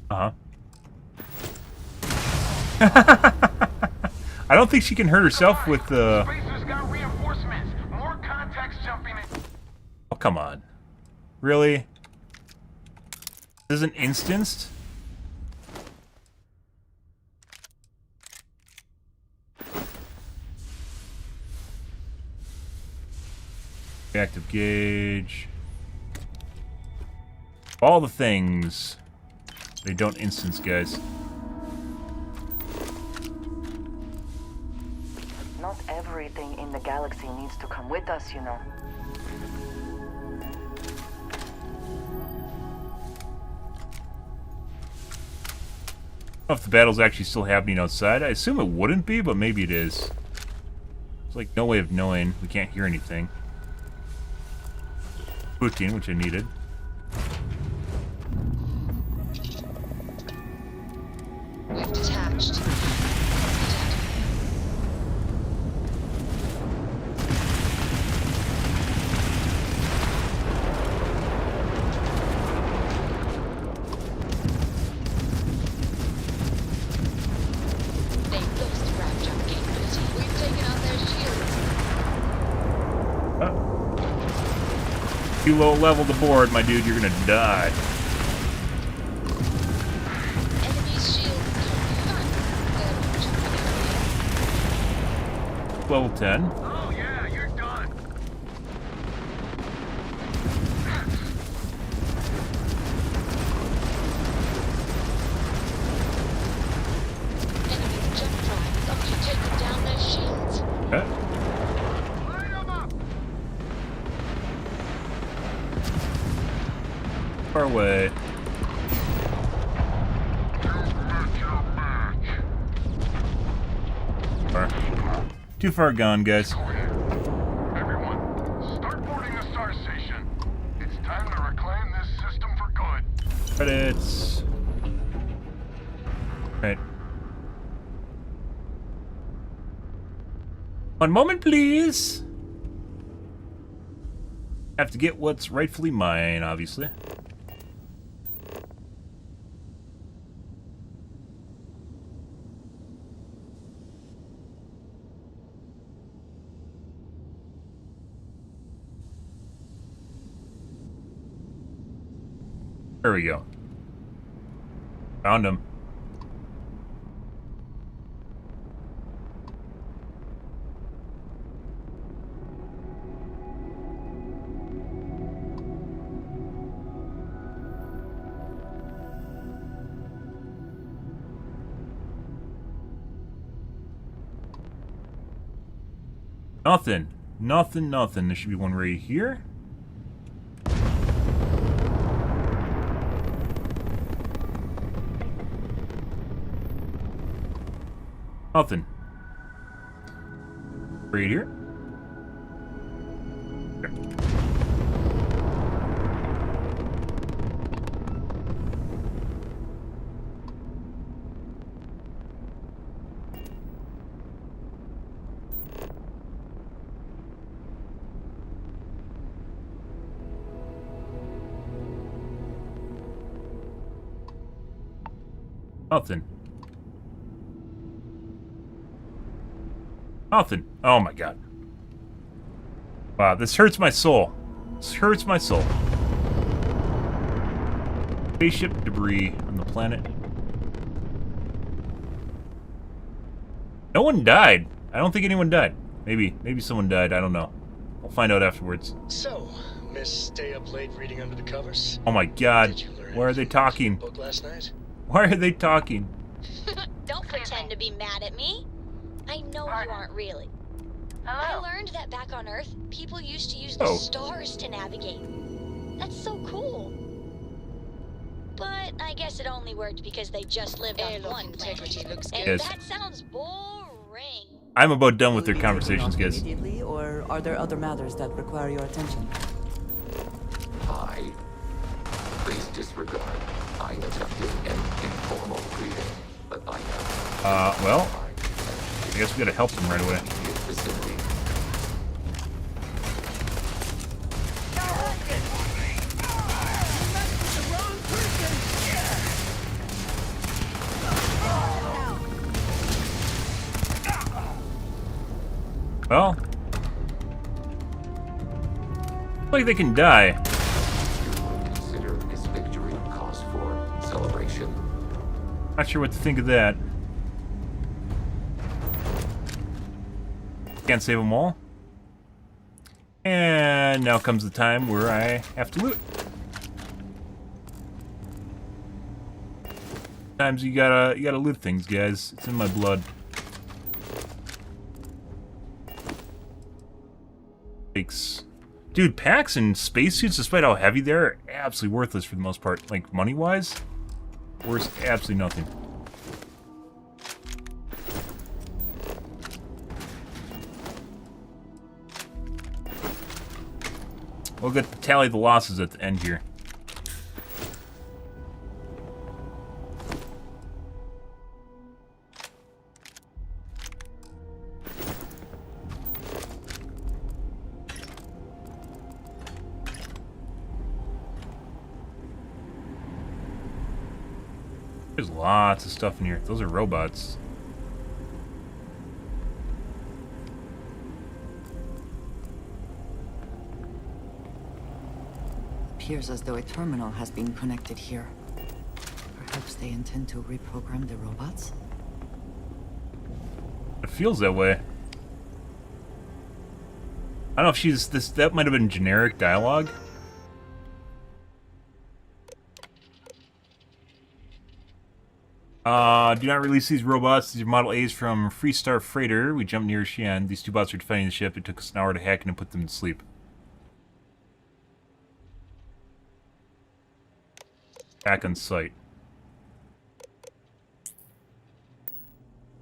A: Uh-huh. I don't think she can hurt herself with the...
R: Got reinforcements. More contacts jumping in.
A: Oh, come on. Really? This isn't instanced? Active gauge. All the things. They don't instance, guys.
B: Not everything in the galaxy needs to come with us, you know.
A: I don't know if the battle's actually still happening outside. I assume it wouldn't be, but maybe it is. There's like no way of knowing. We can't hear anything. Poutine, which I needed.
Q: We've detached. They've lost ground jump capability. We've taken out their shields.
A: You low level the board, my dude, you're gonna die.
Q: Enemy's shields come
A: Level 10.
R: Oh yeah, you're done.
Q: Enemy's jump drive is up to taking down their shields.
A: Okay. Far away. Far. Too far gone, guys.
R: Everyone, start boarding the star station. It's time to reclaim this system for good.
A: Credits. Right. One moment, please. Have to get what's rightfully mine, obviously. There we go. Found him. Nothing. Nothing, nothing. There should be one right here. Nothing. Right here. There. Nothing. Nothing. Oh my god. Wow, this hurts my soul. This hurts my soul. Spaceship debris on the planet. No one died. I don't think anyone died. Maybe someone died. I don't know. I'll find out afterwards.
E: So, Miss Stay Up Late reading under the covers?
A: Oh my god. Why are they talking?
E: Book last night?
A: Why are they talking?
P: Don't pretend to be mad at me. I know you aren't really. I learned that back on Earth, people used to use the stars to navigate. That's so cool. But I guess it only worked because they just lived on one planet. And that sounds boring.
A: I'm about done with their conversations, guys.
G: Immediately, or are there other matters that require your attention?
D: Please disregard. I attempted an informal greeting, but I have...
A: well, I guess we gotta help them right away. Well, like they can die.
D: Consider his victory cause for celebration.
A: Not sure what to think of that. Can't save them all. And now comes the time where I have to loot. Sometimes you gotta loot things, guys. It's in my blood. Dude, packs and spacesuits, despite how heavy they are absolutely worthless for the most part. Like, money-wise, worth absolutely nothing. We'll get to tally the losses at the end here. There's lots of stuff in here. Those are robots.
G: Appears as though a terminal has been connected here. Perhaps they intend to reprogram the robots?
A: It feels that way. I don't know if she's this. That might have been generic dialogue. Do not release these robots. These are Model A's from Freestar Freighter. We jumped near Xi'an. These two bots are defending the ship. It took us an hour to hack in and put them to sleep. Back on site.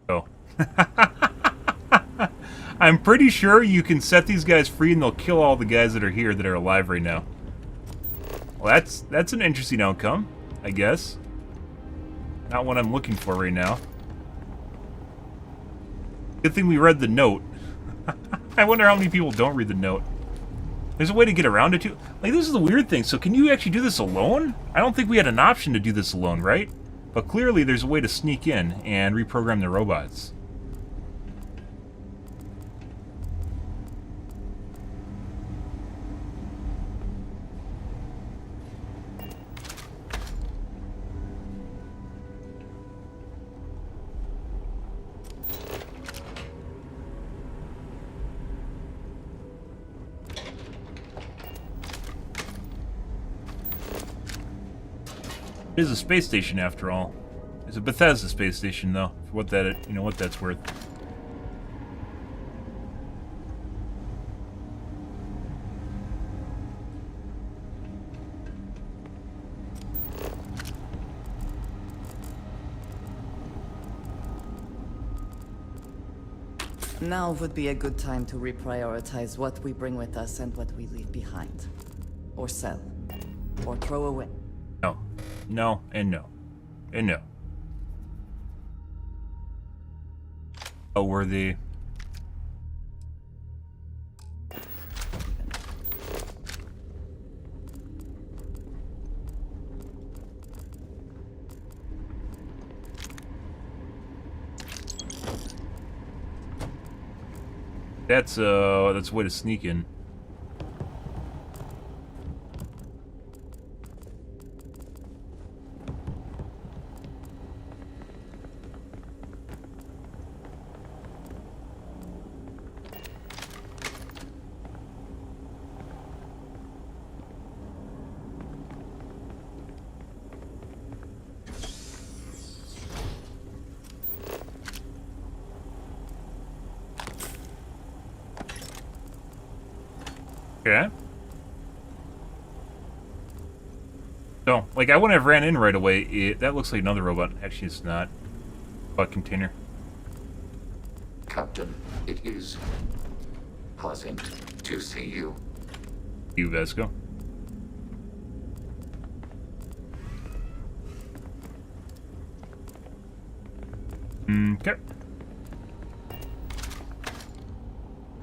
A: Oh. I'm pretty sure you can set these guys free and they'll kill all the guys that are here that are alive right now. Well, that's an interesting outcome, I guess. Not what I'm looking for right now. Good thing we read the note. I wonder how many people don't read the note. There's a way to get around it too. Like, this is the weird thing. So can you actually do this alone? I don't think we had an option to do this alone, right? But clearly there's a way to sneak in and reprogram the robots. It is a space station after all. It's a Bethesda space station though, for what that, you know, what that's worth.
G: Now would be a good time to reprioritize what we bring with us and what we leave behind. Or sell. Or throw away.
A: No. No, and no. And no. Oh, were the... That's a way to sneak in. Okay. So, like, I wouldn't have ran in right away. That looks like another robot. Actually, it's not. But container.
D: Captain, it is pleasant to see you.
A: You, Vesco. Okay.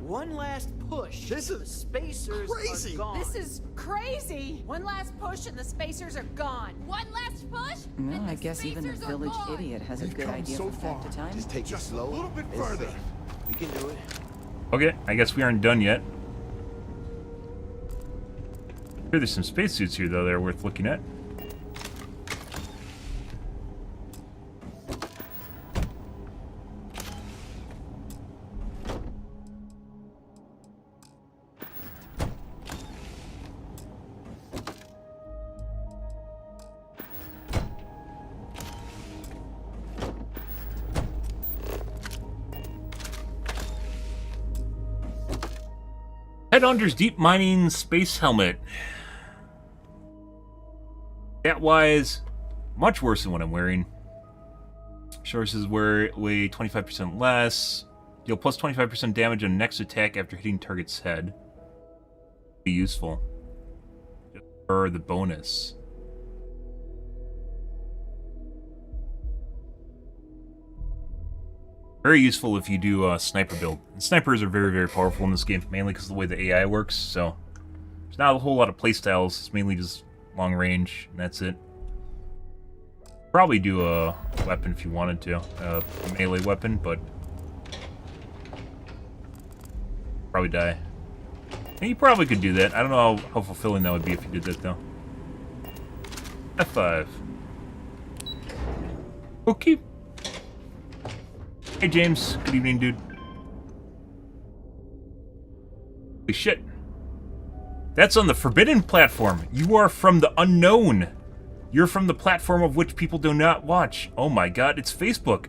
H: One last push. This is spacers
U: crazy.
H: Are gone.
U: This is crazy. One last push and the spacers are gone.
K: One last push?
G: Well, I guess even the village idiot has a good idea from time to time.
T: Just take it slow.
N: A little bit
T: and
N: further.
T: safe. We can do it.
A: Okay, I guess we aren't done yet. Sure, there's some spacesuits here, though, that are worth looking at. Headhunter's Deep Mining Space Helmet. Stat-wise, much worse than what I'm wearing. Sources weigh 25% less. Deal plus 25% damage on next attack after hitting target's head. Be useful. Just for the bonus. Very useful if you do a sniper build. And snipers are very, very powerful in this game, mainly because of the way the AI works, so there's not a whole lot of playstyles. It's mainly just long range, and that's it. Probably do a weapon if you wanted to, a melee weapon, but probably die. And you probably could do that. I don't know how fulfilling that would be if you did that, though. F5. Okay. Hey, James. Good evening, dude. Holy shit. That's on the Forbidden platform. You are from the unknown. You're from the platform of which people do not watch. Oh my god, it's Facebook.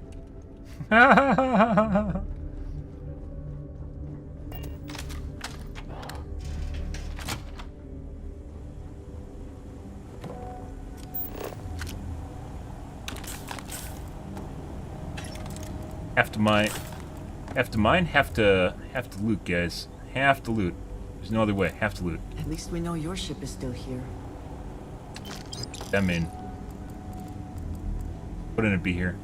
A: Have to mine, have to loot, guys. Have to loot. There's no other way. Have to loot.
I: At least we know your ship is still here.
A: Them in. Wouldn't it be here?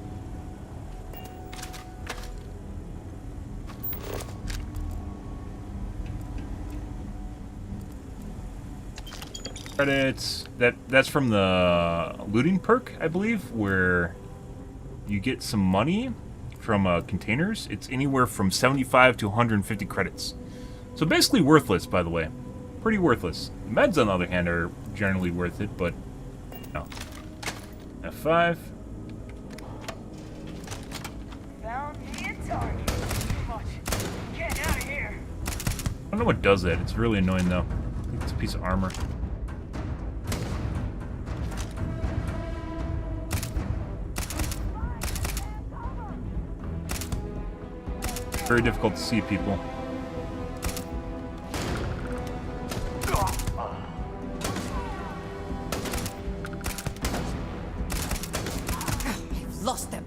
A: Credits. That's from the looting perk, I believe, where you get some money from containers. It's anywhere from 75 to 150 credits. So basically worthless, by the way. Pretty worthless. Meds, on the other hand, are generally worth it, but no. F5.
B: Found me a target. Too much. Get out of here.
A: I don't know what does that. It's really annoying, though. I think it's a piece of armor. Very difficult to see people.
K: I've lost them.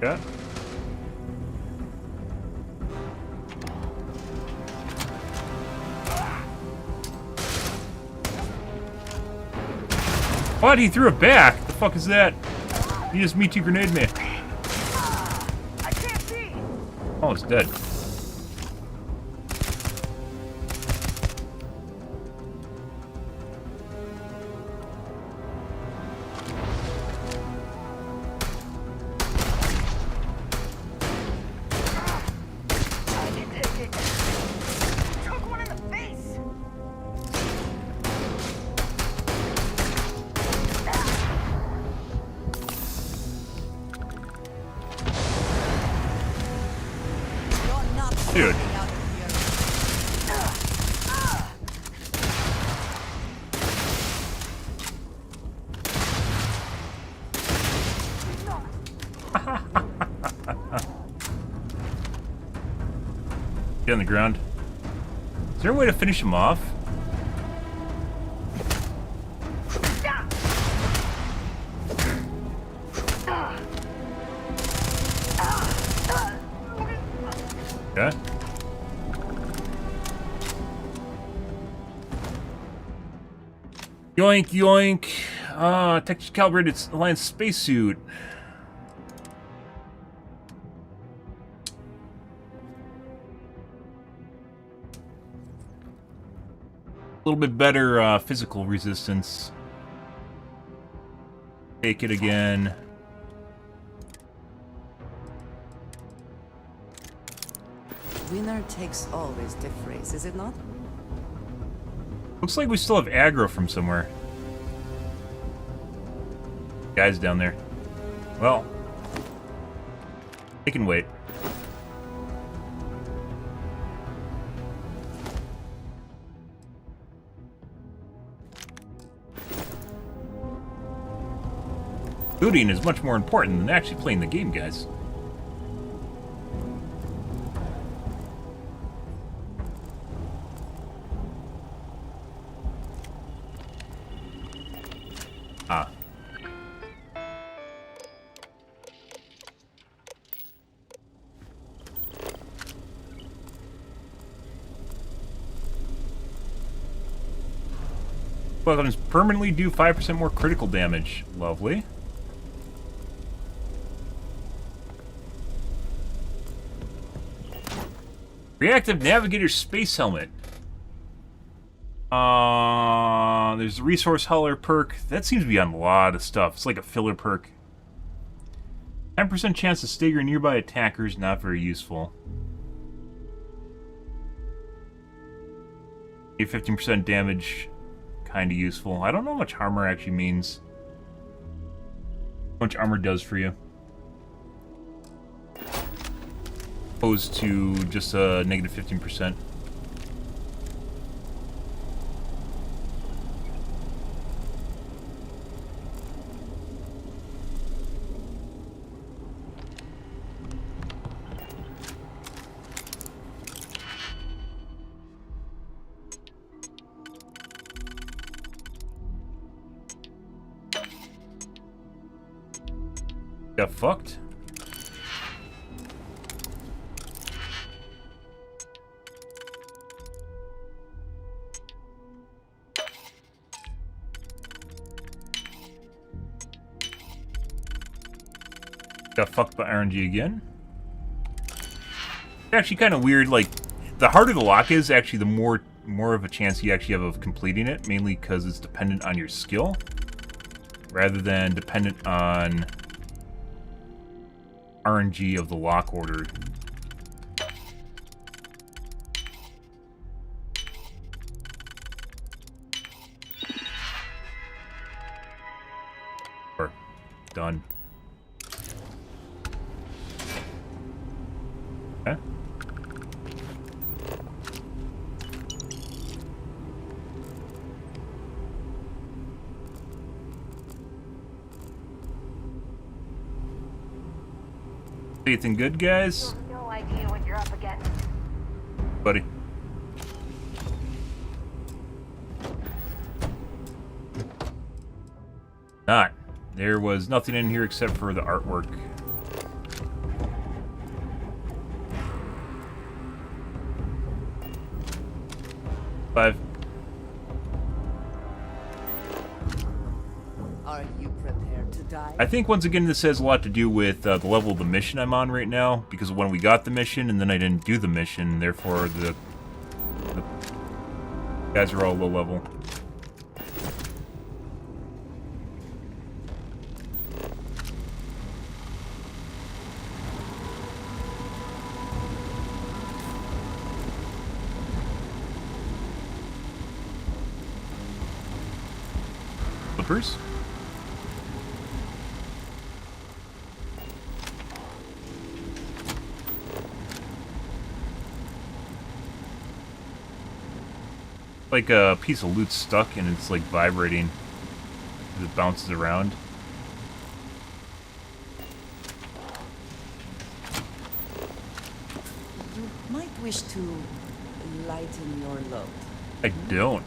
A: Yeah. What? He threw it back? The fuck is that? He just Me Too grenade me.
B: I can't see.
A: Oh, it's dead.
B: I can take it. Took one in the face.
A: Dude. Get on the ground. Is there a way to finish him off? Yeah. Yoink, yoink. Texture calibrated Alliance spacesuit. A little bit better physical resistance. Take it again.
G: Winner takes all is the phrase, is it not?
A: Looks like we still have aggro from somewhere. Guys down there. Well, they can wait. Looting is much more important than actually playing the game, guys. Ah. Weapons permanently do 5% more critical damage. Lovely. Reactive Navigator Space Helmet. There's a Resource Hauler perk. That seems to be on a lot of stuff. It's like a filler perk. 10% chance to stagger nearby attackers. Not very useful. 15% damage. Kind of useful. I don't know how much armor actually means. How much armor does for you. Opposed to just a negative 15%. Got fucked. Got fucked by RNG again. It's actually kind of weird, like, the harder the lock is, actually the more of a chance you actually have of completing it, mainly because it's dependent on your skill, rather than dependent on RNG of the lock order. Done. Okay. Anything good, guys?
B: No idea what you're up against.
A: Buddy. Not. There was nothing in here except for the artwork. Five.
G: Are you prepared to die?
A: I think once again this has a lot to do with the level of the mission I'm on right now, because when we got the mission and then I didn't do the mission, therefore the guys are all low level. Flippers. Like a piece of loot stuck and it's like vibrating as it bounces around.
G: You might wish to lighten your load.
A: I don't.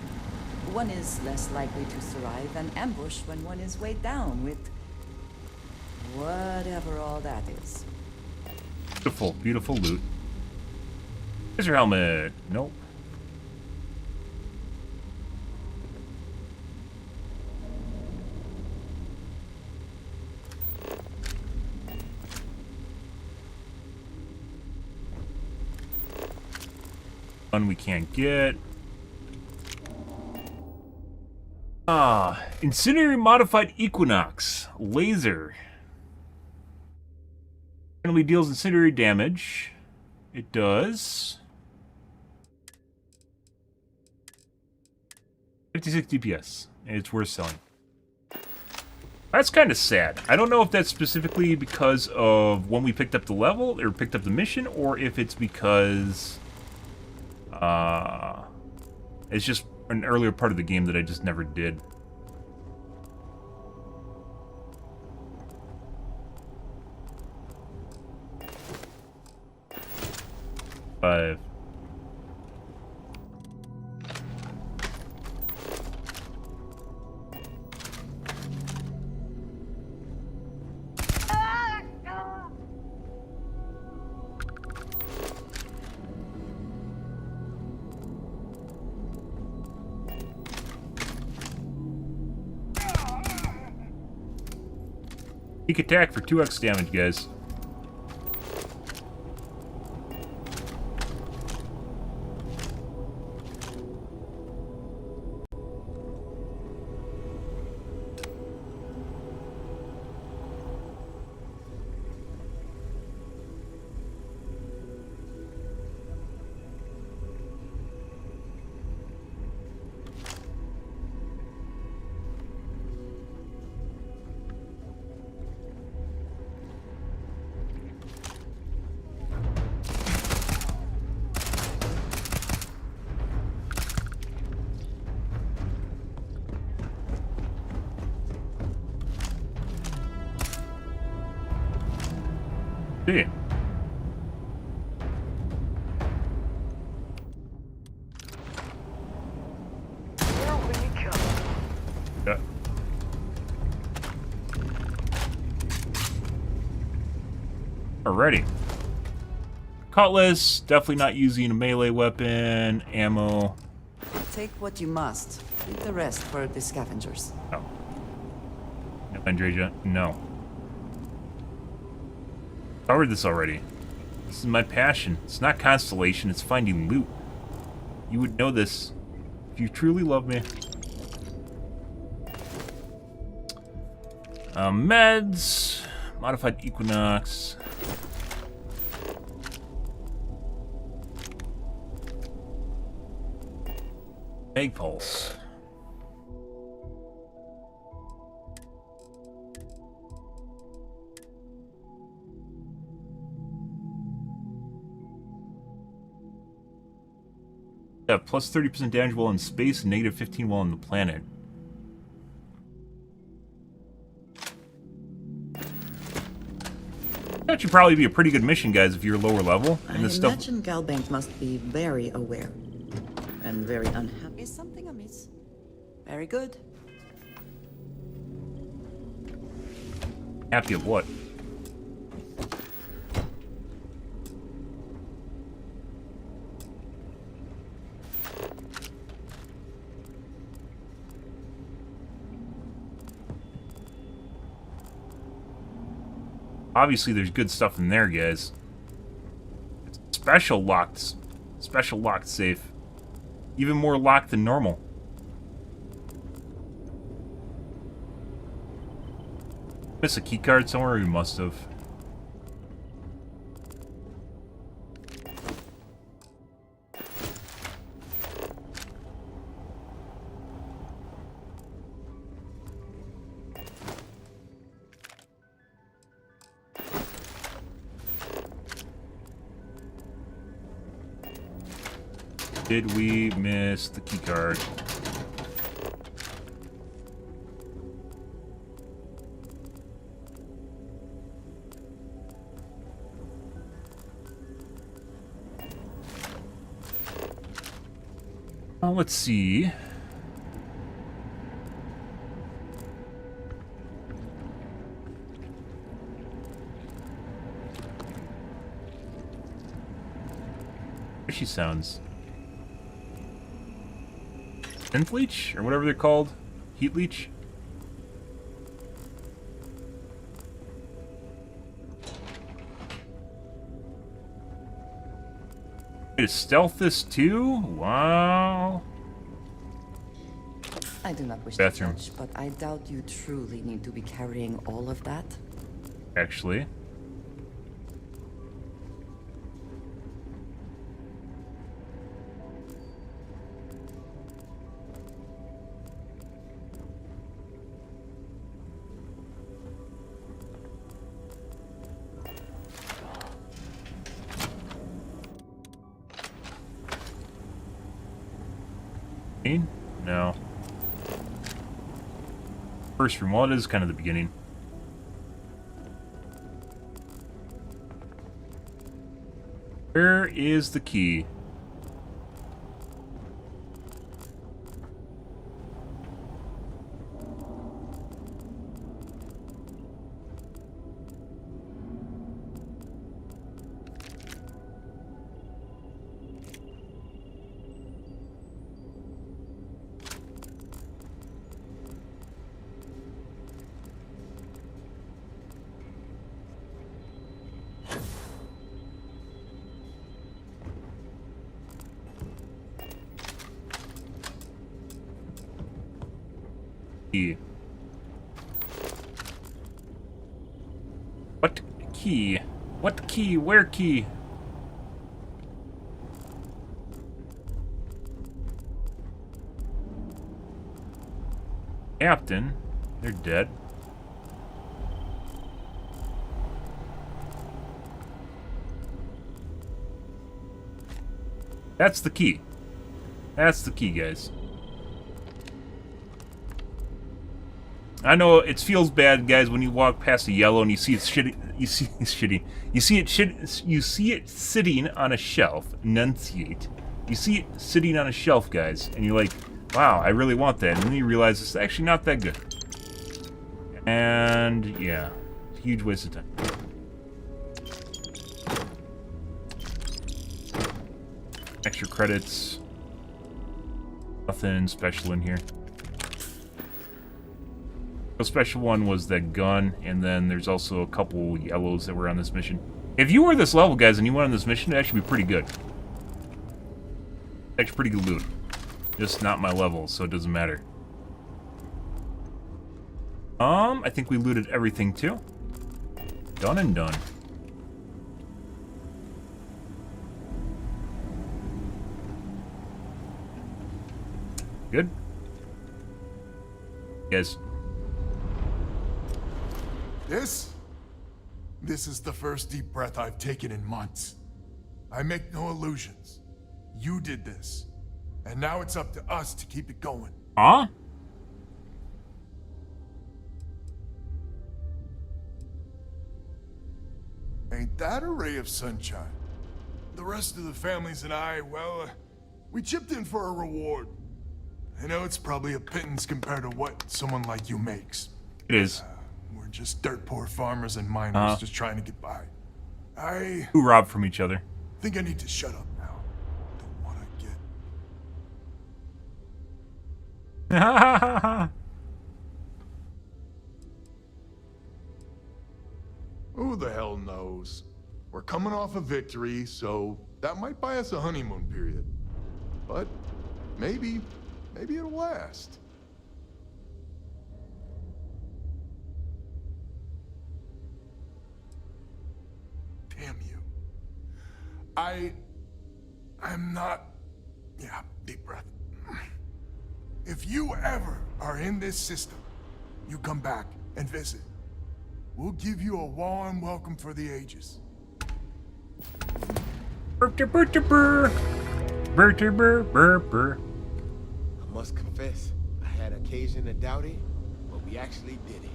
G: One is less likely to survive an ambush when one is weighed down with whatever all that is.
A: Beautiful, beautiful loot. Here's your helmet. Nope. One we can't get. Incendiary modified Equinox. Laser. Currently deals incendiary damage. It does. 56 DPS. And it's worth selling. That's kind of sad. I don't know if that's specifically because of when we picked up the level or picked up the mission, or if it's because it's just an earlier part of the game that I just never did. Five. Peak attack for 2x damage, guys. See. Yeah. Alrighty. Cutlass, definitely not using a melee weapon, ammo.
G: Take what you must. Leave the rest for the scavengers.
A: Oh. No, Andreja, no. Covered this already. This is my passion. It's not constellation, it's finding loot. You would know this if you truly love me. Meds. Modified Equinox. Egg Pulse. Yeah, plus 30% damage while in space and negative 15 while on the planet. That should probably be a pretty good mission, guys, if you're lower level. And this
G: I imagine Galbank must be very aware. And very unhappy. Is something amiss? Very good.
A: Happy of what? Obviously, there's good stuff in there, guys. It's special locked safe. Even more locked than normal. Miss a key card somewhere? We must have. Did we miss the key card? Let's see. There she sounds. Synth leech? Or whatever they're called? Heat leech? Way to stealth this too? Wow.
G: I do not wish
A: bathroom.
G: to judge, but I doubt you truly need to be carrying all of that.
A: Actually. No. First room. Well, it is kind of the beginning. Where is the key? Key. What key? What key? Where key? Captain? They're dead. That's the key. That's the key, guys. I know it feels bad, guys, when you walk past a yellow and you see it's shitty. You see it's shitty. You see it sitting on a shelf. Enunciate. You see it sitting on a shelf, guys, and you're like, "Wow, I really want that." And then you realize it's actually not that good. And yeah, huge waste of time. Extra credits. Nothing special in here. The special one was that gun, and then there's also a couple yellows that were on this mission. If you were this level, guys, and you went on this mission, it'd actually be pretty good. Actually pretty good loot. Just not my level, so it doesn't matter. I think we looted everything, too. Done and done. Good. Guys.
N: This is the first deep breath I've taken in months. I make no illusions. You did this. And now it's up to us to keep it going.
A: Huh?
N: Ain't that a ray of sunshine? The rest of the families and I, well, we chipped in for a reward. I know it's probably a pittance compared to what someone like you makes.
A: It is.
N: We're just dirt poor farmers and miners just trying to get by.
A: Who rob from each other?
N: Think I need to shut up now. Don't want to get... Who the hell knows? We're coming off a victory, so that might buy us a honeymoon period. But maybe it'll last. Damn you. I'm not... Yeah, deep breath. If you ever are in this system, you come back and visit. We'll give you a warm welcome for the ages.
T: I must confess, I had occasion to doubt it, but we actually did it.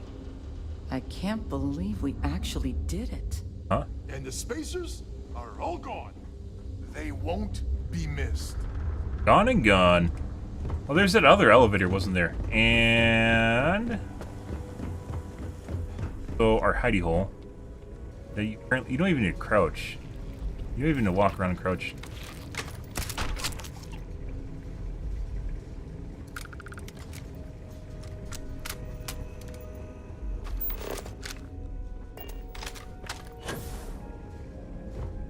K: I can't believe we actually did it.
A: Huh?
N: And the spacers are all gone. They won't be missed.
A: Gone and gone. Well, there's that other elevator, wasn't there? And... so, our hidey hole. That you don't even need to crouch. You don't even need to walk around and crouch.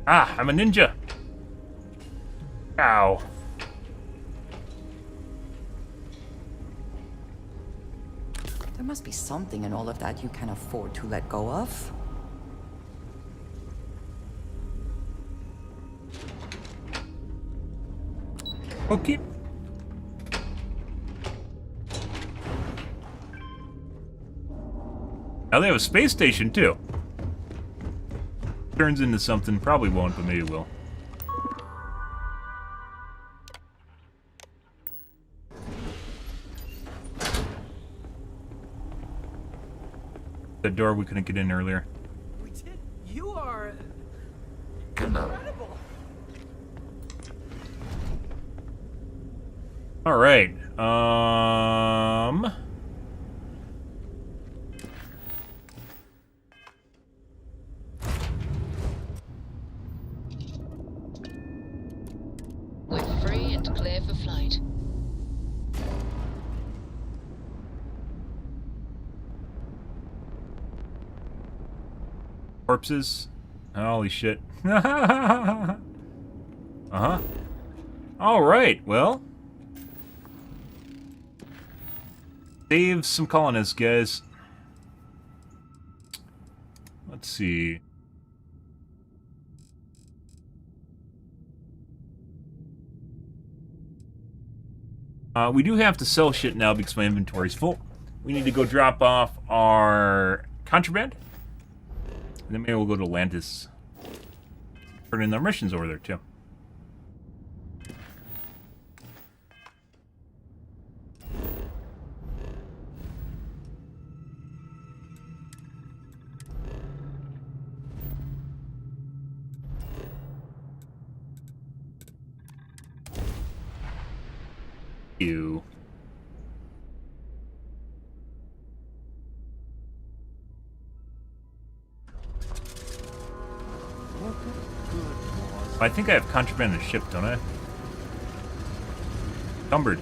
A: Ah, I'm a ninja. Ow.
G: There must be something in all of that you can afford to let go of.
A: Okay. Now they have a space station, too. Turns into something, probably won't, but maybe will. The door we couldn't get in earlier.
H: We did. You are
D: incredible.
A: All right.
Q: We're free and clear for flight.
A: Corpses. Holy shit. Uh-huh. All right, well. Save some colonists, guys. Let's see. We do have to sell shit now because my inventory's full. We need to go drop off our contraband. And then maybe we'll go to Atlantis. Turn in our missions over there, too. You. I think I have contraband in the ship, don't I? Encumbered.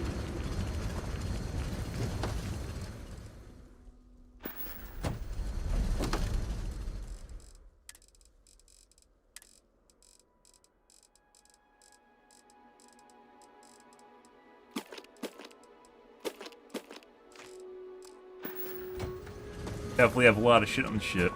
A: Definitely have a lot of shit on the ship.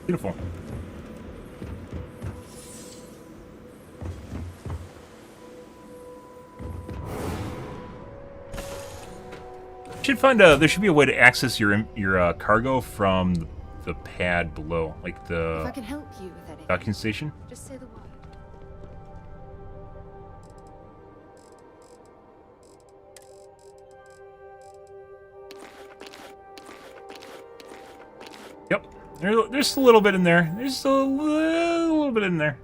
A: Beautiful. Should find a. There should be a way to access your cargo from the pad below, like
O: If
A: the
O: I can help you with anything,
A: docking station.
O: just say the word.
A: Yep, there's a little bit in there. There's a little bit in there.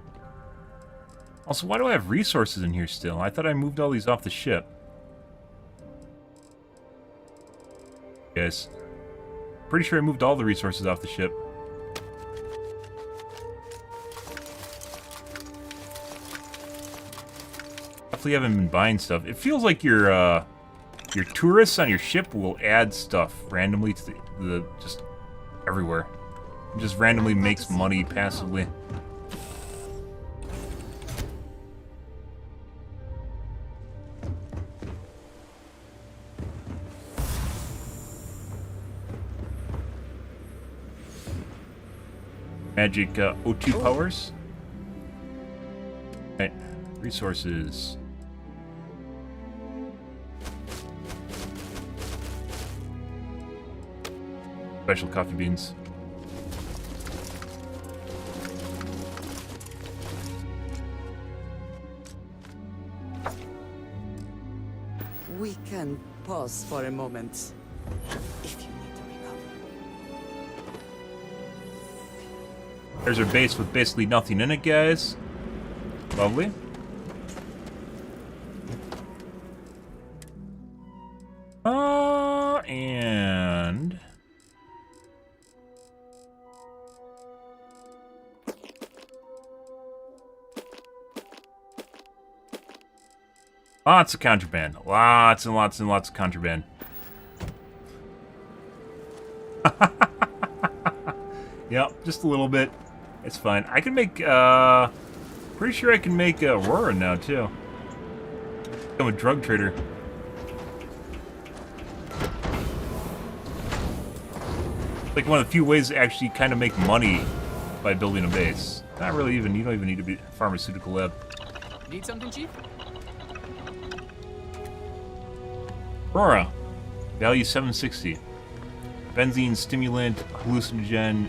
A: Also, why do I have resources in here still? I thought I moved all these off the ship. Yes. Pretty sure I moved all the resources off the ship. Definitely haven't been buying stuff. It feels like your tourists on your ship will add stuff randomly to the just everywhere. It just randomly makes money passively. Magic O2 powers. Right. Resources. Special coffee beans.
G: We can pause for a moment. If you need to recover.
A: There's our base with basically nothing in it, guys. Lovely. And... lots of contraband. Lots and lots and lots of contraband. Yep, just a little bit. It's fine. I can make, pretty sure I can make Aurora now, too. I'm a drug trader. Like one of the few ways to actually kind of make money by building a base. Not really even, you don't even need to be a pharmaceutical lab.
F: Need something, Chief?
A: Aurora. Value 760. Benzene, stimulant, hallucinogen,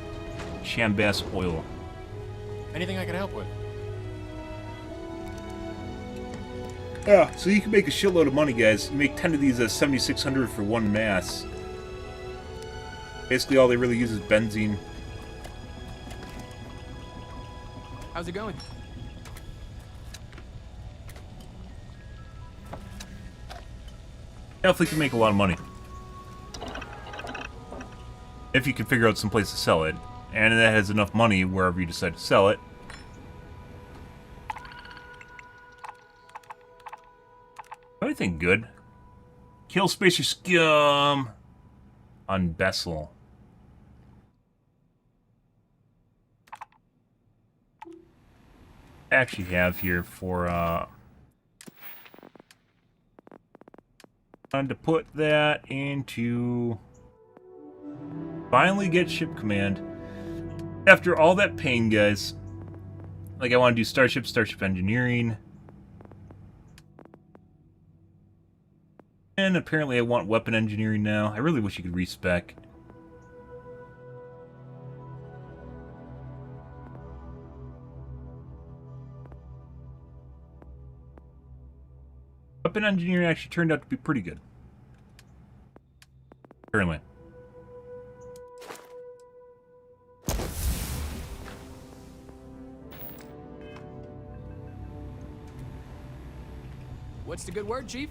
A: chambas oil.
F: Anything I can help with?
A: Yeah, so you can make a shitload of money, guys. You make 10 of these 7,600 for one mass. Basically, all they really use is benzene.
F: How's it going?
A: Definitely can make a lot of money. If you can figure out some place to sell it. And that has enough money wherever you decide to sell it. Anything good? Kill Spacer Scum on Bessel. I actually have here for time to put that into finally get ship command. After all that pain, guys. Like I want to do Starship Engineering. And apparently I want weapon engineering now. I really wish you could respec. Weapon engineering actually turned out to be pretty good. Apparently.
F: What's the good word, Chief?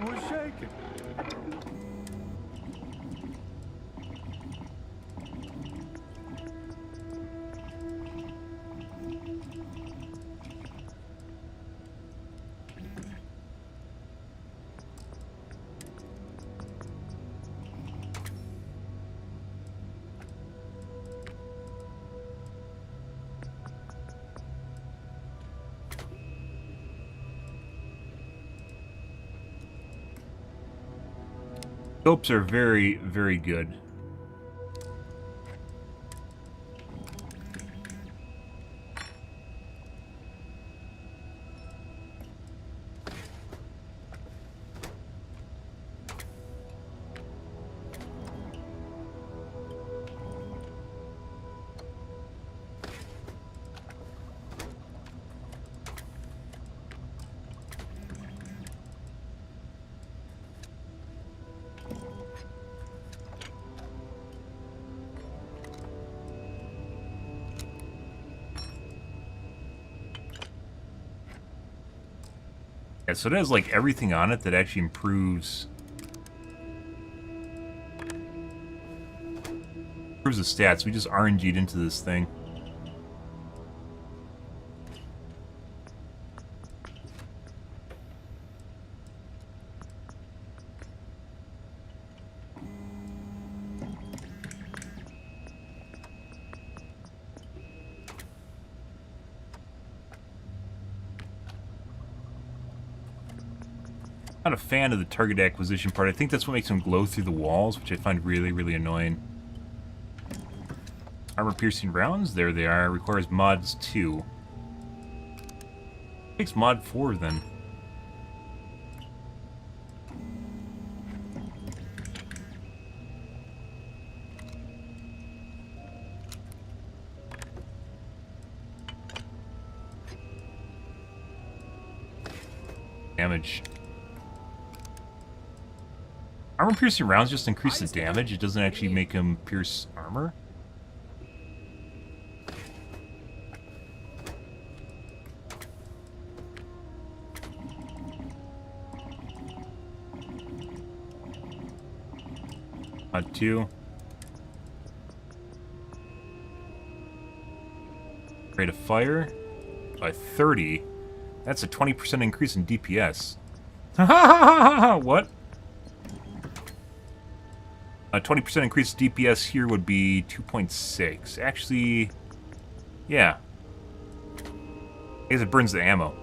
Y: Who's shaking?
A: Scopes are very, very good. Yeah, so it has like everything on it that actually improves the stats. We just RNG'd into this thing. Not a fan of the target acquisition part. I think that's what makes them glow through the walls, which I find really, really annoying. Armor-piercing rounds? There they are. Requires mods 2. Takes mod 4 then. Damage. Armor-piercing rounds just increase the damage. It doesn't actually make him pierce armor. Mod 2. Rate of fire by 30. That's a 20% increase in DPS. What? A 20% increase in DPS here would be 2.6. Actually, yeah. I guess it burns the ammo.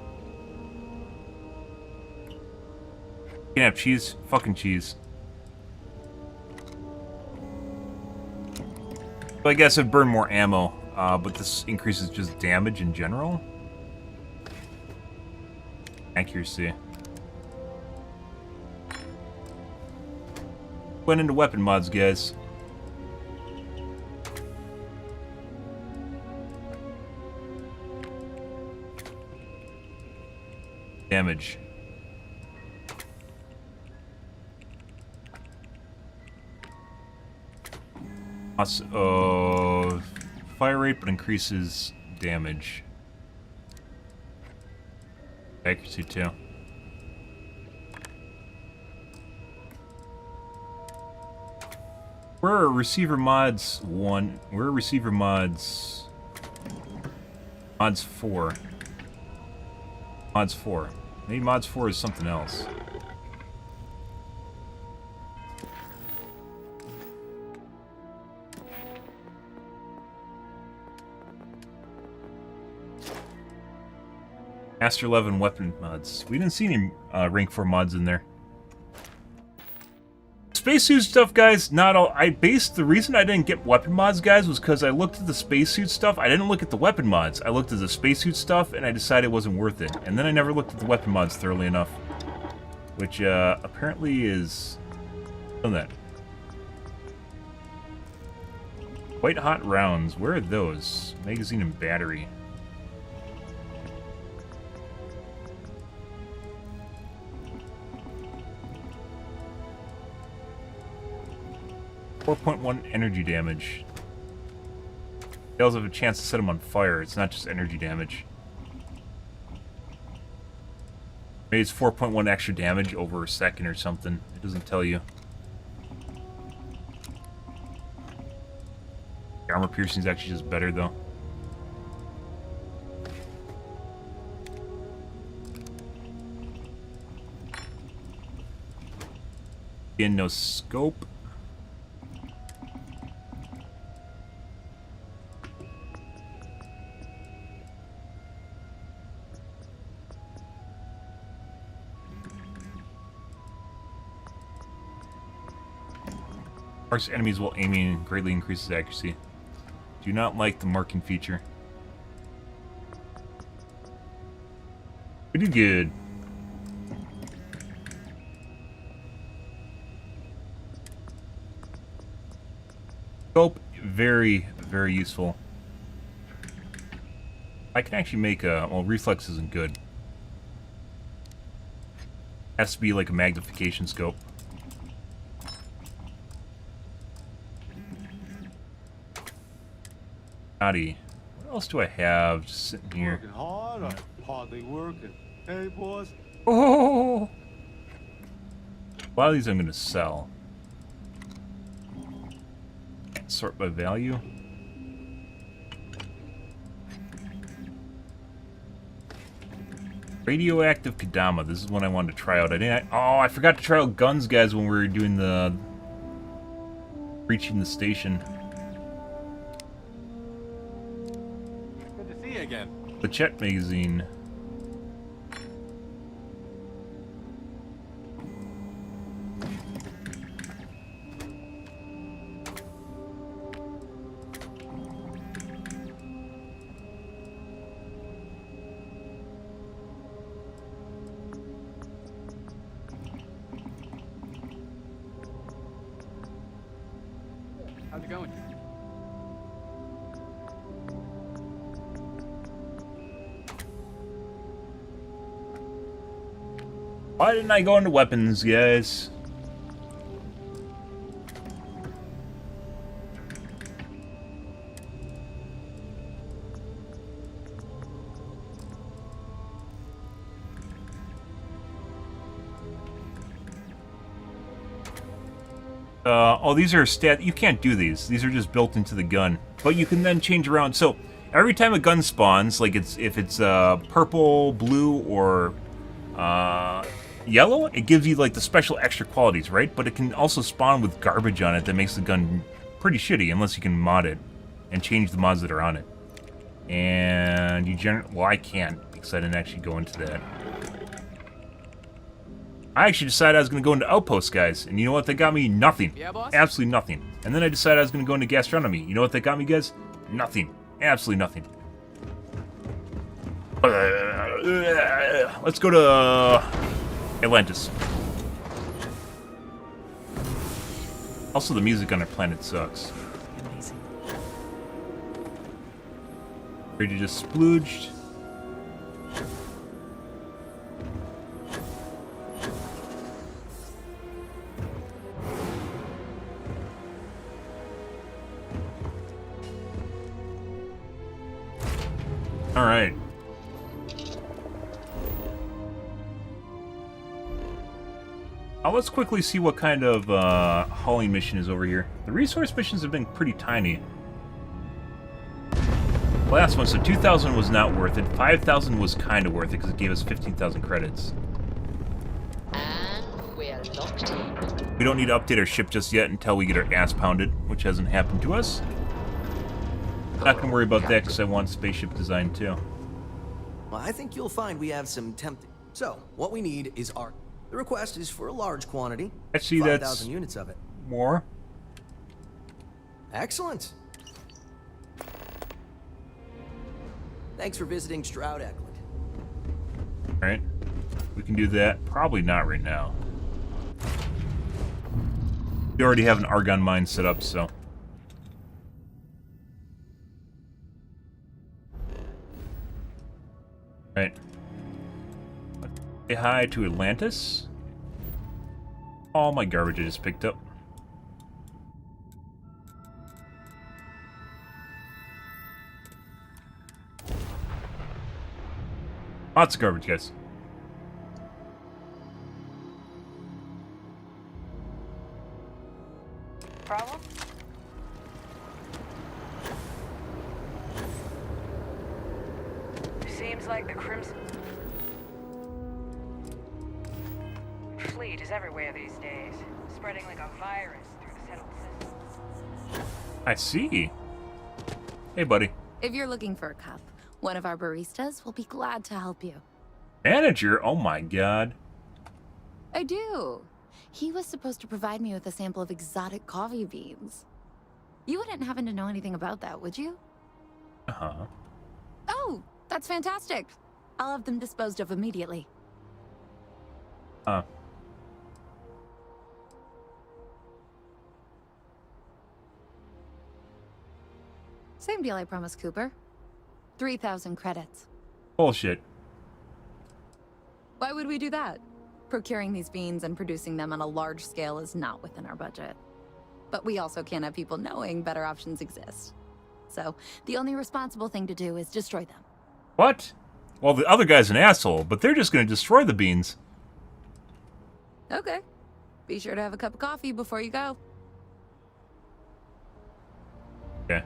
A: You can have cheese. Fucking cheese. So I guess it'd burn more ammo, but this increases just damage in general. Accuracy. Went into weapon mods, guys. Damage. Loss of fire rate, but increases damage. Accuracy too. Where are receiver mods 1? Where are receiver mods? Mods 4. Mods 4. Maybe mods 4 is something else. Master 11 weapon mods. We didn't see any rank 4 mods in there. Spacesuit stuff, guys, not all. The reason I didn't get weapon mods, guys, was because I looked at the spacesuit stuff. I didn't look at the weapon mods. I looked at the spacesuit stuff, and I decided it wasn't worth it. And then I never looked at the weapon mods thoroughly enough. Which, apparently is... done that. White hot rounds. Where are those? Magazine and battery. .1 energy damage. They also have a chance to set them on fire. It's not just energy damage. Maybe it's 4.1 extra damage over a second or something. It doesn't tell you. The armor piercing is actually just better, though. Again, no scope. Marks enemies while aiming greatly increases accuracy. Do not like the marking feature. Pretty good. Scope, very, very useful. I can actually make a... well, reflex isn't good. Has to be like a magnification scope. What else do I have just sitting here?
C: Working hard or hardly working? Hey, boss.
A: Oh! A lot of these I'm going to sell. Sort by value. Radioactive Kadama. This is one I wanted to try out. I forgot to try out guns, guys, when we were doing the... reaching the station.
C: Again.
A: The Chet magazine.
F: How's it going?
A: Why didn't I go into weapons, guys? Oh, these are you can't do these. These are just built into the gun. But you can then change around. So, Every time a gun spawns, like if it's purple, blue, or yellow, it gives you like the special extra qualities, right? But it can also spawn with garbage on it that makes the gun pretty shitty, unless you can mod it and change the mods that are on it. And you well, I can't because I didn't actually go into that. I actually decided I was going to go into Outpost, guys, and you know what? They got me nothing.
F: Yeah, boss?
A: Absolutely nothing. And then I decided I was going to go into Gastronomy. You know what they got me, guys? Nothing. Absolutely nothing. Let's go to Atlantis. Also, the music on our planet sucks.
K: Amazing.
A: Ready to just splooged. All right. Let's quickly see what kind of hauling mission is over here. The resource missions have been pretty tiny. Last one, so 2,000 was not worth it. 5,000 was kind of worth it because it gave us 15,000 credits.
S: And we're locked in.
A: We don't need to update our ship just yet until we get our ass pounded, which hasn't happened to us. Not gonna worry about that because I want spaceship design too.
H: Well, I think you'll find we have some tempting. So, what we need is art. The request is for a large quantity.
A: Actually,
H: 5,000 units of it.
A: More.
H: Excellent. Thanks for visiting Stroud Eklund.
A: Alright. We can do that. Probably not right now. We already have an argon mine set up, so. Right. Say hi to Atlantis. All my garbage I just picked up. Lots of garbage, guys.
B: Problem? Seems like the Crimson Fleet is everywhere these days, spreading like a virus through the settled system.
A: I see. Hey, buddy.
J: If you're looking for a cup, one of our baristas will be glad to help you.
A: Manager? Oh my god.
J: I do. He was supposed to provide me with a sample of exotic coffee beans. You wouldn't happen to know anything about that, would you?
A: Uh-huh.
J: Oh, that's fantastic. I'll have them disposed of immediately. Same deal I promised Cooper. 3,000 credits.
A: Bullshit.
J: Why would we do that? Procuring these beans and producing them on a large scale is not within our budget. But we also can't have people knowing better options exist. So, the only responsible thing to do is destroy them.
A: What? Well, the other guy's an asshole, but they're just gonna destroy the beans.
J: Okay. Be sure to have a cup of coffee before you go.
A: Okay.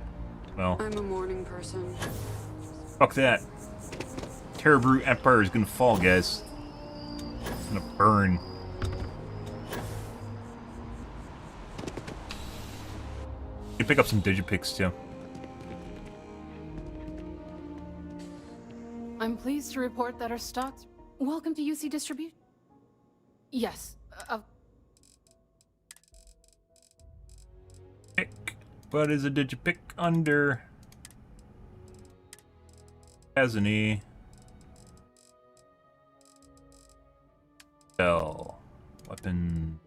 A: Well.
L: I'm a morning person.
A: Fuck that. Terror Brute Empire is gonna fall, guys. It's gonna burn. You can pick up some digipicks too.
L: I'm pleased to report that our stocks. Welcome to UC Distribute. Yes.
A: Pick. But is a digipick under? Has an E. Spell. Weapon.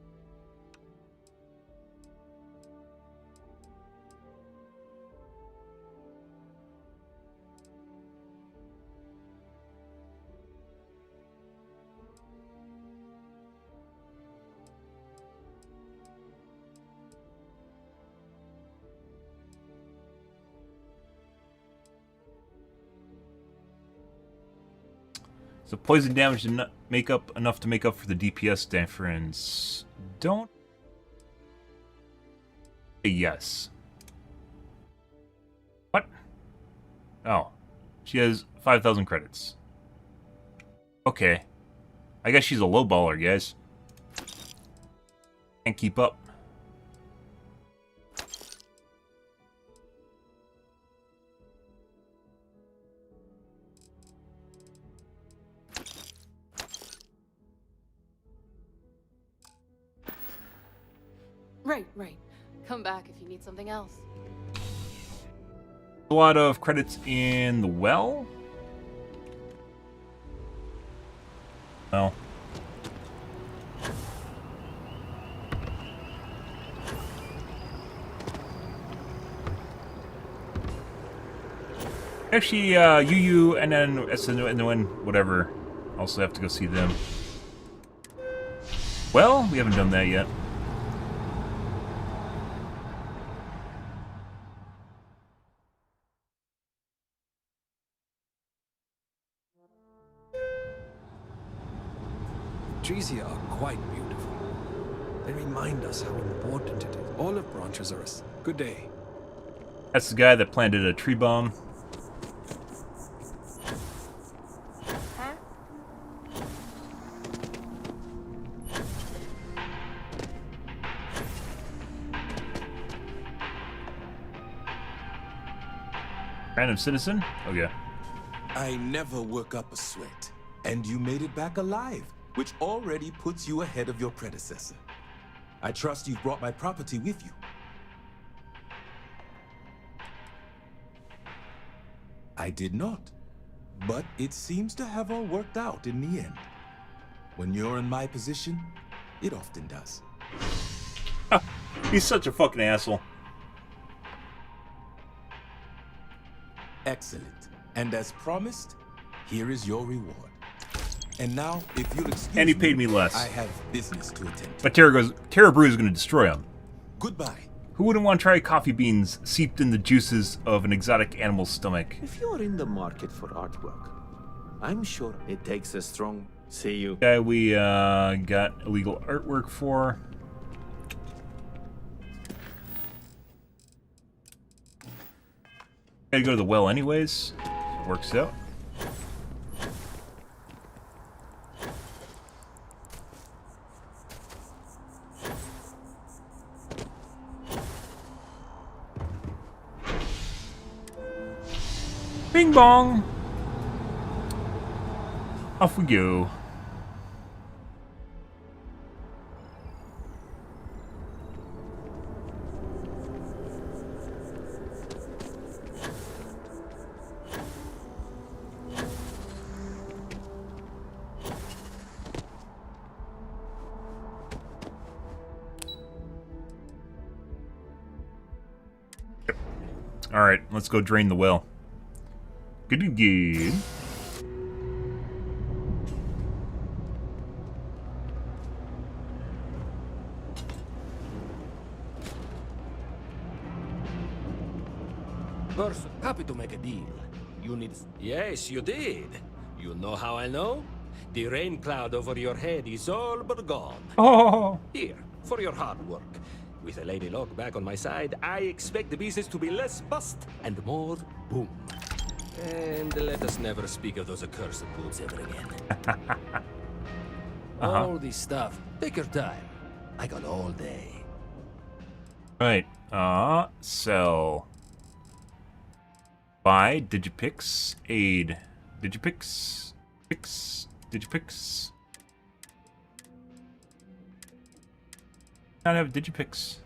A: So poison damage did not make up enough to make up for the DPS difference. Don't say yes. What? Oh. She has 5,000 credits. Okay. I guess she's a low baller, guys. Can't keep up.
L: Right. Come back if you need something else.
A: A lot of credits in the well. Oh. Actually, UU and then SNN, whatever. Also have to go see them. Well, we haven't done that yet.
M: Trees here are quite beautiful. They remind us how important it is. Olive branches are us. Good day.
A: That's the guy that planted a tree bomb. Random citizen? Oh yeah.
R: I never work up a sweat. And you made it back alive, which already puts you ahead of your predecessor. I trust you've brought my property with you. I did not. But it seems to have all worked out in the end. When you're in my position, it often does.
A: He's such a fucking asshole.
R: Excellent. And as promised, here is your reward. And now, if you'll excuse me,
A: and he paid me less.
R: I have business to attend to.
A: But Terra Brew is going to destroy him.
R: Goodbye.
A: Who wouldn't want to try coffee beans seeped in the juices of an exotic animal's stomach?
V: If you're in the market for artwork, I'm sure it takes a strong... See you.
A: Guy we got illegal artwork for. Gotta go to the well anyways. Works out. Bing bong! Off we go. Alright, let's go drain the well. Good.
W: Person, happy to make a deal. You need... Yes, you did. You know how I know? The rain cloud over your head is all but gone.
A: Oh.
W: Here, for your hard work. With a Lady Luck back on my side, I expect the business to be less bust and more boom. And let us never speak of those accursed boots ever again. All this stuff, take your time. I got all day.
A: Right. Sell. Buy Digipix. Aid. Digipix. Digipix. I don't have Digipix.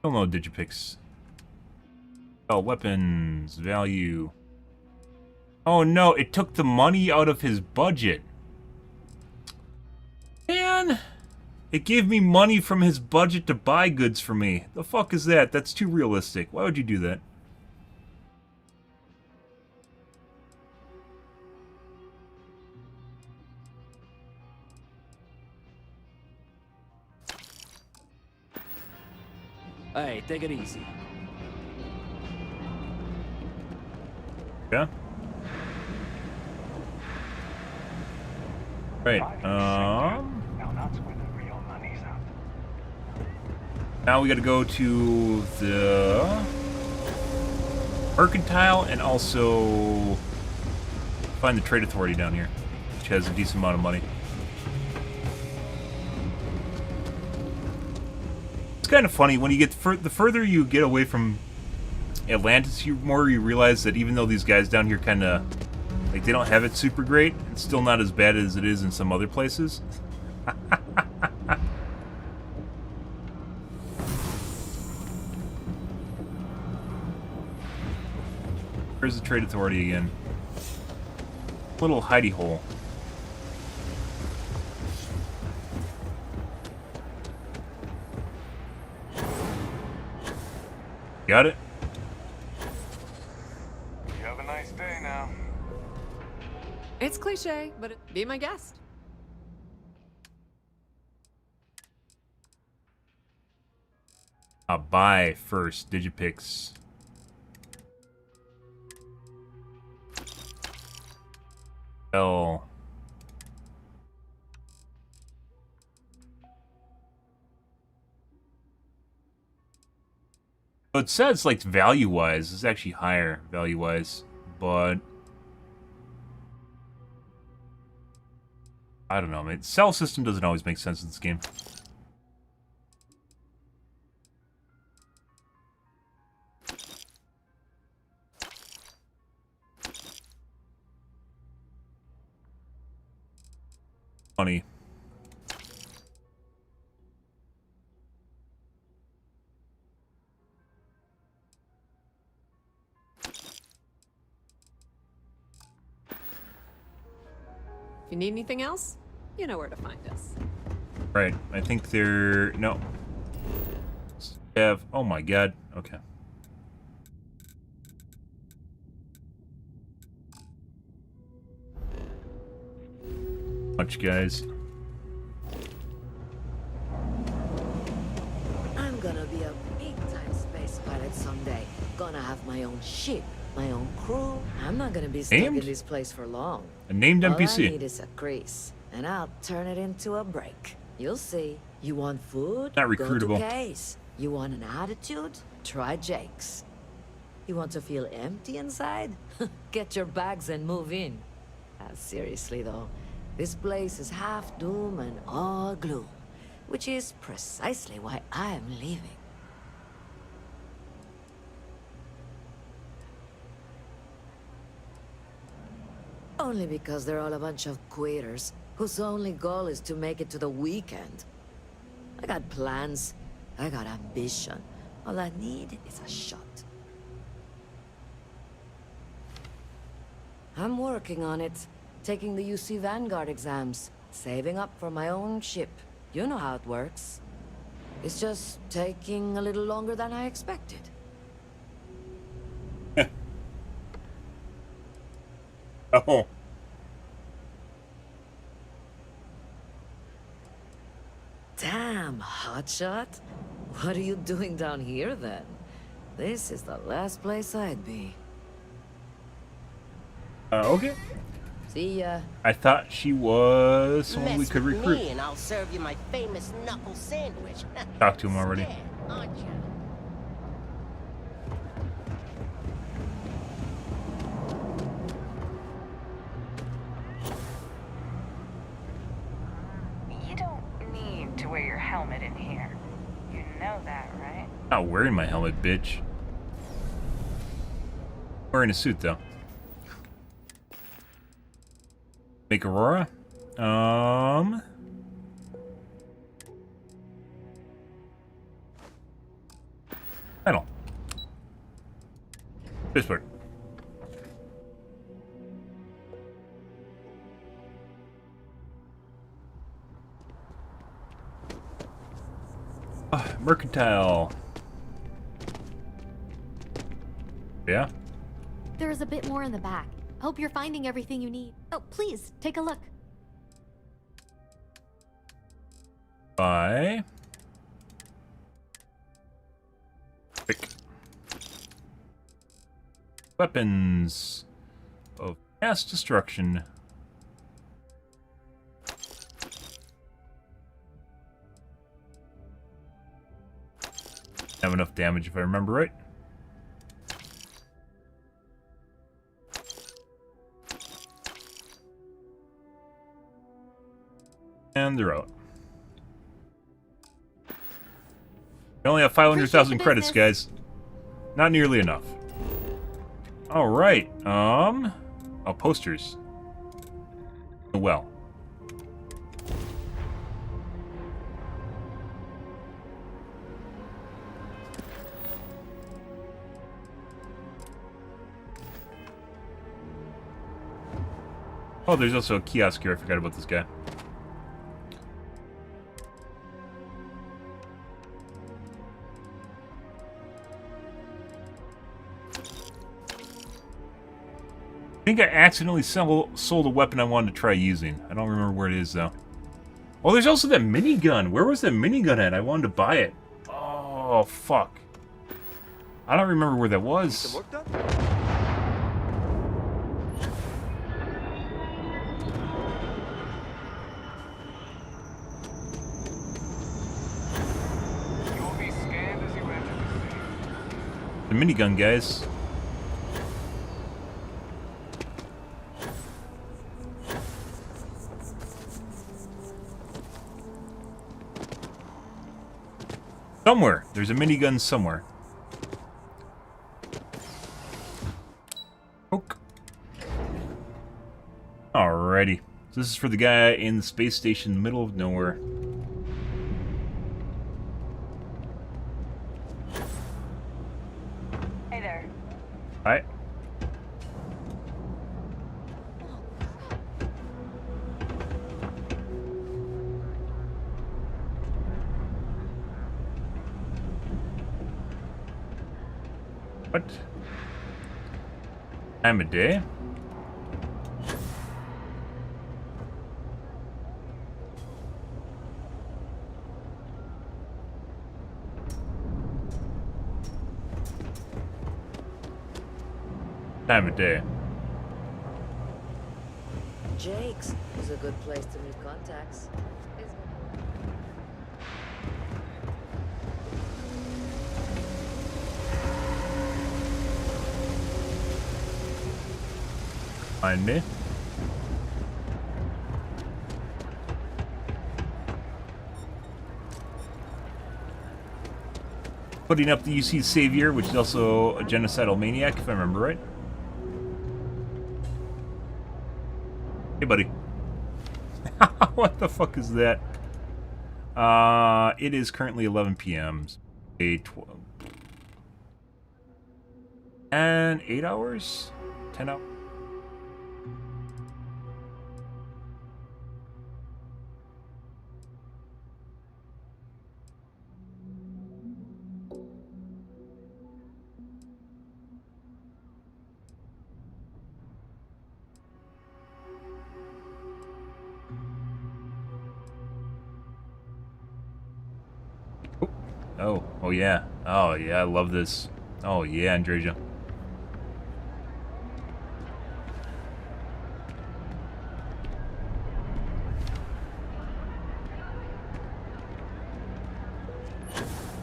A: Don't know Digipix. Oh, weapons. Value. Oh no, it took the money out of his budget. Man! It gave me money from his budget to buy goods for me. The fuck is that? That's too realistic. Why would you do that?
W: Hey, take it easy.
A: Yeah? Right. Now we got to go to the Mercantile and also find the Trade Authority down here, which has a decent amount of money. It's kind of funny when you get the further you get away from Atlantis, the more you realize that even though these guys down here kind of like they don't have it super great, it's still not as bad as it is in some other places. Where's the Trade Authority again? Little hidey hole. Got it?
C: You have a nice day now.
E: It's cliche, but be my guest.
A: Buy first. Digipix. L. So it says like value-wise, it's actually higher value-wise, but I don't know. I mean, cell system doesn't always make sense in this game. Funny.
E: If you need anything else, you know where to find us.
A: Right. I think they're... No. Have... Oh my god. Okay. Much, guys.
I: I'm gonna be a big-time space pilot someday. Gonna have my own ship, my own crew. I'm not gonna be stuck in this place for long.
A: A named NPC.
I: All I need is a crease, and I'll turn it into a break. You'll see. You want food?
A: Not
I: Go
A: recruitable.
I: to Case. You want an attitude? Try Jake's. You want to feel empty inside? Get your bags and move in. Seriously though, this place is half doom and all gloom, which is precisely why I'm leaving. Only because they're all a bunch of quitters whose only goal is to make it to the weekend. I got plans. I got ambition. All I need is a shot. I'm working on it. Taking the UC Vanguard exams. Saving up for my own ship. You know how it works. It's just taking a little longer than I expected.
A: Oh.
I: Damn, hotshot. What are you doing down here, then? This is the last place I'd be.
A: Okay.
I: See ya.
A: I thought she was someone we
P: Mess
A: could
P: with
A: recruit.
P: me and I'll serve you my famous knuckle sandwich.
A: Talked to him already.
P: Scared, aren't you?
B: You don't need to wear your helmet in here. You know that, right?
A: Not wearing my helmet, bitch. Wearing a suit, though. Make Aurora. Idle. This way. Mercantile. Yeah?
U: There is a bit more in the back. Hope you're finding everything you need. Oh, please, take a look.
A: Bye. Pick. Weapons of mass destruction. have enough damage if I remember right. And they're out. We only have 500,000 credits, guys. Not nearly enough. Alright, oh, posters. Well. Oh, there's also a kiosk here. I forgot about this guy. I think I accidentally sold a weapon I wanted to try using. I don't remember where it is, though. Oh, there's also that minigun. Where was that minigun at? I wanted to buy it. Oh, fuck. I don't remember where that was. The minigun, guys. Somewhere. There's a minigun somewhere. Poke. Alrighty. So this is for the guy in the space station in the middle of nowhere.
B: Hey there.
A: Hi. What? Time of day? Time of day.
I: Jake's is a good place to meet contacts.
A: Find me. Putting up the UC Savior, which is also a genocidal maniac, if I remember right. Hey, buddy. What the fuck is that? It is currently 11 p.m. And 8 hours? 10 hours? Oh yeah. Oh yeah, I love this. Oh yeah, Andreja.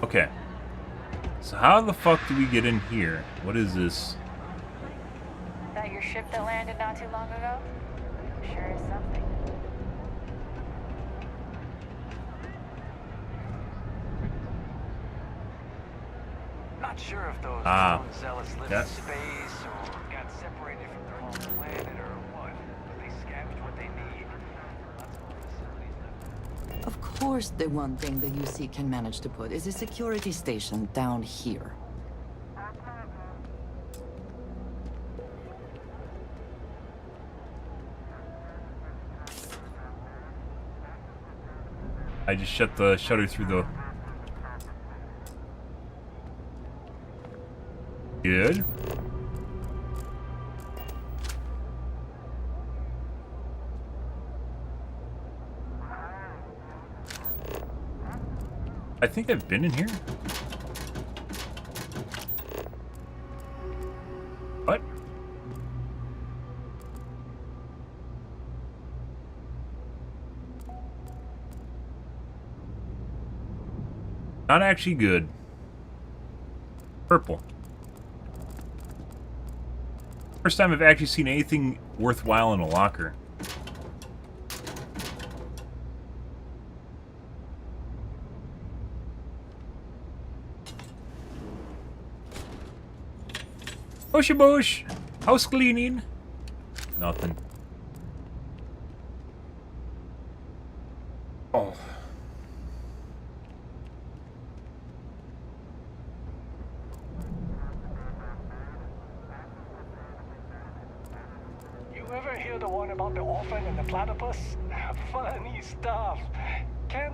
A: Okay. So how the fuck do we get in here? What is this?
B: That your ship that landed not too long ago? Sure is something.
C: Not sure if those zealots live in space or got separated from their home planet or what, but they scavenged what they need. Lots of facilities.
G: Of course, the one thing the UC can manage to put is a security station down here.
A: I just shut the shutter through the... Good. I think I've been in here. What? Not actually good. Purple. First time I've actually seen anything worthwhile in a locker. Bushy bush! House cleaning! Nothing. Oh.
C: You ever hear the one about the orphan and the platypus? Funny stuff. Can't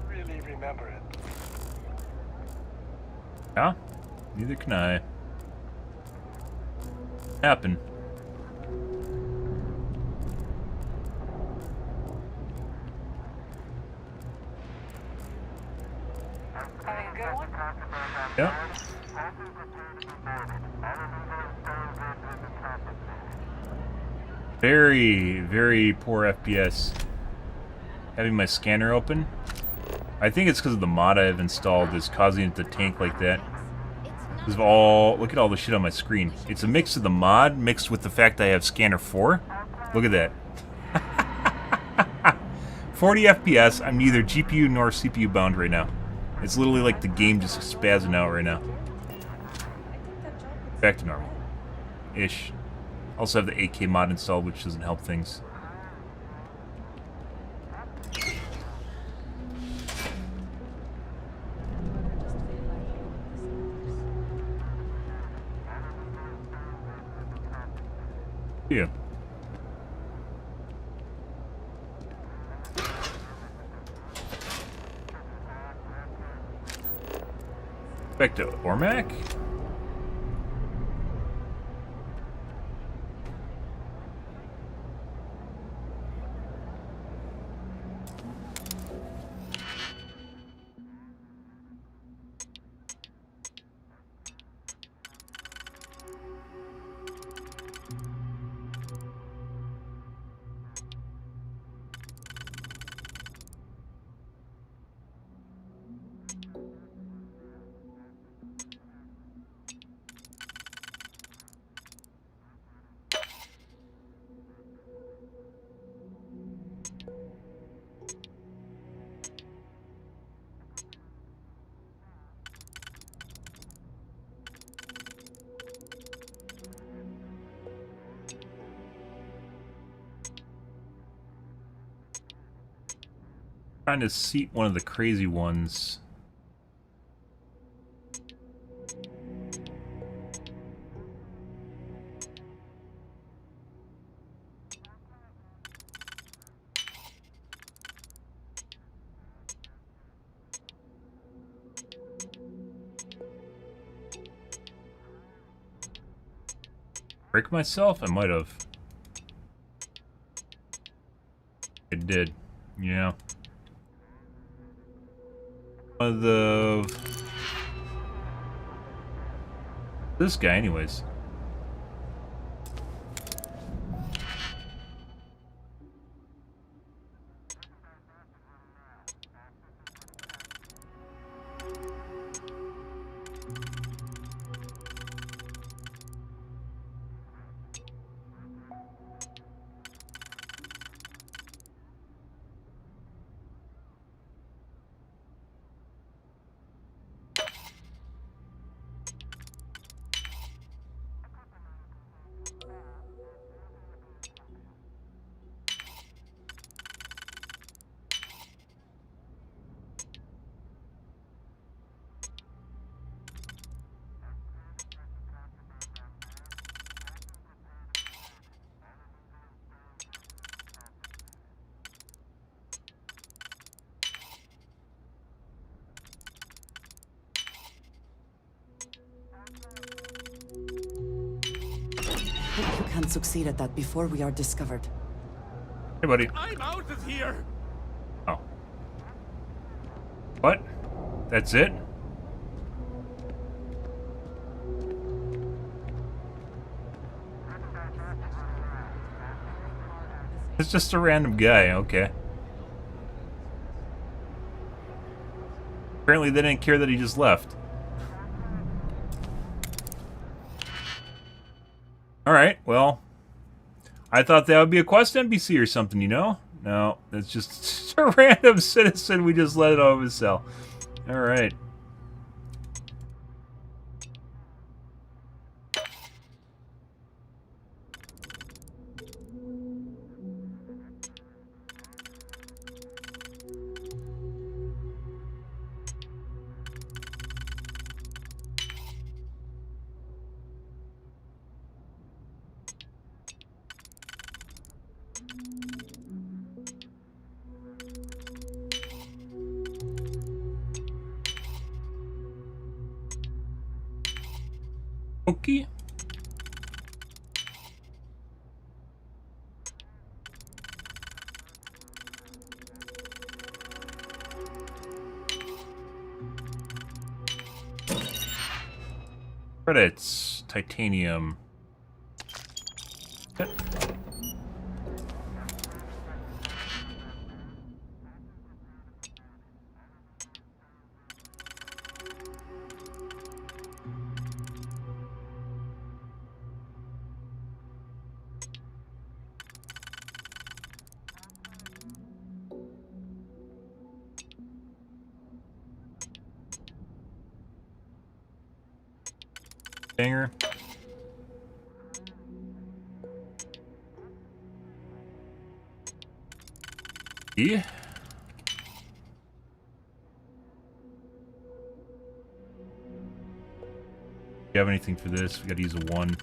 C: really remember it.
A: Yeah? Neither can I. Happen.
C: Having a good one?
A: Yep. Very, very poor FPS. Having my scanner open. I think it's because of the mod I have installed is causing it to tank like that. Because of all, look at all the shit on my screen. It's a mix of the mod mixed with the fact that I have scanner 4. Look at that. 40 FPS, I'm neither GPU nor CPU bound right now. It's literally like the game just spazzing out right now. Back to normal. Ish. Also have the 8K mod installed, which doesn't help things. Yeah. Back to Ormac? Trying to seat one of the crazy ones. Break myself? I might have. It did. Yeah. One of the... This guy, anyways.
G: Hope you can succeed at that before we are discovered.
A: Hey, buddy.
M: I'm out of here.
A: Oh. What? That's it? It's just a random guy, okay. Apparently they didn't care that he just left. Alright, well, I thought that would be a quest NPC or something, you know? No, it's just a random citizen we just let it out of his cell. Alright. Okay. Credits. Titanium. Okay. Banger. Yeah. Do you have anything for this? We gotta use a 1.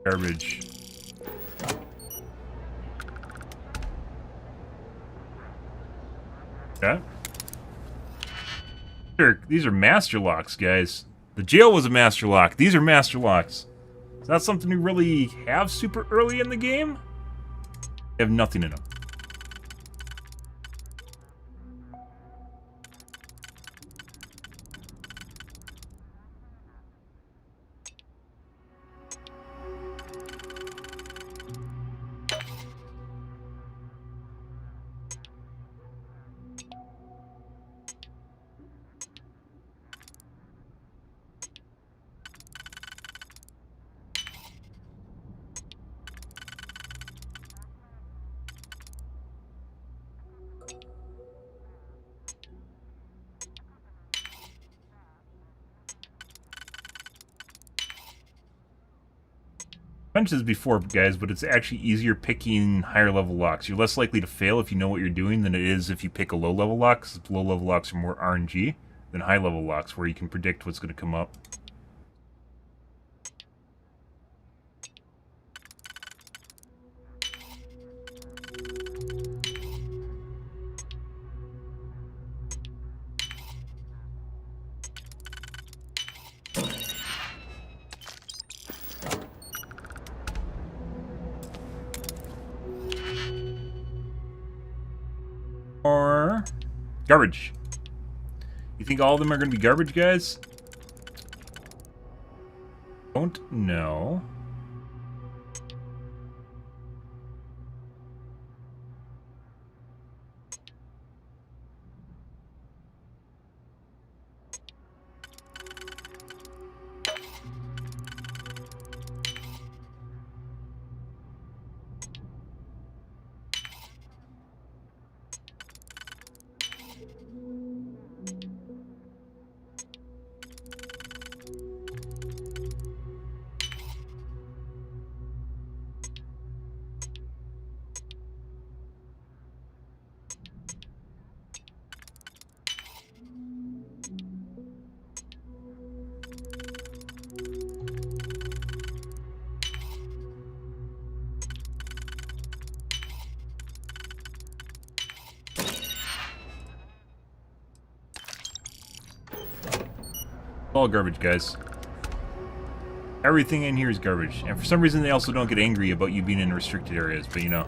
A: Garbage. Okay. Sure, these are master locks, guys. The jail was a master lock. These are master locks. Is that something we really have super early in the game? They have nothing in them. I mentioned this before, guys, but it's actually easier picking higher level locks. You're less likely to fail if you know what you're doing than it is if you pick a low level lock, because low level locks are more RNG than high level locks, where you can predict what's going to come up. Or garbage. You think all of them are going to be garbage, guys? Don't know. All garbage, guys. Everything in here is garbage. And for some reason, they also don't get angry about you being in restricted areas, but you know.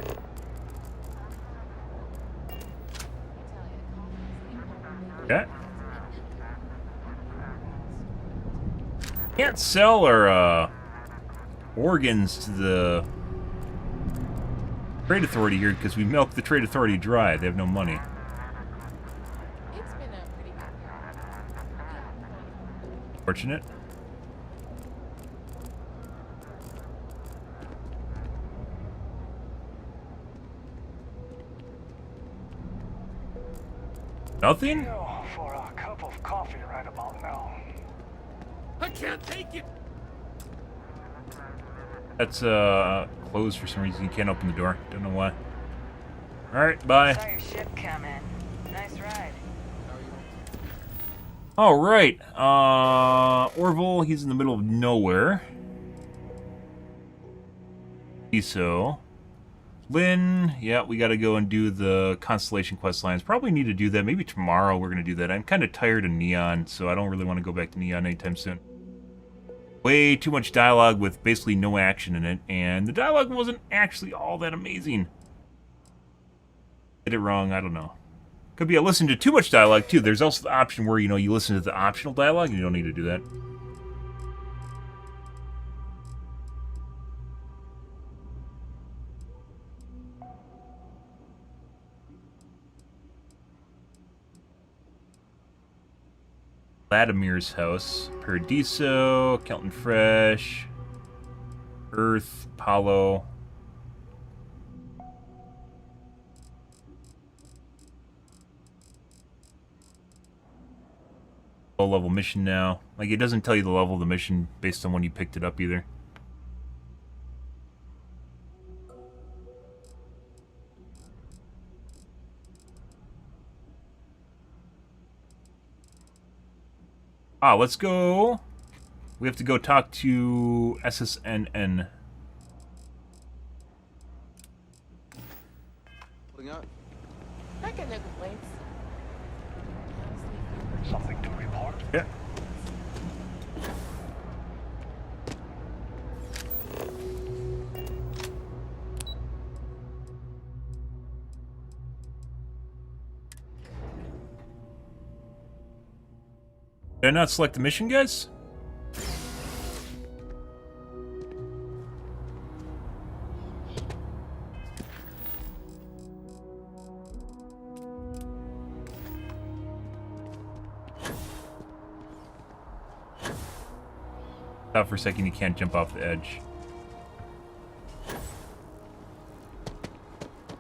A: Okay. Can't sell our organs to the Trade Authority here because we milked the Trade Authority dry. They have no money.
S: It's been a pretty good year.
A: Fortunate. Nothing?
C: For a cup of coffee right about now.
W: I can't take it.
A: That's closed for some reason. You can't open the door. Don't know why. Alright, bye.
B: Saw your ship come in. Nice ride.
A: Alright. Orville, he's in the middle of nowhere. So Lynn, yeah, we gotta go and do the Constellation quest lines. Probably need to do that. Maybe tomorrow we're gonna do that. I'm kind of tired of Neon, so I don't really want to go back to Neon anytime soon. Way too much dialogue with basically no action in it, and the dialogue wasn't actually all that amazing. Did it wrong? I don't know. Could be I listened to too much dialogue too. There's also the option where, you know, you listen to the optional dialogue, and you don't need to do that. Vladimir's house, Paradiso, Kelton Fresh, Earth, Apollo. Low level mission now. Like, it doesn't tell you the level of the mission based on when you picked it up either. Ah, let's go. We have to go talk to SSNN.
S: I got no complaints.
C: Something to report?
A: Yeah. Did I not select the mission, guys? Thought for a second you can't jump off the edge.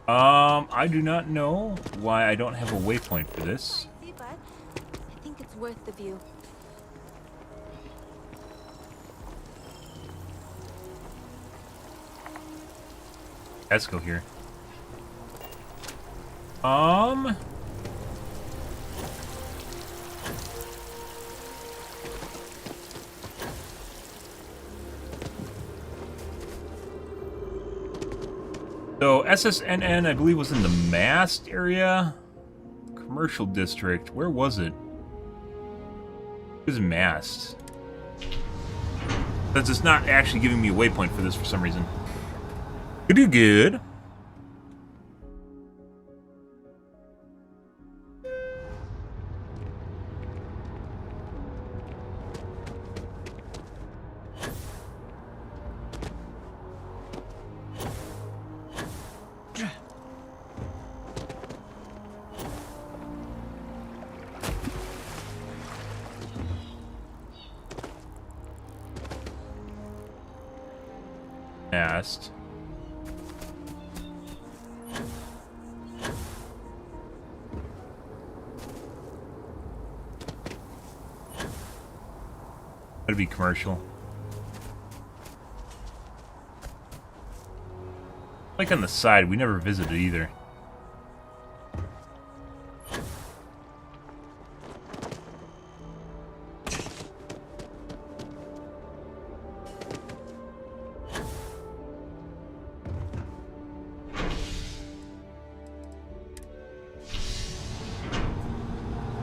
A: I do not know why I don't have a waypoint for this.
U: I think it's worth the view.
A: Let's go here. So SSNN, I believe, was in the Mast area, commercial district. Where was it? It was Mast. Since it's not actually giving me a waypoint for this for some reason. Good. Mast. That'd be commercial. Like on the side, we never visited either.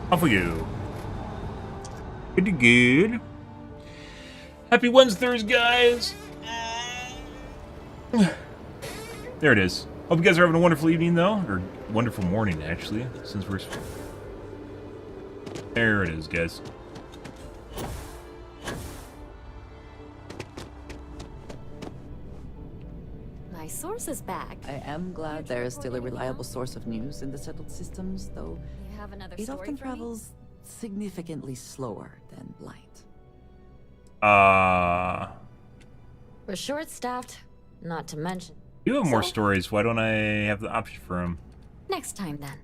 A: Off we go. Good. Happy Wednesdays, guys. There it is. Hope you guys are having a wonderful evening, though. Or wonderful morning, actually, since we're... There it is, guys.
U: my sources back.
G: I am glad there is still a reliable source of news in the settled systems, though
U: You have another
G: it
U: story
G: often
U: for me?
G: travels significantly slower than light.
U: We're short-staffed, not to mention.
A: You have more
U: So,
A: stories. Why don't I have the option for him?
U: next time then.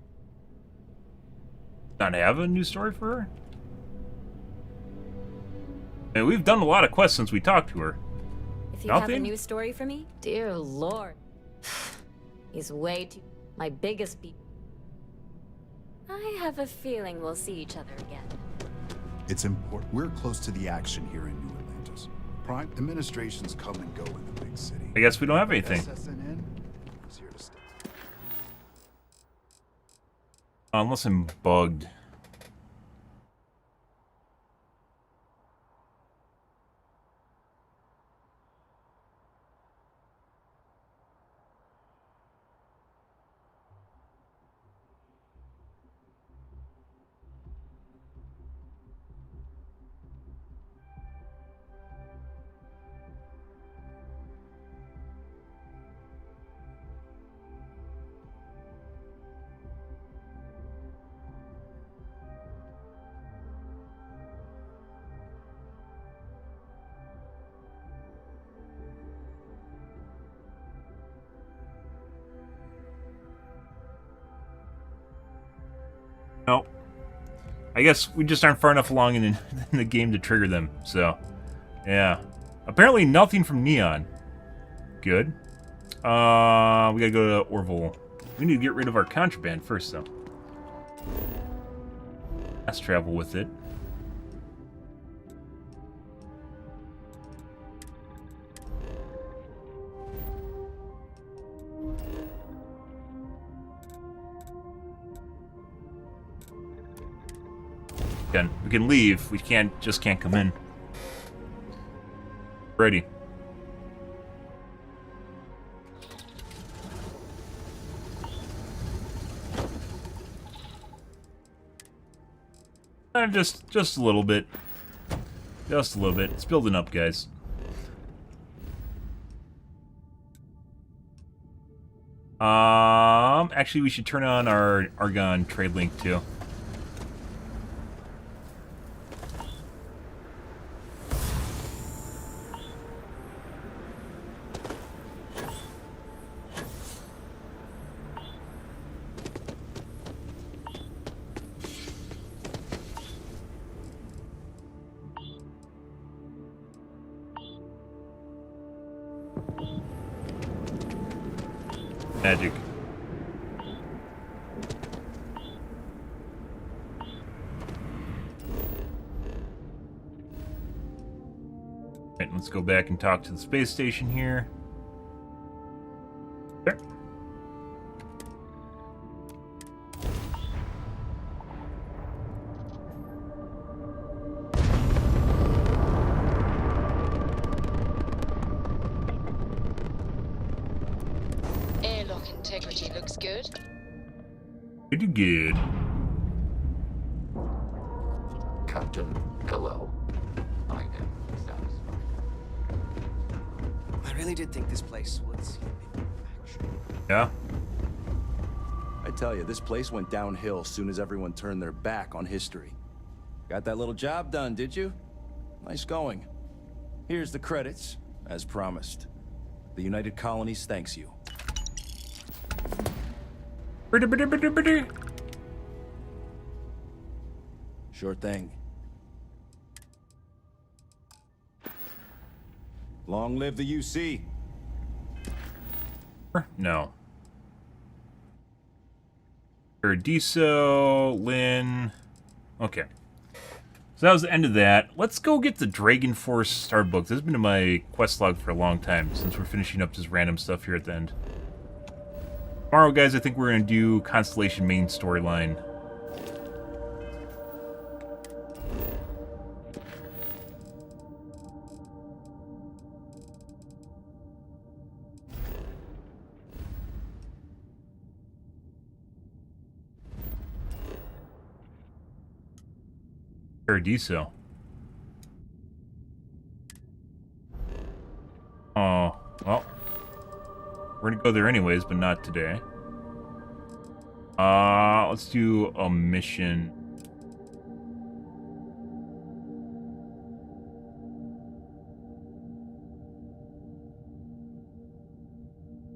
A: Not have a new story for her? And we've done a lot of quests since we talked to her.
U: If you have a
A: Nothing?
U: new story for me, dear Lord. He's way too... my biggest beat. I have a feeling we'll see each other again.
D: It's important. We're close to the action here in New Atlantis. Prime administrations come and go in the big city.
A: I guess we don't have anything.
D: SSNN is here to stay.
A: Unless I'm bugged. Nope. I guess we just aren't far enough along in the game to trigger them, so... Yeah. Apparently nothing from Neon. Good. We gotta go to Orville. We need to get rid of our contraband first, though. Let's travel with it. We can leave. We just can't come in. Ready. Just a little bit. Just a little bit. It's building up, guys. Actually, we should turn on our Argon trade link too. Magic. Right, let's go back and talk to the space station here. There.
O: Airlock integrity looks good.
A: Pretty good.
N: Captain, hello. I am satisfied.
H: I really did think this place would see action.
A: Yeah.
Q: I tell you, this place went downhill soon as everyone turned their back on history. Got that little job done, did you? Nice going. Here's the credits, as promised. The United Colonies thanks you. Sure thing. Long live the UC.
A: No. Paradiso, Lynn. Okay. So that was the end of that. Let's go get the Dragon Force Star Book. This has been in my quest log for a long time, since we're finishing up just random stuff here at the end. Tomorrow, guys, I think we're going to do Constellation main storyline. Paradiso. Oh, well. We're gonna go there anyways, but not today. Let's do a mission.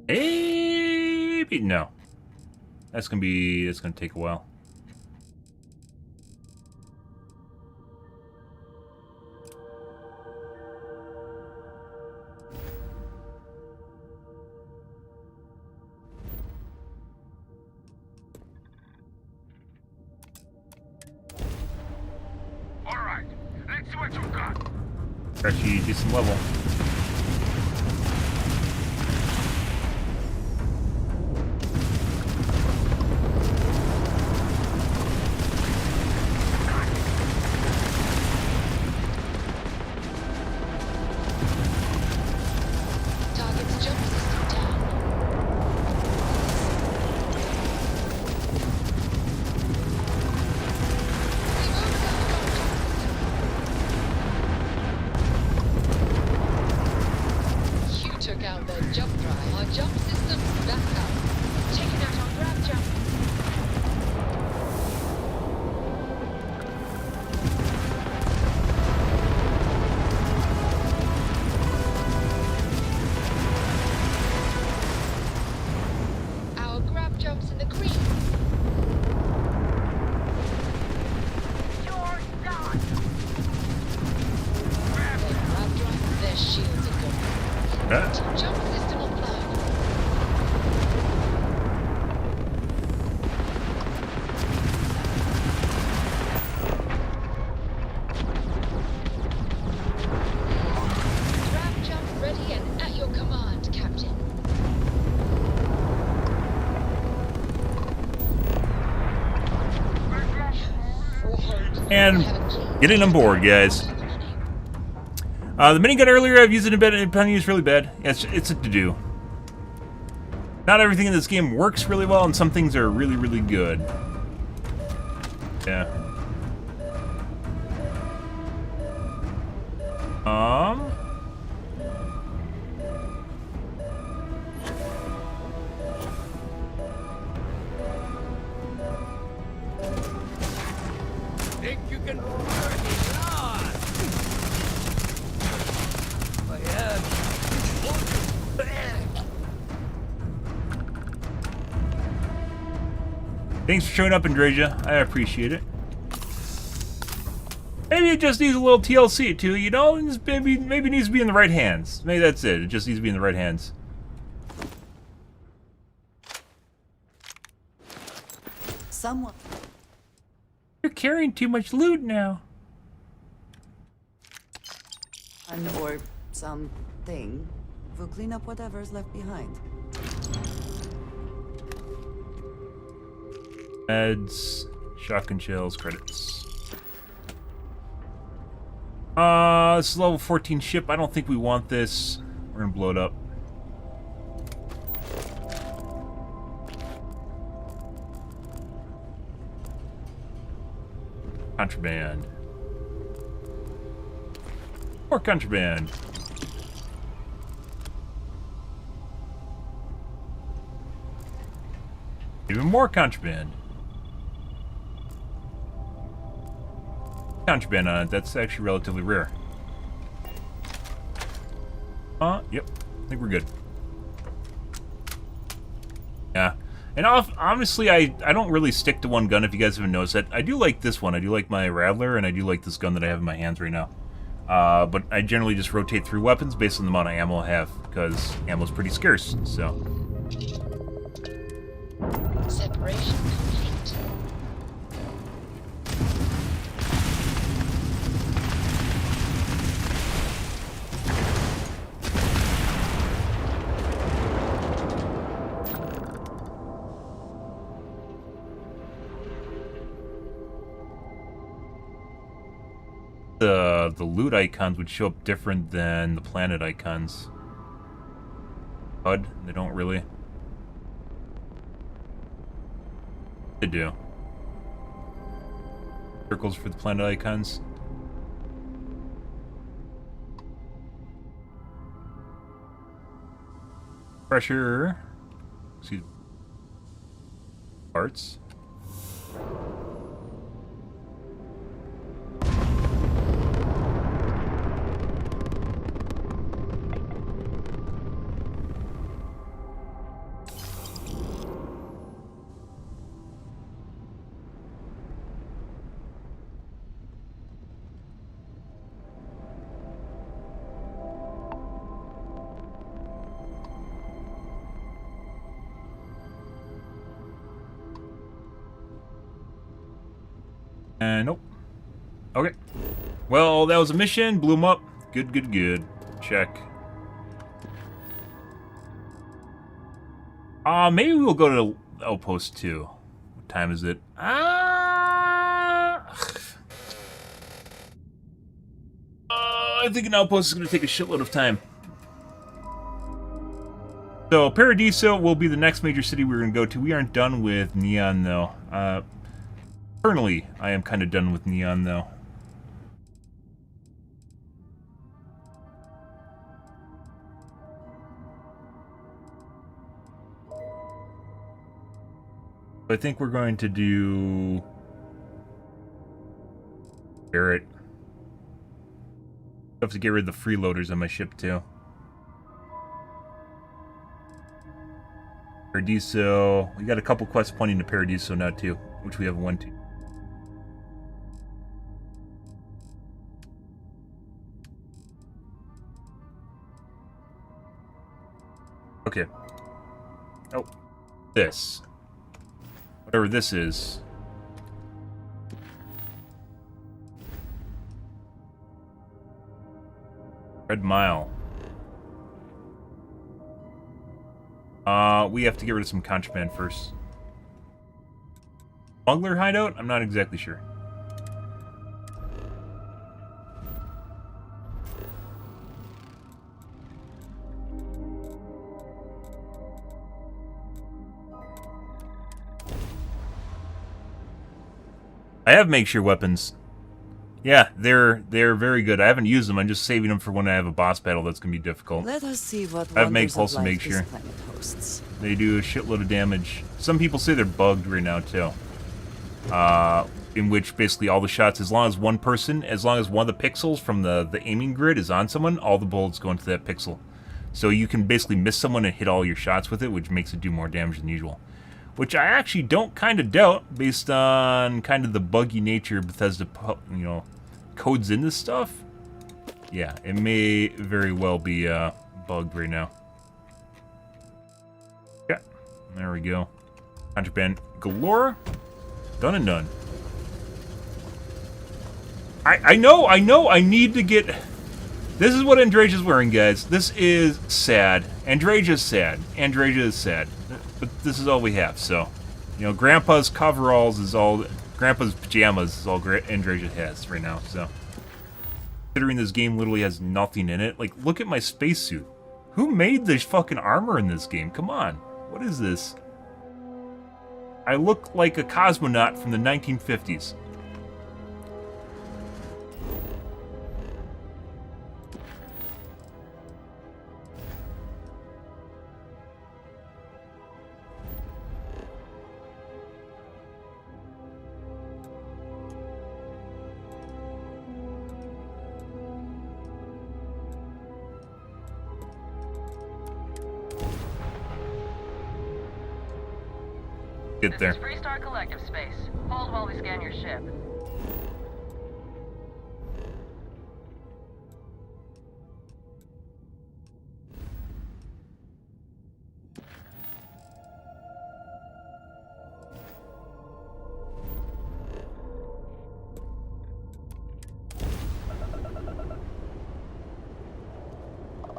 A: Maybe no. That's gonna take a while.
F: Alright, let's see what you've got.
A: Actually, decent level.
O: Target's jump system down. You took out their jump drive. Our jump system back up. Taking out our grab jump. Our grab jumps in the green. You're done. Their grab drive, their shields are gone. Jump system applied. Grab jump ready and at your command, Captain.
A: And getting on board, guys. The minigun earlier, I've used it a bit, and Penny is really bad. It's a to-do. Not everything in this game works really well, and some things are really, really good. Yeah.
W: Think you can burn it, Lord? I am.
A: Thanks for showing up, Andreja. I appreciate it. Maybe it just needs a little TLC too, you know? Maybe it needs to be in the right hands. Maybe that's it. It just needs to be in the right hands.
G: Someone.
A: You're carrying too much loot now.
G: Or something. We'll clean up whatever's left behind.
A: Meds, shotgun shells, credits. This is level 14 ship. I don't think we want this. We're gonna blow it up. Contraband. More contraband. Even more contraband. Contraband on it. That's actually relatively rare. Yep. I think we're good. Yeah. And honestly, I don't really stick to one gun, if you guys haven't noticed that. I do like this one. I do like my Rattler, and I do like this gun that I have in my hands right now. But I generally just rotate through weapons based on the amount of ammo I have, because ammo's pretty scarce, so.
O: Separation complete.
A: The loot icons would show up different than the planet icons. HUD, they don't really. They do. Circles for the planet icons. Pressure. Excuse me. Parts. Nope. Okay. Well, that was a mission. Blew him up. Good, good, good. Check. Maybe we'll go to Outpost 2. What time is it? I think an Outpost is going to take a shitload of time. So, Paradiso will be the next major city we're going to go to. We aren't done with Neon, though. Internally, I am kind of done with Neon, though. I think we're going to do Barrett. I have to get rid of the freeloaders on my ship, too. Paradiso. We got a couple quests pointing to Paradiso now, too, which we have one to. Okay. Oh. This. Whatever this is. Red Mile. We have to get rid of some contraband first. Smuggler hideout? I'm not exactly sure. I have makeshift weapons. Yeah, they're very good. I haven't used them. I'm just saving them for when I have a boss battle that's going to be difficult.
G: Let us see what
A: I've made
G: wonders
A: pulse
G: of
A: and
G: life
A: make sure.
G: this planet hosts.
A: They do a shitload of damage. Some people say they're bugged right now too. In which basically all the shots, as long as one of the pixels from the aiming grid is on someone, all the bullets go into that pixel. So you can basically miss someone and hit all your shots with it, which makes it do more damage than usual. Which I actually don't kind of doubt, based on kind of the buggy nature Bethesda, codes in this stuff. Yeah, it may very well be bugged right now. Yeah, there we go. Contraband galore. Done and done. I know, I need to get... This is what Andreja's wearing, guys. This is sad. Andreja's sad. Andreja is sad. But this is all we have, so... Grandpa's coveralls is all... Grandpa's pajamas is all Andreja has right now, so... Considering this game literally has nothing in it. Like, look at my spacesuit. Who made this fucking armor in this game? Come on. What is this? I look like a cosmonaut from the 1950s. Get there.
B: This is Freestar Collective Space. Hold while we scan your ship.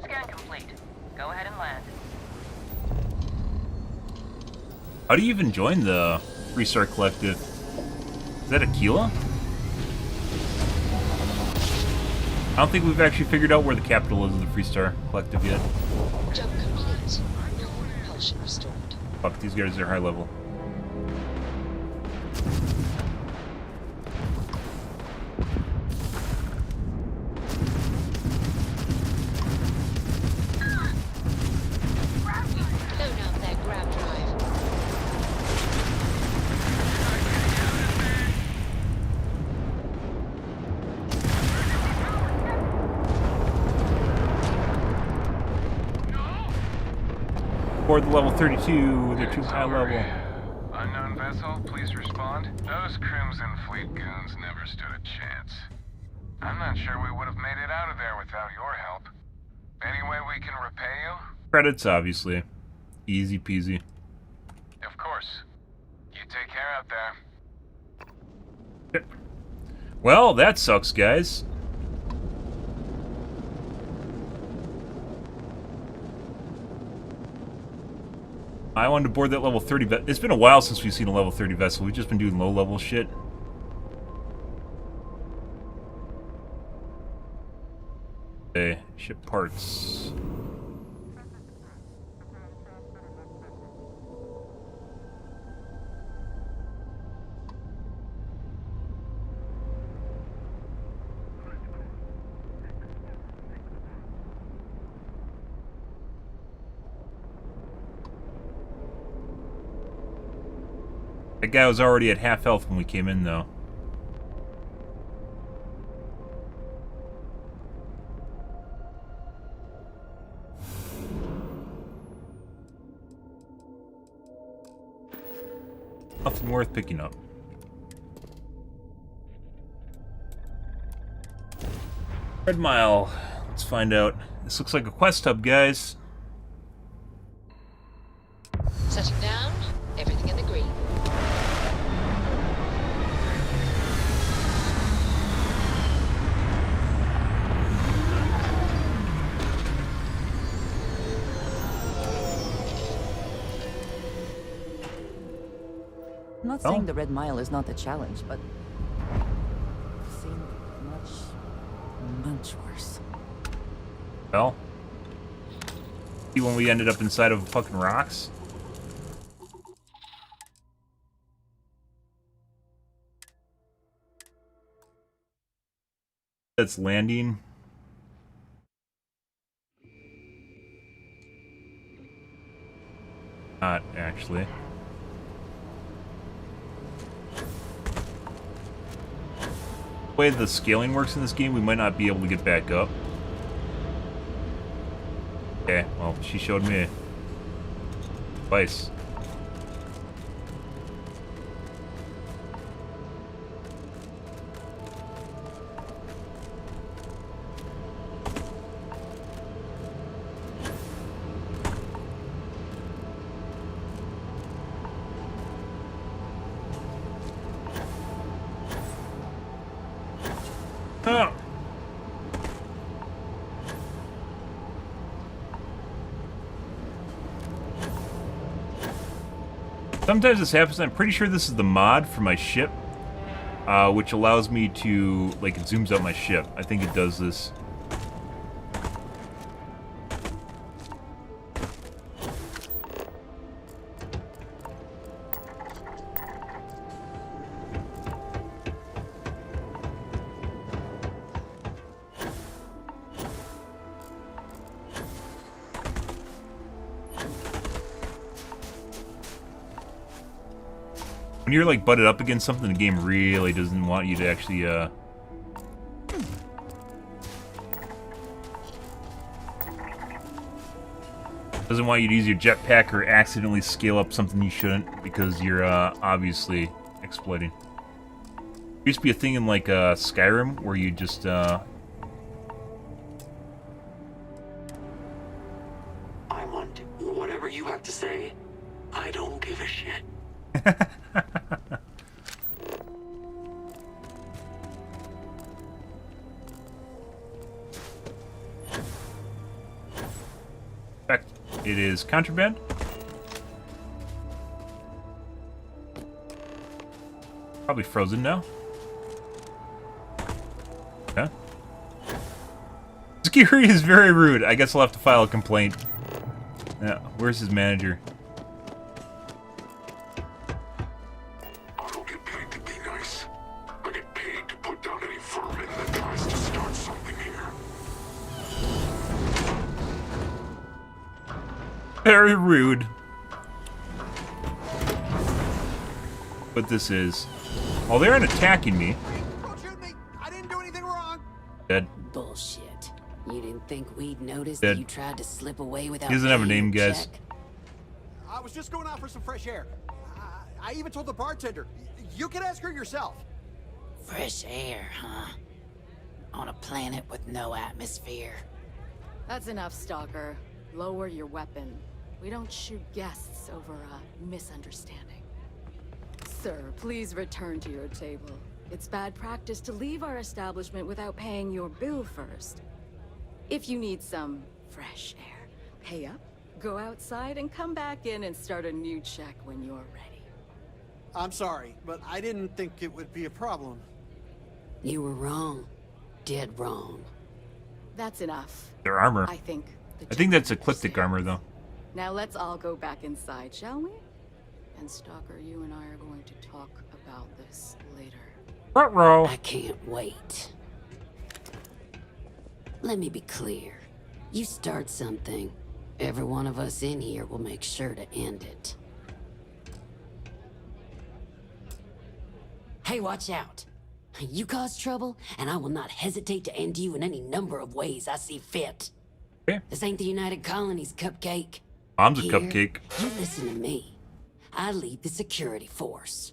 B: Scan complete. Go ahead and land.
A: How do you even join the Freestar Collective? Is that Aquila? I don't think we've actually figured out where the capital is of the Freestar Collective yet.
J: Jump complete. Propulsion restored.
A: Fuck, these guys are high level. Board the level 32. They're too high level.
F: Unknown vessel, please respond. Those Crimson Fleet goons never stood a chance. I'm not sure we would have made it out of there without your help. Any way we can repay you?
A: Credits, obviously. Easy peasy.
F: Of course. You take care out there.
A: Well, that sucks, guys. I wanted to board that level 30 vessel. It's been a while since we've seen a level 30 vessel. We've just been doing low-level shit. Okay, ship parts. That guy was already at half health when we came in, though. Nothing worth picking up. Red Mile. Let's find out. This looks like a quest hub, guys.
J: Setting down, everything in the green.
G: I'm not saying the Red Mile is not a challenge, but I've seen much worse.
A: Well, see when we ended up inside of fucking rocks? That's landing. Not actually. The way the scaling works in this game, we might not be able to get back up. Okay, well, she showed me twice. Oh. Sometimes this happens. I'm pretty sure this is the mod for my ship, which allows me to, like, it zooms out my ship. I think it does this. When you're like butted up against something, the game really doesn't want you to actually doesn't want you to use your jetpack or accidentally scale up something you shouldn't because you're obviously exploiting. There used to be a thing in like Skyrim where you just
N: I want whatever you have to say. I don't give a shit.
A: In fact, it is contraband. Probably frozen now. Okay. Security is very rude. I guess I'll have to file a complaint. Yeah, where's his manager?
N: I don't get paid to be nice. I get paid to put down any vermin that tries to start something here.
A: Very rude. But this is... Oh, they aren't attacking me.
K: Don't shoot me! I didn't do anything wrong!
A: Dead.
L: Bullshit. You didn't think we'd notice
A: Dead.
L: that you tried to slip away without
A: He doesn't have a
L: paying
A: name,
L: your
A: guys.
L: check?
K: was just going out for some fresh air. I even told the bartender. You can ask her yourself.
L: Fresh air, huh? On a planet with no atmosphere.
O: That's enough, Stalker. Lower your weapon. We don't shoot guests over a misunderstanding. Sir, please return to your table. It's bad practice to leave our establishment without paying your bill first. If you need some fresh air, pay up, go outside, and come back in and start a new check when you're ready.
K: I'm sorry, but I didn't think it would be a problem.
L: You were wrong. Dead wrong.
O: That's enough.
A: Their armor.
O: I think
A: that's eclectic armor, though.
O: Now let's all go back inside, shall we? And Stalker, you and I are going to talk about this later.
A: Ruh-roh.
L: I can't wait. Let me be clear. You start something, every one of us in here will make sure to end it. Hey, watch out. You cause trouble, and I will not hesitate to end you in any number of ways I see fit.
A: Okay.
L: This ain't the United Colonies, Cupcake.
A: Mom's a
L: Here,
A: cupcake.
L: You listen to me. I lead the security force.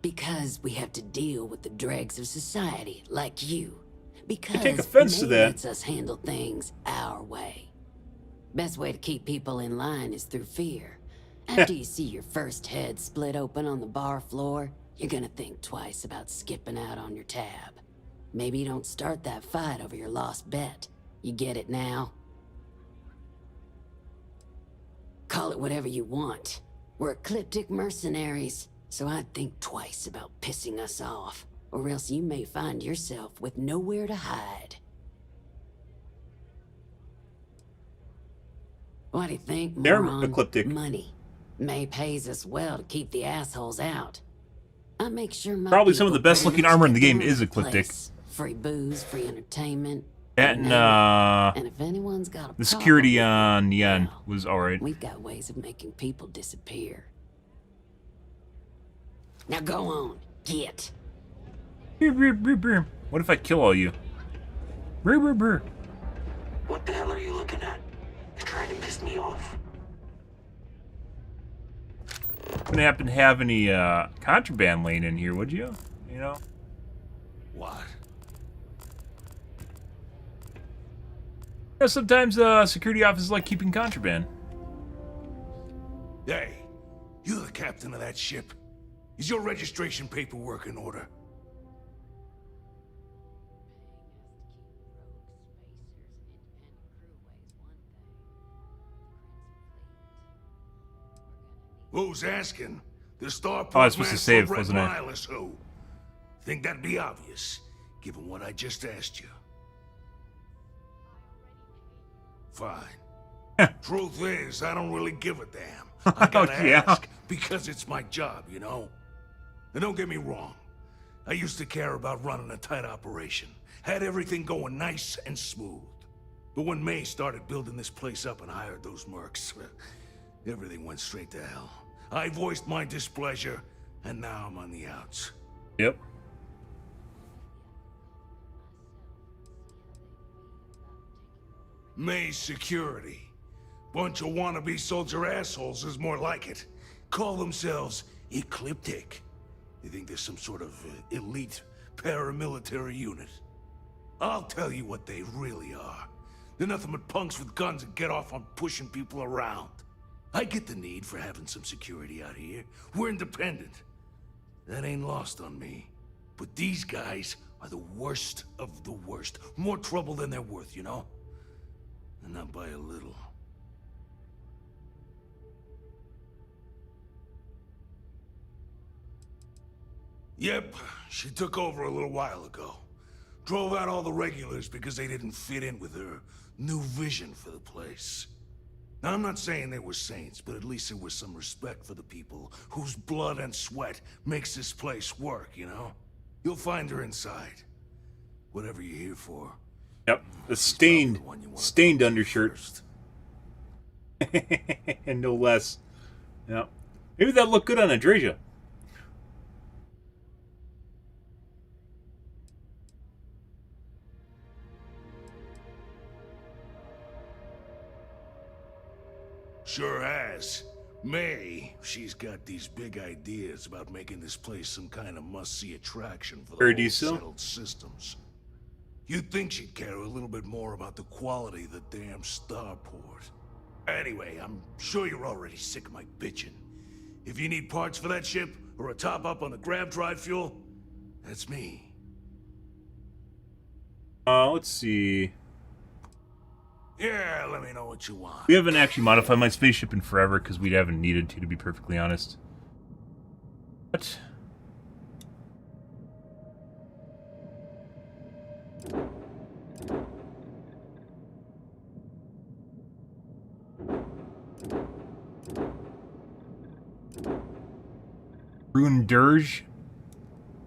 L: Because we have to deal with the dregs of society, like you. Because
A: take offense to
L: May
A: that.
L: lets us handle things our way. Best way to keep people in line is through fear. After you see your first head split open on the bar floor, you're gonna think twice about skipping out on your tab. Maybe you don't start that fight over your lost bet. You get it now? Call it whatever you want. We're eclectic mercenaries, so I'd think twice about pissing us off, or else you may find yourself with nowhere to hide. What do you think,
A: They're
L: moron?
A: eclectic.
L: Money. May pays us well to keep the assholes out. I make sure my
A: Probably some of the
L: people
A: best looking
L: pretty much
A: armor in the
L: get
A: game
L: their
A: is
L: own
A: eclectic.
L: place. Free booze, free entertainment.
A: That
L: you
A: and
L: name it. And if anyone's got a
A: the
L: problem
A: security
L: with it,
A: on Neon was alright.
L: we've got ways of making people disappear. Now go on, get.
A: What if I kill all you?
N: What the hell are you looking at? You're trying to piss me off.
A: Wouldn't happen to have any contraband laying in here, would you? You know?
N: What?
A: Yeah, sometimes security officers like keeping contraband.
N: Hey, you the captain of that ship? Is your registration paperwork in order? Who's asking? The Starport
A: Oh, I was supposed to save,
N: Red
A: wasn't I?
N: Mile is who? Think that'd be obvious, given what I just asked you. Fine. Truth is, I don't really give a damn. I gotta
A: Yeah.
N: ask because it's my job, you know? And don't get me wrong. I used to care about running a tight operation. Had everything going nice and smooth. But when May started building this place up and hired those mercs, everything went straight to hell. I voiced my displeasure, and now I'm on the outs.
A: Yep.
N: May's security. Bunch of wannabe soldier assholes is more like it. Call themselves eclectic. They think there's some sort of elite paramilitary unit. I'll tell you what they really are. They're nothing but punks with guns that get off on pushing people around. I get the need for having some security out here. We're independent. That ain't lost on me. But these guys are the worst of the worst. More trouble than they're worth, you know? And not by a little. Yep, she took over a little while ago. Drove out all the regulars because they didn't fit in with her new vision for the place. Now, I'm not saying they were saints, but at least there was some respect for the people whose blood and sweat makes this place work, you know? You'll find her inside. Whatever you're here for.
A: Yep, the stained undershirt. And no less. Yep. Maybe that'd look good on Andrasia.
N: Sure has. May, she's got these big ideas about making this place some kind of must-see attraction for the whole settled systems. You'd think she'd care a little bit more about the quality of the damn starport. Anyway, I'm sure you're already sick of my bitching. If you need parts for that ship, or a top-up on the grav drive fuel, that's me.
A: Let's see.
N: Yeah, let me know what you want.
A: We haven't actually modified my spaceship in forever because we haven't needed to be perfectly honest. What? Rune Dirge.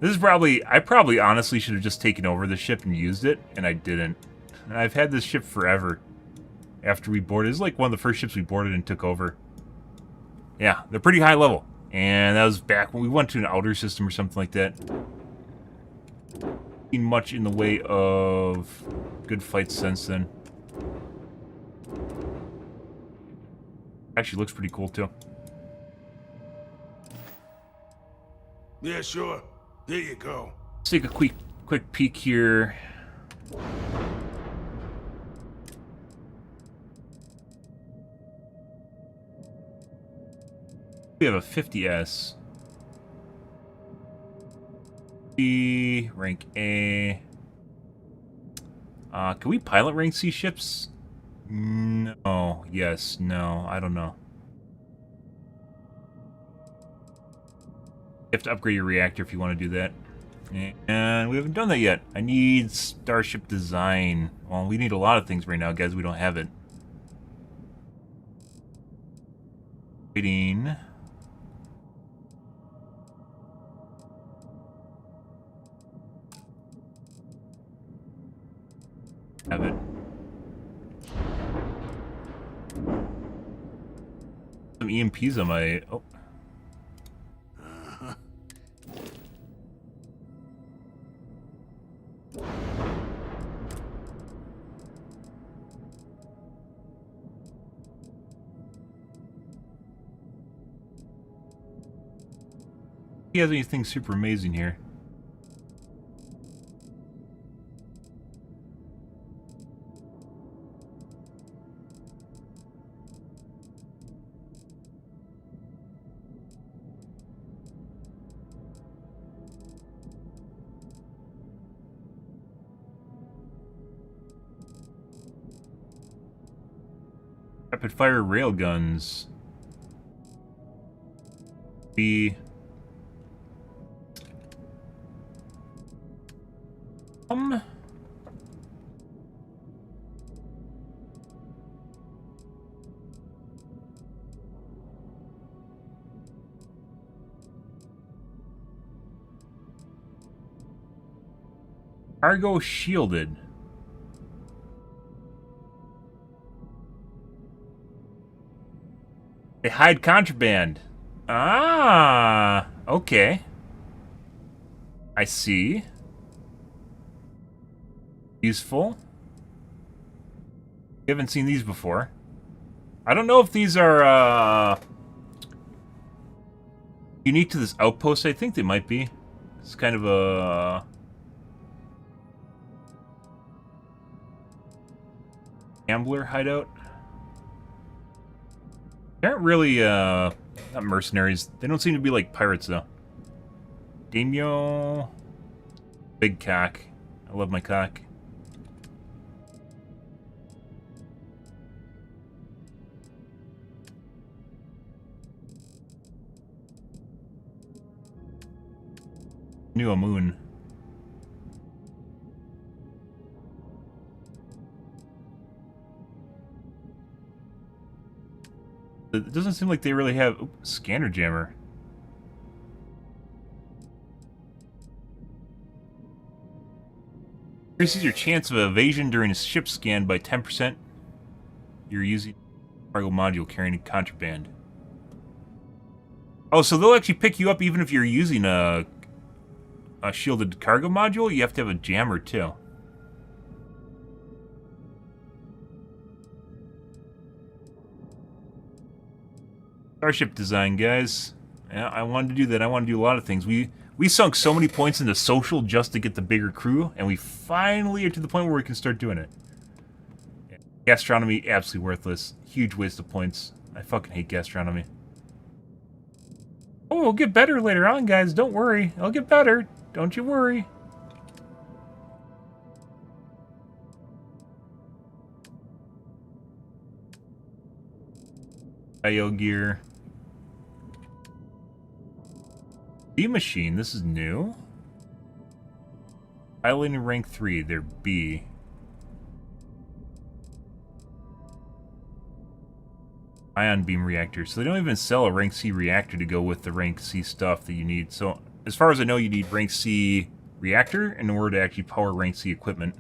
A: This is I probably honestly should have just taken over the ship and used it, and I didn't. And I've had this ship forever. After we boarded, this is like one of the first ships we boarded and took over. Yeah, they're pretty high level. And that was back when we went to an outer system or something like that. Seen much in the way of good fights since then. Actually looks pretty cool too.
N: Yeah, sure. There you go.
A: Let's take a quick peek here. We have a 50S. B, rank A. Can we pilot rank C ships? No. Yes. No. I don't know. You have to upgrade your reactor if you want to do that. And we haven't done that yet. I need starship design. Well, we need a lot of things right now, guys. We don't have it. Waiting. Have it. Some EMPs on my... Oh. He has anything super amazing here. Rapid fire railguns. Cargo shielded. They hide contraband. Ah, okay. I see. Useful. We haven't seen these before. I don't know if these are unique to this outpost. I think they might be. It's kind of a gambler hideout. They aren't really not mercenaries. They don't seem to be like pirates though. Daimyo. Big cock. I love my cock. New moon. It doesn't seem like they really have... Oops, scanner jammer. Increases your chance of evasion during a ship scan by 10%. You're using a cargo module carrying contraband. Oh, so they'll actually pick you up even if you're using a shielded cargo module? You have to have a jammer too. Starship design, guys. Yeah, I wanted to do that. I want to do a lot of things. We sunk so many points into social just to get the bigger crew, and we finally are to the point where we can start doing it. Yeah. Gastronomy, absolutely worthless. Huge waste of points. I fucking hate gastronomy. Oh, it'll get better later on, guys. Don't worry. It'll get better. Don't you worry. IO gear. B machine, this is new. Piloting rank 3, they're B. Ion beam reactor. So they don't even sell a rank C reactor to go with the rank C stuff that you need. So as far as I know, you need rank C reactor in order to actually power rank C equipment.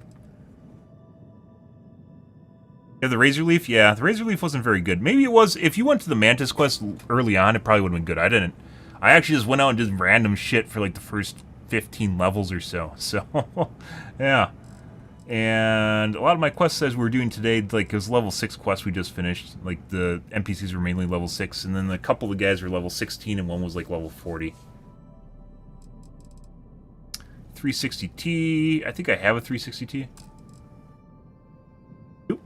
A: Yeah, the Razor Leaf? Yeah, the Razor Leaf wasn't very good. Maybe it was, if you went to the Mantis quest early on, it probably would have been good. I didn't. I actually just went out and did random shit for like the first 15 levels or so. So, yeah. And a lot of my quests as we were doing today, like it was level 6 quests we just finished. Like the NPCs were mainly level 6, and then a couple of guys were level 16, and one was like level 40. 360T. I think I have a 360T. Oop.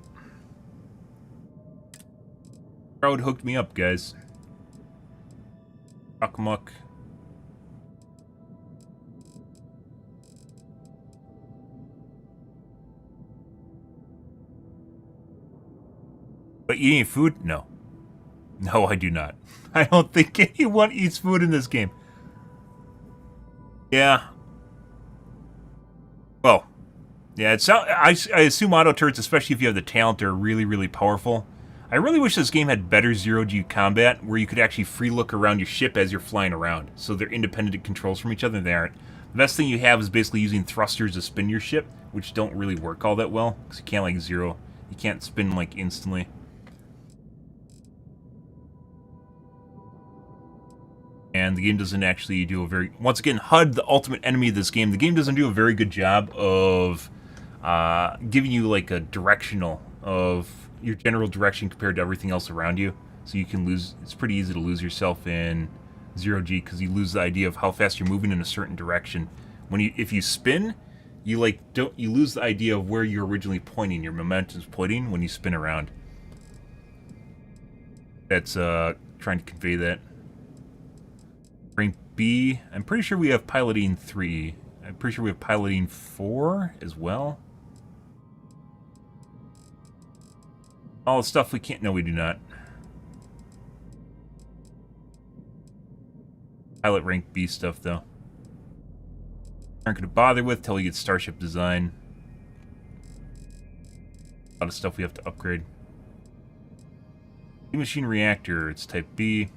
A: Crowd hooked me up, guys. Muck. But you eating food? No. No, I do not. I don't think anyone eats food in this game. Yeah. Well, yeah, I assume auto turrets, especially if you have the talent, are really, really powerful. I really wish this game had better zero-G combat, where you could actually free look around your ship as you're flying around, so they're independent controls from each other. They aren't. The best thing you have is basically using thrusters to spin your ship, which don't really work all that well, because you can't, like, you can't spin, like, instantly. And the game doesn't actually do a very... Once again, HUD, the ultimate enemy of this game, the game doesn't do a very good job of giving you, like, a directional of your general direction compared to everything else around you. So you can lose... It's pretty easy to lose yourself in zero-G, because you lose the idea of how fast you're moving in a certain direction. If you spin, you, like, you lose the idea of where you're originally pointing. Your momentum's pointing when you spin around. That's, trying to convey that. Rank B, I'm pretty sure we have piloting 3. I'm pretty sure we have piloting 4 as well. All the stuff we can't... No, we do not. Pilot rank B stuff, though. Aren't going to bother with till we get Starship design. A lot of stuff we have to upgrade. Machine reactor, it's type B.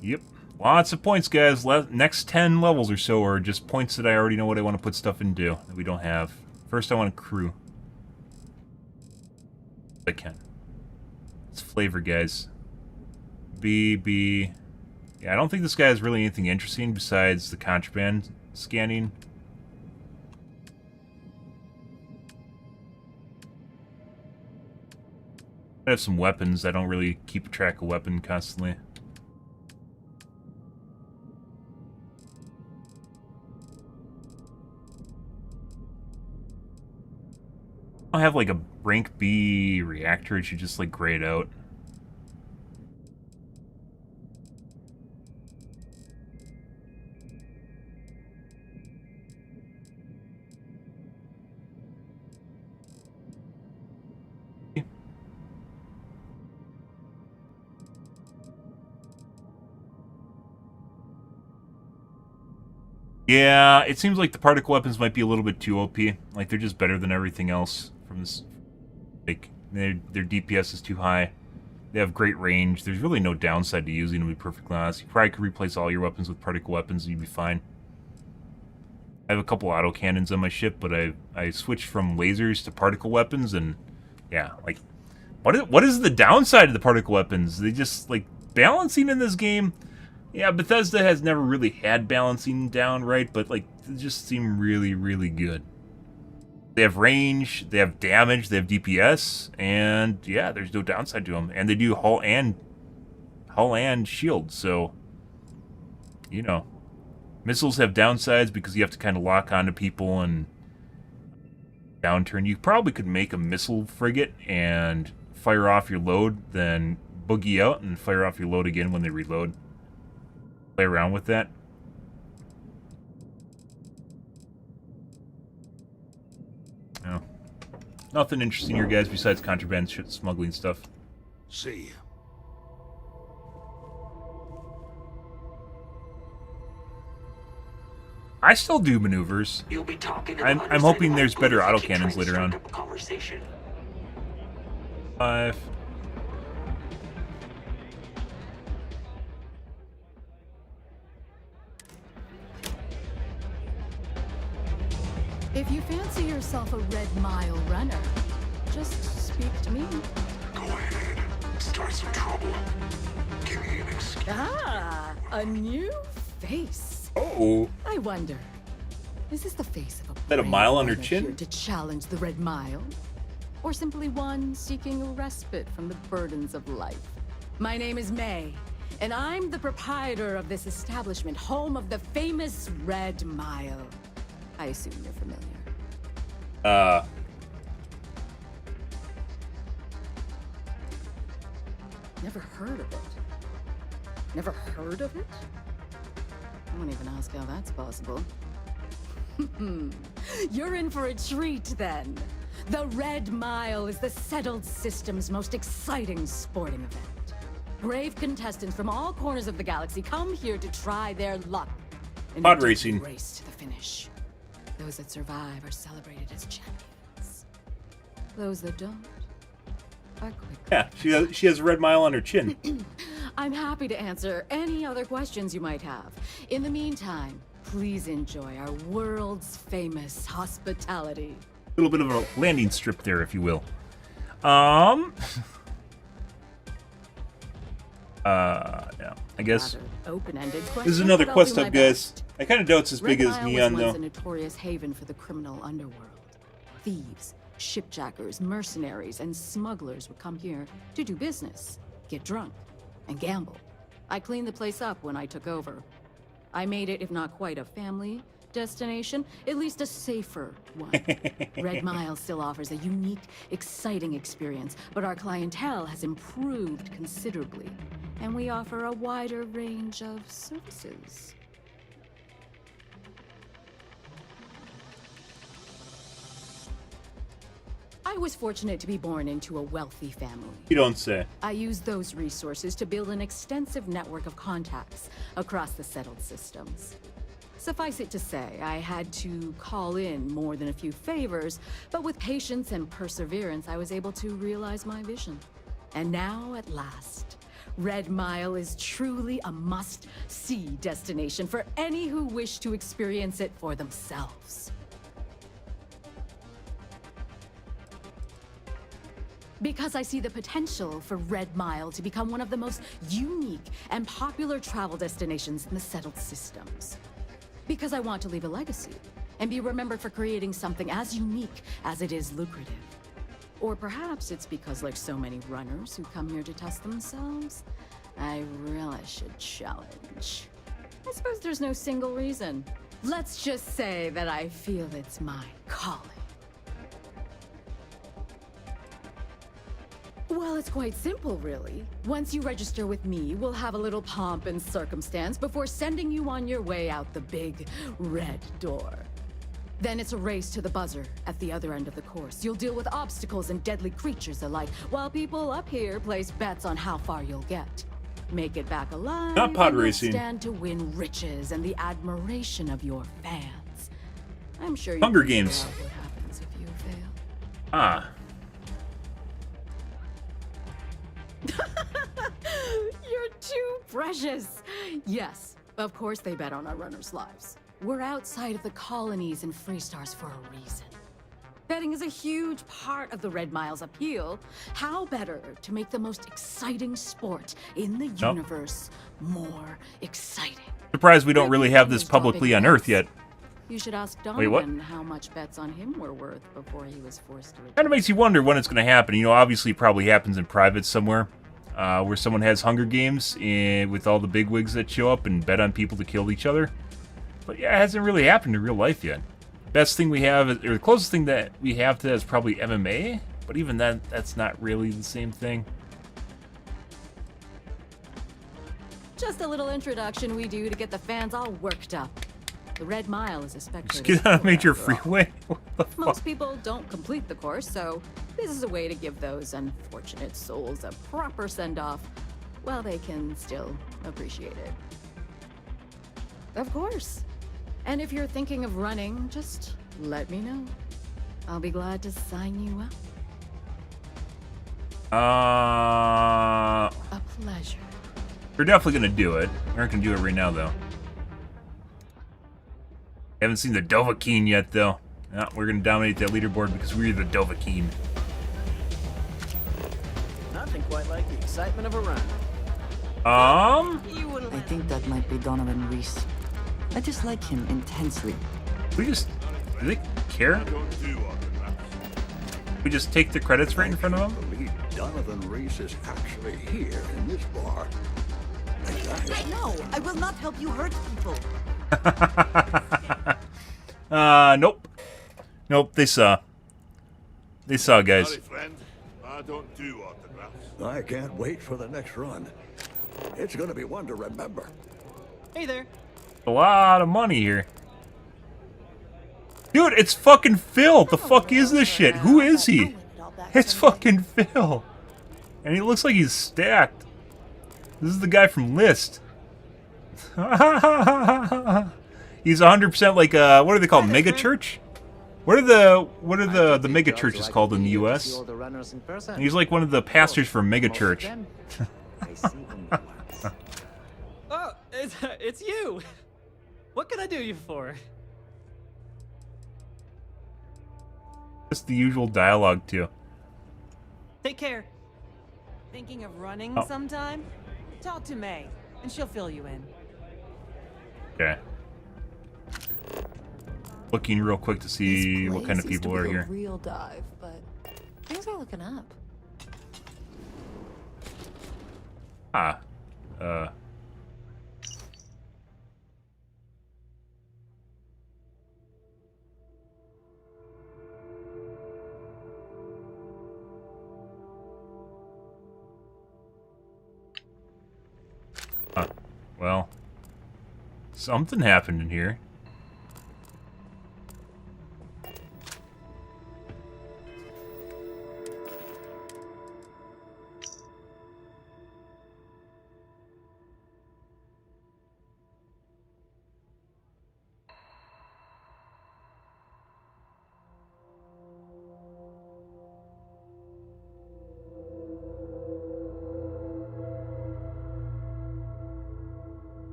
A: Yep. Lots of points, guys. Next 10 levels or so are just points that I already know what I want to put stuff into that we don't have. First, I want a crew. If I can. It's flavor, guys. B. Yeah, I don't think this guy has really anything interesting besides the contraband scanning. I have some weapons. I don't really keep track of weapon constantly. I don't have like a rank B reactor. It should just like gray it out. Yeah, it seems like the particle weapons might be a little bit too OP. Like, they're just better than everything else from this. Like, their DPS is too high. They have great range. There's really no downside to using them, to be perfectly honest. You probably could replace all your weapons with particle weapons and you'd be fine. I have a couple autocannons on my ship, but I switched from lasers to particle weapons, and yeah, like, what is the downside of the particle weapons? They just, like, balancing in this game... Yeah, Bethesda has never really had balancing down right, but, like, they just seem really, really good. They have range, they have damage, they have DPS, and yeah, there's no downside to them. And they do hull and shield, so you know. Missiles have downsides because you have to kind of lock onto people and downturn. You probably could make a missile frigate and fire off your load, then boogie out and fire off your load again when they reload. Play around with that. No. Nothing interesting here, guys, besides contraband shit, smuggling stuff.
N: See ya.
A: I still do maneuvers.
R: You'll be talking
A: I'm hoping there's better autocannons later on. 5.
O: If you fancy yourself a Red Mile runner, just speak to me.
R: Go ahead. Start some trouble. Give me an excuse.
O: Ah, a new face.
A: Oh.
O: I wonder, is this the face of a
A: That a mile on her chin?
O: here to challenge the Red Mile? Or simply one seeking a respite from the burdens of life? My name is May, and I'm the proprietor of this establishment, home of the famous Red Mile. I assume you're familiar. Never heard of it. Never heard of it? I won't even ask how that's possible. You're in for a treat, then. The Red Mile is the settled system's most exciting sporting event. Brave contestants from all corners of the galaxy come here to try their luck. in a
A: Pod
O: deadly
A: racing.
O: race to the finish. Those that survive are celebrated as champions. Those that don't are quick.
A: Yeah, she has a red mile on her chin.
O: I'm happy to answer any other questions you might have. In the meantime, please enjoy our world's famous hospitality.
A: A little bit of a landing strip there, if you will. Yeah, I guess.
O: Open-ended question.
A: This is another
O: but I'll
A: quest
O: do my
A: hub, guys.
O: best.
A: I kind of doubt it's as big
O: Red
A: as
O: Mile
A: Neon,
O: was
A: though.
O: once a notorious haven for the criminal underworld. Thieves, shipjackers, mercenaries, and smugglers would come here to do business, get drunk, and gamble. I cleaned the place up when I took over. I made it, if not quite a family destination, at least a safer one. Red Mile still offers a unique, exciting experience, but our clientele has improved considerably, and we offer a wider range of services. I was fortunate to be born into a wealthy family.
A: You don't say.
O: I used those resources to build an extensive network of contacts across the settled systems. Suffice it to say, I had to call in more than a few favors, but with patience and perseverance, I was able to realize my vision. And now, at last, Red Mile is truly a must-see destination for any who wish to experience it for themselves. Because I see the potential for Red Mile to become one of the most unique and popular travel destinations in the settled systems. Because I want to leave a legacy and be remembered for creating something as unique as it is lucrative. Or perhaps it's because, like so many runners who come here to test themselves, I really should challenge. I suppose there's no single reason. Let's just say that I feel it's my calling. Well, it's quite simple, really. Once you register with me, we'll have a little pomp and circumstance before sending you on your way out the big red door. Then it's a race to the buzzer at the other end of the course. You'll deal with obstacles and deadly creatures alike, while people up here place bets on how far you'll get. Make it back alive,
A: Not pod
O: and you'll
A: racing.
O: stand to win riches and the admiration of your fans. I'm sure you
A: Hunger
O: can figure
A: Games.
O: out what happens if you fail.
A: Ah.
O: You're too precious. Yes, of course they bet on our runners' lives. We're outside of the colonies and Freestars for a reason. Betting is a huge part of the Red Mile's appeal. How better to make the most exciting sport in the
A: Nope.
O: universe more exciting?
A: Surprised we don't really have this publicly on Earth yet.
O: You should ask
A: Wait, what?
O: Donovan how much bets on him were worth before he was forced to retire.
A: Kind of makes you wonder when it's going to happen. You know, obviously it probably happens in private somewhere, where someone has Hunger Games and with all the bigwigs that show up and bet on people to kill each other. But yeah, it hasn't really happened in real life yet. Best thing we have, or the closest thing that we have to that is probably MMA, but even that's not really the same thing.
O: Just a little introduction we do to get the fans all worked up. The Red Mile is a spectator.
A: Just get on a major freeway? What the fuck?
O: Most people don't complete the course, so this is a way to give those unfortunate souls a proper send-off while they can still appreciate it. Of course. And if you're thinking of running, just let me know. I'll be glad to sign you up. A pleasure.
A: We're definitely gonna do it. We aren't gonna do it right now, though. Haven't seen the Dovahkiin yet, though. No, we're gonna dominate that leaderboard because we're the Dovahkiin.
E: Nothing quite like the excitement of a run.
G: I think that might be Donovan Reese. I dislike him intensely.
A: Do they care? We just take the credits right in front of them?
R: Donovan Reese is actually here in this bar.
G: No, I will not help you hurt people.
A: Nope. Nope, they saw. They saw, guys.
R: Howdy, friend. I don't do autographs. I can't wait for the next run. It's gonna be one to remember.
E: Hey there.
A: A lot of money here. Dude, it's fucking Phil. The fuck is this shit? Who is he? It's fucking Phil. And he looks like he's stacked. This is the guy from List. He's 100% like what are they called? Mega church? What are the mega churches called in the US? And he's like one of the pastors for mega church.
E: Oh, it's you. What can I do you for?
A: Just the usual dialogue too.
E: Take care.
T: Thinking of running
A: Oh.
T: sometime? Talk to May, and she'll fill you in.
A: Okay. Looking real quick to see what kind of people are here.
U: Real dive, but things are looking up.
A: Ah. Well, something happened in here.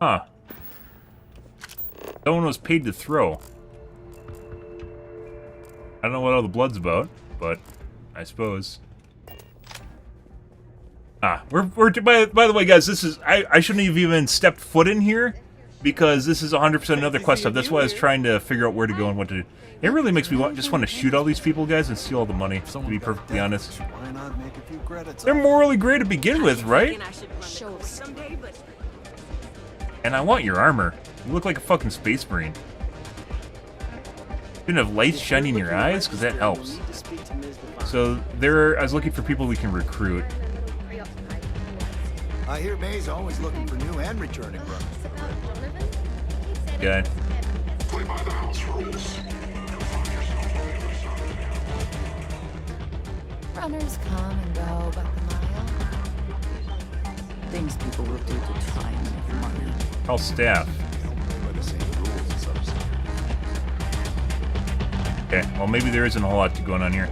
A: Huh. Someone was paid to throw. I don't know what all the blood's about, but I suppose. Ah, we're by the way, guys, this is I shouldn't have even stepped foot in here because this is 100% another quest stuff. That's why I was trying to figure out where to go and what to do. It really makes me just want to shoot all these people, guys, and steal all the money. To be perfectly honest,
D: Why not make a few credits?
A: they're morally great to begin with, right? And I want your armor. You look like a fucking space marine. You have lights shining in your eyes, because that helps. So I was looking for people we can recruit.
D: I hear May's always looking for new and returning runners.
A: Guy.
R: Play by the house rules.
U: Runners come and go, but the mile.
G: Things people will do to try and make money.
A: Call staff. Okay, well maybe there isn't a whole lot going on here.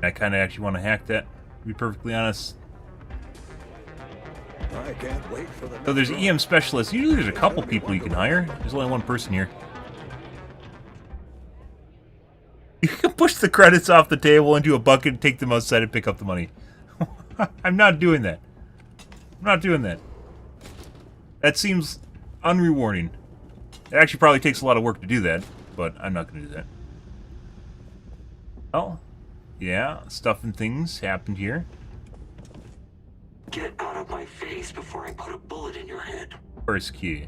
A: I kind of actually want to hack that, to be perfectly honest.
R: I can't wait for the
A: So there's an EM specialist. Usually there's a couple people you can hire. There's only one person here. You can push the credits off the table into a bucket and take them outside and pick up the money. I'm not doing that. I'm not doing that. That seems unrewarding. It actually probably takes a lot of work to do that, but I'm not going to do that. Oh, yeah, stuff and things happened here.
I: Get out of my face before I put a bullet in your head.
A: First key.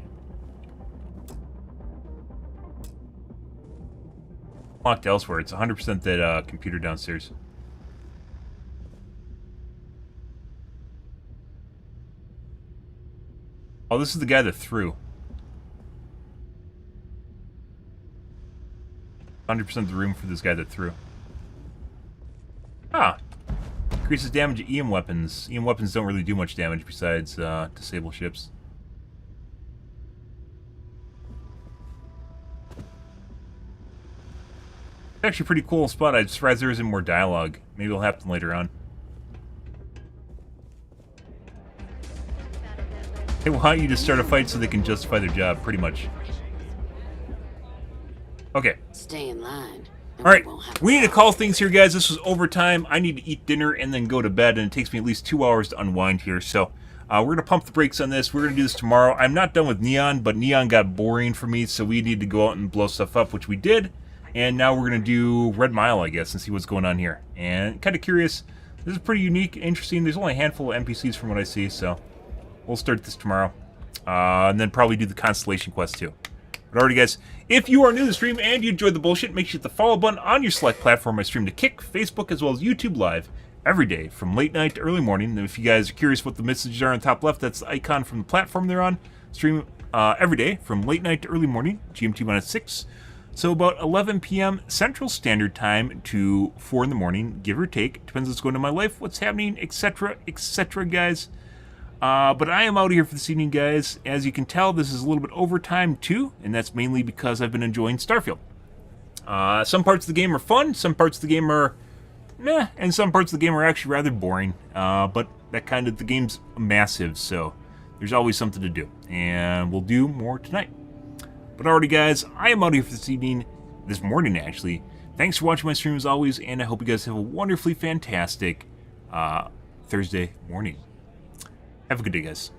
A: Locked elsewhere. It's 100% that computer downstairs. Oh, this is the guy that threw. 100% the room for this guy that threw. Ah. Increases damage to EM weapons. EM weapons don't really do much damage besides disable ships. It's actually a pretty cool spot. I'm surprised there isn't more dialogue. Maybe it'll happen later on. They want you to start a fight so they can justify their job, pretty much. Okay.
L: Stay in line.
A: Alright, we need to call things here, guys. This was overtime. I need to eat dinner and then go to bed, and it takes me at least 2 hours to unwind here. So, we're going to pump the brakes on this. We're going to do this tomorrow. I'm not done with Neon, but Neon got boring for me, so we need to go out and blow stuff up, which we did. And now we're going to do Red Mile, I guess, and see what's going on here. And kind of curious. This is pretty unique, interesting. There's only a handful of NPCs from what I see, so we'll start this tomorrow. And then probably do the Constellation quest, too. But alrighty, guys, if you are new to the stream and you enjoyed the bullshit, make sure you hit the follow button on your select platform. I stream to Kick, Facebook, as well as YouTube Live every day from late night to early morning. And if you guys are curious what the messages are on the top left, that's the icon from the platform they're on. Stream every day from late night to early morning, GMT-6. So about 11 p.m. Central Standard Time to 4 in the morning, give or take. Depends what's going on in my life, what's happening, etc., guys. But I am out here for this evening, guys. As you can tell, this is a little bit overtime, too, and that's mainly because I've been enjoying Starfield. Some parts of the game are fun, some parts of the game are meh, and some parts of the game are actually rather boring. But the game's massive, so there's always something to do. And we'll do more tonight. But alrighty, guys, I am out here for this morning, actually. Thanks for watching my stream, as always, and I hope you guys have a wonderfully fantastic Thursday morning. Have a good day, guys.